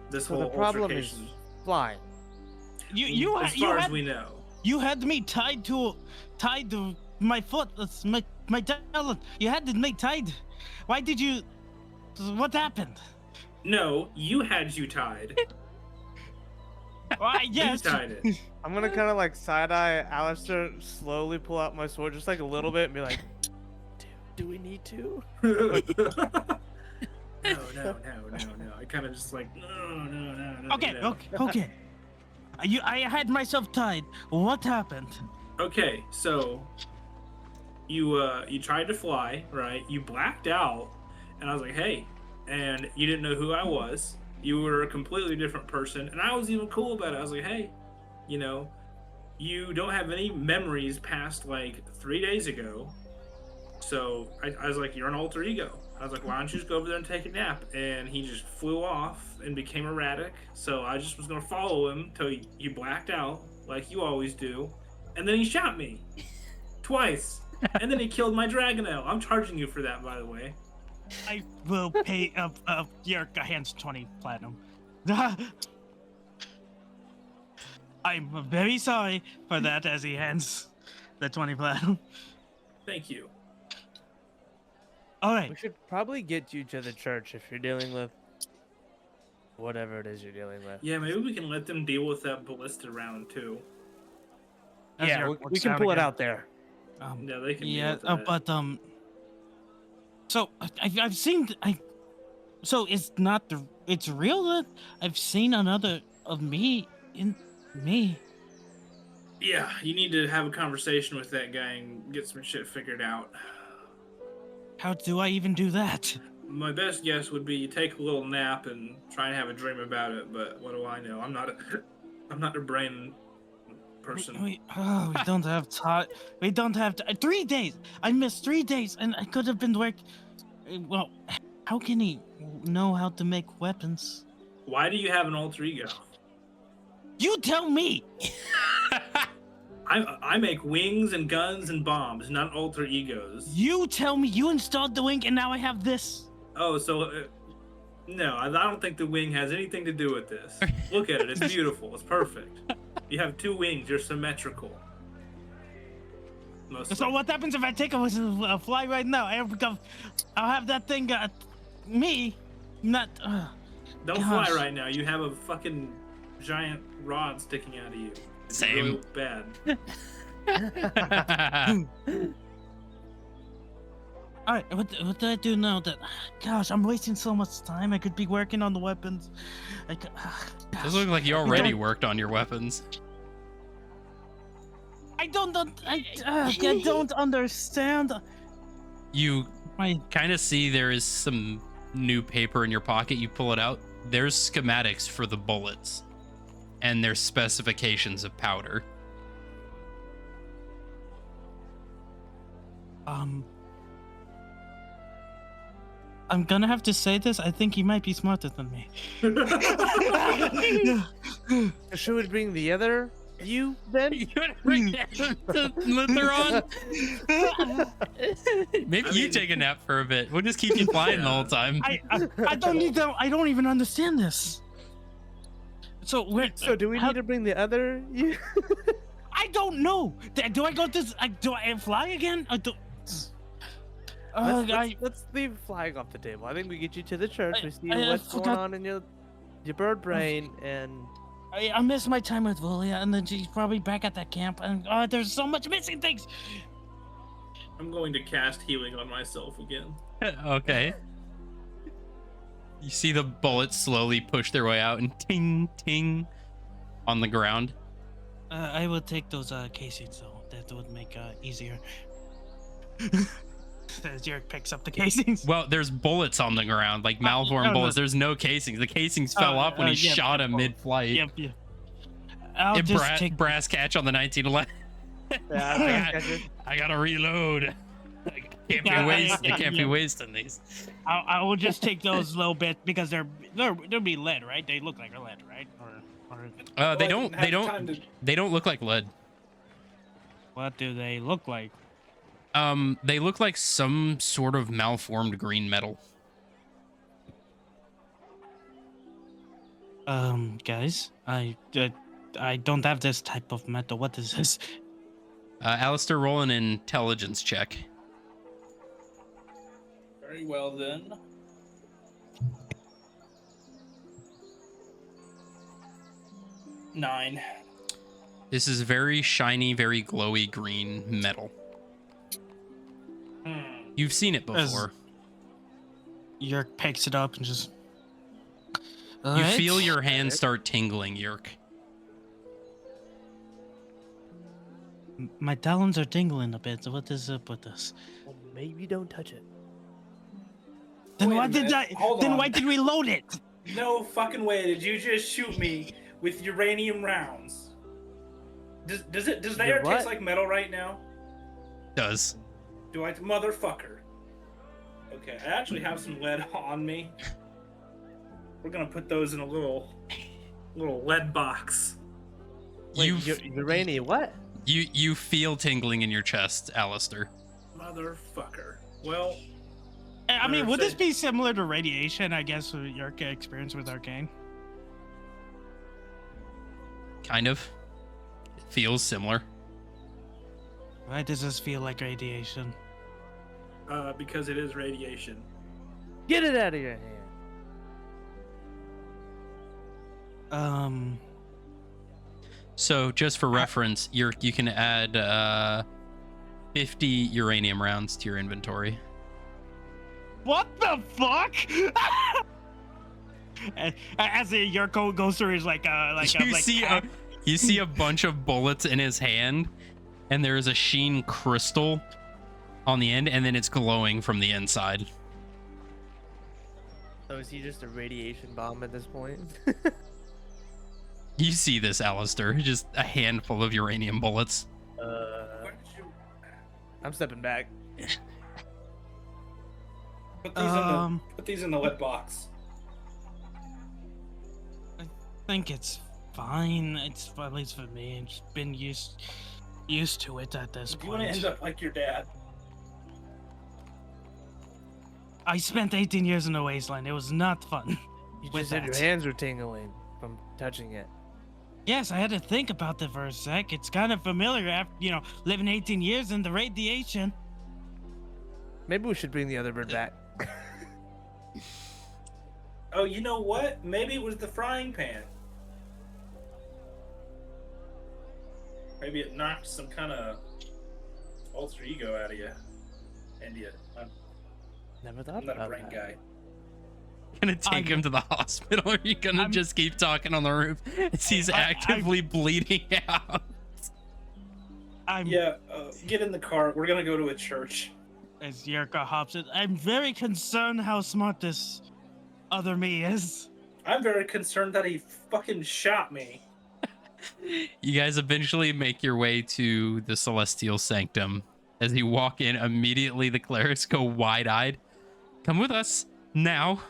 Speaker 2: this
Speaker 4: So
Speaker 2: whole
Speaker 4: the problem is
Speaker 2: altercation.
Speaker 4: flying.
Speaker 2: As far as we know.
Speaker 3: You had me tied to my foot. That's my talon. You had me tied. Why did you? What happened?
Speaker 2: No, you had you tied.
Speaker 3: Yes.
Speaker 2: You tied it.
Speaker 4: I'm gonna kind of like side eye Alistair, slowly pull out my sword just like a little bit, and be like, "Do we need to?"
Speaker 2: No. I kind of just like no.
Speaker 3: Okay. I had myself tied. What happened?
Speaker 2: Okay, so you tried to fly, right? You blacked out, and I was like, hey, and you didn't know who I was. You were a completely different person, and I was even cool about it. I was like, hey, you don't have any memories past like 3 days ago. So I was like, you're an alter ego. I was like, why don't you just go over there and take a nap? And he just flew off and became erratic. So I just was going to follow him till you blacked out, like you always do. And then he shot me. Twice. And then he killed my Dragonelle. I'm charging you for that, by the way.
Speaker 3: I will pay your hands 20 platinum. I'm very sorry for that as he hands the 20 platinum.
Speaker 2: Thank you.
Speaker 3: All right.
Speaker 4: We should probably get you to the church if you're dealing with whatever it is you're dealing with.
Speaker 2: Yeah, maybe we can let them deal with that ballista round, too.
Speaker 3: As
Speaker 4: Yeah,
Speaker 3: Yurik
Speaker 4: we
Speaker 3: looks
Speaker 4: can
Speaker 3: down
Speaker 4: pull it
Speaker 3: again.
Speaker 4: out there.
Speaker 2: Yeah, they can
Speaker 3: Yeah,
Speaker 2: deal with that.
Speaker 3: but so I've seen so it's not it's real that I've seen another of me in me.
Speaker 2: Yeah, you need to have a conversation with that guy and get some shit figured out.
Speaker 3: How do I even do that?
Speaker 9: My best guess would be you take a little nap and try and have a dream about it. But what do I know? I'm not a brain person.
Speaker 3: We don't have time. We don't have 3 days. I missed 3 days, and I could have been well, how can he know how to make weapons?
Speaker 9: Why do you have an alter ego?
Speaker 3: You tell me.
Speaker 9: I make wings and guns and bombs, not alter egos.
Speaker 3: You tell me. You installed the wing, and now I have this.
Speaker 9: Oh, so no, I don't think the wing has anything to do with this. Look at it; it's beautiful. It's perfect. You have 2 wings. You're symmetrical.
Speaker 3: So what happens if I take a fly right now? I'll have that thing. Me, not.
Speaker 9: Don't
Speaker 3: gosh.
Speaker 9: fly right now. You have a fucking giant rod sticking out of you. It's
Speaker 1: Same.
Speaker 9: really bad.
Speaker 3: All right, what do I do now? Gosh, I'm wasting so much time. I could be working on the weapons.
Speaker 1: Does look like you already worked on your weapons.
Speaker 3: I don't understand.
Speaker 1: You kind of see there is some new paper in your pocket. You pull it out. There's schematics for the bullets, and there's specifications of powder.
Speaker 3: I'm gonna have to say this. I think he might be smarter than me.
Speaker 4: Should we bring the other you then?
Speaker 1: You want to bring Lutheron? Maybe you take a nap for a bit. We'll just keep you flying the whole time.
Speaker 3: I don't need to. I don't even understand this. So
Speaker 4: do we need to bring the other you?
Speaker 3: I don't know. Do I go to? Do I fly again?
Speaker 4: Let's leave flying off the table. I think we get you to the church. We see what's going on in your bird brain, and
Speaker 3: I miss my time with Volia, and then she's probably back at that camp. And there's so much missing things.
Speaker 9: I'm going to cast healing on myself again.
Speaker 1: Okay. You see the bullets slowly push their way out and ting ting on the ground.
Speaker 3: I will take those casings though. That would make easier. As Jarek picks up the casings.
Speaker 1: Well, there's bullets on the ground, like malformed bullets. There's no casings. The casings fell off when he shot him mid-flight.
Speaker 3: Yep. I'll just take
Speaker 1: brass catch on the 1911.
Speaker 4: yeah,
Speaker 1: I gotta reload. I can't be wasting these.
Speaker 3: I will just take those little bits because they'll be lead, right? They look like lead, right?
Speaker 1: They don't look like lead.
Speaker 3: What do they look like?
Speaker 1: They look like some sort of malformed green metal.
Speaker 3: Guys, I don't have this type of metal. What is this?
Speaker 1: Alistair, roll an intelligence check.
Speaker 9: Very well then. Nine.
Speaker 1: This is very shiny, very glowy green metal. You've seen it before.
Speaker 3: Yerk picks it up and just...
Speaker 1: You feel your hands start tingling, Yerk.
Speaker 3: My talons are tingling a bit. So what is up with this?
Speaker 4: well, maybe don't touch it.
Speaker 3: Then
Speaker 9: Wait
Speaker 3: why
Speaker 9: a
Speaker 3: did
Speaker 9: minute. Hold
Speaker 3: Then
Speaker 9: on.
Speaker 3: why did we load it?
Speaker 9: No fucking way did you just shoot me with uranium rounds. Does the air
Speaker 4: what?
Speaker 9: taste like metal right now?
Speaker 1: Does.
Speaker 9: Do I, motherfucker? Okay, I actually have some lead on me. We're gonna put those in a little lead box.
Speaker 4: Wait, uranium, what?
Speaker 1: You feel tingling in your chest, Alistair.
Speaker 9: Motherfucker. Well,
Speaker 3: I mean, would this
Speaker 9: say-
Speaker 3: be similar to radiation? I guess with your experience with Arcane.
Speaker 1: Kind of. It feels similar.
Speaker 3: Why does this feel like radiation?
Speaker 9: because it is radiation.
Speaker 4: Get it out of your hand.
Speaker 1: So just for reference, you can add 50 uranium rounds to your inventory.
Speaker 3: What the fuck? As the Yurko goes through his
Speaker 1: You see a bunch of bullets in his hand, and there is a sheen crystal on the end, and then it's glowing from the inside.
Speaker 4: So is he just a radiation bomb at this point?
Speaker 1: You see this, Alistair. Just a handful of uranium bullets.
Speaker 2: Where did you
Speaker 4: I'm stepping back.
Speaker 9: put these in the lead box?
Speaker 3: I think it's fine. It's at least for me. I've just been used to it at this
Speaker 9: If you want to
Speaker 3: point.
Speaker 9: end up like your dad,
Speaker 3: I spent 18 years in the wasteland. It was not fun.
Speaker 4: You
Speaker 3: With
Speaker 4: just said your
Speaker 3: that.
Speaker 4: hands were tingling from touching it.
Speaker 3: Yes, I had to think about it for a sec. It's kind of familiar after, living 18 years in the radiation.
Speaker 4: Maybe we should bring the other bird back.
Speaker 9: oh, you know what? Maybe it was the frying pan. Maybe it knocked some kind of alter ego out of you. And I'm
Speaker 4: Never thought
Speaker 9: not a
Speaker 4: about
Speaker 9: brain
Speaker 4: that.
Speaker 9: guy.
Speaker 1: Gonna take him to the hospital, or are you gonna just keep talking on the roof as he's actively bleeding out?
Speaker 9: Yeah, get in the car. We're gonna go to a church.
Speaker 3: As Yerka hops in, I'm very concerned how smart this other me is.
Speaker 9: I'm very concerned that he fucking shot me.
Speaker 1: You guys eventually make your way to the Celestial Sanctum. As you walk in, immediately the clerics go wide-eyed. Come with us, now.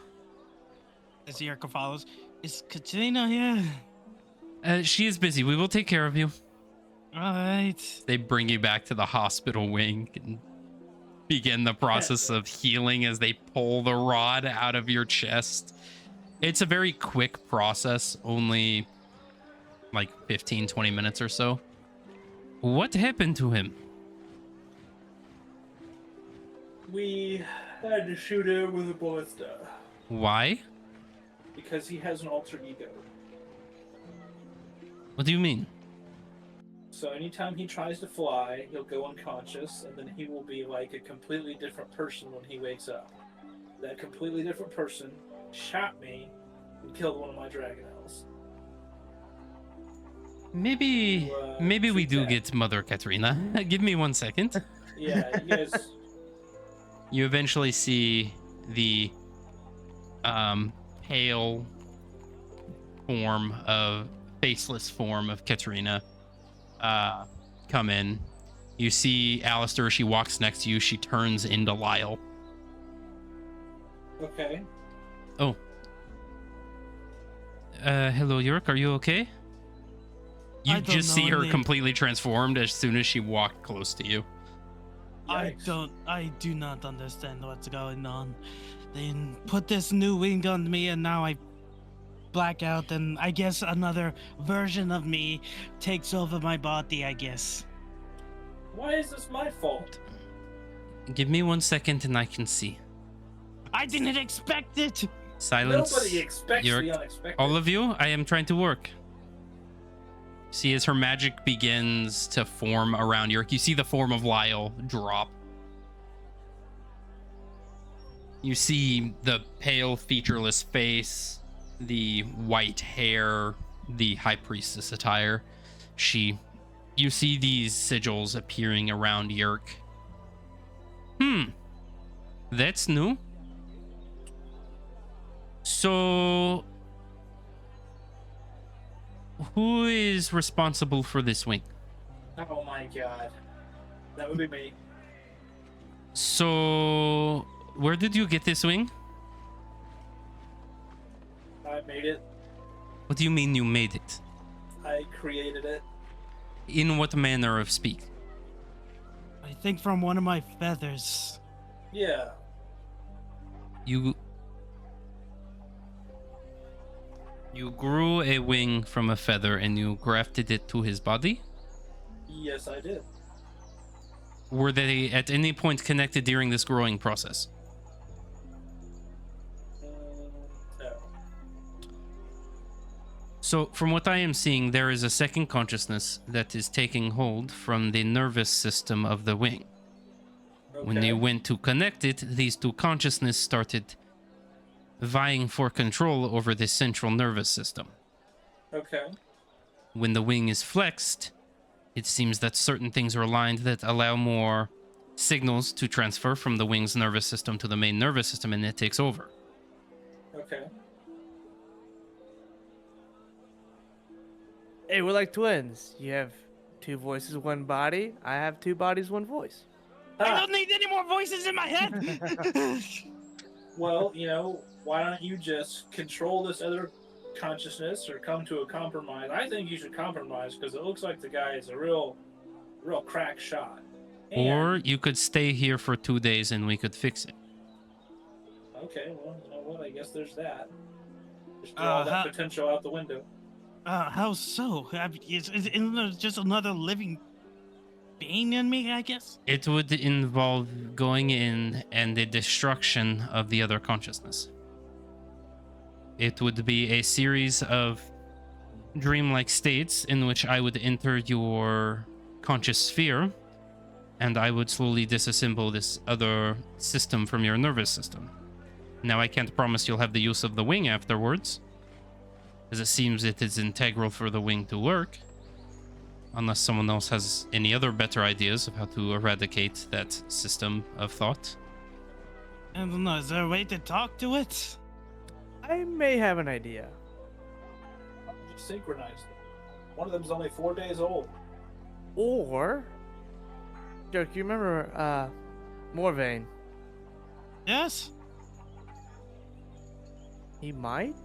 Speaker 3: As Yerka follows, is Katrina here?
Speaker 1: She is busy. We will take care of you.
Speaker 3: All right.
Speaker 1: They bring you back to the hospital wing and begin the process of healing as they pull the rod out of your chest. It's a very quick process, only like 15-20 minutes or so. What happened to him?
Speaker 9: We had to shoot him with a ballista
Speaker 1: Why?
Speaker 9: because he has an alter ego.
Speaker 1: What do you mean?
Speaker 9: So anytime he tries to fly, he'll go unconscious, and then he will be like a completely different person when he wakes up. That completely different person shot me and killed one of my dragon elves.
Speaker 1: Maybe we
Speaker 9: shoot
Speaker 1: do
Speaker 9: that.
Speaker 1: get Mother Katrina. Give me 1 second.
Speaker 9: Yeah, you guys.
Speaker 1: You eventually see the pale faceless form of Katrina come in. You see Alistair. She walks next to you. She turns into Lyle.
Speaker 9: Okay.
Speaker 1: Oh. Hello, York. Are you okay? You
Speaker 3: I don't
Speaker 1: just see
Speaker 3: know
Speaker 1: her
Speaker 3: any-
Speaker 1: completely transformed as soon as she walked close to you.
Speaker 9: Yikes.
Speaker 3: I do not understand what's going on. They put this new wing on me and now I black out and I guess another version of me takes over my body, I guess.
Speaker 9: Why is this my fault?
Speaker 1: Give me 1 second and I can see.
Speaker 3: I didn't expect it!
Speaker 1: Silence.
Speaker 9: Nobody expects
Speaker 1: York.
Speaker 9: the unexpected.
Speaker 1: All of you, I am trying to work. See, as her magic begins to form around York, you see the form of Lyle drop. You see the pale, featureless face, the white hair, the high priestess attire. You see these sigils appearing around Yerk. That's new. So, who is responsible for this wing?
Speaker 9: Oh my god. That would be me.
Speaker 1: So, where did you get this wing?
Speaker 9: I made it.
Speaker 1: What do you mean you made it?
Speaker 9: I created it.
Speaker 1: In what manner of speak?
Speaker 3: I think from one of my feathers.
Speaker 9: Yeah.
Speaker 1: You grew a wing from a feather and you grafted it to his body?
Speaker 9: Yes, I did.
Speaker 1: Were they at any point connected during this growing process?
Speaker 9: No.
Speaker 1: So, from what I am seeing, there is a second consciousness that is taking hold from the nervous system of the wing. When
Speaker 9: Okay.
Speaker 1: you went to connect it, these two consciousness started vying for control over the central nervous system.
Speaker 9: Okay.
Speaker 1: When the wing is flexed, it seems that certain things are aligned that allow more signals to transfer from the wing's nervous system to the main nervous system, and it takes over.
Speaker 9: Okay.
Speaker 4: Hey, we're like twins. You have two voices, one body. I have two bodies, one voice.
Speaker 3: I
Speaker 9: Ah,
Speaker 3: don't need any more voices in my head.
Speaker 9: well, why don't you just control this other consciousness or come to a compromise? I think you should compromise because it looks like the guy is a real crack shot.
Speaker 1: Or you could stay here for 2 days and we could fix it.
Speaker 9: Okay, well, you know what? I guess there's that. Just throw all that
Speaker 3: how-
Speaker 9: potential out the window.
Speaker 3: How so? Isn't there just another living being in me, I guess?
Speaker 1: It would involve going in and the destruction of the other consciousness. It would be a series of dreamlike states in which I would enter your conscious sphere and I would slowly disassemble this other system from your nervous system. Now, I can't promise you'll have the use of the wing afterwards, as it seems it is integral for the wing to work, unless someone else has any other better ideas of how to eradicate that system of thought.
Speaker 3: I don't know. Is there a way to talk to it?
Speaker 4: I may have an idea.
Speaker 9: Just synchronize them. One of them's only 4 days old.
Speaker 4: Or, Dirk, you remember Morvain?
Speaker 3: Yes.
Speaker 4: He might.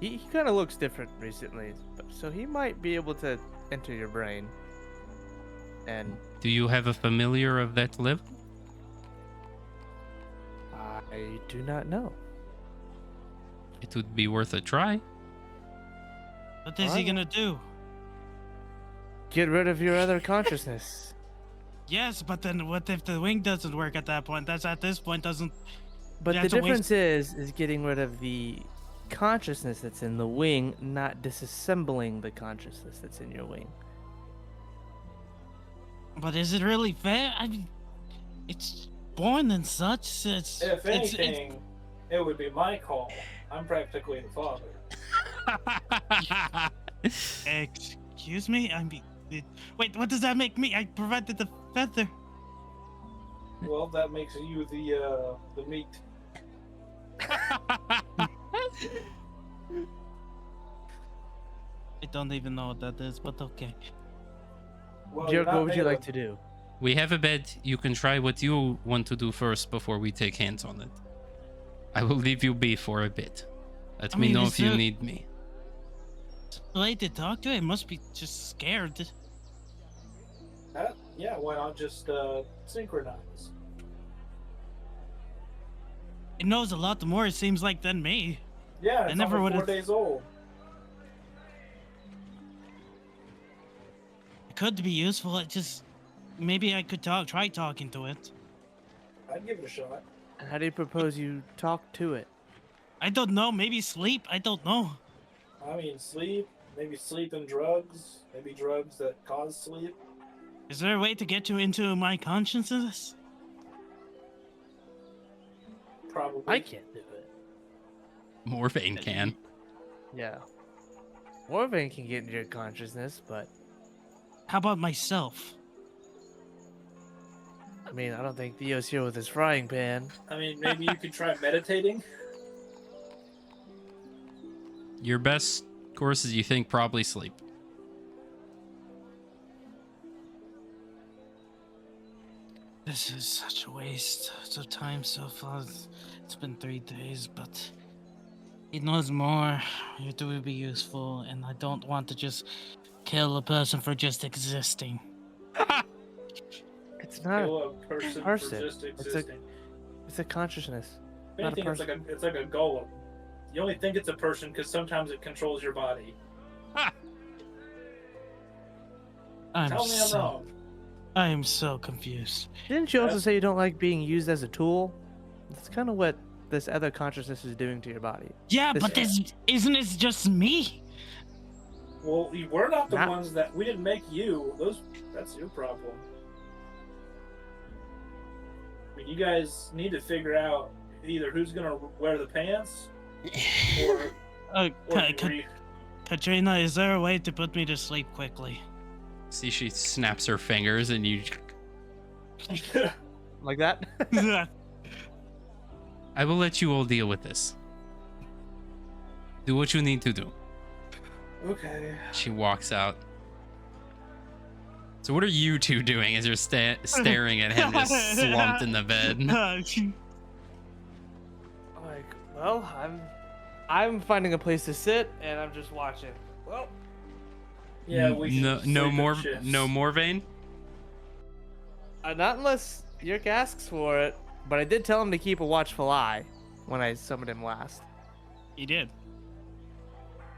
Speaker 4: He kind of looks different recently, so he might be able to enter your brain. And
Speaker 1: Do you have a familiar of that level?
Speaker 4: I do not know.
Speaker 1: It would be worth a try.
Speaker 3: What is he gonna do?
Speaker 4: Get rid of your other consciousness.
Speaker 3: Yes, but then what if the wing doesn't work at that point? That's at this point doesn't.
Speaker 4: But the
Speaker 3: That's a waste-
Speaker 4: difference is getting rid of the consciousness that's in the wing, not disassembling the consciousness that's in your wing.
Speaker 3: But is it really fair? I mean, it's born and such.
Speaker 9: If anything, it would be my call. I'm practically the father.
Speaker 3: Excuse me. I mean, wait. What does that make me? I provided the feather.
Speaker 9: Well, that makes you the meat.
Speaker 3: I don't even know what that is, but okay.
Speaker 9: Well, you're
Speaker 4: Dirk,
Speaker 9: not
Speaker 4: what would you
Speaker 9: made
Speaker 4: like
Speaker 9: of-
Speaker 4: to do?
Speaker 1: We have a bed. You can try what you want to do first before we take hands on it. I will leave you be for a bit. Let
Speaker 3: I
Speaker 1: me
Speaker 3: mean,
Speaker 1: know
Speaker 3: is
Speaker 1: if you
Speaker 3: there-
Speaker 1: need me.
Speaker 3: Way to talk to it must be just scared.
Speaker 9: Yeah, why not just synchronize?
Speaker 3: It knows a lot more, it seems like, than me.
Speaker 9: Yeah,
Speaker 3: I
Speaker 9: it's
Speaker 3: never
Speaker 9: only 4
Speaker 3: would've-
Speaker 9: days old.
Speaker 3: It could be useful. It just maybe I could try talking to it.
Speaker 9: I'd give it a shot.
Speaker 4: And how do you propose you talk to it?
Speaker 3: I don't know. Maybe sleep. I don't know.
Speaker 9: I mean, maybe sleep and drugs, maybe drugs that cause sleep.
Speaker 3: Is there a way to get you into my consciousness?
Speaker 9: Probably.
Speaker 4: I can't do it.
Speaker 1: Morvain can.
Speaker 4: Yeah. Morvain can get into your consciousness, but
Speaker 3: How about myself?
Speaker 4: I mean, I don't think Theo's here with his frying pan.
Speaker 9: I mean, maybe you could try meditating.
Speaker 1: Your best course is, you think, probably sleep.
Speaker 3: This is such a waste of time so far. It's been 3 days, but he knows more. It would be useful, and I don't want to just kill a person for just existing.
Speaker 4: It's not.
Speaker 9: Kill a person,
Speaker 4: person.
Speaker 9: for just
Speaker 4: It's a-
Speaker 9: existing.
Speaker 4: It's a consciousness.
Speaker 9: If
Speaker 4: not a
Speaker 9: anything, it's like a golem. You only think it's a person because sometimes it controls your body. Tell me I'm wrong.
Speaker 3: I am so confused.
Speaker 4: Didn't you also
Speaker 9: Yes.
Speaker 4: say you don't like being used as a tool? That's kind of what this other consciousness is doing to your body.
Speaker 3: Yeah,
Speaker 4: This-
Speaker 3: but isn't it just me?
Speaker 9: Well, we're not the
Speaker 4: Not-
Speaker 9: ones that we didn't make you. That's your problem. I mean, you guys need to figure out either who's gonna wear the pants or
Speaker 3: Katrina, is there a way to put me to sleep quickly?
Speaker 1: See, she snaps her fingers and you...
Speaker 4: Like that?
Speaker 1: I will let you all deal with this. Do what you need to do.
Speaker 2: Okay.
Speaker 1: She walks out. So what are you two doing as you're staring at him just slumped in the bed?
Speaker 4: Like, well, I'm finding a place to sit and I'm just watching. Well,
Speaker 9: Yeah, we should
Speaker 1: no
Speaker 9: sleep in
Speaker 1: more
Speaker 9: shifts.
Speaker 1: no more Vane?
Speaker 4: not unless Yerk asks for it. But I did tell him to keep a watchful eye when I summoned him last.
Speaker 3: He did.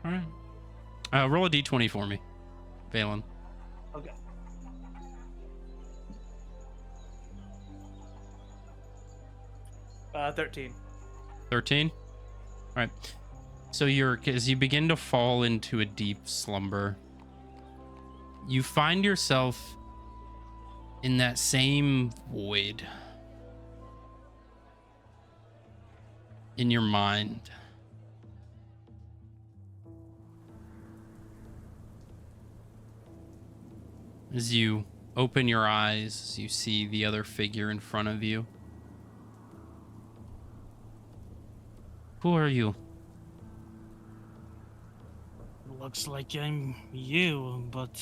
Speaker 1: All right. Roll a d20 for me, Valen.
Speaker 4: Okay. Uh, 13.
Speaker 1: 13. All right. So as you begin to fall into a deep slumber, you find yourself in that same void in your mind. As you open your eyes, you see the other figure in front of you. Who are you?
Speaker 3: Looks like I'm you, but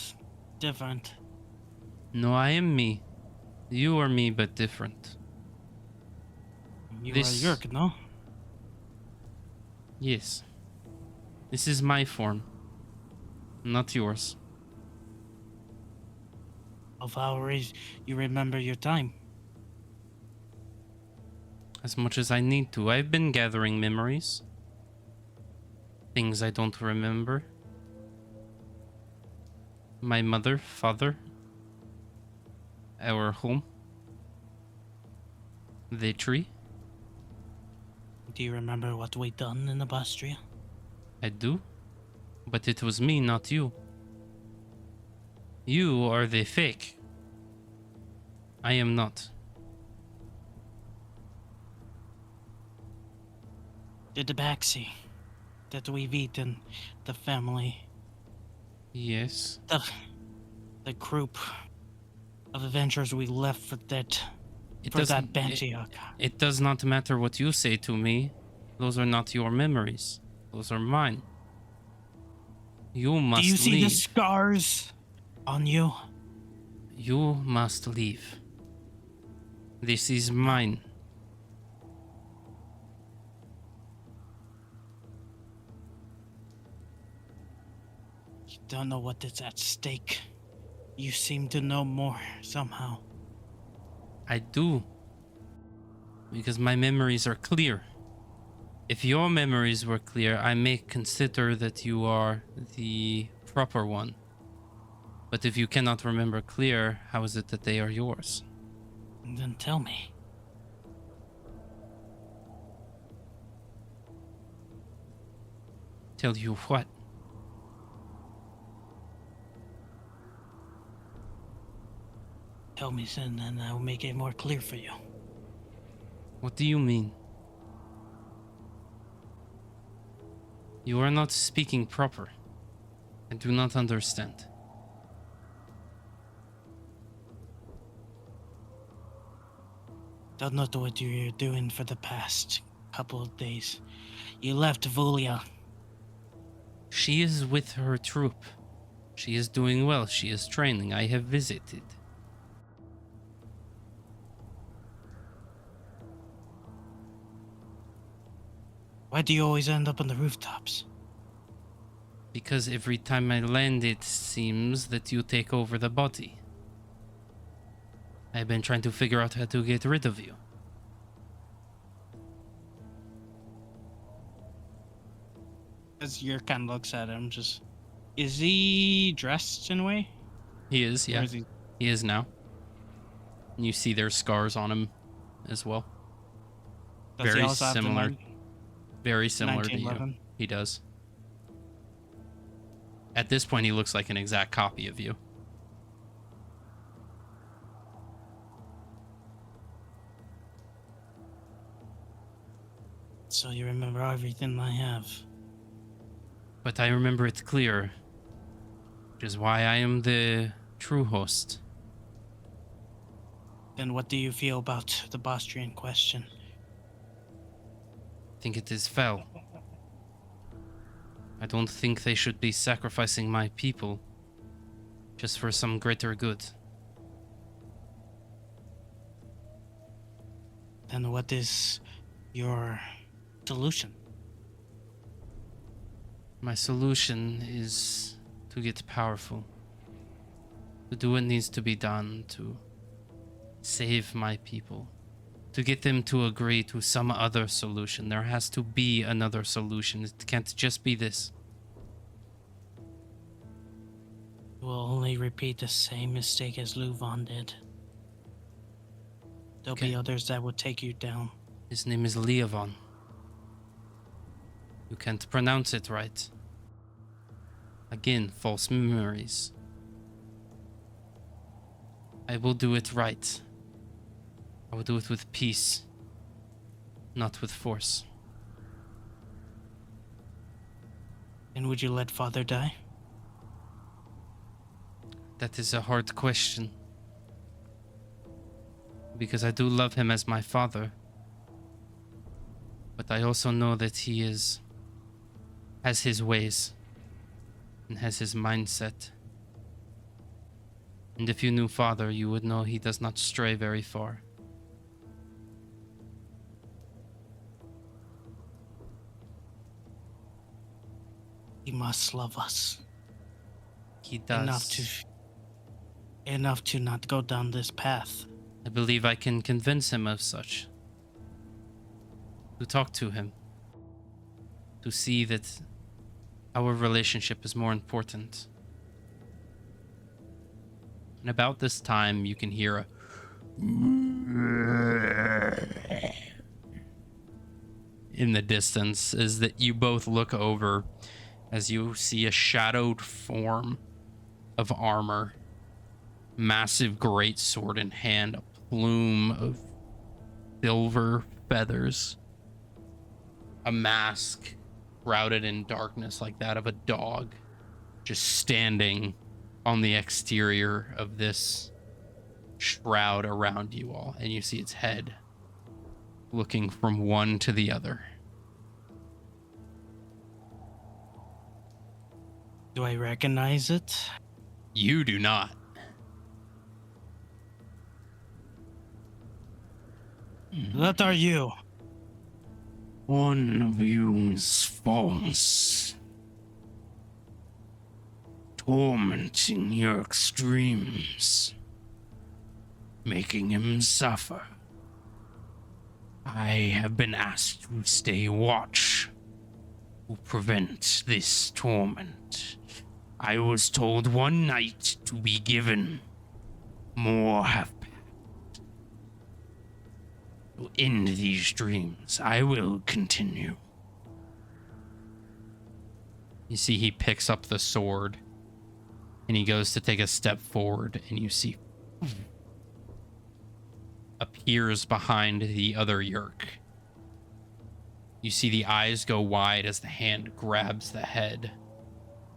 Speaker 3: different.
Speaker 1: No, I am me. You are me, but different.
Speaker 3: You
Speaker 1: This-
Speaker 3: are Yerk, no?
Speaker 1: Yes. This is my form, not yours.
Speaker 3: Of how you remember your time.
Speaker 1: As much as I need to. I've been gathering memories. Things I don't remember. My mother, father. Our home. The tree.
Speaker 3: Do you remember what we done in the Bastria?
Speaker 1: I do. But it was me, not you. You are the fake. I am not.
Speaker 3: The tabaxi that we've eaten, the family,
Speaker 1: Yes.
Speaker 3: the group of adventurers we left for that for that Banshee-Hawk.
Speaker 1: It does not matter what you say to me. Those are not your memories. Those are mine. You must
Speaker 3: Do you see the
Speaker 1: leave.
Speaker 3: scars on you?
Speaker 1: You must leave. This is mine.
Speaker 3: You don't know what is at stake. You seem to know more somehow.
Speaker 1: I do. Because my memories are clear. If your memories were clear, I may consider that you are the proper one. But if you cannot remember clear, how is it that they are yours?
Speaker 3: Then tell me.
Speaker 1: Tell you what?
Speaker 3: Tell me, son, and I'll make it more clear for you.
Speaker 1: What do you mean? You are not speaking proper. I do not understand.
Speaker 3: Don't know what you're doing for the past couple of days. You left Vulia.
Speaker 1: She is with her troop. She is doing well. She is training. I have visited.
Speaker 3: Why do you always end up on the rooftops?
Speaker 1: Because every time I land, it seems that you take over the body. I've been trying to figure out how to get rid of you.
Speaker 3: As Yurkan looks at him, just... Is he dressed in a way?
Speaker 1: He is,
Speaker 3: Or
Speaker 1: yeah.
Speaker 3: is he...
Speaker 1: He is now. And you see there's scars on him as well.
Speaker 3: Does he
Speaker 1: Very
Speaker 3: also have the
Speaker 1: similar.
Speaker 3: nine-
Speaker 1: Very similar to you.
Speaker 3: 1911?
Speaker 1: He does. At this point, he looks like an exact copy of you.
Speaker 3: So you remember everything I have.
Speaker 1: But I remember it clear. Which is why I am the true host.
Speaker 3: Then what do you feel about the Bostrian question?
Speaker 1: I think it is foul. I don't think they should be sacrificing my people just for some greater good.
Speaker 3: Then what is your solution?
Speaker 1: My solution is to get powerful. To do what needs to be done to save my people. To get them to agree to some other solution. There has to be another solution. It can't just be this.
Speaker 3: You will only repeat the same mistake as Luvan did. There'll be
Speaker 1: Okay.
Speaker 3: others that will take you down.
Speaker 1: His name is Leovon. You can't pronounce it right. Again, false memories. I will do it right. I will do it with peace, not with force.
Speaker 3: And would you let Father die?
Speaker 1: That is a hard question. Because I do love him as my father. But I also know that he has his ways and has his mindset. And if you knew Father, you would know he does not stray very far.
Speaker 3: He must love us
Speaker 1: He does.
Speaker 3: enough to not go down this path.
Speaker 1: I believe I can convince him of such. To talk to him. To see that our relationship is more important. And about this time, you can hear a in the distance, is that you both look over as you see a shadowed form of armor, massive great sword in hand, a plume of silver feathers, a mask shrouded in darkness like that of a dog, just standing on the exterior of this shroud around you all, and you see its head looking from one to the other.
Speaker 3: Do I recognize it?
Speaker 1: You do not.
Speaker 3: What are you?
Speaker 10: One of you is false, tormenting your extremes, making him suffer. I have been asked to stay watch to prevent this torment. I was told one night to be given. More have passed. To end these dreams, I will continue.
Speaker 1: You see he picks up the sword and he goes to take a step forward, and you see appears behind the other Yerk. You see the eyes go wide as the hand grabs the head,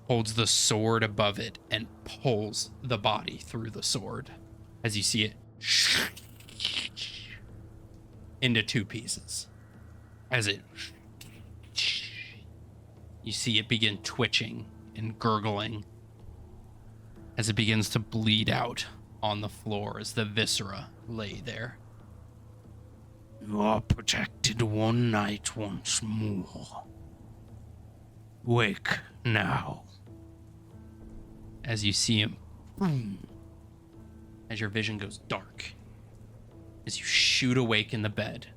Speaker 1: holds the sword above it, and pulls the body through the sword as you see it into two pieces. As it you see it begin twitching and gurgling as it begins to bleed out on the floor as the viscera lay there.
Speaker 10: You are protected one night once more. Wake now.
Speaker 1: As you see him, as your vision goes dark, as you shoot awake in the bed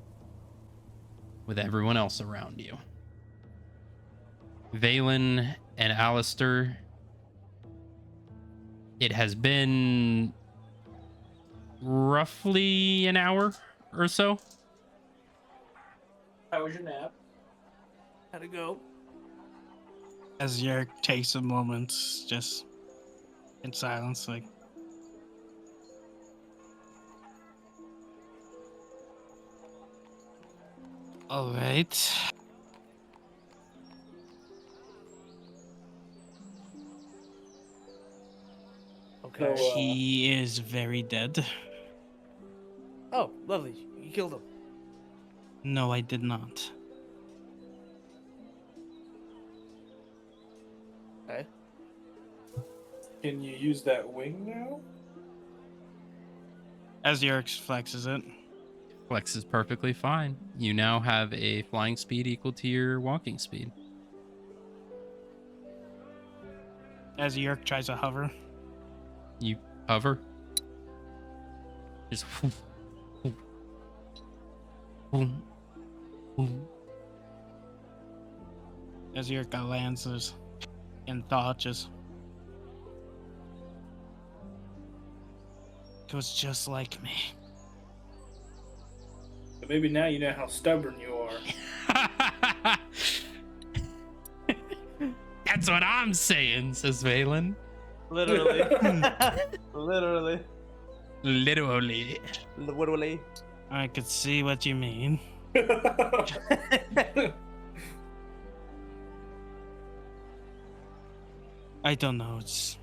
Speaker 1: with everyone else around you. Valen and Alistair, it has been roughly an hour or so.
Speaker 9: How was your nap?
Speaker 4: How'd it go?
Speaker 3: As Yerk takes a moment, just in silence, like, all right.
Speaker 4: Okay.
Speaker 9: So,
Speaker 3: He is very dead.
Speaker 4: Oh, lovely. You killed him.
Speaker 3: No, I did not.
Speaker 4: Okay.
Speaker 9: Can you use that wing now?
Speaker 3: As Yerix flexes it.
Speaker 1: Flex is perfectly fine. You now have a flying speed equal to your walking speed.
Speaker 3: As Yerk tries to hover.
Speaker 1: You hover. Just
Speaker 3: As Yerk lands in thought, just it was just like me.
Speaker 9: But maybe now you know how stubborn you are.
Speaker 1: That's what I'm saying, says Valen.
Speaker 4: Literally. Literally.
Speaker 1: Literally.
Speaker 4: Literally.
Speaker 3: I could see what you mean. I don't know. It's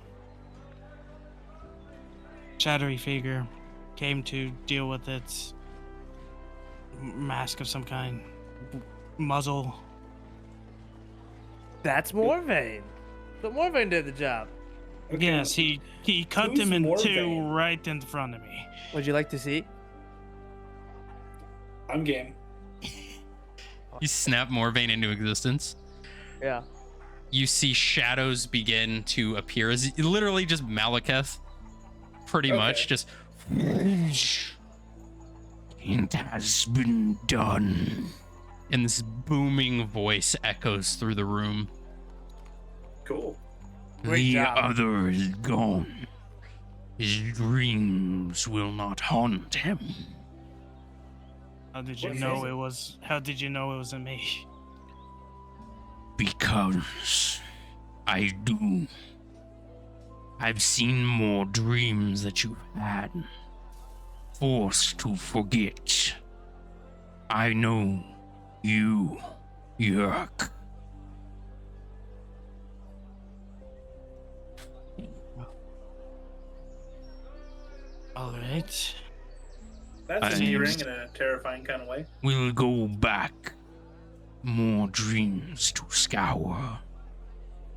Speaker 3: shadowy figure came to deal with its mask of some kind, muzzle.
Speaker 4: That's Morvain. But Morvain did the job.
Speaker 9: Okay,
Speaker 3: Yes, he cut
Speaker 9: who's
Speaker 3: him in two
Speaker 9: Morvain?
Speaker 3: right in front of me.
Speaker 4: Would you like to see?
Speaker 9: I'm game.
Speaker 1: You snap Morvain into existence.
Speaker 4: Yeah.
Speaker 1: You see shadows begin to appear as literally just Malekith, pretty much. Just
Speaker 10: It has been done.
Speaker 1: and this booming voice echoes through the room.
Speaker 9: Cool.
Speaker 4: Great
Speaker 10: The
Speaker 4: job.
Speaker 10: other is gone. His dreams will not haunt him.
Speaker 3: How did you
Speaker 9: What
Speaker 3: know
Speaker 9: is it?
Speaker 3: it was? How did you know it wasn't me?
Speaker 10: Because I do. I've seen more dreams that you've had. Forced to forget. I know you, Yerk.
Speaker 3: All right.
Speaker 9: That's
Speaker 10: I-
Speaker 9: endearing in a terrifying kind of way.
Speaker 10: We'll go back. More dreams to scour.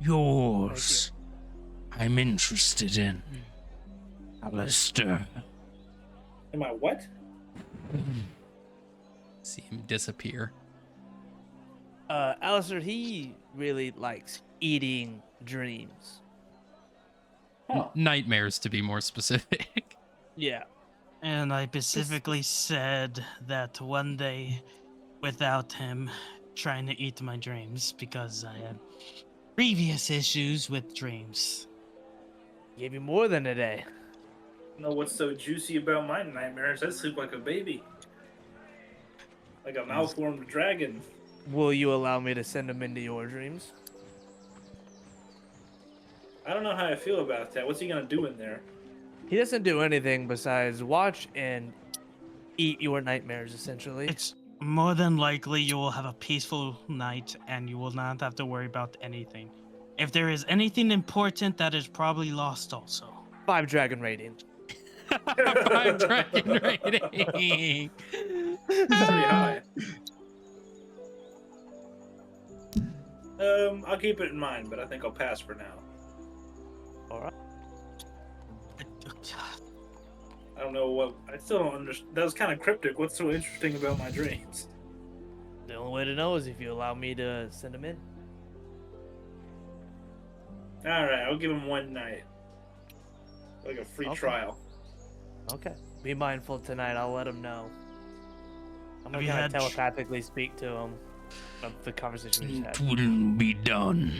Speaker 10: Yours. I'm interested in. Alistair.
Speaker 9: Am I what?
Speaker 1: See him disappear.
Speaker 4: Alistair, he really likes eating dreams.
Speaker 9: Huh.
Speaker 1: Nightmares, to be more specific.
Speaker 4: Yeah.
Speaker 3: And I specifically said that one day, without him trying to eat my dreams, because I had previous issues with dreams.
Speaker 4: Gave you more than a day.
Speaker 9: You know what's so juicy about my nightmares? I sleep like a baby. Like a malformed dragon.
Speaker 4: Will you allow me to send him into your dreams?
Speaker 9: I don't know how I feel about that. What's he gonna do in there?
Speaker 4: He doesn't do anything besides watch and eat your nightmares, essentially.
Speaker 3: It's more than likely you will have a peaceful night and you will not have to worry about anything. If there is anything important, that is probably lost also.
Speaker 4: 5 dragon rating.
Speaker 1: 5 dragon rating.
Speaker 9: Pretty high. I'll keep it in mind, but I think I'll pass for now.
Speaker 4: Alright.
Speaker 9: I don't know what. I still don't understand. That was kind of cryptic. What's so interesting about my dreams?
Speaker 4: The only way to know is if you allow me to send him in.
Speaker 9: Alright, I'll give him one night. Like a free
Speaker 4: Okay.
Speaker 9: trial.
Speaker 4: Okay. Be mindful tonight. I'll let him know. I'm
Speaker 3: Have
Speaker 4: gonna
Speaker 3: you
Speaker 4: kind
Speaker 3: had
Speaker 4: of telepathically speak to him of the conversation we just
Speaker 10: It
Speaker 4: had.
Speaker 10: will be done.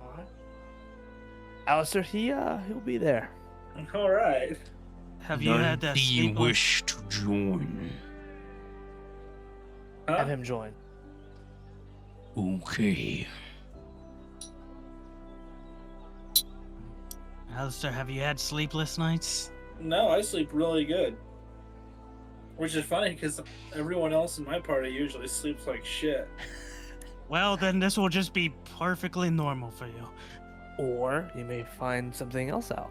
Speaker 9: Alright.
Speaker 4: Alistair, he'll be there.
Speaker 9: Alright.
Speaker 3: Have you had that
Speaker 10: Do you
Speaker 3: sleep with-
Speaker 10: wish to join?
Speaker 9: Huh?
Speaker 4: Have him join.
Speaker 10: Okay.
Speaker 3: Alistair, have you had sleepless nights?
Speaker 9: No, I sleep really good. Which is funny because everyone else in my party usually sleeps like shit.
Speaker 3: Well, then this will just be perfectly normal for you.
Speaker 4: Or you may find something else out.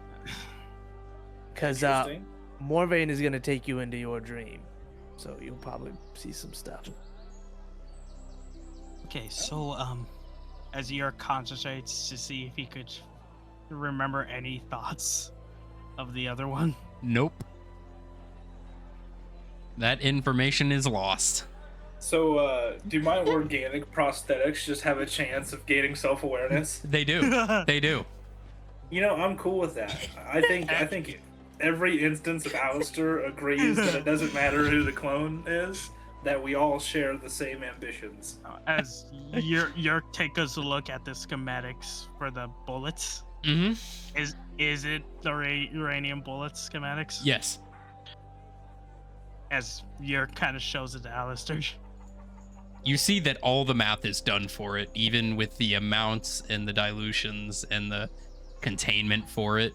Speaker 4: Because
Speaker 9: Interesting.
Speaker 4: Morvain is going to take you into your dream. So you'll probably see some stuff.
Speaker 3: Okay, so As York concentrates to see if he could remember any thoughts of the other one.
Speaker 1: Nope. That information is lost.
Speaker 2: So, do my organic prosthetics just have a chance of gaining self-awareness?
Speaker 1: They do. They do.
Speaker 2: You know, I'm cool with that. I think every instance of Alistair agrees that it doesn't matter who the clone is, that we all share the same ambitions.
Speaker 3: As York take us a look at the schematics for the bullets.
Speaker 1: Mm-hmm.
Speaker 3: Is it the uranium bullet schematics?
Speaker 1: Yes.
Speaker 3: As York kind of shows it to Alistair.
Speaker 1: You see that all the math is done for it, even with the amounts and the dilutions and the containment for it.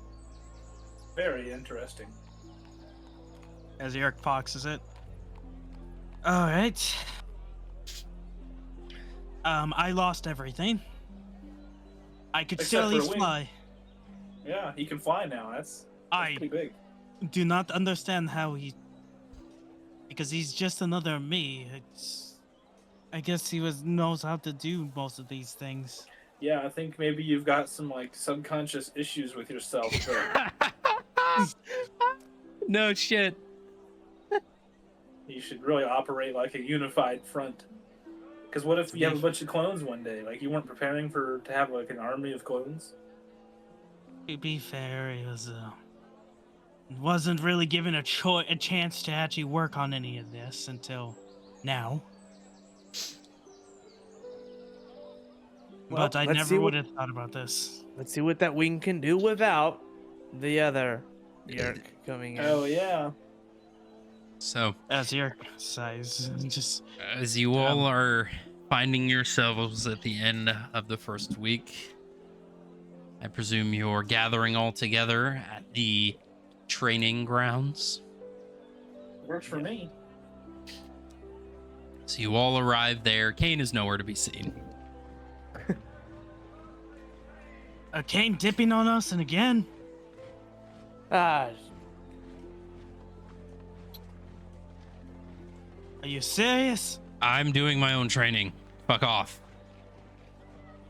Speaker 2: Very interesting.
Speaker 3: As York foxes it. All right. I lost everything. I could
Speaker 2: Except
Speaker 3: still at
Speaker 2: for a
Speaker 3: least
Speaker 2: wing.
Speaker 3: fly.
Speaker 2: Yeah, he can fly now. That's
Speaker 3: I
Speaker 2: pretty big.
Speaker 3: do not understand how he, because he's just another me. I guess he knows how to do most of these things.
Speaker 2: Yeah, I think maybe you've got some like subconscious issues with yourself.
Speaker 1: No shit.
Speaker 2: You should really operate like a unified front. Because what if you have a bunch of clones one day? Like you weren't preparing to have like an army of clones?
Speaker 3: To be fair, he wasn't really given a chance to actually work on any of this until now.
Speaker 4: Well,
Speaker 3: But I
Speaker 4: let's
Speaker 3: never
Speaker 4: see
Speaker 3: would have thought about this.
Speaker 4: Let's see what that wing can do without the other Yerk coming in.
Speaker 2: Oh yeah.
Speaker 1: So,
Speaker 3: As your size, just
Speaker 1: as you all are finding yourselves at the end of the first week, I presume you're gathering all together at the training grounds.
Speaker 2: Works for me.
Speaker 1: So you all arrive there. Kane is nowhere to be seen.
Speaker 3: Kane dipping on us, and again.
Speaker 4: Ah,
Speaker 3: Are you serious?
Speaker 1: I'm doing my own training. Fuck off.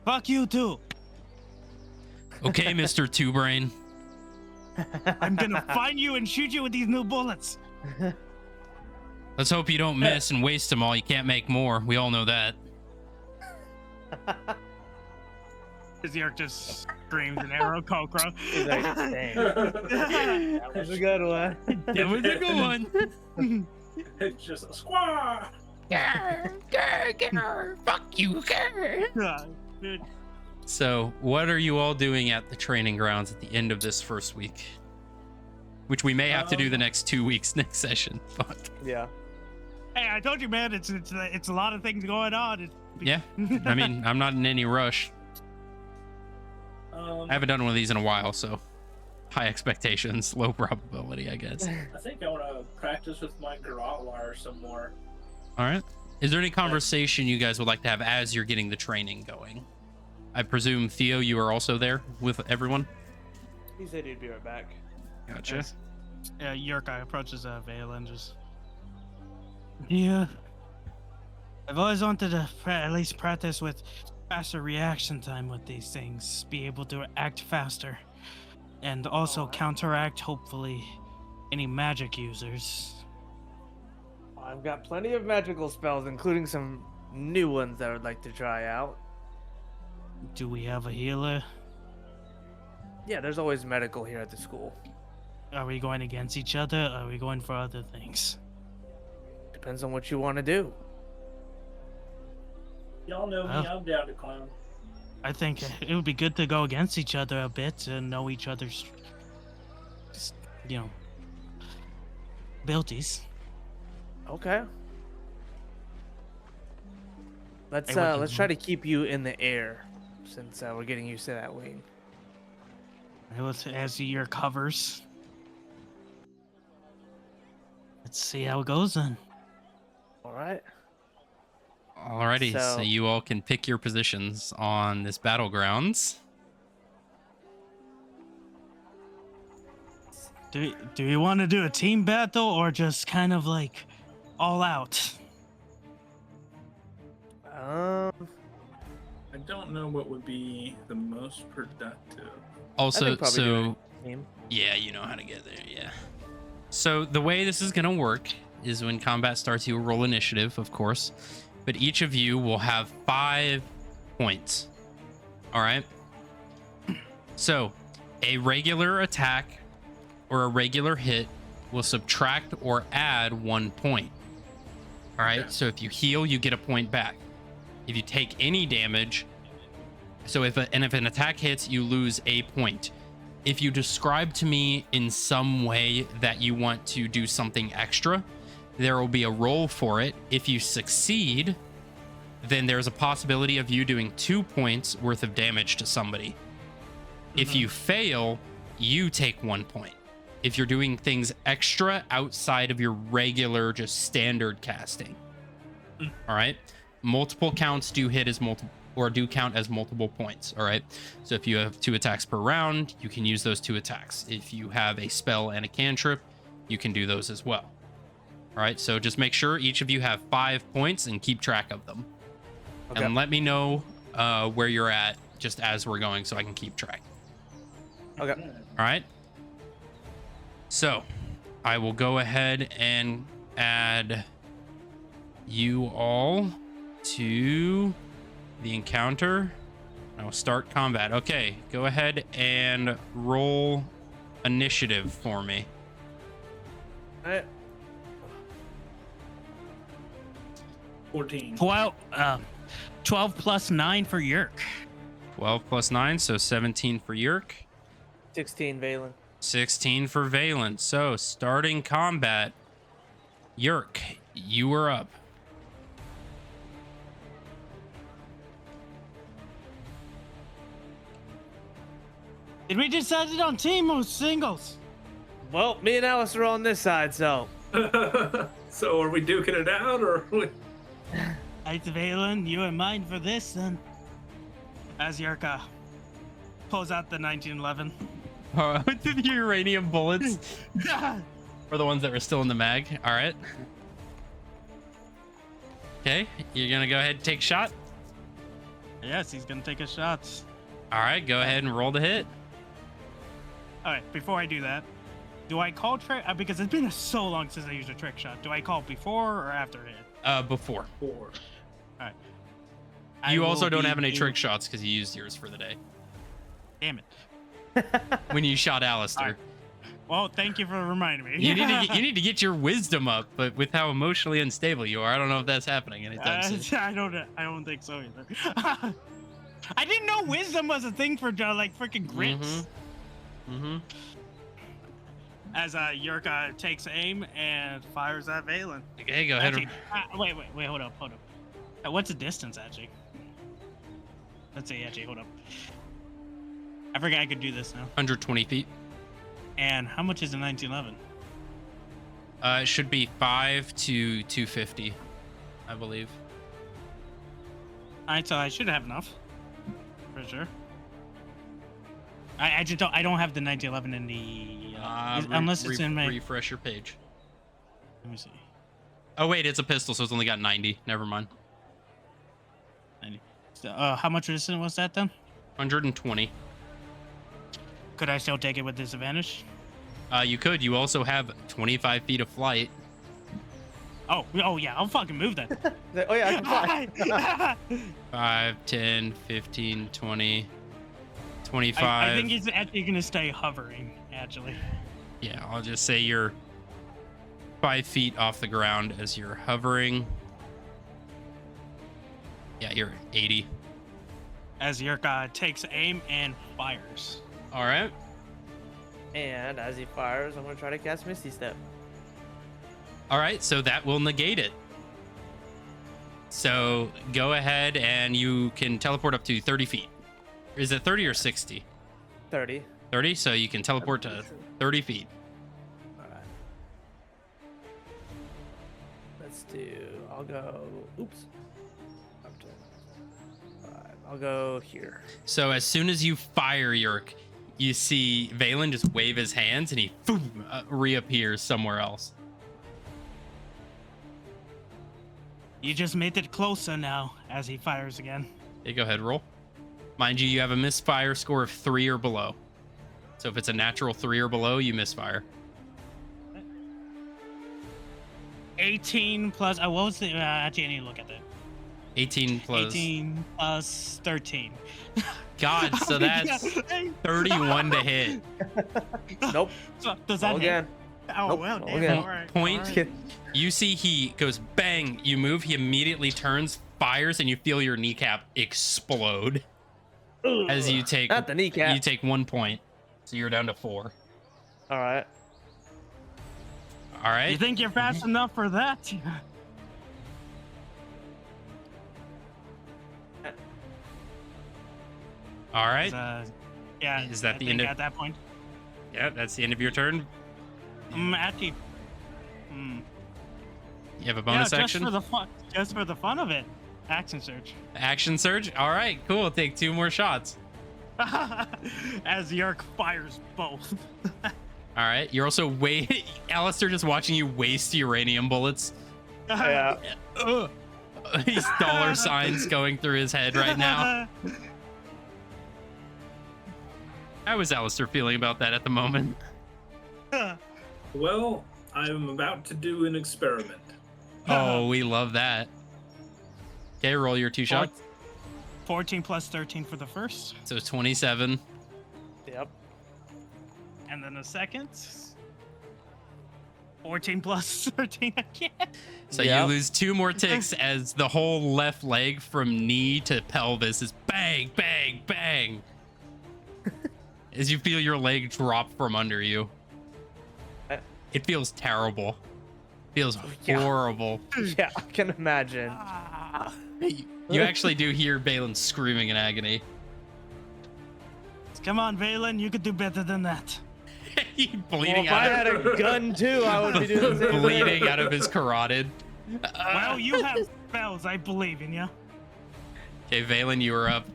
Speaker 3: Fuck you too.
Speaker 1: Okay, Mr. Two Brain.
Speaker 3: I'm gonna find you and shoot you with these new bullets.
Speaker 1: Let's hope you don't miss and waste them all. You can't make more. We all know that.
Speaker 3: York just screams an arrow cocra.
Speaker 4: he's like, dang. That was a good one.
Speaker 1: That was a good one.
Speaker 2: It's just a squaw.
Speaker 1: Fuck you. So, what are you all doing at the training grounds at the end of this first week? Which we may have to do the next 2 weeks next session. Fuck.
Speaker 4: Yeah.
Speaker 3: Hey, I told you, man. It's a lot of things going on.
Speaker 1: Yeah. I mean, I'm not in any rush. I haven't done one of these in a while, so high expectations, low probability, I guess.
Speaker 2: I think I want to practice with my Garotlar some more.
Speaker 1: All right. Is there any conversation you guys would like to have as you're getting the training going? I presume, Theo, you are also there with everyone?
Speaker 4: He said he'd be right back.
Speaker 1: Gotcha.
Speaker 3: York approaches Vale and just. Yeah. I've always wanted to at least practice with faster reaction time with these things. Be able to act faster. And also counteract, hopefully, any magic users.
Speaker 4: I've got plenty of magical spells, including some new ones that I would like to try out.
Speaker 3: Do we have a healer?
Speaker 4: Yeah, there's always medical here at the school.
Speaker 3: Are we going against each other? Or are we going for other things?
Speaker 4: Depends on what you want to do.
Speaker 2: Y'all know me. I'm down to clown.
Speaker 3: I think it would be good to go against each other a bit and know each other's, abilities.
Speaker 4: Okay. Let's
Speaker 3: Hey, what
Speaker 4: let's
Speaker 3: you
Speaker 4: try
Speaker 3: want?
Speaker 4: to keep you in the air, since we're getting used to that wing.
Speaker 3: As the year covers. Let's see how it goes then.
Speaker 4: All right.
Speaker 1: Alrighty, so
Speaker 4: So-
Speaker 1: you all can pick your positions on this battlegrounds.
Speaker 3: Do you want to do a team battle or just kind of like all out?
Speaker 2: I don't know what would be the most productive.
Speaker 1: Also,
Speaker 4: probably
Speaker 1: so
Speaker 4: doing team.
Speaker 1: yeah, you know how to get there. Yeah. So the way this is gonna work is when combat starts, you will roll initiative, of course, but each of you will have 5 points. All right. So a regular attack or a regular hit will subtract or add 1 point. All right.
Speaker 2: Okay.
Speaker 1: So if you heal, you get a point back. If you take any damage, so if an attack hits, you lose a point. If you describe to me in some way that you want to do something extra, there will be a roll for it. If you succeed, then there's a possibility of you doing 2 points worth of damage to somebody. If you fail, you take 1 point. If you're doing things extra outside of your regular, just standard casting. All right. Multiple counts do hit as multiple, or do count as multiple points. All right. So if you have 2 attacks per round, you can use those 2 attacks. If you have a spell and a cantrip, you can do those as well. All right. So just make sure each of you have 5 points and keep track of them.
Speaker 4: Okay.
Speaker 1: And let me know where you're at just as we're going so I can keep track.
Speaker 4: Okay.
Speaker 1: All right. So I will go ahead and add you all to the encounter. I will start combat. Okay, go ahead and roll initiative for me.
Speaker 4: All right.
Speaker 2: 14.
Speaker 3: 12 plus 9 for Yerk.
Speaker 1: 12 plus 9, so 17 for Yerk.
Speaker 4: 16 Valen.
Speaker 1: 16 for Valen. So starting combat, Yerk, you are up.
Speaker 3: Did we decide it on team or singles?
Speaker 4: Well, me and Alice are on this side, so
Speaker 2: So are we duking it out, or are we...
Speaker 3: Alright, Valen, you and mine for this then. As Yerka pulls out the 1911.
Speaker 1: The uranium bullets or the ones that were still in the mag. All right. Okay, you're gonna go ahead and take a shot.
Speaker 3: Yes, he's gonna take a shot.
Speaker 1: All right, go ahead and roll the hit.
Speaker 3: Alright, before I do that, do I call trick? Because it's been so long since I used a trick shot. Do I call before or after hit?
Speaker 1: Before.
Speaker 2: 4?
Speaker 3: Alright.
Speaker 1: You also don't have any trick shots because you used yours for the day
Speaker 3: Damn it.
Speaker 1: when you shot Alistair.
Speaker 3: Well, thank you for reminding me.
Speaker 1: You need to get your wisdom up, but with how emotionally unstable you are, I don't know if that's happening anytime soon.
Speaker 3: I don't think so either. I didn't know wisdom was a thing for like freaking grits.
Speaker 1: Mm-hmm.
Speaker 3: As Yurka takes aim and fires at Valen.
Speaker 1: Okay, go ahead.
Speaker 3: Actually, wait, hold up. What's the distance actually? Let's see, hold up. I forgot I could do this now.
Speaker 1: 120 feet.
Speaker 3: And how much is a 1911?
Speaker 1: It should be 5 to 250, I believe.
Speaker 3: Alright, so I should have enough. For sure. I just don't have the 1911 in the unless it's in my
Speaker 1: refresh your page.
Speaker 3: Let me see.
Speaker 1: Oh wait, it's a pistol, so it's only got 90. Never mind.
Speaker 3: 90. So, how much resistance was that then?
Speaker 1: 120.
Speaker 3: Could I still take it with disadvantage?
Speaker 1: You could. You also have 25 feet of flight.
Speaker 3: Oh yeah, I'll fucking move that.
Speaker 4: oh yeah, I can fly.
Speaker 1: 5, 10, 15, 20, 25.
Speaker 3: I think he's actually gonna stay hovering. Actually.
Speaker 1: Yeah, I'll just say you're 5 feet off the ground as you're hovering. Yeah, you're 80.
Speaker 3: As Yurka takes aim and fires.
Speaker 1: All right.
Speaker 4: And as he fires, I'm gonna try to cast Misty Step.
Speaker 1: All right, so that will negate it. So go ahead and you can teleport up to 30 feet. Is it 30 or 60?
Speaker 4: 30.
Speaker 1: 30, so you can teleport to 30 feet.
Speaker 4: All right. Let's do. I'll go. Oops. Up to 5. I'll go here.
Speaker 1: So as soon as you fire Yerk, you see Valen just wave his hands and he reappears somewhere else.
Speaker 3: You just made it closer now as he fires again.
Speaker 1: Okay, go ahead, roll. Mind you, you have a misfire score of 3 or below. So if it's a natural 3 or below, you misfire.
Speaker 3: 18 plus. What was the? Actually, I need to look at that.
Speaker 1: 18 plus.
Speaker 3: 18 plus 13.
Speaker 1: God, so that's 31 to hit.
Speaker 4: Nope.
Speaker 3: So, does that
Speaker 4: Roll
Speaker 3: hit?
Speaker 4: again.
Speaker 3: Oh,
Speaker 4: Nope.
Speaker 3: well,
Speaker 4: Roll
Speaker 3: damn.
Speaker 4: again.
Speaker 3: All right.
Speaker 1: Point.
Speaker 3: all right.
Speaker 1: You see he goes bang, you move, he immediately turns, fires, and you feel your kneecap explode. As you take
Speaker 4: Not the kneecap.
Speaker 1: you take 1 point. So you're down to 4.
Speaker 4: All right.
Speaker 1: All right.
Speaker 3: You think you're fast enough for that?
Speaker 1: All right.
Speaker 3: Yeah.
Speaker 1: Is that
Speaker 3: I
Speaker 1: the
Speaker 3: think
Speaker 1: end of-
Speaker 3: at that point?
Speaker 1: Yeah, that's the end of your turn.
Speaker 3: Actually,
Speaker 1: You have a bonus
Speaker 3: yeah,
Speaker 1: action.
Speaker 3: just for the fun of it. Action surge.
Speaker 1: Action surge. All right, cool. Take 2 more shots.
Speaker 3: As Yerk fires both.
Speaker 1: All right. You're also Alistair just watching you waste uranium bullets.
Speaker 4: Yeah.
Speaker 1: Ugh. These dollar signs going through his head right now. How is Alistair feeling about that at the moment?
Speaker 2: Well, I'm about to do an experiment.
Speaker 1: Oh, we love that. Okay, roll your 2 shots.
Speaker 3: 14 plus 13 for the first,
Speaker 1: So 27.
Speaker 4: Yep.
Speaker 3: and then the second. 14 plus 13 again.
Speaker 1: So
Speaker 4: Yep.
Speaker 1: you lose 2 more ticks as the whole left leg from knee to pelvis is bang, bang, bang. As you feel your leg drop from under you. It feels terrible. Feels
Speaker 4: Yeah.
Speaker 1: horrible.
Speaker 4: Yeah, I can imagine.
Speaker 1: You actually do hear Balin screaming in agony.
Speaker 3: Come on, Valen, you could do better than that.
Speaker 1: He's
Speaker 4: Well,
Speaker 1: bleeding
Speaker 4: if I
Speaker 1: out
Speaker 4: had a gun too, I would be doing the same
Speaker 1: bleeding
Speaker 4: thing.
Speaker 1: out of his carotid.
Speaker 3: Well, you have spells. I believe in you.
Speaker 1: Okay, Valen, you are up.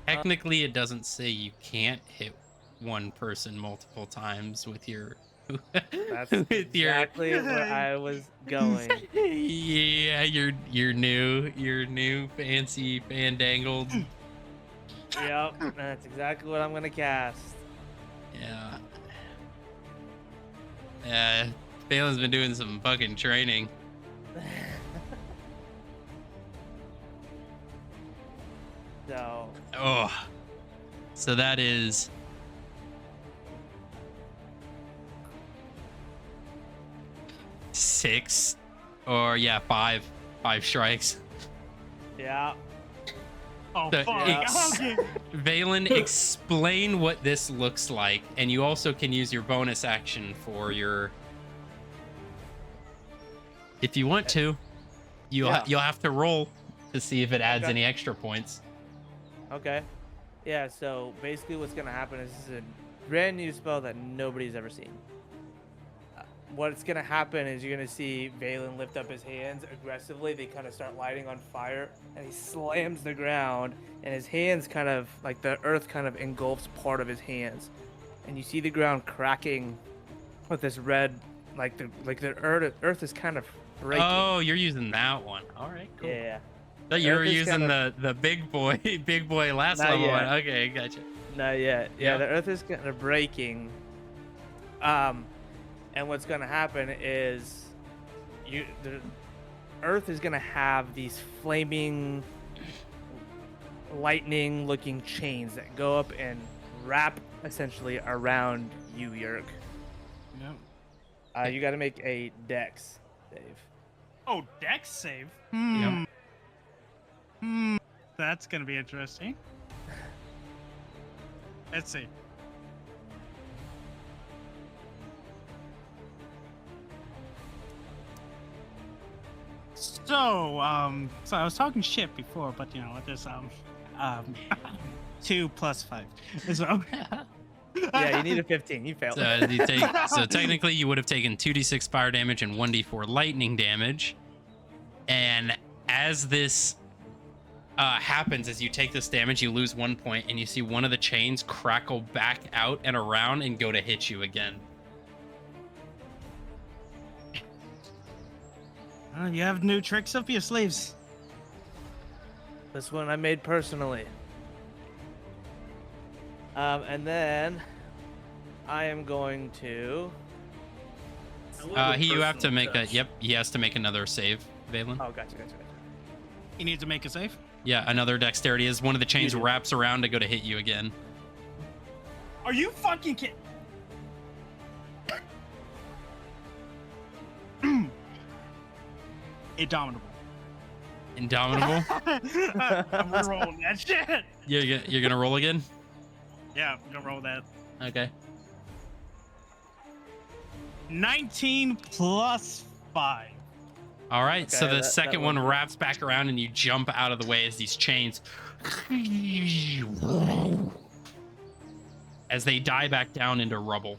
Speaker 1: Technically, it doesn't say you can't hit one person multiple times with your.
Speaker 4: That's
Speaker 1: with your.
Speaker 4: exactly where I was going.
Speaker 1: Yeah, your new fancy fandangled.
Speaker 4: Yep, that's exactly what I'm gonna cast.
Speaker 1: Yeah. Yeah, Valen's been doing some fucking training.
Speaker 4: So,
Speaker 1: Oh. So that is 6 or yeah, 5 strikes.
Speaker 4: yeah.
Speaker 3: Oh,
Speaker 1: So
Speaker 3: fuck. Okay.
Speaker 1: Valen, explain what this looks like, and you also can use your bonus action for your. If you want to, you'll have to roll to see if it adds
Speaker 4: Okay.
Speaker 1: any extra points.
Speaker 4: Okay. Yeah, so basically what's going to happen is this is a brand new spell that nobody's ever seen. What's going to happen is you're going to see Valen lift up his hands aggressively. They kind of start lighting on fire, and he slams the ground, and his hands kind of, like the earth kind of engulfs part of his hands. And you see the ground cracking with this red, like the earth is kind of breaking.
Speaker 1: Oh, you're using that one. All right, cool.
Speaker 4: Yeah.
Speaker 1: Thought you were
Speaker 4: Earth is
Speaker 1: using
Speaker 4: kind
Speaker 1: the big boy last
Speaker 4: Not
Speaker 1: level
Speaker 4: yet.
Speaker 1: one. Okay, gotcha.
Speaker 4: Not yet.
Speaker 1: Yeah.
Speaker 4: Yeah, the earth is kind of breaking. And what's gonna happen is the earth is gonna have these flaming lightning looking chains that go up and wrap essentially around you, Yerk.
Speaker 3: Yep.
Speaker 4: You gotta make a dex save.
Speaker 3: Oh, dex save.
Speaker 1: Yep.
Speaker 3: That's gonna be interesting. Let's see. So I was talking shit before, but you know, with this 2 plus 5. So
Speaker 4: Yeah, you need a 15. You failed.
Speaker 1: So technically, you would have taken 2d6 fire damage and 1d4 lightning damage. And as this happens, as you take this damage, you lose 1 point, and you see one of the chains crackle back out and around and go to hit you again.
Speaker 3: You have new tricks up your sleeves.
Speaker 4: This one I made personally. And then I am going to.
Speaker 1: You have to make
Speaker 2: touch.
Speaker 1: a. Yep, he has to make another save, Valen.
Speaker 4: Oh, gotcha.
Speaker 3: You need to make a save.
Speaker 1: Yeah, another dexterity as one of the chains wraps around to go to hit you again.
Speaker 3: Are you fucking kidding? Indomitable.
Speaker 1: Indomitable?
Speaker 3: I'm rolling that shit.
Speaker 1: You're gonna roll again?
Speaker 3: Yeah, I'm gonna roll that.
Speaker 1: Okay.
Speaker 3: 19 plus 5.
Speaker 1: All right, so
Speaker 4: Okay,
Speaker 1: the
Speaker 4: that
Speaker 1: second one
Speaker 4: one-
Speaker 1: wraps back around and you jump out of the way as these chains as they die back down into rubble.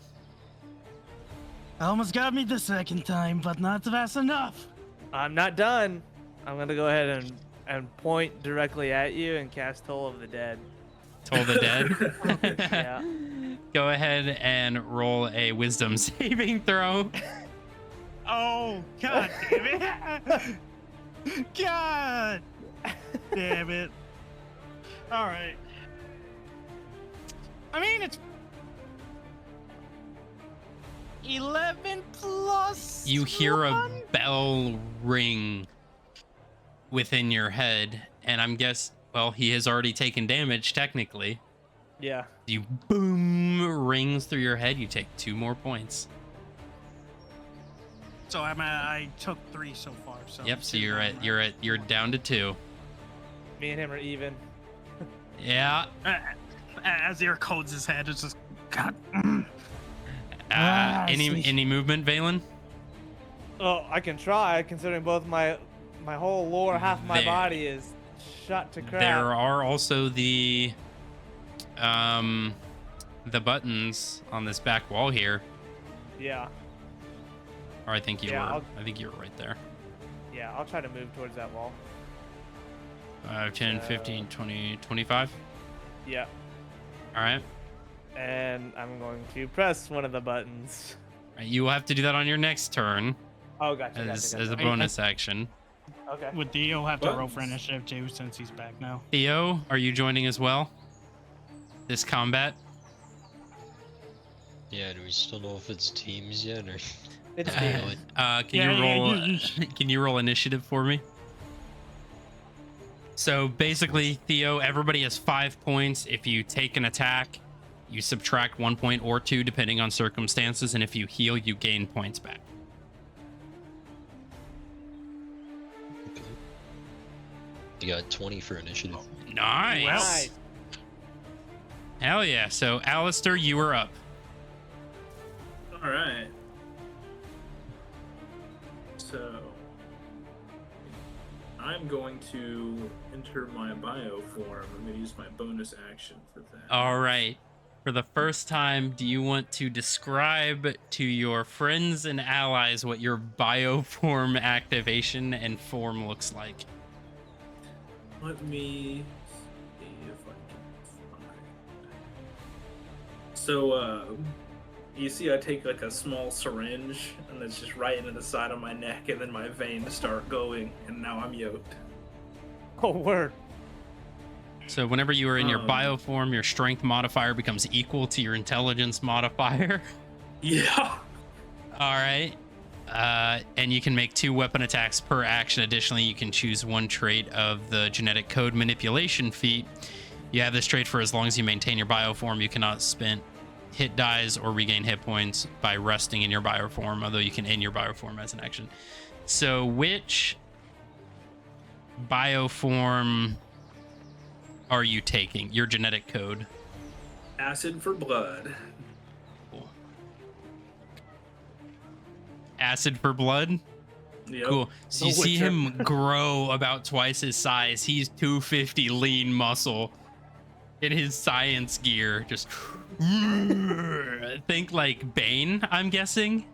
Speaker 3: Almost got me the second time, but not fast enough.
Speaker 4: I'm not done. I'm gonna go ahead and point directly at you and cast Toll of the Dead.
Speaker 1: Toll the dead.
Speaker 4: Yeah.
Speaker 1: Go ahead and roll a wisdom saving throw.
Speaker 3: Oh, god damn it. God damn it. All right. I mean, it's 11 plus.
Speaker 1: You hear a
Speaker 3: 1?
Speaker 1: bell ring within your head, and well, he has already taken damage technically.
Speaker 4: Yeah.
Speaker 1: You boom rings through your head. You take 2 more points.
Speaker 3: So I took 3 so far. So
Speaker 1: Yep. So you're down to 2.
Speaker 4: Me and him are even.
Speaker 1: Yeah.
Speaker 3: As the air codes his head, it's just God.
Speaker 1: Any movement, Valen?
Speaker 4: Oh, I can try, considering both my whole lower half of my
Speaker 1: There.
Speaker 4: body is shot to crap.
Speaker 1: There are also the buttons on this back wall here.
Speaker 4: Yeah.
Speaker 1: Or I think you
Speaker 4: Yeah,
Speaker 1: were. I think you were right there.
Speaker 4: Yeah, I'll try to move towards that wall.
Speaker 1: 10, 15, 20, 25.
Speaker 4: Yeah.
Speaker 1: All right.
Speaker 4: And I'm going to press one of the buttons.
Speaker 1: You will have to do that on your next turn
Speaker 4: Oh, gotcha.
Speaker 1: as
Speaker 4: gotcha.
Speaker 1: a bonus action.
Speaker 4: Okay.
Speaker 3: Would Theo have to roll for
Speaker 2: Buttons.
Speaker 3: initiative too, since he's back now?
Speaker 1: Theo, are you joining as well? This combat?
Speaker 5: Yeah, do we still know if it's teams yet or?
Speaker 4: It's
Speaker 1: Uh,
Speaker 4: David.
Speaker 1: Can
Speaker 3: Yeah,
Speaker 1: you roll?
Speaker 3: yeah,
Speaker 1: Can you roll initiative for me? So basically, Theo, everybody has 5 points. If you take an attack, you subtract 1 point or 2 depending on circumstances, and if you heal, you gain points back.
Speaker 5: Okay. You got 20 for initiative.
Speaker 1: Nice.
Speaker 4: Nice.
Speaker 1: Hell yeah. So, Alistair, you are up.
Speaker 2: All right. So I'm going to enter my bio form. I'm going to use my bonus action for that.
Speaker 1: All right. For the first time, do you want to describe to your friends and allies what your bioform activation and form looks like?
Speaker 2: Let me see if I can find. So, you see, I take like a small syringe, and it's just right into the side of my neck, and then my veins start going, and now I'm yoked.
Speaker 4: Oh, word.
Speaker 1: So whenever you are in your
Speaker 2: Um,
Speaker 1: bioform, your strength modifier becomes equal to your intelligence modifier.
Speaker 2: Yeah.
Speaker 1: All right. And you can make 2 weapon attacks per action. Additionally, you can choose 1 trait of the genetic code manipulation feat. You have this trait for as long as you maintain your bioform. You cannot spend hit dies or regain hit points by resting in your bioform, although you can end your bioform as an action. So which bioform are you taking? Your genetic code.
Speaker 2: Acid for blood.
Speaker 1: Cool. Acid for blood?
Speaker 2: Yep.
Speaker 1: Cool. So you
Speaker 2: The
Speaker 1: see
Speaker 2: Witcher.
Speaker 1: him grow about twice his size. He's 250 lean muscle in his science gear. Just think like Bane, I'm guessing.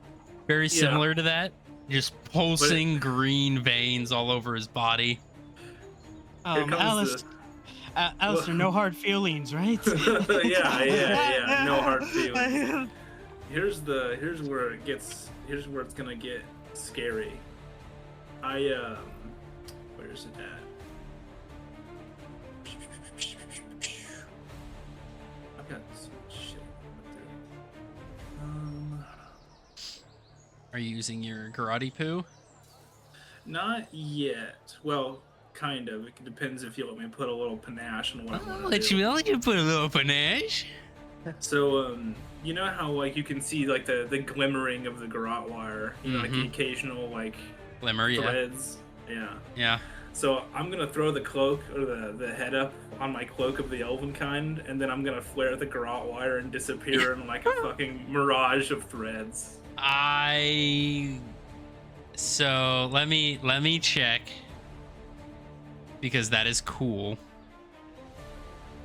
Speaker 1: Very
Speaker 2: Yeah.
Speaker 1: similar to that. Just pulsing green veins all over his body.
Speaker 2: Here comes
Speaker 3: Alice, Alistair, no hard feelings, right?
Speaker 2: yeah. No hard feelings. Here's where it's gonna get scary. Where's it at?
Speaker 1: you using your karate poo?
Speaker 9: Not yet. Well, kind of. It depends if you let me put a little panache on what I want to do.
Speaker 1: I'll let you put a little panache.
Speaker 9: So, you know how like you can see like the glimmering of the garrote wire, you know, like the occasional like
Speaker 1: Glimmer, yeah.
Speaker 9: threads. Yeah.
Speaker 1: Yeah.
Speaker 9: So I'm gonna throw the cloak or the head up on my cloak of the elven kind, and then I'm gonna flare the garrote wire and disappear in like a fucking mirage of threads.
Speaker 1: So let me check, because that is cool.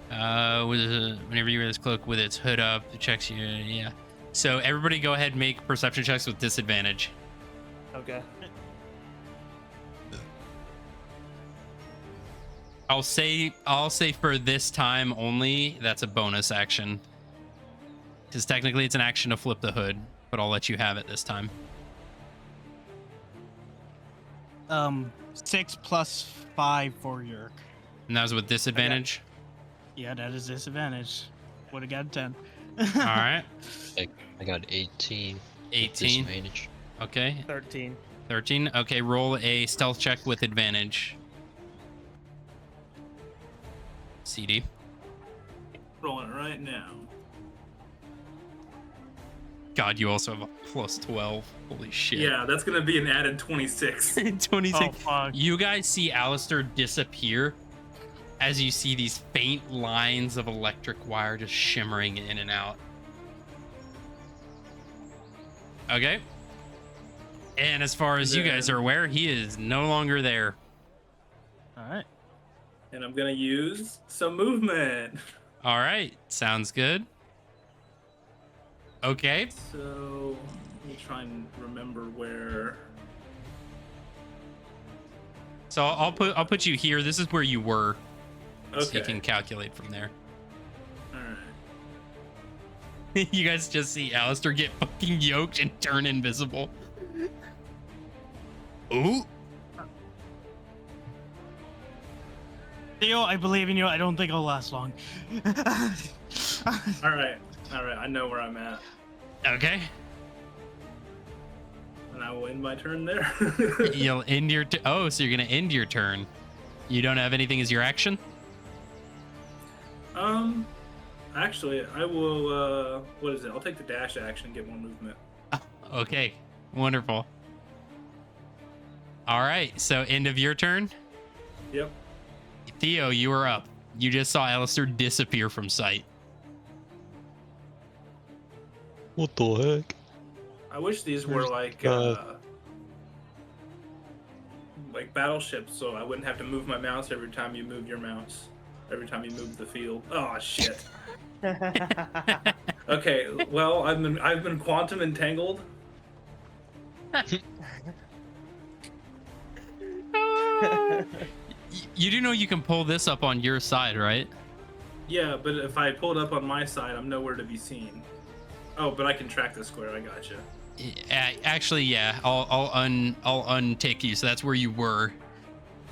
Speaker 1: Whenever you wear this cloak with its hood up, it checks you. Yeah. So everybody, go ahead and make perception checks with disadvantage.
Speaker 4: Okay.
Speaker 1: I'll say for this time only, that's a bonus action, because technically it's an action to flip the hood, but I'll let you have it this time.
Speaker 3: 6 plus 5 for Yerk.
Speaker 1: And that was with disadvantage.
Speaker 3: Yeah, that is disadvantage. Would have got a 10.
Speaker 1: All right.
Speaker 5: I got 18.
Speaker 1: 18.
Speaker 5: Disadvantage.
Speaker 1: Okay.
Speaker 4: 13.
Speaker 1: 13. Okay, roll a stealth check with advantage. CD.
Speaker 9: Rolling it right now.
Speaker 1: God, you also have a plus 12. Holy shit.
Speaker 9: Yeah, that's gonna be an added 26.
Speaker 1: 26.
Speaker 3: Oh, fuck.
Speaker 1: You guys see Alistair disappear as you see these faint lines of electric wire just shimmering in and out. Okay. And as far as you guys are aware, he is no longer there.
Speaker 3: All right.
Speaker 9: And I'm gonna use some movement.
Speaker 1: All right. Sounds good. Okay.
Speaker 9: So let me try and remember where.
Speaker 1: So I'll put you here. This is where you were. So you
Speaker 9: Okay.
Speaker 1: can calculate from there.
Speaker 9: All right.
Speaker 1: You guys just see Alistair get fucking yoked and turn invisible. Ooh.
Speaker 3: Theo, I believe in you. I don't think I'll last long.
Speaker 9: All right. All right. I know where I'm at,
Speaker 1: Okay.
Speaker 9: and I will end my turn there.
Speaker 1: You'll end your so you're gonna end your turn. You don't have anything as your action?
Speaker 9: Actually, I will. What is it? I'll take the dash action and get more movement.
Speaker 1: Okay. Wonderful. All right. So end of your turn.
Speaker 9: Yep.
Speaker 1: Theo, you are up. You just saw Alistair disappear from sight.
Speaker 5: What the heck?
Speaker 9: I wish these were like battleships, so I wouldn't have to move my mouse every time you move your mouse. Every time you move the field. Oh shit. Okay, well I've been quantum entangled.
Speaker 1: You do know you can pull this up on your side, right?
Speaker 9: Yeah, but if I pull it up on my side, I'm nowhere to be seen. Oh, but I can track the square. I gotcha.
Speaker 1: Actually, yeah. I'll untick you, so that's where you were.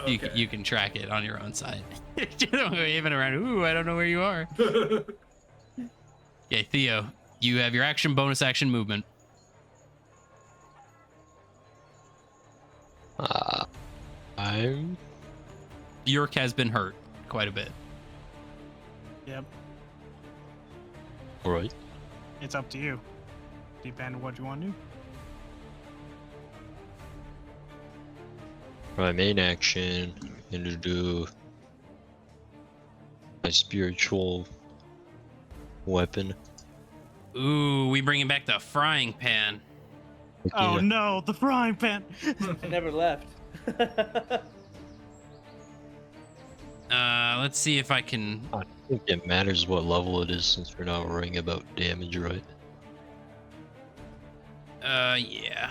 Speaker 9: Okay.
Speaker 1: You can track it on your own side. Just waving around. Ooh, I don't know where you are. Okay, Theo, you have your action, bonus action, movement. York has been hurt quite a bit.
Speaker 3: Yep.
Speaker 5: All right.
Speaker 3: It's up to you. Depending on what you want to do.
Speaker 5: My main action, I'm gonna do my spiritual weapon.
Speaker 1: Ooh, we bringing back the frying pan.
Speaker 3: Oh
Speaker 5: Yeah.
Speaker 3: no, the frying pan.
Speaker 4: I never left.
Speaker 1: Let's see if I can.
Speaker 5: I don't think it matters what level it is since we're not worrying about damage, right?
Speaker 1: Yeah.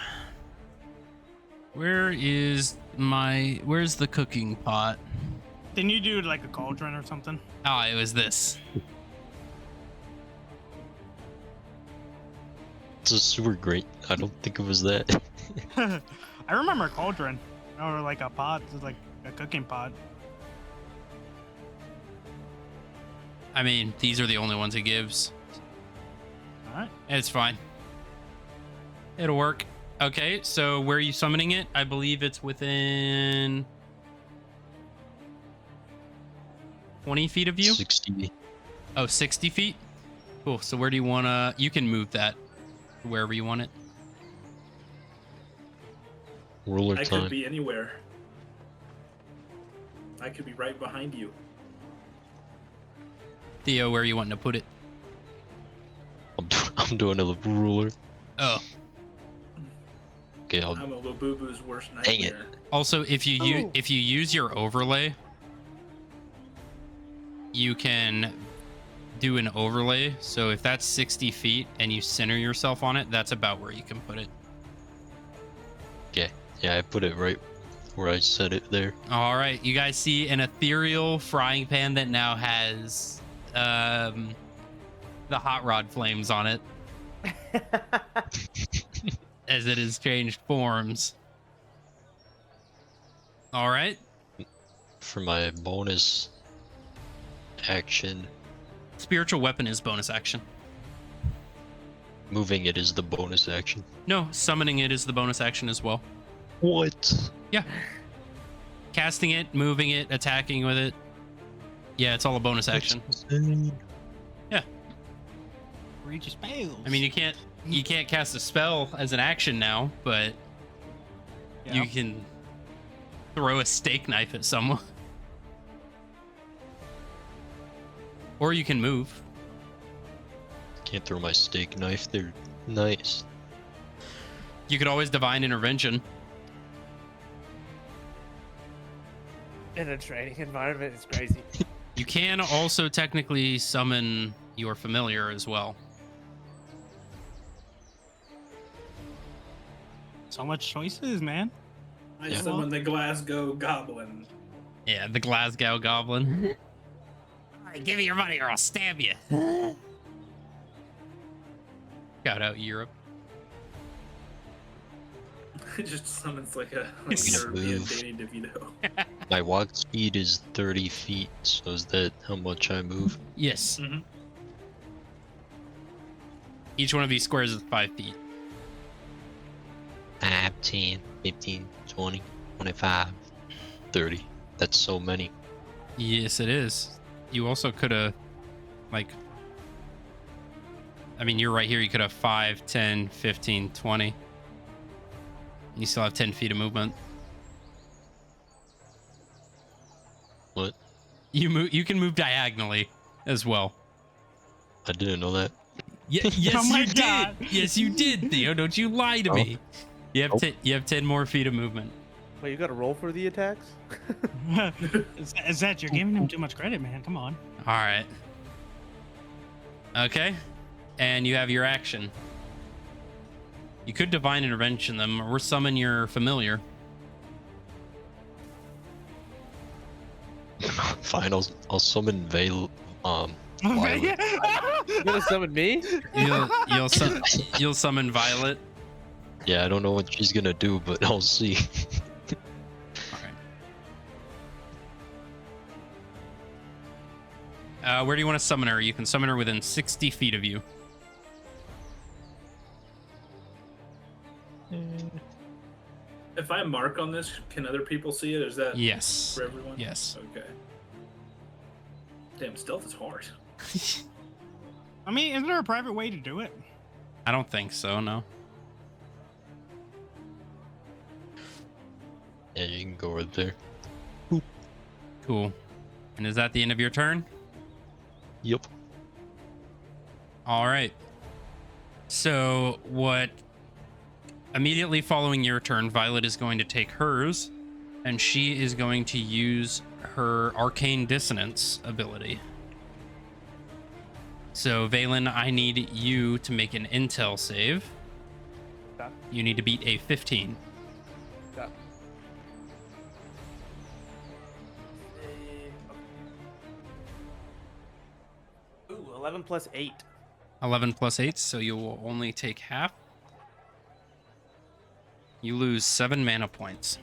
Speaker 1: Where's the cooking pot?
Speaker 3: Didn't you do like a cauldron or something?
Speaker 1: Oh, it was this.
Speaker 5: It's a super great. I don't think it was that.
Speaker 3: I remember a cauldron. Or like a pot, like a cooking pot.
Speaker 1: I mean, these are the only ones it gives.
Speaker 3: Alright.
Speaker 1: It's fine. It'll work. Okay, so where are you summoning it? I believe it's within 20 feet of you.
Speaker 5: 60.
Speaker 1: Oh, 60 feet. Cool. So where do you want to? You can move that wherever you want it.
Speaker 5: Ruler
Speaker 2: I
Speaker 5: time.
Speaker 2: could be anywhere. I could be right behind you.
Speaker 1: Theo, where are you wanting to put it?
Speaker 5: I'm doing a ruler.
Speaker 1: Oh.
Speaker 5: Okay, I'll.
Speaker 2: I'm a Labubu's worst
Speaker 5: Dang it.
Speaker 2: nightmare.
Speaker 1: Also, if you use your overlay, you can do an overlay. So if that's 60 feet and you center yourself on it, that's about where you can put it.
Speaker 5: Okay. Yeah, I put it right where I said it there.
Speaker 1: All right, you guys see an ethereal frying pan that now has the hot rod flames on it as it has changed forms. All right.
Speaker 5: For my bonus action,
Speaker 1: Spiritual weapon is bonus action.
Speaker 5: moving it is the bonus action.
Speaker 1: No, summoning it is the bonus action as well.
Speaker 5: What?
Speaker 1: Yeah. Casting it, moving it, attacking with it. Yeah, it's all a bonus action. Yeah.
Speaker 3: Reach spells.
Speaker 1: I mean, you can't cast a spell as an action now, but you can throw a steak knife at someone. Or you can move.
Speaker 5: Can't throw my steak knife. They're nice.
Speaker 1: You could always divine intervention.
Speaker 4: In a training environment, it's crazy.
Speaker 1: You can also technically summon your familiar as well.
Speaker 3: So much choices, man.
Speaker 2: I
Speaker 5: Yeah.
Speaker 2: summon the Glasgow Goblin.
Speaker 1: Yeah, the Glasgow Goblin. All right, give me your money or I'll stab you. Shout out Europe.
Speaker 2: It just summons like a
Speaker 1: It's
Speaker 2: European
Speaker 5: move.
Speaker 2: Danny DeVito.
Speaker 5: My walk speed is 30 feet, so is that how much I move?
Speaker 1: Yes.
Speaker 2: Mm-hmm.
Speaker 1: Each one of these squares is 5 feet.
Speaker 5: 5, 10, 15, 20, 25, 30. That's so many.
Speaker 1: Yes, it is. You also could have, like, I mean, you're right here. You could have 5, 10, 15, 20. You still have 10 feet of movement.
Speaker 5: What?
Speaker 1: You can move diagonally as well.
Speaker 5: I didn't know that.
Speaker 1: Yes,
Speaker 3: Oh my
Speaker 1: you
Speaker 3: God.
Speaker 1: did. Yes, you did, Theo. Don't you lie to
Speaker 5: Oh.
Speaker 1: me. You have
Speaker 5: Nope.
Speaker 1: you have 10 more feet of movement.
Speaker 4: Wait, you got to roll for the attacks?
Speaker 3: Is that you're giving him too much credit, man? Come on.
Speaker 1: All right. Okay. And you have your action. You could divine intervention them or summon your familiar.
Speaker 5: Fine, I'll summon Veil. Violet.
Speaker 4: You gonna summon me?
Speaker 1: You'll summon Violet.
Speaker 5: Yeah, I don't know what she's gonna do, but I'll see.
Speaker 1: Where do you want to summon her? You can summon her within 60 feet of you.
Speaker 2: If I mark on this, can other people see it? Is that
Speaker 1: Yes.
Speaker 2: for everyone?
Speaker 1: Yes.
Speaker 2: Okay. Damn, stealth is hard.
Speaker 3: I mean, is there a private way to do it?
Speaker 1: I don't think so, no.
Speaker 5: Yeah, you can go right there.
Speaker 1: Cool. And is that the end of your turn?
Speaker 5: Yep.
Speaker 1: All right. So what immediately following your turn, Violet is going to take hers and she is going to use her arcane dissonance ability. So Valen, I need you to make an intel save.
Speaker 4: Okay.
Speaker 1: You need to beat a 15.
Speaker 4: Okay. Ooh, 11 plus 8.
Speaker 1: 11 plus 8, so you will only take half. You lose 7 mana points.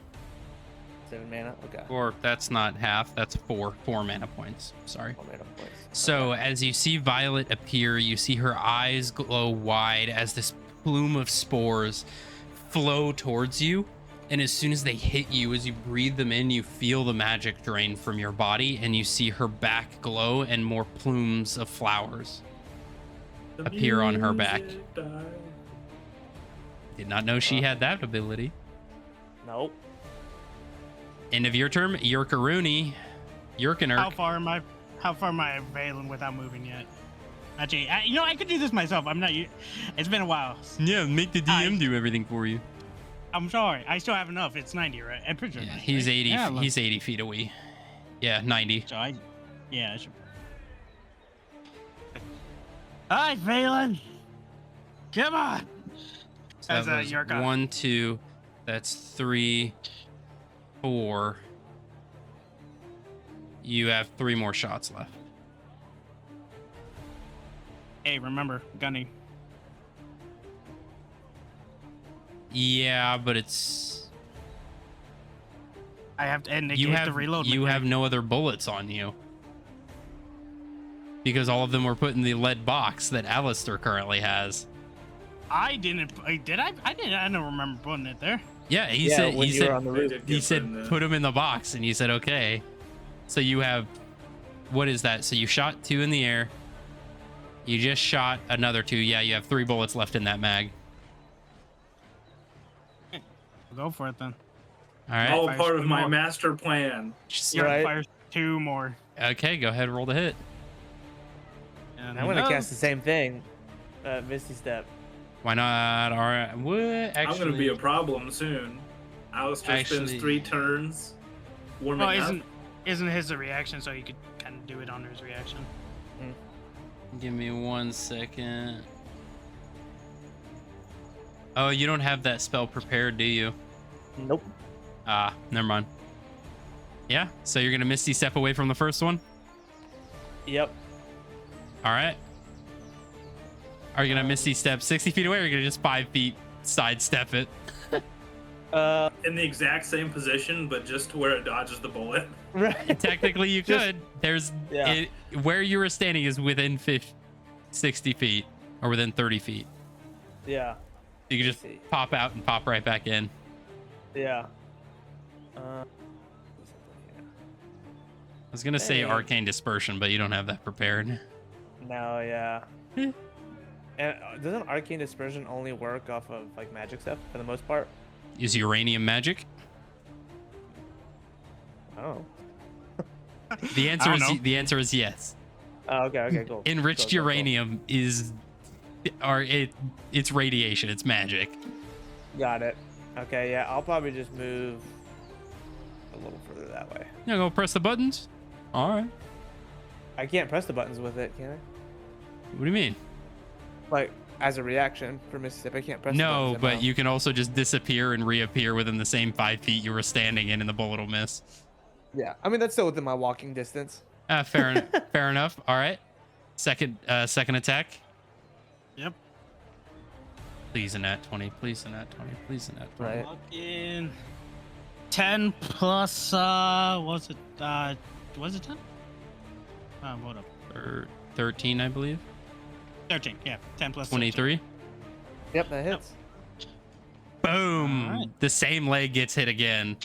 Speaker 4: 7 mana? Okay.
Speaker 1: Or that's not half, that's 4 mana points. Sorry.
Speaker 4: 4 mana points.
Speaker 1: So as you see Violet appear, you see her eyes glow wide as this plume of spores flow towards you, and as soon as they hit you, as you breathe them in, you feel the magic drain from your body, and you see her back glow and more plumes of flowers appear on her back. Did not know she had that ability.
Speaker 4: Nope.
Speaker 1: End of your turn, Yerkaruni. Yerkaner.
Speaker 3: How far am I veiling without moving yet? Actually, I could do this myself. I'm not. It's been a while.
Speaker 1: Yeah, make the DM do everything for you.
Speaker 3: I'm sorry. I still have enough. It's 90, right? I'm pretty sure.
Speaker 1: Yeah,
Speaker 3: 90,
Speaker 1: he's
Speaker 3: right?
Speaker 1: 80.
Speaker 3: Yeah,
Speaker 1: He's 80 feet away. Yeah, 90.
Speaker 3: So I should. All right, Valen. Come on.
Speaker 1: So
Speaker 3: As
Speaker 1: that was
Speaker 3: your guy.
Speaker 1: 1, 2. That's 3, 4. You have 3 more shots left.
Speaker 3: Hey, remember, gunning.
Speaker 1: Yeah, but it's
Speaker 3: I have to
Speaker 1: you
Speaker 3: negate
Speaker 1: have
Speaker 3: the reload.
Speaker 1: you
Speaker 3: mechanic.
Speaker 1: have no other bullets on you because all of them were put in the lead box that Alistair currently has.
Speaker 3: I didn't. Did I? I didn't. I don't remember putting it there.
Speaker 1: Yeah, he
Speaker 4: Yeah,
Speaker 1: said
Speaker 4: when
Speaker 1: he
Speaker 4: you were
Speaker 1: said
Speaker 4: on the roof.
Speaker 1: he said put them in the box, and you said okay. So you have, what is that? So you shot 2 in the air. You just shot another 2. Yeah, you have 3 bullets left in that mag.
Speaker 3: Go for it then.
Speaker 1: All right.
Speaker 2: All
Speaker 3: Fires
Speaker 2: part of
Speaker 3: 2
Speaker 2: my
Speaker 3: more.
Speaker 2: master plan.
Speaker 3: Your
Speaker 4: Right.
Speaker 3: fires 2 more.
Speaker 1: Okay, go ahead, roll the hit.
Speaker 3: And
Speaker 4: I'm gonna
Speaker 3: no.
Speaker 4: cast the same thing. Misty Step.
Speaker 1: Why not? All right. What? Actually,
Speaker 2: I'm gonna be a problem soon. Alistair
Speaker 1: Actually-
Speaker 2: spends 3 turns warming
Speaker 3: Oh,
Speaker 2: up.
Speaker 3: isn't his a reaction? So you could kind of do it on his reaction.
Speaker 1: Give me 1 second. Oh, you don't have that spell prepared, do you?
Speaker 4: Nope.
Speaker 1: Ah, never mind. Yeah, so you're gonna Misty Step away from the first one?
Speaker 4: Yep.
Speaker 1: All right. Are you gonna Misty Step 60 feet away, or are you gonna just 5 feet sidestep it?
Speaker 2: In the exact same position, but just to where it dodges the bullet.
Speaker 4: Right.
Speaker 1: Technically, you
Speaker 4: Just-
Speaker 1: could. There's
Speaker 4: Yeah.
Speaker 1: where you were standing is within 60 feet, or within 30 feet.
Speaker 4: Yeah.
Speaker 1: You can just
Speaker 4: see.
Speaker 1: pop out and pop right back in.
Speaker 4: Yeah.
Speaker 1: I was gonna say
Speaker 4: Hey.
Speaker 1: Arcane Dispersion, but you don't have that prepared.
Speaker 4: No, yeah. And doesn't Arcane Dispersion only work off of like magic stuff for the most part?
Speaker 1: Is uranium magic?
Speaker 4: Oh.
Speaker 1: The answer
Speaker 3: I
Speaker 1: is
Speaker 3: don't know.
Speaker 1: the answer is yes.
Speaker 4: Oh, okay, cool.
Speaker 1: Enriched
Speaker 4: Cool.
Speaker 1: uranium is, it's radiation. It's magic.
Speaker 4: Got it. Okay, yeah, I'll probably just move a little further that way.
Speaker 1: Yeah, go press the buttons. All right.
Speaker 4: I can't press the buttons with it, can I?
Speaker 1: What do you mean?
Speaker 4: Like as a reaction for Mississippi, I can't press. the
Speaker 1: No,
Speaker 4: buttons,
Speaker 1: but you can also just disappear and reappear within the same 5 feet you were standing in, and the bullet will miss.
Speaker 4: Yeah, I mean that's still within my walking distance.
Speaker 1: Fair, fair enough. All right. Second attack.
Speaker 3: Yep.
Speaker 1: Please a nat 20. Please a nat 20. Please a nat 20.
Speaker 4: Right.
Speaker 3: Fucking 10 plus was it 10? Hold up.
Speaker 1: 13, I believe.
Speaker 3: 13. Yeah, 10 plus
Speaker 1: 23.
Speaker 4: Yep, that hits.
Speaker 1: Boom.
Speaker 3: All right.
Speaker 1: The same leg gets hit again.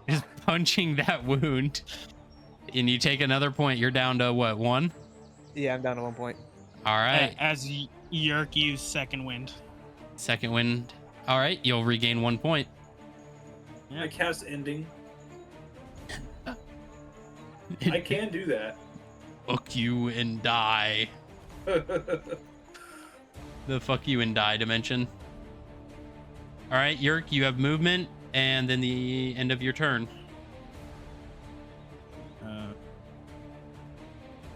Speaker 1: Just punching that wound. And you take another point. You're down to what, 1?
Speaker 4: Yeah, I'm down to 1 point.
Speaker 1: All right.
Speaker 3: As Yerk used second wind.
Speaker 1: Second wind. All right. You'll regain 1 point.
Speaker 2: I cast ending. I can do that.
Speaker 1: Fuck you and die. The fuck you and die dimension. All right, Yerk, you have movement, and then the end of your turn.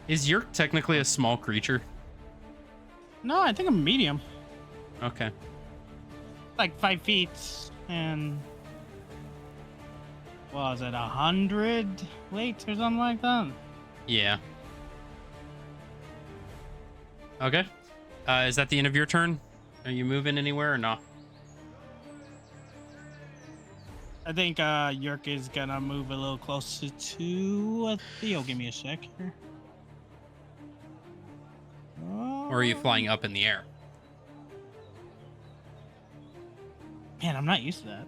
Speaker 1: Is Yerk technically a small creature?
Speaker 3: No, I think I'm medium.
Speaker 1: Okay.
Speaker 3: Like 5 feet and what was it, 100 weight or something like that?
Speaker 1: Yeah. Okay. Is that the end of your turn? Are you moving anywhere or not?
Speaker 3: I think Yerk is gonna move a little closer to Theo. Give me a sec here.
Speaker 1: Or are you flying up in the air?
Speaker 3: Man, I'm not used to that.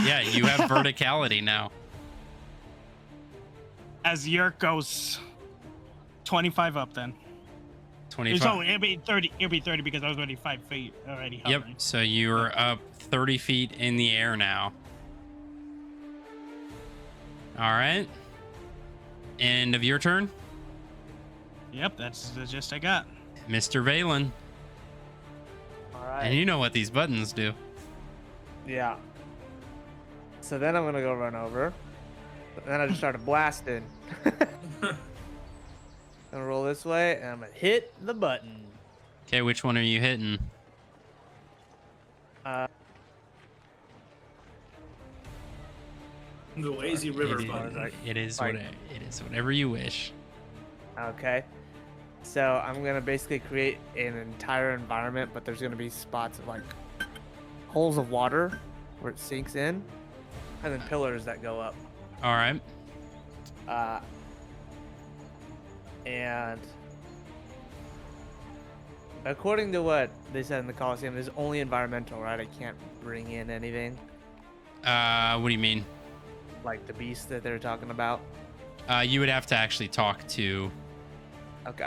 Speaker 1: Yeah, you have verticality now.
Speaker 3: As Yerk goes 25 up then.
Speaker 1: 25.
Speaker 3: So it'll be 30. It'll be 30 because I was already 5 feet already
Speaker 1: Yep.
Speaker 3: hovering.
Speaker 1: So you're up 30 feet in the air now. All right. End of your turn,
Speaker 3: Yep, that's the gist I got.
Speaker 1: Mr. Valen.
Speaker 4: All right.
Speaker 1: And you know what these buttons do.
Speaker 4: Yeah. So then I'm gonna go run over. And then I just started blasting. I'm gonna roll this way, and I'm gonna hit the button.
Speaker 1: Okay, which one are you hitting?
Speaker 4: Uh,
Speaker 2: The lazy river
Speaker 1: It is-
Speaker 2: button.
Speaker 1: it is
Speaker 4: like-
Speaker 1: it is whatever you wish.
Speaker 4: okay. So I'm gonna basically create an entire environment, but there's gonna be spots of like holes of water where it sinks in, and then pillars that go up.
Speaker 1: All right.
Speaker 4: And according to what they said in the Coliseum, it's only environmental, right? I can't bring in anything
Speaker 1: What do you mean?
Speaker 4: like the beast that they're talking about.
Speaker 1: You would have to actually talk to
Speaker 4: Okay.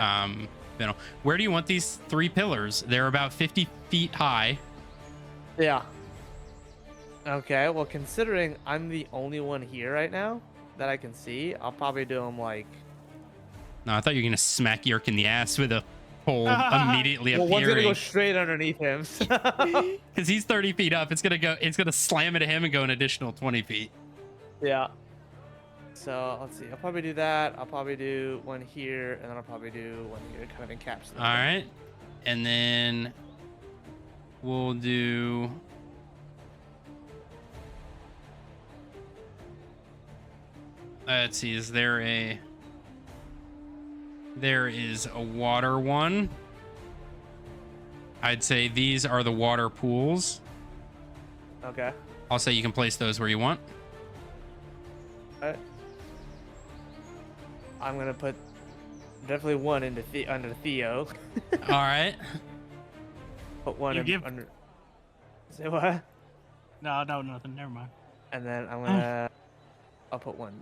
Speaker 1: Fennel. Where do you want these 3 pillars? They're about 50 feet high.
Speaker 4: Yeah. Okay. Well, considering I'm the only one here right now that I can see, I'll probably do them like.
Speaker 1: No, I thought you were gonna smack Yerk in the ass with a pole immediately
Speaker 4: Well, one's gonna go
Speaker 1: appearing.
Speaker 4: straight underneath him.
Speaker 1: Because he's 30 feet up. It's gonna slam into him and go an additional 20 feet.
Speaker 4: Yeah. So let's see. I'll probably do that. I'll probably do one here, and then I'll probably do one here, kind of encapsulate.
Speaker 1: All right. And then we'll do. Let's see. There is a water one. I'd say these are the water pools.
Speaker 4: Okay.
Speaker 1: I'll say you can place those where you want.
Speaker 4: Alright. I'm gonna put definitely one into under Theo.
Speaker 1: All right.
Speaker 4: Put one
Speaker 3: You
Speaker 4: in,
Speaker 3: give-
Speaker 4: under. Say what?
Speaker 3: No, nothing. Never mind.
Speaker 4: And then I'm gonna. I'll put one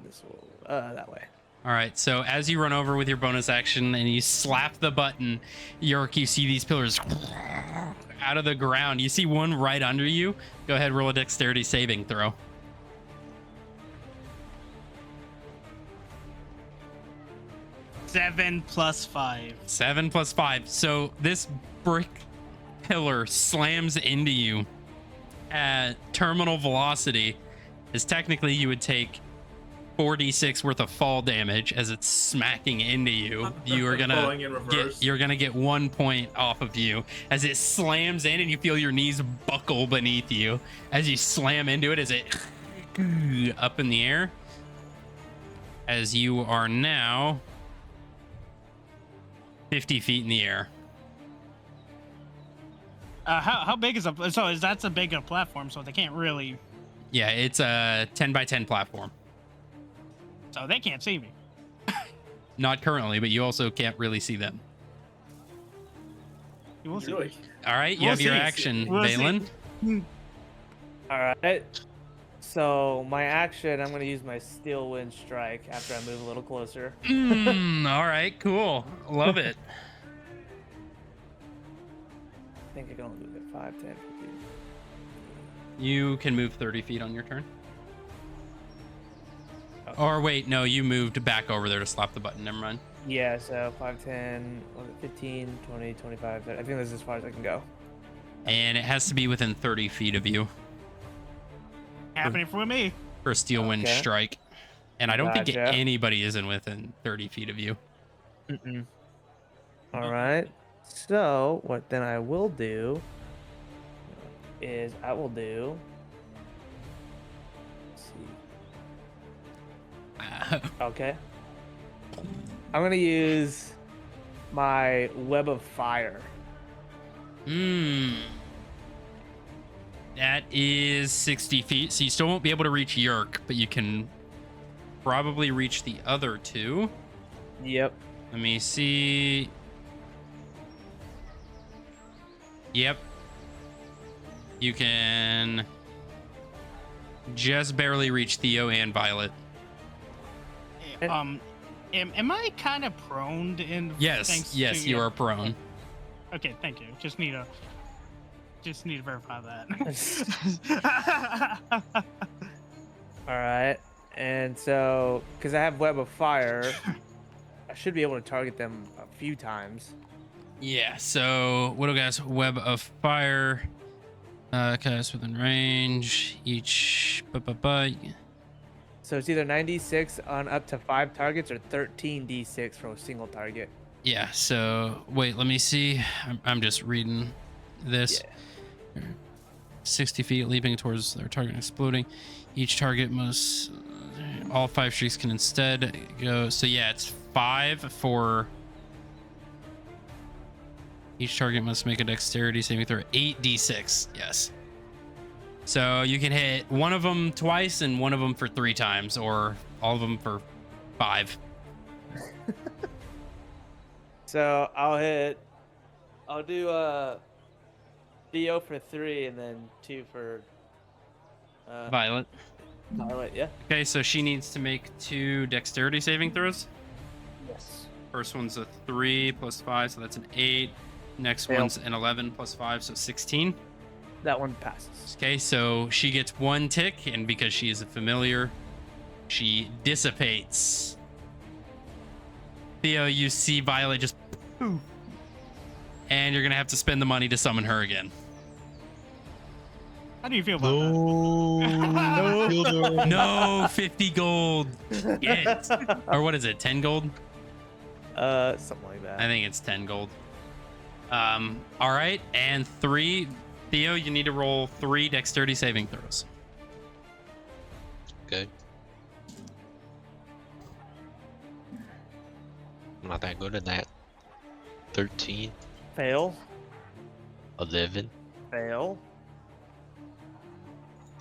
Speaker 4: that way.
Speaker 1: All right. So as you run over with your bonus action and you slap the button, York, you see these pillars out of the ground. You see one right under you. Go ahead, roll a dexterity saving throw.
Speaker 3: 7 plus 5.
Speaker 1: 7 plus 5. So this brick pillar slams into you at terminal velocity. As technically you would take 4d6 worth of fall damage as it's smacking into you. You are gonna
Speaker 2: Falling in reverse.
Speaker 1: you're gonna get 1 point off of you as it slams in, and you feel your knees buckle beneath you as you slam into it as it up in the air. As you are now 50 feet in the air.
Speaker 3: How big is a so is that's a big platform, so they can't really,
Speaker 1: Yeah, it's a 10 by 10 platform.
Speaker 3: so they can't see me.
Speaker 1: Not currently, but you also can't really see them.
Speaker 3: You will see.
Speaker 2: Really?
Speaker 1: All right, you
Speaker 3: We'll
Speaker 1: have your
Speaker 3: see.
Speaker 1: action,
Speaker 3: We'll see.
Speaker 1: Valen.
Speaker 4: All right. So my action, I'm gonna use my Steel Wind Strike after I move a little closer.
Speaker 1: All right, cool. Love it.
Speaker 4: I think I can only move it 5, 10, 15.
Speaker 1: You can move 30 feet on your turn. Or wait, no, you moved back over there to slap the button. Never mind.
Speaker 4: Yeah, so 5, 10, 15, 20, 25. 30. I think that's as far as I can go.
Speaker 1: And it has to be within 30 feet of you
Speaker 3: Happening for me.
Speaker 1: for a steel wind
Speaker 4: Okay.
Speaker 1: strike. And I don't think
Speaker 4: Gotcha.
Speaker 1: anybody is in within 30 feet of you.
Speaker 4: Mm-mm. All right. So what then I will do is I will do. Let's see. Okay. I'm gonna use my web of fire.
Speaker 1: That is 60 feet, so you still won't be able to reach Yerk, but you can probably reach the other two.
Speaker 4: Yep.
Speaker 1: Let me see. Yep. You can Just barely reach Theo and Violet.
Speaker 3: Am I kind of prone in?
Speaker 1: Yes, yes, you are prone.
Speaker 3: Okay, thank you. Just need to verify that.
Speaker 4: All right. And so, because I have Web of Fire, I should be able to target them a few times.
Speaker 1: Yeah, so what do we got? Web of Fire. Cast within range. Each.
Speaker 4: So it's either 96 on up to 5 targets or 13d6 for a single target.
Speaker 1: Yeah, so wait, let me see. I'm just reading this.
Speaker 4: Yeah.
Speaker 1: 60 feet, leaping towards their target, exploding. Each target must. All 5 streaks can instead go. So yeah, it's 5 for. Each target must make a dexterity saving throw. 8d6. Yes. So you can hit one of them twice and one of them for 3 times, or all of them for 5.
Speaker 4: So I'll do Theo for 3 and then 2 for
Speaker 1: Violet.
Speaker 4: Violet, yeah.
Speaker 1: Okay, so she needs to make 2 dexterity saving throws.
Speaker 4: Yes.
Speaker 1: First one's a 3 plus 5, so that's an 8. Next
Speaker 4: Fail.
Speaker 1: one's an 11 plus 5, so 16.
Speaker 4: That one passes.
Speaker 1: Okay, so she gets 1 tick, and because she is a familiar, she dissipates. Theo, you see Violet just poof, and you're gonna have to spend the money to summon her again.
Speaker 3: How do you feel about that?
Speaker 1: No, 50 gold. Shit. Or what is it, 10 gold?
Speaker 4: Something like that.
Speaker 1: I think it's 10 gold. All right, and 3. Theo, you need to roll 3 dexterity saving throws.
Speaker 5: Okay. I'm not that good at that. 13,
Speaker 4: Fail.
Speaker 5: 11,
Speaker 4: Fail.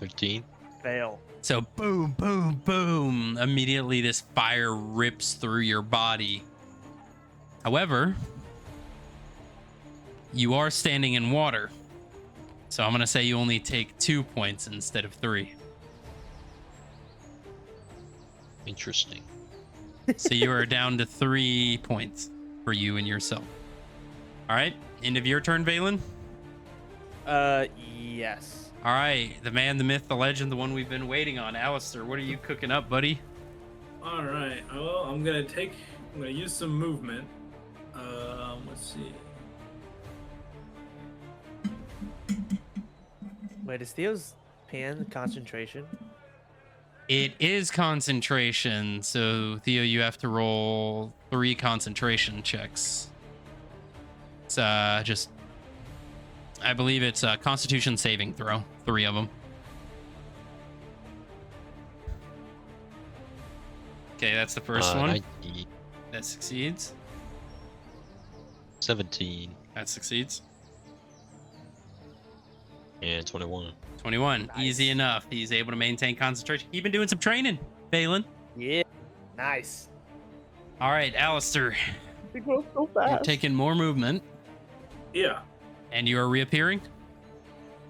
Speaker 5: 13.
Speaker 4: Fail.
Speaker 1: So boom, boom, boom. Immediately this fire rips through your body. However, you are standing in water. So I'm going to say you only take 2 points instead of 3.
Speaker 5: Interesting.
Speaker 1: So you are down to 3 points for you and yourself. All right, end of your turn, Valen.
Speaker 4: Yes.
Speaker 1: All right, the man, the myth, the legend, the one we've been waiting on. Alistair, what are you cooking up, buddy?
Speaker 2: All right. Well, I'm gonna use some movement. Let's see.
Speaker 4: Wait, is Theo's pan concentration?
Speaker 1: It is concentration. So Theo, you have to roll 3 concentration checks. It's just, I believe it's a Constitution saving throw. 3 of them. Okay, that's the first one.
Speaker 5: 19,
Speaker 1: That succeeds.
Speaker 5: 17,
Speaker 1: That succeeds.
Speaker 5: and 21.
Speaker 1: 21.
Speaker 4: Nice.
Speaker 1: Easy enough. He's able to maintain concentration. You've been doing some training, Valen.
Speaker 4: Yeah. Nice.
Speaker 1: All right, Alistair,
Speaker 4: We grow so
Speaker 1: you're
Speaker 4: fast.
Speaker 1: taking more movement,
Speaker 2: Yeah.
Speaker 1: and you are reappearing.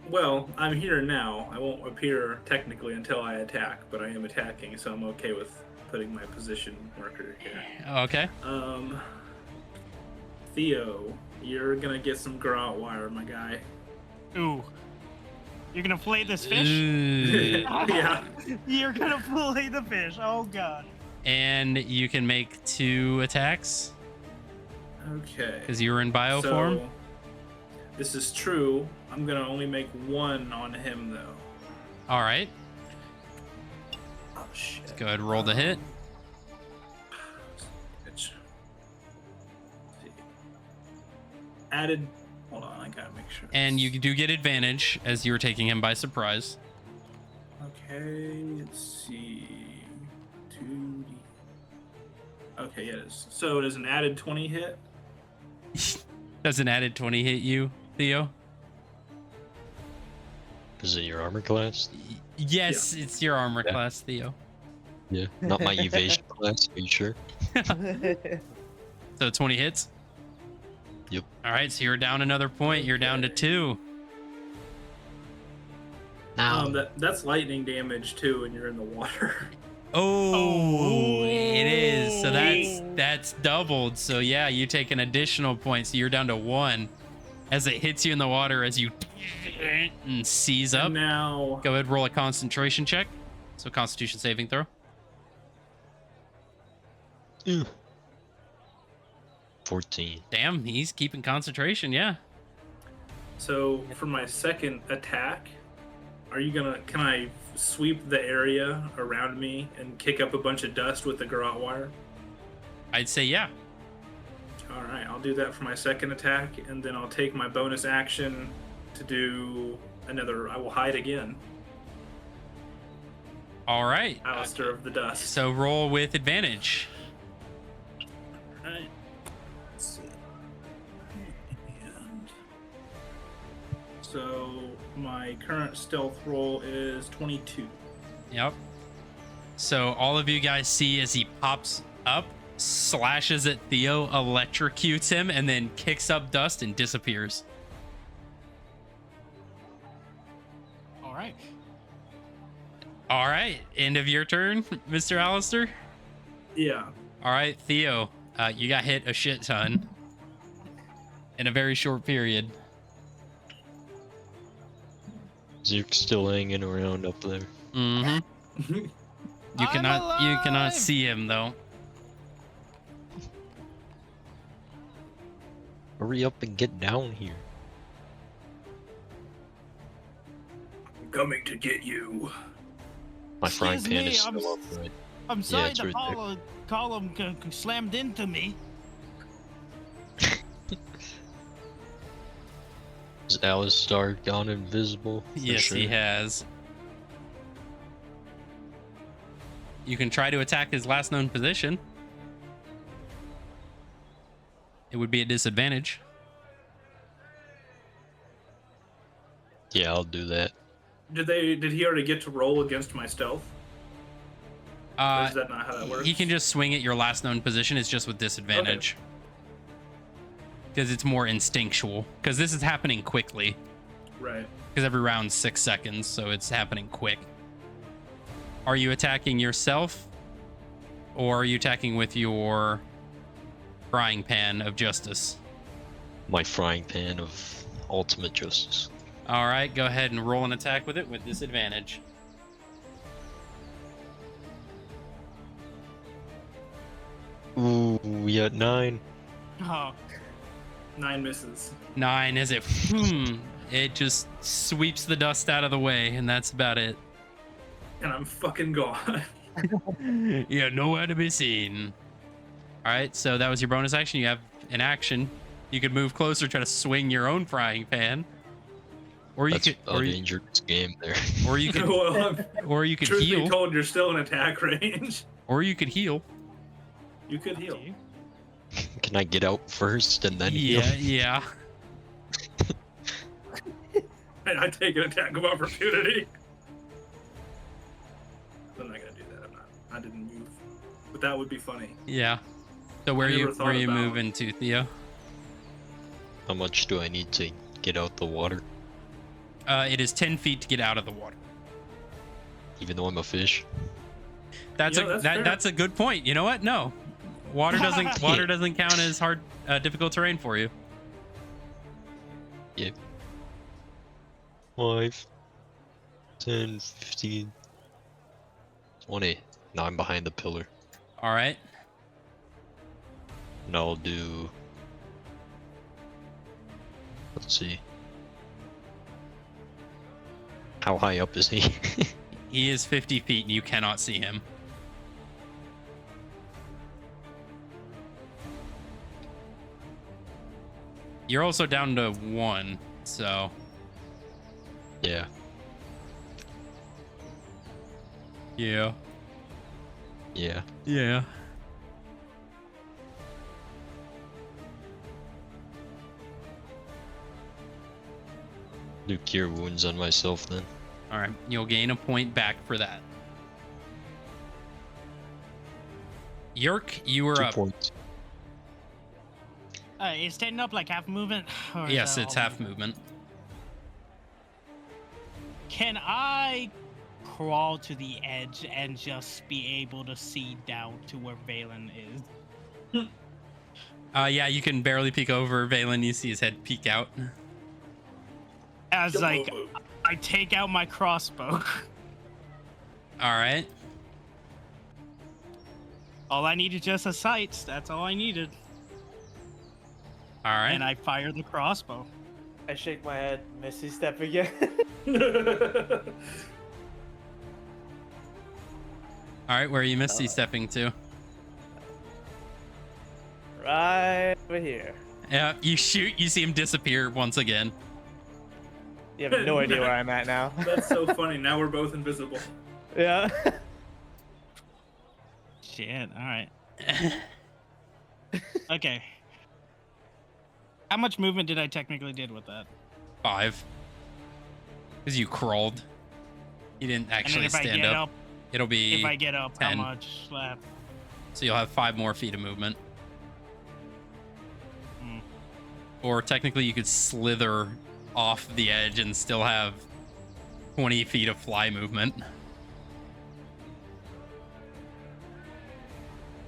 Speaker 2: Well, I'm here now. I won't appear technically until I attack, but I am attacking, so I'm okay with putting my position marker here.
Speaker 1: Okay.
Speaker 2: Theo, you're gonna get some garrote wire, my guy.
Speaker 3: Ooh. You're gonna fillet this fish?
Speaker 1: Ooh.
Speaker 2: Yeah.
Speaker 3: You're gonna fillet the fish. Oh god.
Speaker 1: And you can make 2 attacks
Speaker 2: Okay.
Speaker 1: because you were in bio form.
Speaker 2: So, this is true. I'm gonna only make 1 on him though.
Speaker 1: All right.
Speaker 2: Oh shit.
Speaker 1: Go ahead, roll the hit.
Speaker 2: Let's see. Added. Hold on, I gotta make sure.
Speaker 1: And you do get advantage as you were taking him by surprise.
Speaker 2: Okay, let's see. 2D. Okay, yeah, it is. So does an added 20 hit?
Speaker 1: Does an added 20 hit you, Theo?
Speaker 5: Is it your armor class?
Speaker 1: Yes, it's your armor
Speaker 5: Yeah.
Speaker 1: class, Theo.
Speaker 5: Yeah. Not my evasion class, are you sure?
Speaker 1: So 20 hits?
Speaker 5: Yep.
Speaker 1: All right, so you're down another point. You're down to 2.
Speaker 5: Now.
Speaker 2: That's lightning damage too, and you're in the water.
Speaker 1: Oh, it is. So
Speaker 3: Oh.
Speaker 1: that's doubled. So yeah, you take an additional point. So you're down to 1 as it hits you in the water as you and seize up.
Speaker 2: And now,
Speaker 1: Go ahead, roll a concentration check. So Constitution saving throw.
Speaker 5: Ew. 14.
Speaker 1: Damn, he's keeping concentration. Yeah.
Speaker 2: so for my second attack, can I sweep the area around me and kick up a bunch of dust with the garrote wire?
Speaker 1: I'd say yeah.
Speaker 2: All right, I'll do that for my second attack, and then I'll take my bonus action to do another. I will hide again.
Speaker 1: All right.
Speaker 2: Alistair of the Dust.
Speaker 1: So roll with advantage.
Speaker 2: Alright. Let's see. And so my current stealth roll is 22.
Speaker 1: Yep. So all of you guys see as he pops up, slashes at Theo, electrocutes him, and then kicks up dust and disappears.
Speaker 3: All right.
Speaker 1: All right. End of your turn, Mr. Alistair.
Speaker 2: Yeah.
Speaker 1: All right, Theo. You got hit a shit ton in a very short period.
Speaker 5: Zeke's still hanging around up there.
Speaker 1: Mm-hmm. You
Speaker 3: I'm
Speaker 1: cannot
Speaker 3: alive!
Speaker 1: see him though.
Speaker 5: Hurry up and get down here.
Speaker 2: I'm coming to get you.
Speaker 5: My frying
Speaker 3: Excuse
Speaker 5: pan
Speaker 3: me,
Speaker 5: is still up, right?
Speaker 3: I'm sorry
Speaker 5: it's
Speaker 3: the
Speaker 5: right there.
Speaker 3: column slammed into me.
Speaker 5: Is Alistar gone invisible? For
Speaker 1: Yes, he
Speaker 5: sure?
Speaker 1: has. You can try to attack his last known position. It would be a disadvantage.
Speaker 5: Yeah, I'll do that.
Speaker 2: Did he already get to roll against my stealth? Or is that not how that works?
Speaker 1: He can just swing at your last known position. It's just with disadvantage. Because it's more instinctual. Because this is happening quickly.
Speaker 2: Right.
Speaker 1: Because every round's 6 seconds, so it's happening quick. Are you attacking yourself? Or are you attacking with your frying pan of justice?
Speaker 5: My frying pan of ultimate justice.
Speaker 1: All right, go ahead and roll an attack with it with disadvantage.
Speaker 5: Ooh, we got 9.
Speaker 3: Oh,
Speaker 2: 9 misses.
Speaker 1: 9 as it it just sweeps the dust out of the way, and that's about it.
Speaker 2: And I'm fucking gone.
Speaker 1: Yeah, nowhere to be seen. All right, so that was your bonus action. You have an action. You could move closer, try to swing your own frying pan, or you
Speaker 5: That's
Speaker 1: could,
Speaker 5: a dangerous game there.
Speaker 1: or you could,
Speaker 2: Well, I'm
Speaker 1: or you could
Speaker 2: truth be
Speaker 1: heal,
Speaker 2: told, you're still in attack range.
Speaker 1: or you could heal.
Speaker 2: You could heal.
Speaker 5: Can I get out first and then
Speaker 1: Yeah,
Speaker 5: heal?
Speaker 1: yeah.
Speaker 2: And I take an attack of opportunity. I'm not gonna do that. I didn't move. But that would be funny.
Speaker 1: Yeah. So where
Speaker 2: I never
Speaker 1: you
Speaker 2: thought about-
Speaker 1: moving to, Theo?
Speaker 5: How much do I need to get out the water?
Speaker 1: It is 10 feet to get out of the water.
Speaker 5: Even though I'm a fish?
Speaker 1: That's
Speaker 2: Yeah, that's fair.
Speaker 1: that's a good point. You know what? No, water doesn't count as hard, difficult terrain for you.
Speaker 5: Yep. 5, 10, 15, 20. Now I'm behind the pillar.
Speaker 1: All right.
Speaker 5: And I'll do... Let's see. How high up is he?
Speaker 1: He is 50 feet, and you cannot see him. You're also down to 1, so
Speaker 5: Yeah.
Speaker 1: yeah.
Speaker 5: Yeah.
Speaker 1: Yeah.
Speaker 5: Do cure wounds on myself then.
Speaker 1: All right. You'll gain a point back for that. Yerk, you were
Speaker 5: 2
Speaker 1: up.
Speaker 5: points.
Speaker 3: is standing up like half movement? Or is
Speaker 1: Yes,
Speaker 3: that
Speaker 1: it's
Speaker 3: all
Speaker 1: half movement.
Speaker 3: Can I crawl to the edge and just be able to see down to where Valen is?
Speaker 1: Yeah, you can barely peek over Valen. You see his head peek out.
Speaker 3: As like I take out my crossbow.
Speaker 1: All right.
Speaker 3: All I needed just a sight. That's all I needed.
Speaker 1: All right.
Speaker 3: And I fire the crossbow.
Speaker 4: I shake my head, Misty step again.
Speaker 1: All right, where are you misty stepping to?
Speaker 4: Right over here.
Speaker 1: Yeah, you shoot, you see him disappear once again.
Speaker 4: You have no idea where I'm at now.
Speaker 2: That's so funny. Now we're both invisible.
Speaker 4: Yeah.
Speaker 3: Shit, alright. Okay. How much movement did I technically did with that?
Speaker 1: 5. Because you crawled. You didn't
Speaker 3: And
Speaker 1: actually
Speaker 3: then if I
Speaker 1: stand
Speaker 3: get
Speaker 1: up. It'll be
Speaker 3: if I get up,
Speaker 1: 10.
Speaker 3: how much left?
Speaker 1: So you'll have 5 more feet of movement.
Speaker 3: Hmm.
Speaker 1: Or technically you could slither off the edge and still have 20 feet of fly movement.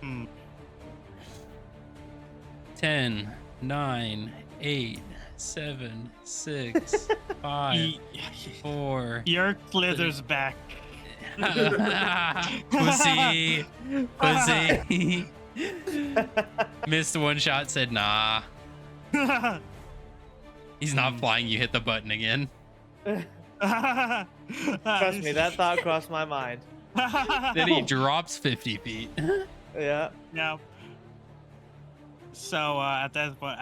Speaker 3: Hmm.
Speaker 1: 10, 9, 8, 7, 6, 5, 4.
Speaker 3: Your slither's back.
Speaker 1: Pussy. Pussy. Missed one shot, said nah. He's not flying, you hit the button again.
Speaker 4: Trust me, that thought crossed my mind.
Speaker 1: Then he drops 50 feet.
Speaker 4: Yeah.
Speaker 3: No. So at that point,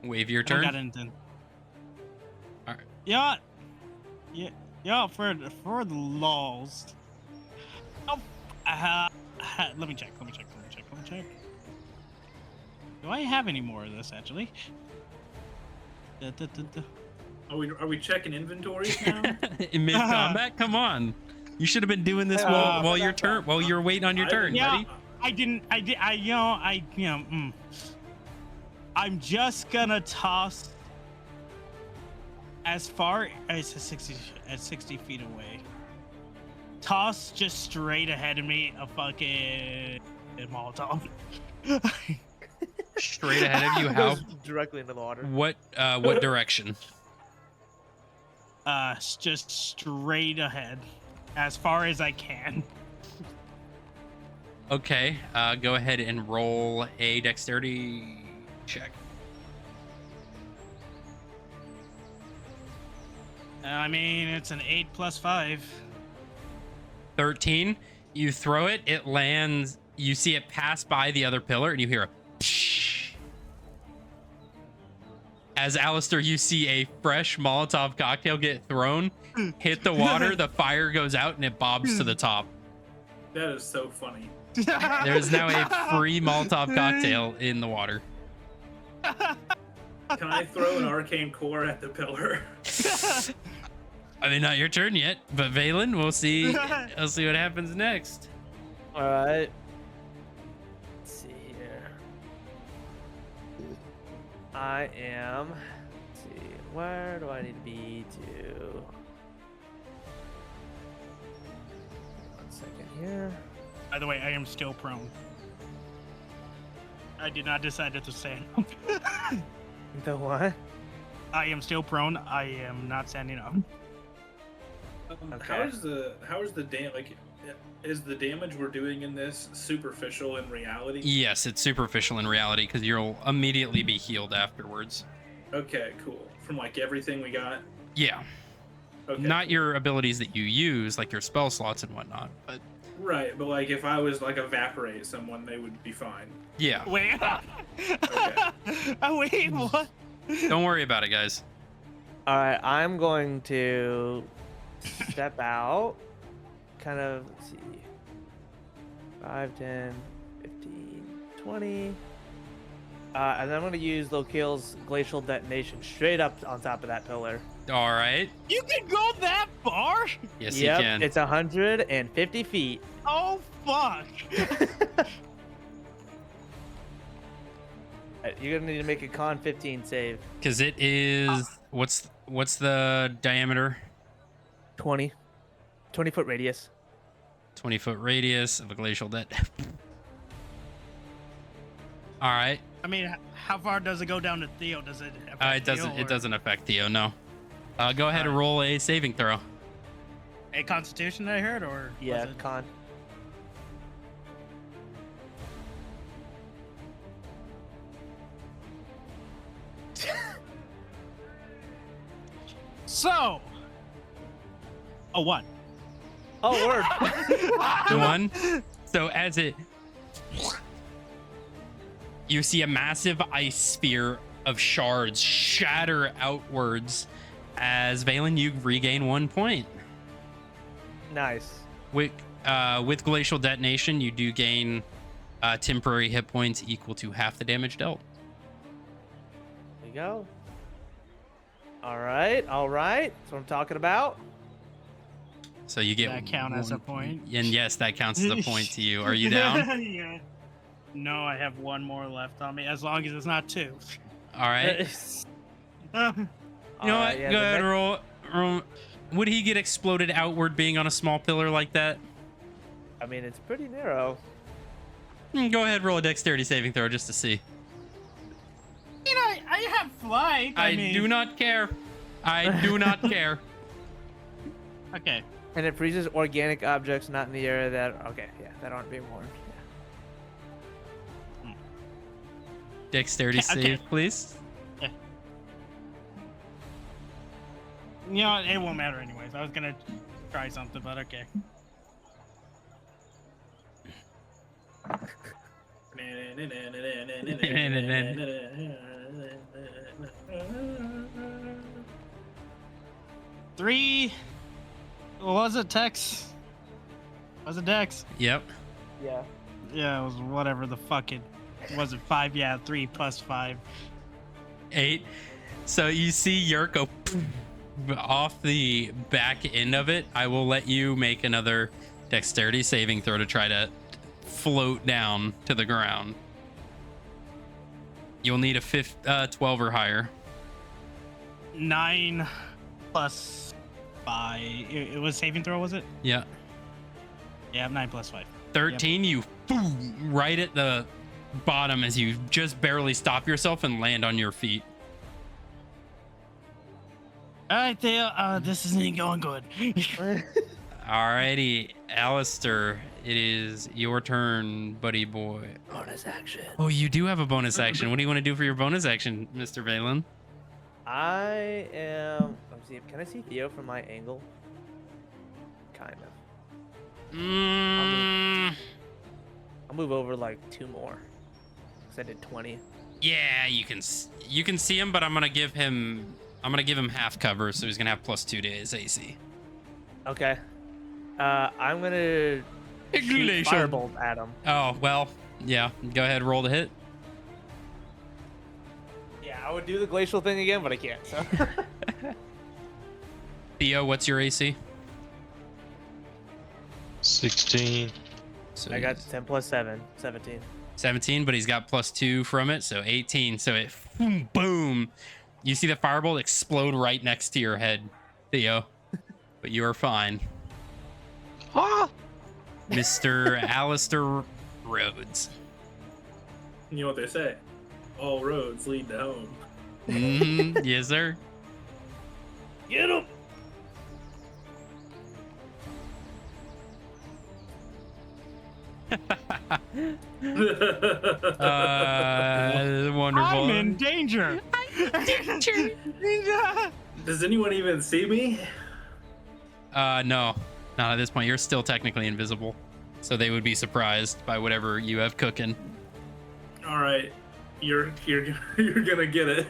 Speaker 1: Wave your
Speaker 3: I don't got
Speaker 1: turn.
Speaker 3: anything.
Speaker 1: Alright.
Speaker 3: Yeah. Yeah. For the lulz. Oh. Let me check. Do I have any more of this actually?
Speaker 2: Are we checking inventories now?
Speaker 1: In mid combat? Come on. You should have been doing this while you're waiting on your turn,
Speaker 3: Yeah,
Speaker 1: buddy.
Speaker 3: I'm just gonna toss as far as 60 feet away. Toss just straight ahead of me a fucking Molotov.
Speaker 1: Straight ahead of you, how?
Speaker 4: Directly into the water.
Speaker 1: What direction?
Speaker 3: Just straight ahead, as far as I can.
Speaker 1: Okay, go ahead and roll a dexterity check.
Speaker 3: I mean, it's an 8 + 5.
Speaker 1: 13. You throw it, it lands. You see it pass by the other pillar, and you hear a psh. As Alistair, you see a fresh Molotov cocktail get thrown, hit the water, the fire goes out, and it bobs to the top.
Speaker 2: That is so funny.
Speaker 1: There is now a free Molotov cocktail in the water.
Speaker 2: Can I throw an arcane core at the pillar?
Speaker 1: I mean, not your turn yet, but Valen, we'll see. We'll see what happens next.
Speaker 4: All right. Let's see here. I am. Let's see. Where do I need to be to? 1 second here.
Speaker 3: By the way, I am still prone. I did not decide to stand.
Speaker 4: The what?
Speaker 3: I am still prone. I am not standing up.
Speaker 2: How is the is the damage we're doing in this superficial in reality?
Speaker 1: Yes, it's superficial in reality because you'll immediately be healed afterwards.
Speaker 2: Okay, cool. From like everything we got.
Speaker 1: Yeah.
Speaker 2: Okay.
Speaker 1: Not your abilities that you use, like your spell slots and whatnot, but
Speaker 2: Right, but like if I was like evaporate someone, they would be fine.
Speaker 1: yeah.
Speaker 3: Wait.
Speaker 2: Okay.
Speaker 3: Wait, what?
Speaker 1: Don't worry about it, guys.
Speaker 4: All right, I'm going to step out. Kind of, let's see. 5, 10, 15, 20. And I'm going to use Lokil's Glacial Detonation straight up on top of that pillar.
Speaker 1: All right.
Speaker 3: You can go that far?
Speaker 1: Yes,
Speaker 4: Yep,
Speaker 1: you can.
Speaker 4: it's 150 feet.
Speaker 3: Oh, fuck.
Speaker 4: You're gonna need to make a con 15 save.
Speaker 1: Because it is what's the diameter?
Speaker 4: 20 foot radius.
Speaker 1: 20-foot radius of a glacial debt. All right.
Speaker 3: I mean, how far does it go down to Theo? Does it affect
Speaker 1: It doesn't.
Speaker 3: Theo,
Speaker 1: It
Speaker 3: or
Speaker 1: doesn't affect Theo. No. Go ahead and
Speaker 3: Alright.
Speaker 1: roll a saving throw.
Speaker 3: a Constitution I heard, or
Speaker 4: Yeah,
Speaker 3: was it...
Speaker 4: con.
Speaker 3: So, a 1.
Speaker 4: Oh, word.
Speaker 1: One. So as you see a massive ice sphere of shards shatter outwards. As Valen, you regain 1 point.
Speaker 4: Nice.
Speaker 1: With glacial detonation, you do gain temporary hit points equal to half the damage dealt.
Speaker 4: There you go. All right. That's what I'm talking about.
Speaker 1: So you get
Speaker 3: That count as a
Speaker 1: 1
Speaker 3: point?
Speaker 1: And yes, that counts as a point to you. Are you down?
Speaker 3: Yeah. No, I have 1 more left on me, as long as it's not 2.
Speaker 1: All right. You know what?
Speaker 4: Yeah,
Speaker 1: Go
Speaker 4: the
Speaker 1: ahead,
Speaker 4: next-
Speaker 1: roll. Would he get exploded outward being on a small pillar like that?
Speaker 4: I mean, it's pretty narrow.
Speaker 1: Go ahead, roll a dexterity saving throw just to see.
Speaker 3: You know, I have flight. I mean...
Speaker 1: do not care. I do not care.
Speaker 3: Okay.
Speaker 4: And it freezes organic objects not in the area that aren't being warned.
Speaker 1: Dexterity
Speaker 3: Okay.
Speaker 1: save, please.
Speaker 3: You know, it won't matter anyways. I was gonna try something, but okay. Three. What was it, Tex? Was it Dex?
Speaker 1: Yep.
Speaker 4: Yeah.
Speaker 3: Yeah, it was whatever the fuck it was. It 5? Yeah, 3 plus 5.
Speaker 1: 8. So you see Yurko off the back end of it. I will let you make another dexterity saving throw to try to float down to the ground. You'll need a 12 or higher.
Speaker 3: 9 plus 5. It was saving throw, was it?
Speaker 1: Yeah.
Speaker 3: Yeah, 9 plus 5.
Speaker 1: 13, you boom, right at the bottom as you just barely stop yourself and land on your feet.
Speaker 3: All right, Theo. This isn't going good.
Speaker 1: Alrighty, Alistair, it is your turn, buddy boy.
Speaker 4: Bonus action.
Speaker 1: Oh, you do have a bonus action. What do you want to do for your bonus action, Mr. Valen?
Speaker 4: I am. Let me see. Can I see Theo from my angle? Kind of. I'll move over like 2 more. Cause I did 20.
Speaker 1: Yeah, you can see him, but I'm gonna give him half cover, so he's gonna have +2 to his AC.
Speaker 4: Okay. I'm gonna shoot firebolt at him.
Speaker 1: Oh well, yeah. Go ahead, roll the hit.
Speaker 4: Yeah, I would do the glacial thing again, but I can't. So.
Speaker 1: Theo, what's your AC?
Speaker 5: 16.
Speaker 1: So
Speaker 4: I got 10 plus 7, 17.
Speaker 1: 17, but he's got +2 from it, so 18. So it boom. You see the firebolt explode right next to your head, Theo. But you are fine.
Speaker 5: Ah!
Speaker 1: Mr. Alistair Rhodes.
Speaker 2: You know what they say? All roads lead to home.
Speaker 1: Yes, sir.
Speaker 4: Get him!
Speaker 1: Wonderful.
Speaker 3: I'm in danger.
Speaker 2: Does anyone even see me?
Speaker 1: No, not at this point. You're still technically invisible, so they would be surprised by whatever you have cooking.
Speaker 2: All right, you're gonna get it.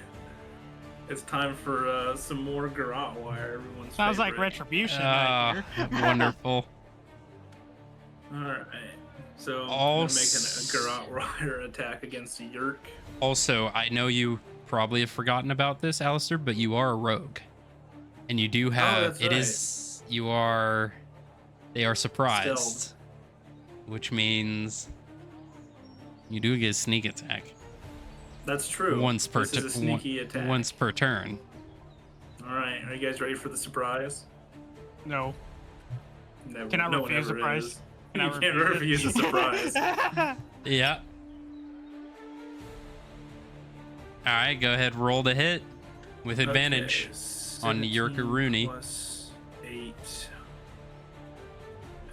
Speaker 2: It's time for some more garrote wire. Everyone's
Speaker 3: Sounds like
Speaker 2: favorite.
Speaker 3: retribution. Right here.
Speaker 1: Wonderful.
Speaker 2: All right, so
Speaker 1: All
Speaker 2: I'm making a garrote wire attack against Yurk.
Speaker 1: Also, I know you probably have forgotten about this, Alistair, but you are a rogue, and you do have.
Speaker 2: that's
Speaker 1: It
Speaker 2: right.
Speaker 1: is. You are. They are surprised,
Speaker 2: Stealth.
Speaker 1: which means you do get a sneak attack.
Speaker 2: That's true.
Speaker 1: once per
Speaker 2: This is a sneaky attack.
Speaker 1: once per turn.
Speaker 2: All right, are you guys ready for the surprise?
Speaker 3: No.
Speaker 2: Never.
Speaker 3: Can I
Speaker 2: no one
Speaker 3: refuse
Speaker 2: ever
Speaker 3: surprise?
Speaker 2: is.
Speaker 3: Can I
Speaker 2: You can't
Speaker 3: refuse
Speaker 2: refuse a surprise.
Speaker 1: Yeah. All right, go ahead, roll the hit with advantage on Yerka
Speaker 2: 17
Speaker 1: Rooney.
Speaker 2: plus 8.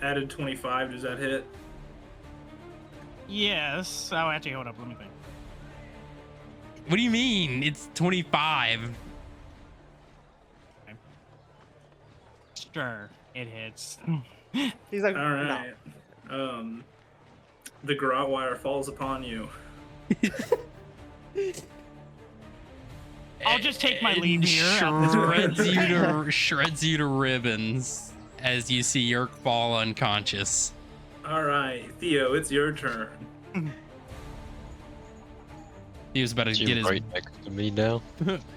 Speaker 2: Added 25. Does that hit?
Speaker 3: Yes. Oh, actually, hold up. Let me think.
Speaker 1: What do you mean? It's 25.
Speaker 3: Sure, it hits.
Speaker 4: He's like,
Speaker 2: All right. The garrote wire falls upon you.
Speaker 3: I'll just take my leave
Speaker 1: And
Speaker 3: here. at this point.
Speaker 1: shreds you to ribbons as you see Yerk fall unconscious.
Speaker 2: All right, Theo, it's your turn.
Speaker 1: He was about to
Speaker 5: Is
Speaker 1: get
Speaker 5: he
Speaker 1: his.
Speaker 5: right next to me now?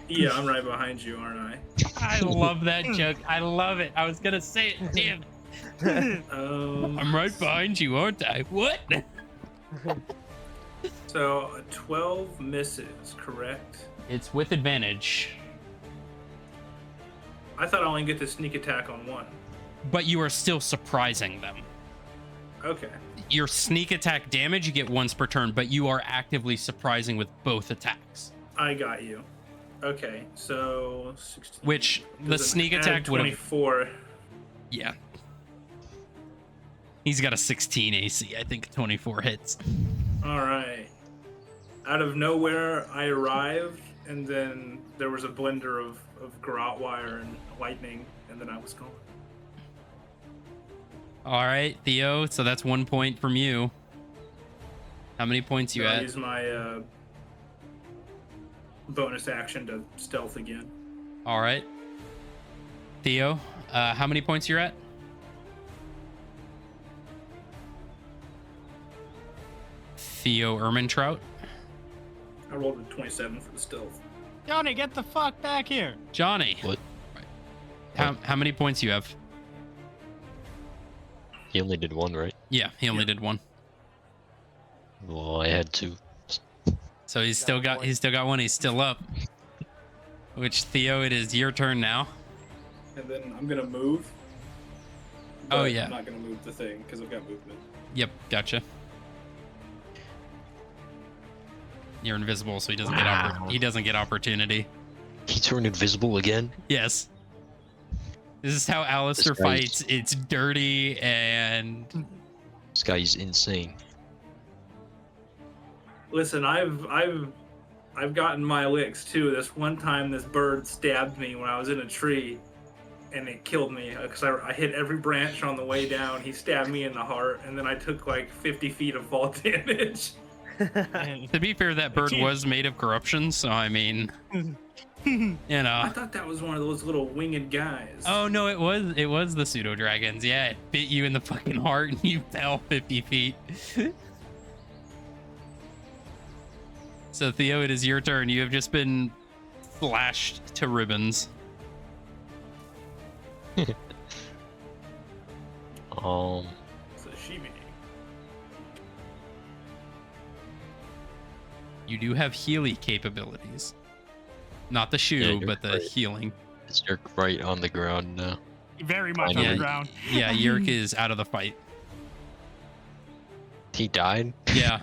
Speaker 2: Yeah, I'm right behind you, aren't I?
Speaker 1: I love that joke. I love it. I was gonna say it. Damn. I'm right behind you, aren't I? What?
Speaker 2: So 12 misses, correct?
Speaker 1: It's with advantage,
Speaker 2: I thought I only get to sneak attack on one.
Speaker 1: but you are still surprising them.
Speaker 2: Okay.
Speaker 1: Your sneak attack damage you get once per turn, but you are actively surprising with both attacks.
Speaker 2: I got you. Okay, so 16.
Speaker 1: Which the
Speaker 2: Does it
Speaker 1: sneak
Speaker 2: add
Speaker 1: attack would have.
Speaker 2: 24.
Speaker 1: Yeah. He's got a 16 AC. I think 24 hits.
Speaker 2: All right. Out of nowhere, I arrived, and then there was a blender of garrote wire and lightning, and then I was gone.
Speaker 1: All right, Theo. So that's 1 point from you. How many points you
Speaker 2: So I
Speaker 1: at?
Speaker 2: use my bonus action to stealth again.
Speaker 1: All right. Theo, how many points you're at? Theo Ermintrout.
Speaker 2: I rolled a 27 for the stealth.
Speaker 3: Johnny, get the fuck back here.
Speaker 1: Johnny.
Speaker 5: What?
Speaker 1: How many points you have?
Speaker 5: He only did one, right?
Speaker 1: Yeah, he only did one.
Speaker 5: Well, I had two.
Speaker 1: So he's still got one. He's still up. Which, Theo, it is your turn now.
Speaker 2: And then I'm gonna move.
Speaker 1: Oh,
Speaker 2: but
Speaker 1: yeah.
Speaker 2: I'm not gonna move the thing because I've got movement.
Speaker 1: Yep, gotcha. You're invisible, so he doesn't get opportunity.
Speaker 5: He turned invisible again?
Speaker 1: Yes. This is how Alistair
Speaker 5: This guy's-
Speaker 1: fights. It's dirty and
Speaker 5: This guy's insane.
Speaker 2: Listen, I've gotten my licks too. This one time, this bird stabbed me when I was in a tree, and it killed me because I hit every branch on the way down. He stabbed me in the heart, and then I took like 50 feet of fall damage.
Speaker 1: to be fair, that bird was made of corruption, so I mean, you
Speaker 2: I
Speaker 1: know.
Speaker 2: thought that was one of those little winged guys.
Speaker 1: Oh no, it was the pseudo dragons. Yeah, it bit you in the fucking heart and you fell 50 feet. So Theo, it is your turn. You have just been slashed to ribbons.
Speaker 2: Sashimi.
Speaker 1: You do have Healy capabilities. Not the shoe,
Speaker 5: Yeah, you're
Speaker 1: but the
Speaker 5: right.
Speaker 1: healing.
Speaker 5: Is Yerk right on the ground now?
Speaker 3: Very much on
Speaker 1: Yeah,
Speaker 3: the ground.
Speaker 1: Yeah, Yerk is out of the fight.
Speaker 5: He died?
Speaker 1: Yeah.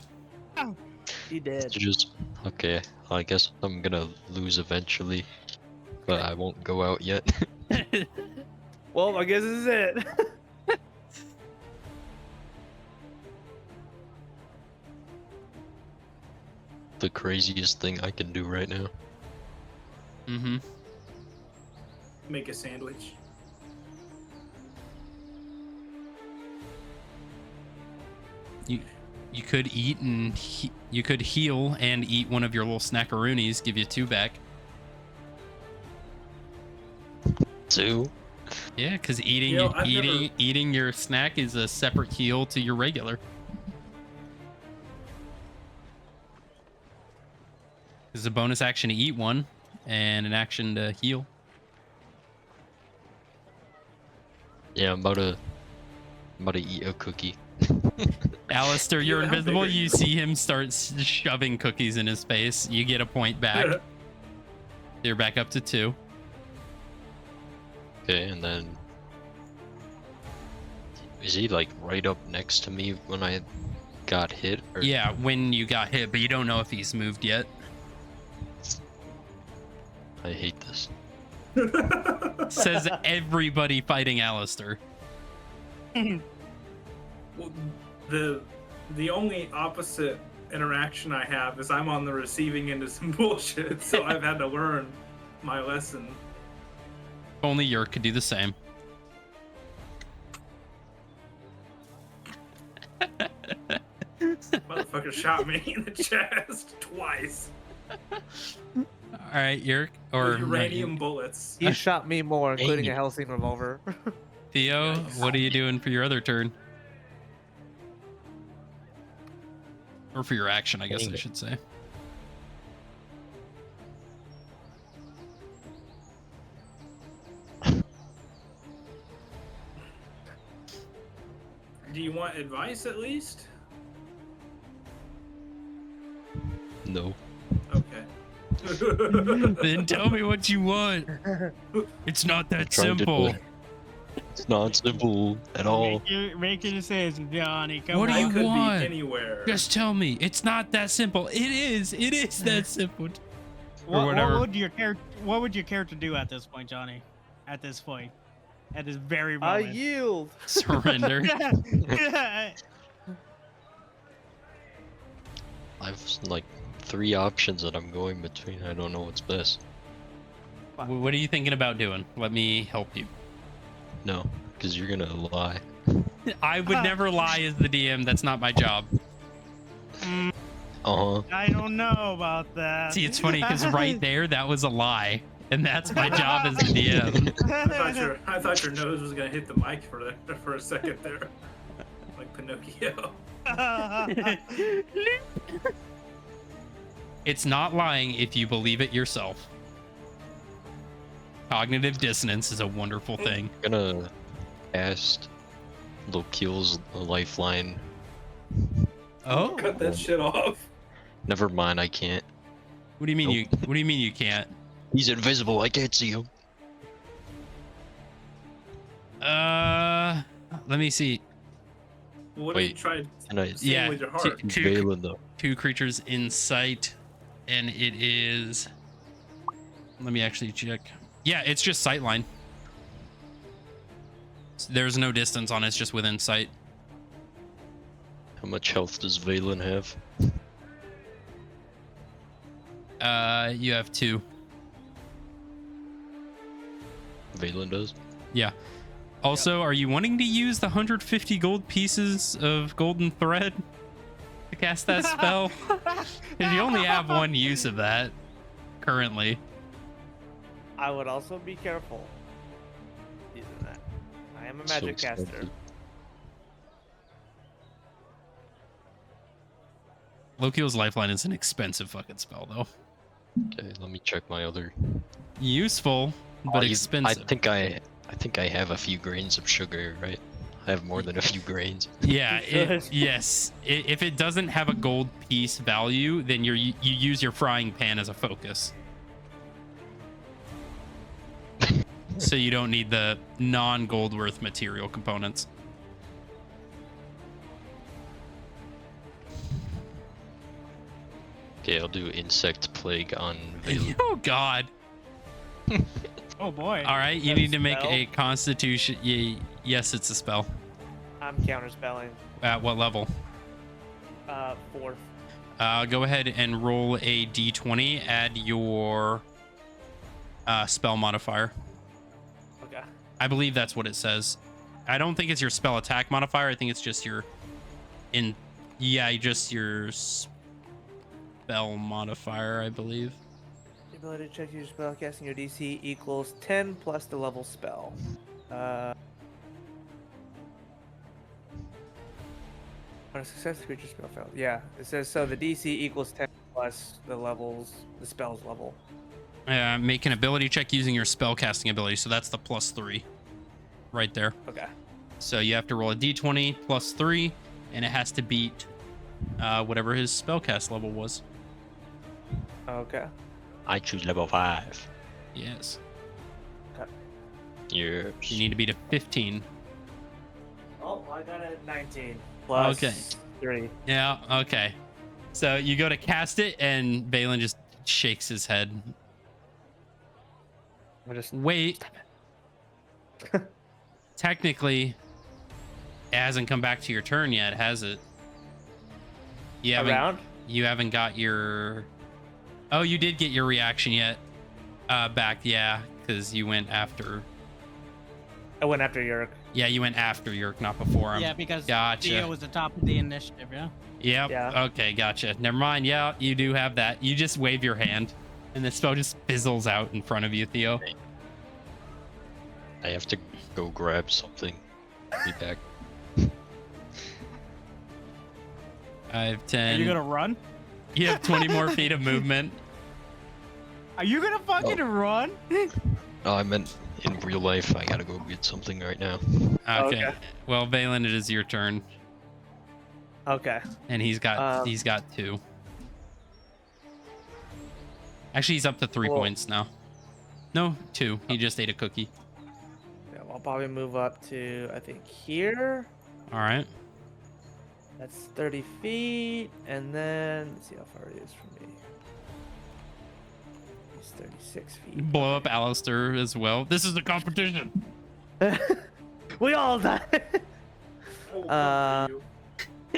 Speaker 4: He did.
Speaker 5: Just okay. I guess I'm gonna lose eventually, but I won't go out yet.
Speaker 4: Well, I guess this is it.
Speaker 5: The craziest thing I can do right now.
Speaker 1: Mm-hmm.
Speaker 2: Make a sandwich.
Speaker 1: You could eat and you could heal and eat one of your little snackaroonies. Give you 2 back.
Speaker 5: 2?
Speaker 1: Yeah, because eating
Speaker 2: You know, I've never-
Speaker 1: eating your snack is a separate heal to your regular. There's a bonus action to eat one, and an action to heal.
Speaker 5: Yeah, I'm about to eat a cookie.
Speaker 1: Alistair, you're
Speaker 2: Yeah, how big
Speaker 1: invisible.
Speaker 2: are
Speaker 1: You
Speaker 2: you?
Speaker 1: see him start shoving cookies in his face. You get a point back. You're back up to 2.
Speaker 5: Okay, and then is he like right up next to me when I got hit? Or...
Speaker 1: Yeah, when you got hit, but you don't know if he's moved yet.
Speaker 5: I hate this.
Speaker 1: Says everybody fighting Alistair.
Speaker 2: Well, the only opposite interaction I have is I'm on the receiving end of some bullshit, so I've had to learn my lesson.
Speaker 1: Only Yerk could do the same.
Speaker 2: Motherfucker shot me in the chest twice.
Speaker 1: All right, Yerk or
Speaker 2: With uranium bullets.
Speaker 4: He shot me more, including a
Speaker 5: Dang.
Speaker 4: Helsing revolver.
Speaker 1: Theo, what are you doing for your other turn? Or for your action, I guess
Speaker 5: Dang
Speaker 1: I
Speaker 5: it.
Speaker 1: should say.
Speaker 2: Do you want advice at least?
Speaker 5: No.
Speaker 2: Okay.
Speaker 1: Then tell me what you want. It's not that
Speaker 5: Trying to
Speaker 1: simple.
Speaker 5: do- It's not simple at all.
Speaker 3: Make your decision, Johnny. Come
Speaker 1: What do
Speaker 3: on.
Speaker 1: you
Speaker 2: I could
Speaker 1: want?
Speaker 2: be anywhere.
Speaker 1: Just tell me. It's not that simple. It is. It is that simple. Or
Speaker 3: What
Speaker 1: whatever.
Speaker 3: would your character do at this point, Johnny? At this point, at this very
Speaker 4: I
Speaker 3: moment.
Speaker 4: yield.
Speaker 1: Surrender.
Speaker 5: I've like 3 options that I'm going between. I don't know what's best.
Speaker 1: What are you thinking about doing? Let me help you.
Speaker 5: No, because you're gonna lie.
Speaker 1: I would never lie as the DM. That's not my job.
Speaker 3: I don't know about that.
Speaker 1: See, it's funny because right there, that was a lie. And that's my job as the DM.
Speaker 2: I thought your nose was gonna hit the mic for a second there, like Pinocchio.
Speaker 1: It's not lying if you believe it yourself. Cognitive dissonance is a wonderful thing.
Speaker 5: I'm gonna cast Lokil's lifeline.
Speaker 1: Oh,
Speaker 2: Cut that shit off.
Speaker 5: Never mind, I can't.
Speaker 1: what do you mean
Speaker 5: Nope.
Speaker 1: you? What do you mean you can't?
Speaker 5: He's invisible. I can't see him.
Speaker 1: Let me see.
Speaker 2: What do you
Speaker 5: Wait,
Speaker 2: try
Speaker 5: and I
Speaker 2: seeing
Speaker 1: Yeah,
Speaker 2: with your
Speaker 1: two-
Speaker 2: heart?
Speaker 1: two-
Speaker 5: Valen though.
Speaker 1: 2 creatures in sight, and it is. Let me actually check. Yeah, it's just sightline. There's no distance on it. It's just within sight.
Speaker 5: How much health does Valen have?
Speaker 1: You have 2.
Speaker 5: Valen does.
Speaker 1: Yeah. Also, are you wanting to use the 150 gold pieces of golden thread to cast that spell? Because you only have 1 use of that currently.
Speaker 4: I would also be careful using that. I am a
Speaker 5: So
Speaker 4: magic caster.
Speaker 5: expensive.
Speaker 1: Lokil's lifeline is an expensive fucking spell, though.
Speaker 5: Okay, let me check my other.
Speaker 1: Useful, but
Speaker 5: Oh,
Speaker 1: expensive.
Speaker 5: I think I have a few grains of sugar, right? I have more than a few grains.
Speaker 1: Yeah,
Speaker 4: Good.
Speaker 1: yes. If it doesn't have a gold piece value, then you use your frying pan as a focus. So you don't need the non-gold worth material components.
Speaker 5: Okay, I'll do insect plague on Valen.
Speaker 1: Oh God!
Speaker 3: Oh boy.
Speaker 1: All right, you
Speaker 4: That's
Speaker 1: need to make
Speaker 4: spell?
Speaker 1: a Constitution. Yes, it's a spell.
Speaker 4: I'm counterspelling.
Speaker 1: At what level?
Speaker 4: 4th.
Speaker 1: Go ahead and roll a d20. Add your spell modifier.
Speaker 4: Okay.
Speaker 1: I believe that's what it says. I don't think it's your spell attack modifier. I think it's just your just your spell modifier, I believe.
Speaker 4: The ability to check your spell casting your DC equals 10 plus the level spell. On a success, the creature spell failed. Yeah, it says so. The DC equals 10 plus the spell's level.
Speaker 1: Make an ability check using your spell casting ability. So that's the +3, right there.
Speaker 4: Okay.
Speaker 1: So you have to roll a d20 plus 3, and it has to beat whatever his spellcast level was.
Speaker 4: Okay.
Speaker 5: I choose level 5.
Speaker 1: Yes.
Speaker 5: Yes.
Speaker 1: You need to beat a 15.
Speaker 4: Oh, I got a 19 plus
Speaker 1: Okay.
Speaker 4: 3.
Speaker 1: Yeah, okay. So you go to cast it, and Balin just shakes his head.
Speaker 4: I just
Speaker 1: Wait. Technically, it hasn't come back to your turn yet, has it? You haven't,
Speaker 4: around.
Speaker 1: you haven't got your... Oh, you did get your reaction yet. Back, yeah, because you went after...
Speaker 4: I went after Yerk.
Speaker 1: Yeah, you went after Yerk, not before him.
Speaker 3: Yeah, because
Speaker 1: Gotcha.
Speaker 3: Theo was the top of the initiative, yeah?
Speaker 1: Yep.
Speaker 4: Yeah.
Speaker 1: Okay, gotcha. Never mind. Yeah, you do have that. You just wave your hand, and the spell just fizzles out in front of you, Theo.
Speaker 5: I have to go grab something. Be back.
Speaker 1: 5, 10.
Speaker 3: Are you gonna run?
Speaker 1: You have 20 more feet of movement.
Speaker 3: Are you gonna fucking run?
Speaker 5: Oh, I meant in real life. I gotta go get something right now.
Speaker 1: Okay.
Speaker 4: Okay.
Speaker 1: Well, Balin, it is your turn,
Speaker 4: Okay.
Speaker 1: and he's got 2. Actually, he's up to 3
Speaker 4: Well-
Speaker 1: points now. No, 2. He just ate a cookie.
Speaker 4: Yeah, I'll probably move up to, I think, here.
Speaker 1: All right.
Speaker 4: That's 30 feet. And then, let's see how far it is from me. It's 36 feet.
Speaker 1: Blow up Alistair as well. This is the competition.
Speaker 4: We all die.
Speaker 2: I will
Speaker 4: Uh,
Speaker 2: cover you.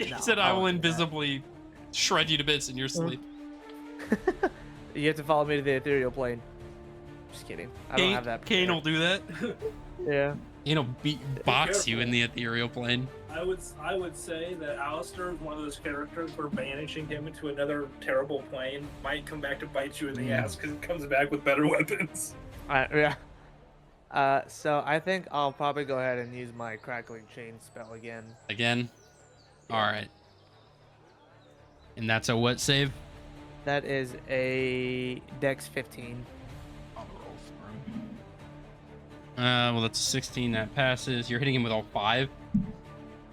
Speaker 1: He
Speaker 4: No,
Speaker 1: said,
Speaker 4: I
Speaker 1: "I will
Speaker 4: won't do that."
Speaker 1: invisibly shred you to bits in your sleep."
Speaker 4: You have to follow me to the ethereal plane. Just kidding. I don't have that.
Speaker 1: Kane will do that.
Speaker 4: Yeah.
Speaker 1: He'll box you in
Speaker 2: careful.
Speaker 1: the ethereal plane.
Speaker 2: I would say that Alistair is one of those characters where banishing him into another terrible plane might come back to bite you in the ass because it comes back with better weapons.
Speaker 4: Yeah. So I think I'll probably go ahead and use my crackling chain spell again.
Speaker 1: Again. All right. And that's a what save?
Speaker 4: That is a Dex 15.
Speaker 1: I'll roll for him. Well, that's a 16 that passes. You're hitting him with all 5.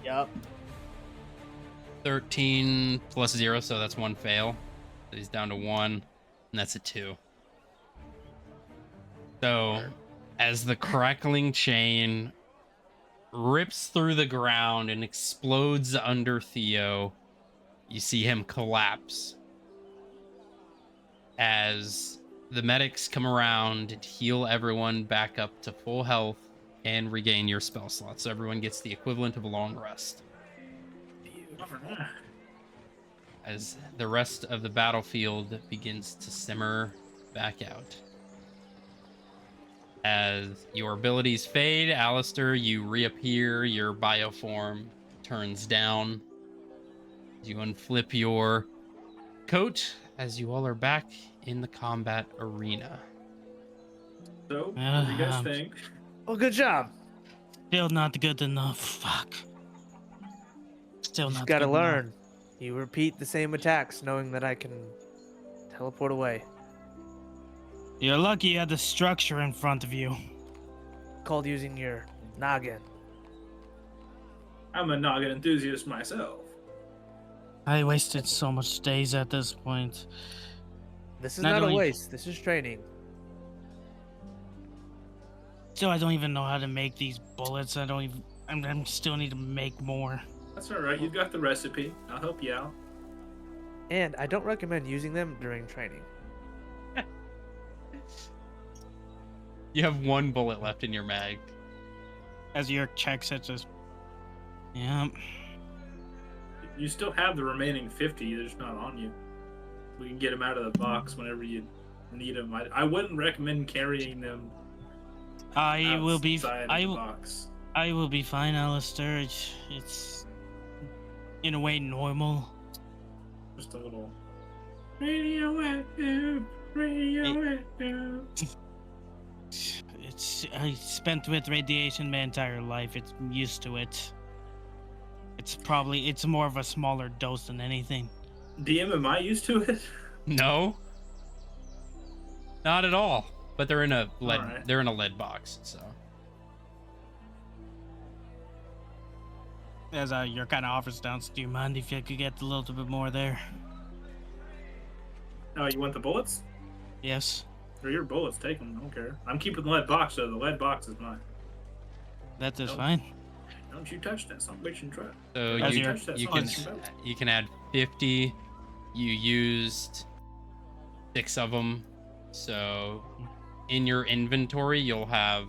Speaker 4: Yep.
Speaker 1: 13 plus 0, so that's 1 fail. So he's down to 1, and that's a 2. So, as the crackling chain rips through the ground and explodes under Theo, you see him collapse as the medics come around and heal everyone back up to full health and regain your spell slots. So everyone gets the equivalent of a long rest. As the rest of the battlefield begins to simmer back out. As your abilities fade, Alistair, you reappear, your bioform turns down. You unflip your coat as you all are back in the combat arena.
Speaker 2: So, what do you guys
Speaker 3: Um,
Speaker 2: think?
Speaker 4: Well, good job.
Speaker 3: Still not good enough. Fuck. Still
Speaker 4: You
Speaker 3: not
Speaker 4: just gotta
Speaker 3: good
Speaker 4: learn.
Speaker 3: enough.
Speaker 4: You repeat the same attacks, knowing that I can teleport away.
Speaker 3: You're lucky you had the structure in front of you.
Speaker 4: Called using your noggin.
Speaker 2: I'm a noggin enthusiast myself.
Speaker 3: I wasted so much days at this point.
Speaker 4: This is
Speaker 3: Not
Speaker 4: not a
Speaker 3: only-
Speaker 4: waste. This is training.
Speaker 3: Still, I don't even know how to make these bullets. I don't even. I'm still need to make more.
Speaker 2: That's alright, you've got the recipe. I'll help you out.
Speaker 4: And I don't recommend using them during training.
Speaker 1: You have 1 bullet left in your mag.
Speaker 3: As your checks it just. Yeah.
Speaker 2: You still have the remaining 50, they're just not on you. We can get them out of the box whenever you need them. I wouldn't recommend carrying them
Speaker 3: I will be.
Speaker 2: outside of
Speaker 3: I
Speaker 2: the
Speaker 3: will.
Speaker 2: box.
Speaker 3: I will be fine, Alistair. It's in a way normal.
Speaker 2: Just a little radioactive.
Speaker 3: I spent with radiation my entire life. It's I'm used to it. It's more of a smaller dose than anything.
Speaker 2: DM, am I used to it?
Speaker 1: No. Not at all. But they're in a lead
Speaker 2: Alright.
Speaker 1: they're in a lead box, so.
Speaker 3: As your kind of offers down, do you mind if you could get a little bit more there?
Speaker 2: Oh, you want the bullets?
Speaker 3: Yes,
Speaker 2: Or your bullets? Take them. I don't care. I'm keeping the lead box, so the lead box is mine.
Speaker 3: that is
Speaker 2: Nope.
Speaker 3: fine.
Speaker 2: Don't you touch that? Some bitch and try.
Speaker 1: So
Speaker 3: As
Speaker 1: you
Speaker 3: your-
Speaker 2: touch that
Speaker 1: you
Speaker 2: son
Speaker 1: can
Speaker 2: of a bitch.
Speaker 1: you can add 50. You used 6 of them, so in your inventory you'll have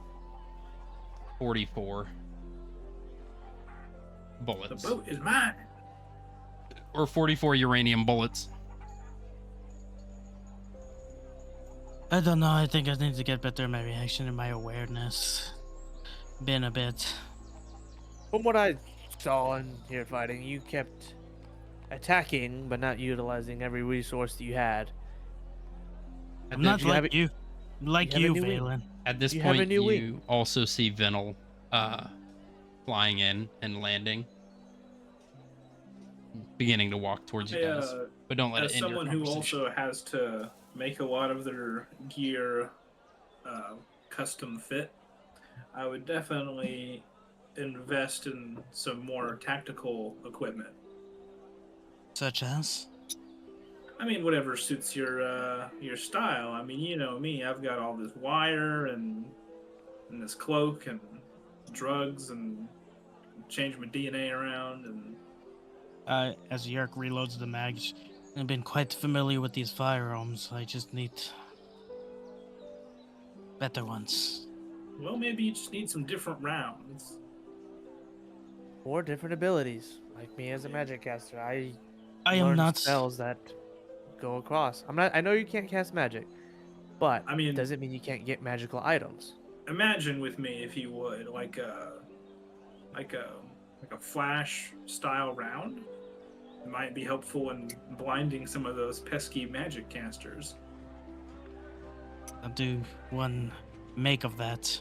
Speaker 1: 44
Speaker 2: The
Speaker 1: bullets,
Speaker 2: boat is mine.
Speaker 1: or 44 uranium bullets.
Speaker 3: I don't know. I think I need to get better at my reaction and my awareness. Been a bit.
Speaker 4: From what I saw in here fighting, you kept attacking but not utilizing every resource that you had.
Speaker 3: I'm not
Speaker 4: you have
Speaker 3: like
Speaker 4: it-
Speaker 3: you. Like
Speaker 4: you have
Speaker 3: you,
Speaker 4: a new wing.
Speaker 3: Valen.
Speaker 1: At this
Speaker 4: You have a
Speaker 1: point,
Speaker 4: new
Speaker 1: you also see Venel flying in and landing, beginning to walk towards you guys. But don't let
Speaker 2: As
Speaker 1: it end your
Speaker 2: someone who
Speaker 1: conversation.
Speaker 2: also has to make a lot of their gear custom fit, I would definitely invest in some more tactical equipment.
Speaker 3: Such as?
Speaker 2: I mean, whatever suits your style. I mean, you know me. I've got all this wire and this cloak and drugs and change my DNA around and
Speaker 3: As Yerk reloads the mags, I've been quite familiar with these firearms. I just need better ones.
Speaker 2: well, maybe you just need some different rounds.
Speaker 4: Or different abilities. Like me as a magic caster, I
Speaker 3: I am
Speaker 4: learn
Speaker 3: not.
Speaker 4: spells that go across. I know you can't cast magic, but
Speaker 2: I mean-
Speaker 4: it doesn't mean you can't get magical items.
Speaker 2: Imagine with me, if you would, like a flash style round. It might be helpful in blinding some of those pesky magic casters.
Speaker 3: I'll do one make of that.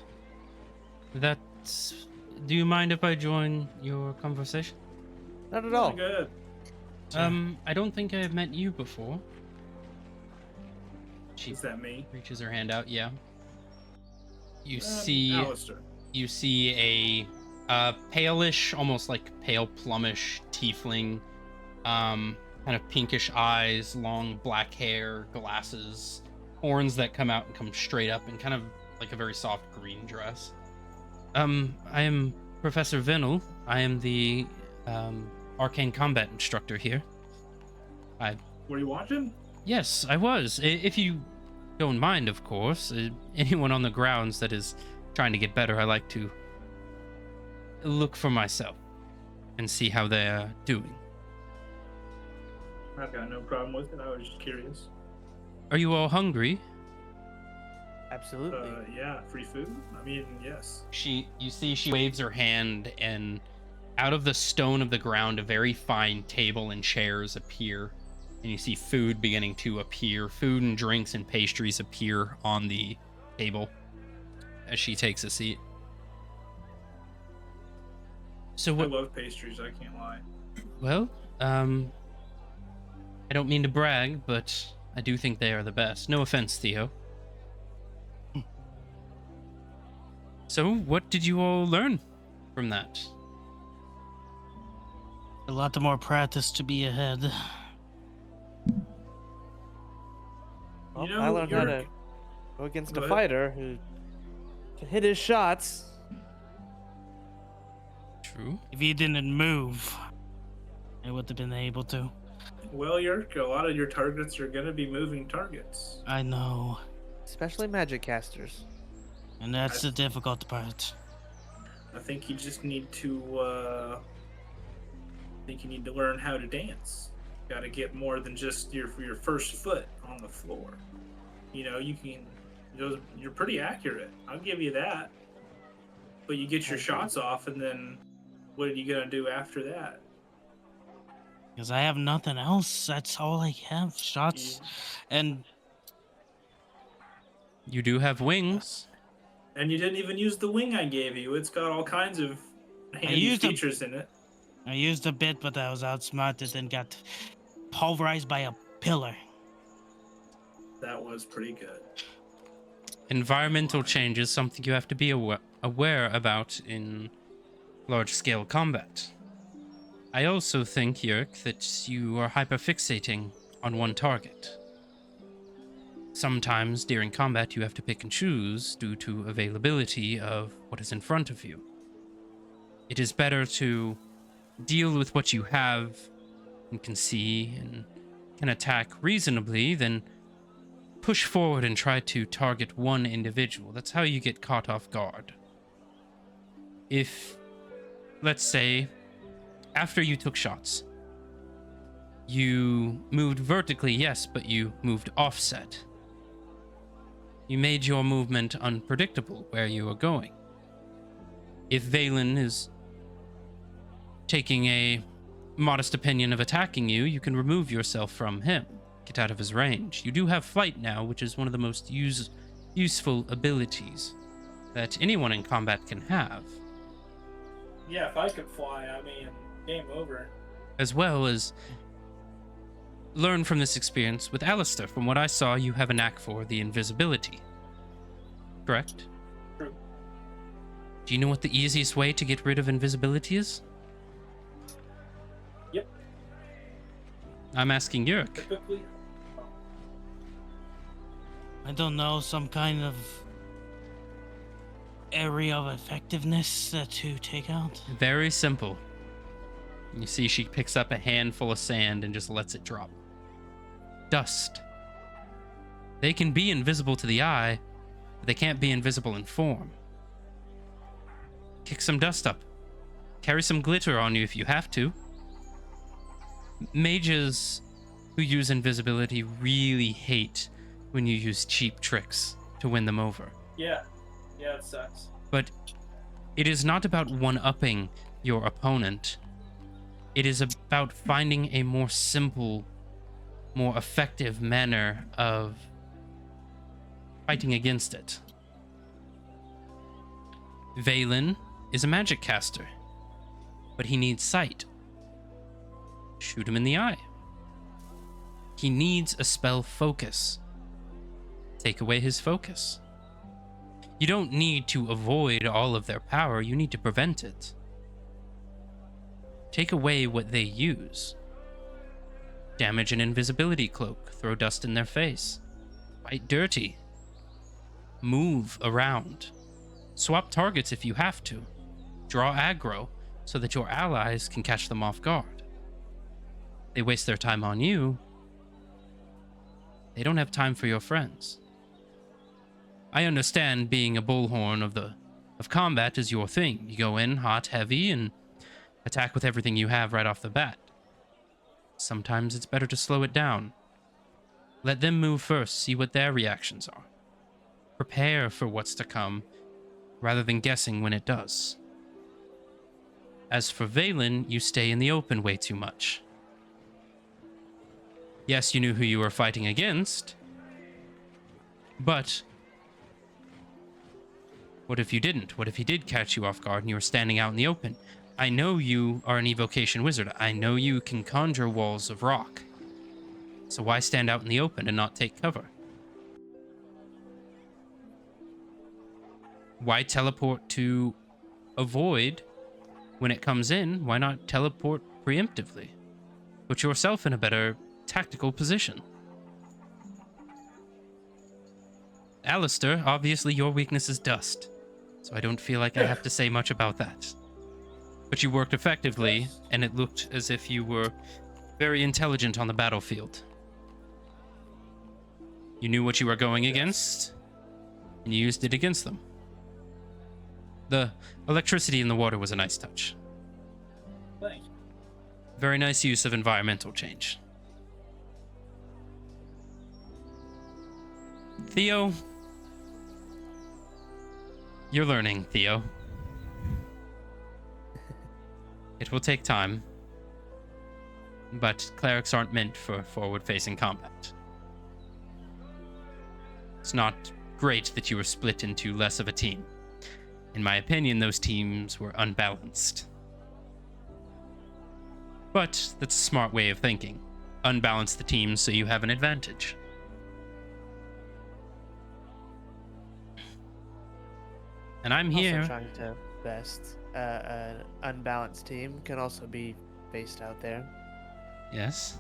Speaker 1: That's. Do you mind if I join your conversation?
Speaker 4: Not at all.
Speaker 2: Good.
Speaker 1: I don't think I've met you before. She
Speaker 2: Is that me?
Speaker 1: reaches her hand out. Yeah. You see.
Speaker 2: Alistair.
Speaker 1: You see a palish, almost like pale plumish tiefling, kind of pinkish eyes, long black hair, glasses, horns that come out and come straight up, and kind of like a very soft green dress. I am Professor Venel. I am the arcane combat instructor here.
Speaker 2: Were you watching?
Speaker 1: Yes, I was. If you don't mind, of course. Anyone on the grounds that is trying to get better, I like to look for myself and see how they're doing.
Speaker 2: I've got no problem with it. I was just curious.
Speaker 1: Are you all hungry?
Speaker 4: Absolutely.
Speaker 2: Yeah, free food? I mean, yes.
Speaker 1: You see she waves her hand, and out of the stone of the ground, a very fine table and chairs appear. And you see food beginning to appear. Food and drinks and pastries appear on the table as she takes a seat. So
Speaker 2: I
Speaker 1: what?
Speaker 2: love pastries, I can't lie.
Speaker 1: Well, I don't mean to brag, but I do think they are the best. No offense, Theo. So, what did you all learn from that?
Speaker 3: A lot more practice to be ahead.
Speaker 4: Well,
Speaker 2: You know,
Speaker 4: I learned how
Speaker 2: you're-
Speaker 4: to go against
Speaker 2: Go
Speaker 4: a
Speaker 2: ahead.
Speaker 4: fighter who can hit his shots.
Speaker 1: True.
Speaker 3: If he didn't move, I would have been able to.
Speaker 2: Well, a lot of your targets are going to be moving targets.
Speaker 3: I know.
Speaker 4: Especially magic casters.
Speaker 3: And that's the difficult part.
Speaker 2: I think you just need to, learn how to dance. Got to get more than just your first foot on the floor. You know, you're pretty accurate. I'll give you that. But you get your shots off, and then what are you gonna do after that?
Speaker 3: Because I have nothing else. That's all I have. Shots. And
Speaker 1: You do have wings.
Speaker 2: And you didn't even use the wing I gave you. It's got all kinds of handy
Speaker 3: used 'em.
Speaker 2: features in it.
Speaker 3: I used a bit, but I was outsmarted and got pulverized by a pillar.
Speaker 2: That was pretty good.
Speaker 1: Environmental change is something you have to be aware about in large-scale combat. I also think, Yerk, that you are hyperfixating on one target. Sometimes during combat you have to pick and choose due to availability of what is in front of you. It is better to deal with what you have and can see and can attack reasonably than push forward and try to target one individual. That's how you get caught off guard. If, let's say, after you took shots, you moved vertically, yes, but you moved offset. You made your movement unpredictable where you are going. If Valen is taking a modest opinion of attacking you, you can remove yourself from him, get out of his range. You do have flight now, which is one of the most useful abilities that anyone in combat can have.
Speaker 9: Yeah, if I could fly, I mean, game over.
Speaker 1: As well as learn from this experience with Alistair. From what I saw, you have a knack for the invisibility. Correct?
Speaker 9: True.
Speaker 1: Do you know what the easiest way to get rid of invisibility is?
Speaker 9: Yep.
Speaker 1: I'm asking Yurik.
Speaker 9: Typically.
Speaker 3: I don't know, some kind of area of effectiveness to take out.
Speaker 1: Very simple. You see she picks up a handful of sand and just lets it drop. Dust. They can be invisible to the eye, but they can't be invisible in form. Kick some dust up. Carry some glitter on you if you have to. Mages who use invisibility really hate when you use cheap tricks to win them over.
Speaker 9: Yeah. Yeah, it sucks.
Speaker 1: But it is not about one-upping your opponent. It is about finding a more simple, more effective manner of fighting against it. Valen is a magic caster, but he needs sight. Shoot him in the eye. He needs a spell focus. Take away his focus. You don't need to avoid all of their power, you need to prevent it. Take away what they use. Damage an invisibility cloak, throw dust in their face. Fight dirty. Move around. Swap targets if you have to. Draw aggro so that your allies can catch them off guard. They waste their time on you. They don't have time for your friends. I understand being a bullhorn of combat is your thing. You go in hot, heavy, and attack with everything you have right off the bat. Sometimes it's better to slow it down. Let them move first, see what their reactions are. Prepare for what's to come, rather than guessing when it does. As for Valen, you stay in the open way too much. Yes, you knew who you were fighting against, but what if you didn't? What if he did catch you off guard and you were standing out in the open? I know you are an evocation wizard. I know you can conjure walls of rock. So why stand out in the open and not take cover? Why teleport to avoid when it comes in? Why not teleport preemptively? Put yourself in a better tactical position. Alistair, obviously your weakness is dust, so I don't feel like I have to say much about that. But you worked effectively, and it looked as if you were very intelligent on the battlefield. You knew what you were going against, and you used it against them. The electricity in the water was a nice touch.
Speaker 9: Thank you.
Speaker 1: Very nice use of environmental change. Theo, you're learning, Theo. It will take time, but clerics aren't meant for forward-facing combat. It's not great that you were split into less of a team. In my opinion, those teams were unbalanced. But that's a smart way of thinking. Unbalance the teams so you have an advantage. And I'm here.
Speaker 4: Also trying to best an unbalanced team can also be based out there.
Speaker 1: Yes.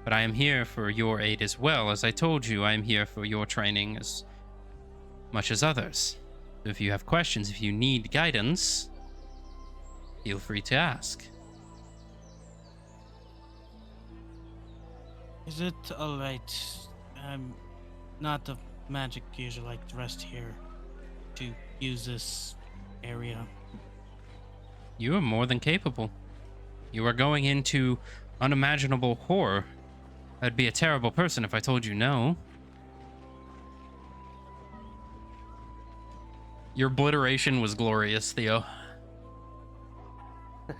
Speaker 1: But I am here for your aid as well. As I told you, I am here for your training as much as others. So if you have questions, if you need guidance, feel free to ask.
Speaker 3: Is it alright? I'm not a magic user like the rest here to use this area.
Speaker 1: You are more than capable. You are going into unimaginable horror. I'd be a terrible person if I told you no. Your obliteration was glorious, Theo.
Speaker 4: We're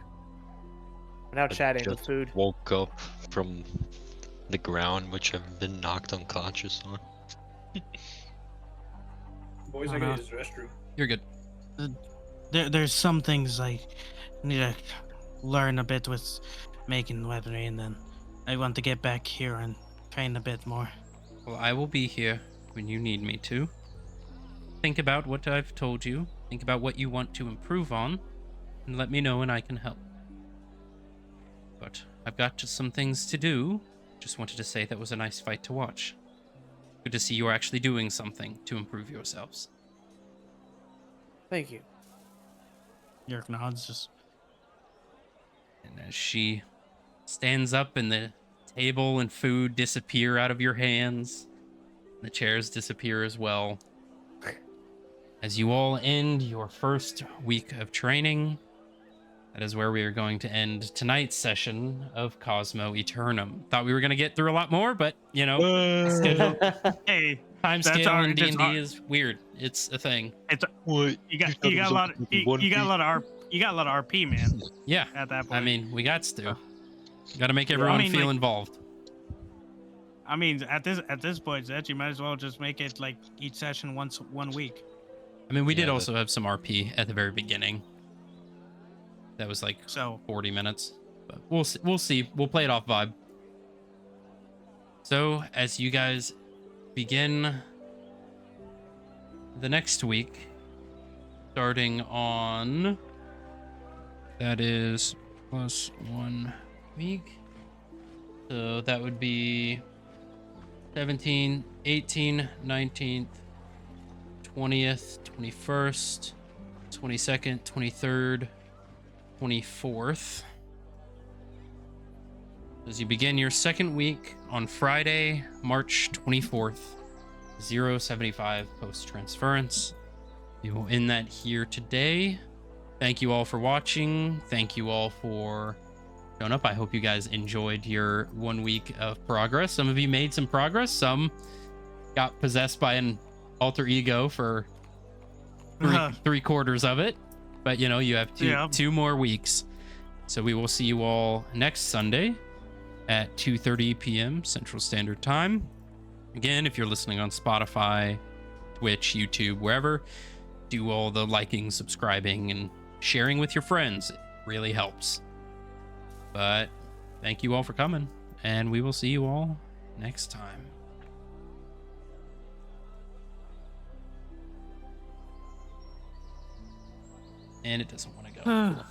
Speaker 4: now
Speaker 5: I
Speaker 4: chatting with
Speaker 5: just
Speaker 4: food.
Speaker 5: woke up from the ground, which I've been knocked unconscious on.
Speaker 9: Boys, I gotta use the restroom.
Speaker 1: You're good.
Speaker 3: There's some things I need to learn a bit with making weaponry, and then I want to get back here and train a bit more.
Speaker 1: Well, I will be here when you need me to. Think about what I've told you. Think about what you want to improve on, and let me know and I can help. But I've got just some things to do. Just wanted to say that was a nice fight to watch. Good to see you're actually doing something to improve yourselves.
Speaker 4: Thank you.
Speaker 3: Yerk nods. Just
Speaker 1: And as she stands up and the table and food disappear out of your hands, the chairs disappear as well. As you all end your first week of training, that is where we are going to end tonight's session of Cosmo Eternum. Thought we were going to get through a lot more, but, you know, schedule,
Speaker 3: hey,
Speaker 1: time
Speaker 3: that's
Speaker 1: scale
Speaker 3: our-
Speaker 1: in
Speaker 3: that's
Speaker 1: D&D
Speaker 3: our-
Speaker 1: is weird. It's a thing.
Speaker 3: it's
Speaker 5: What?
Speaker 3: you got a lot you got a lot of RP, man.
Speaker 1: Yeah,
Speaker 3: At that point,
Speaker 1: I mean, we got to. Got to make everyone
Speaker 3: mean,
Speaker 1: feel
Speaker 3: like-
Speaker 1: involved.
Speaker 3: I mean, at this point, Zed, you might as well just make it like each session one week.
Speaker 1: I mean, we did
Speaker 5: Yeah,
Speaker 1: also have some RP at the very beginning. That was like
Speaker 3: So
Speaker 1: 40 minutes, but we'll see. We'll see. We'll play it off vibe. So as you guys begin the next week, starting on, that is plus 1 week. So that would be 17, 18, 19th, 20th, 21st, 22nd, 23rd, 24th. As you begin your second week on Friday, March 24th, 075 post transference. We will end that here today. Thank you all for watching. Thank you all for showing up. I hope you guys enjoyed your 1 week of progress. Some of you made some progress. Some got possessed by an alter ego for three quarters of it. But you know, you have two more weeks. So we will see you all next Sunday at 2:30 p.m. Central Standard Time. Again, if you're listening on Spotify, Twitch, YouTube, wherever, do all the liking, subscribing, and sharing with your friends. It really helps. But thank you all for coming, and we will see you all next time. And it doesn't want to go. Cool.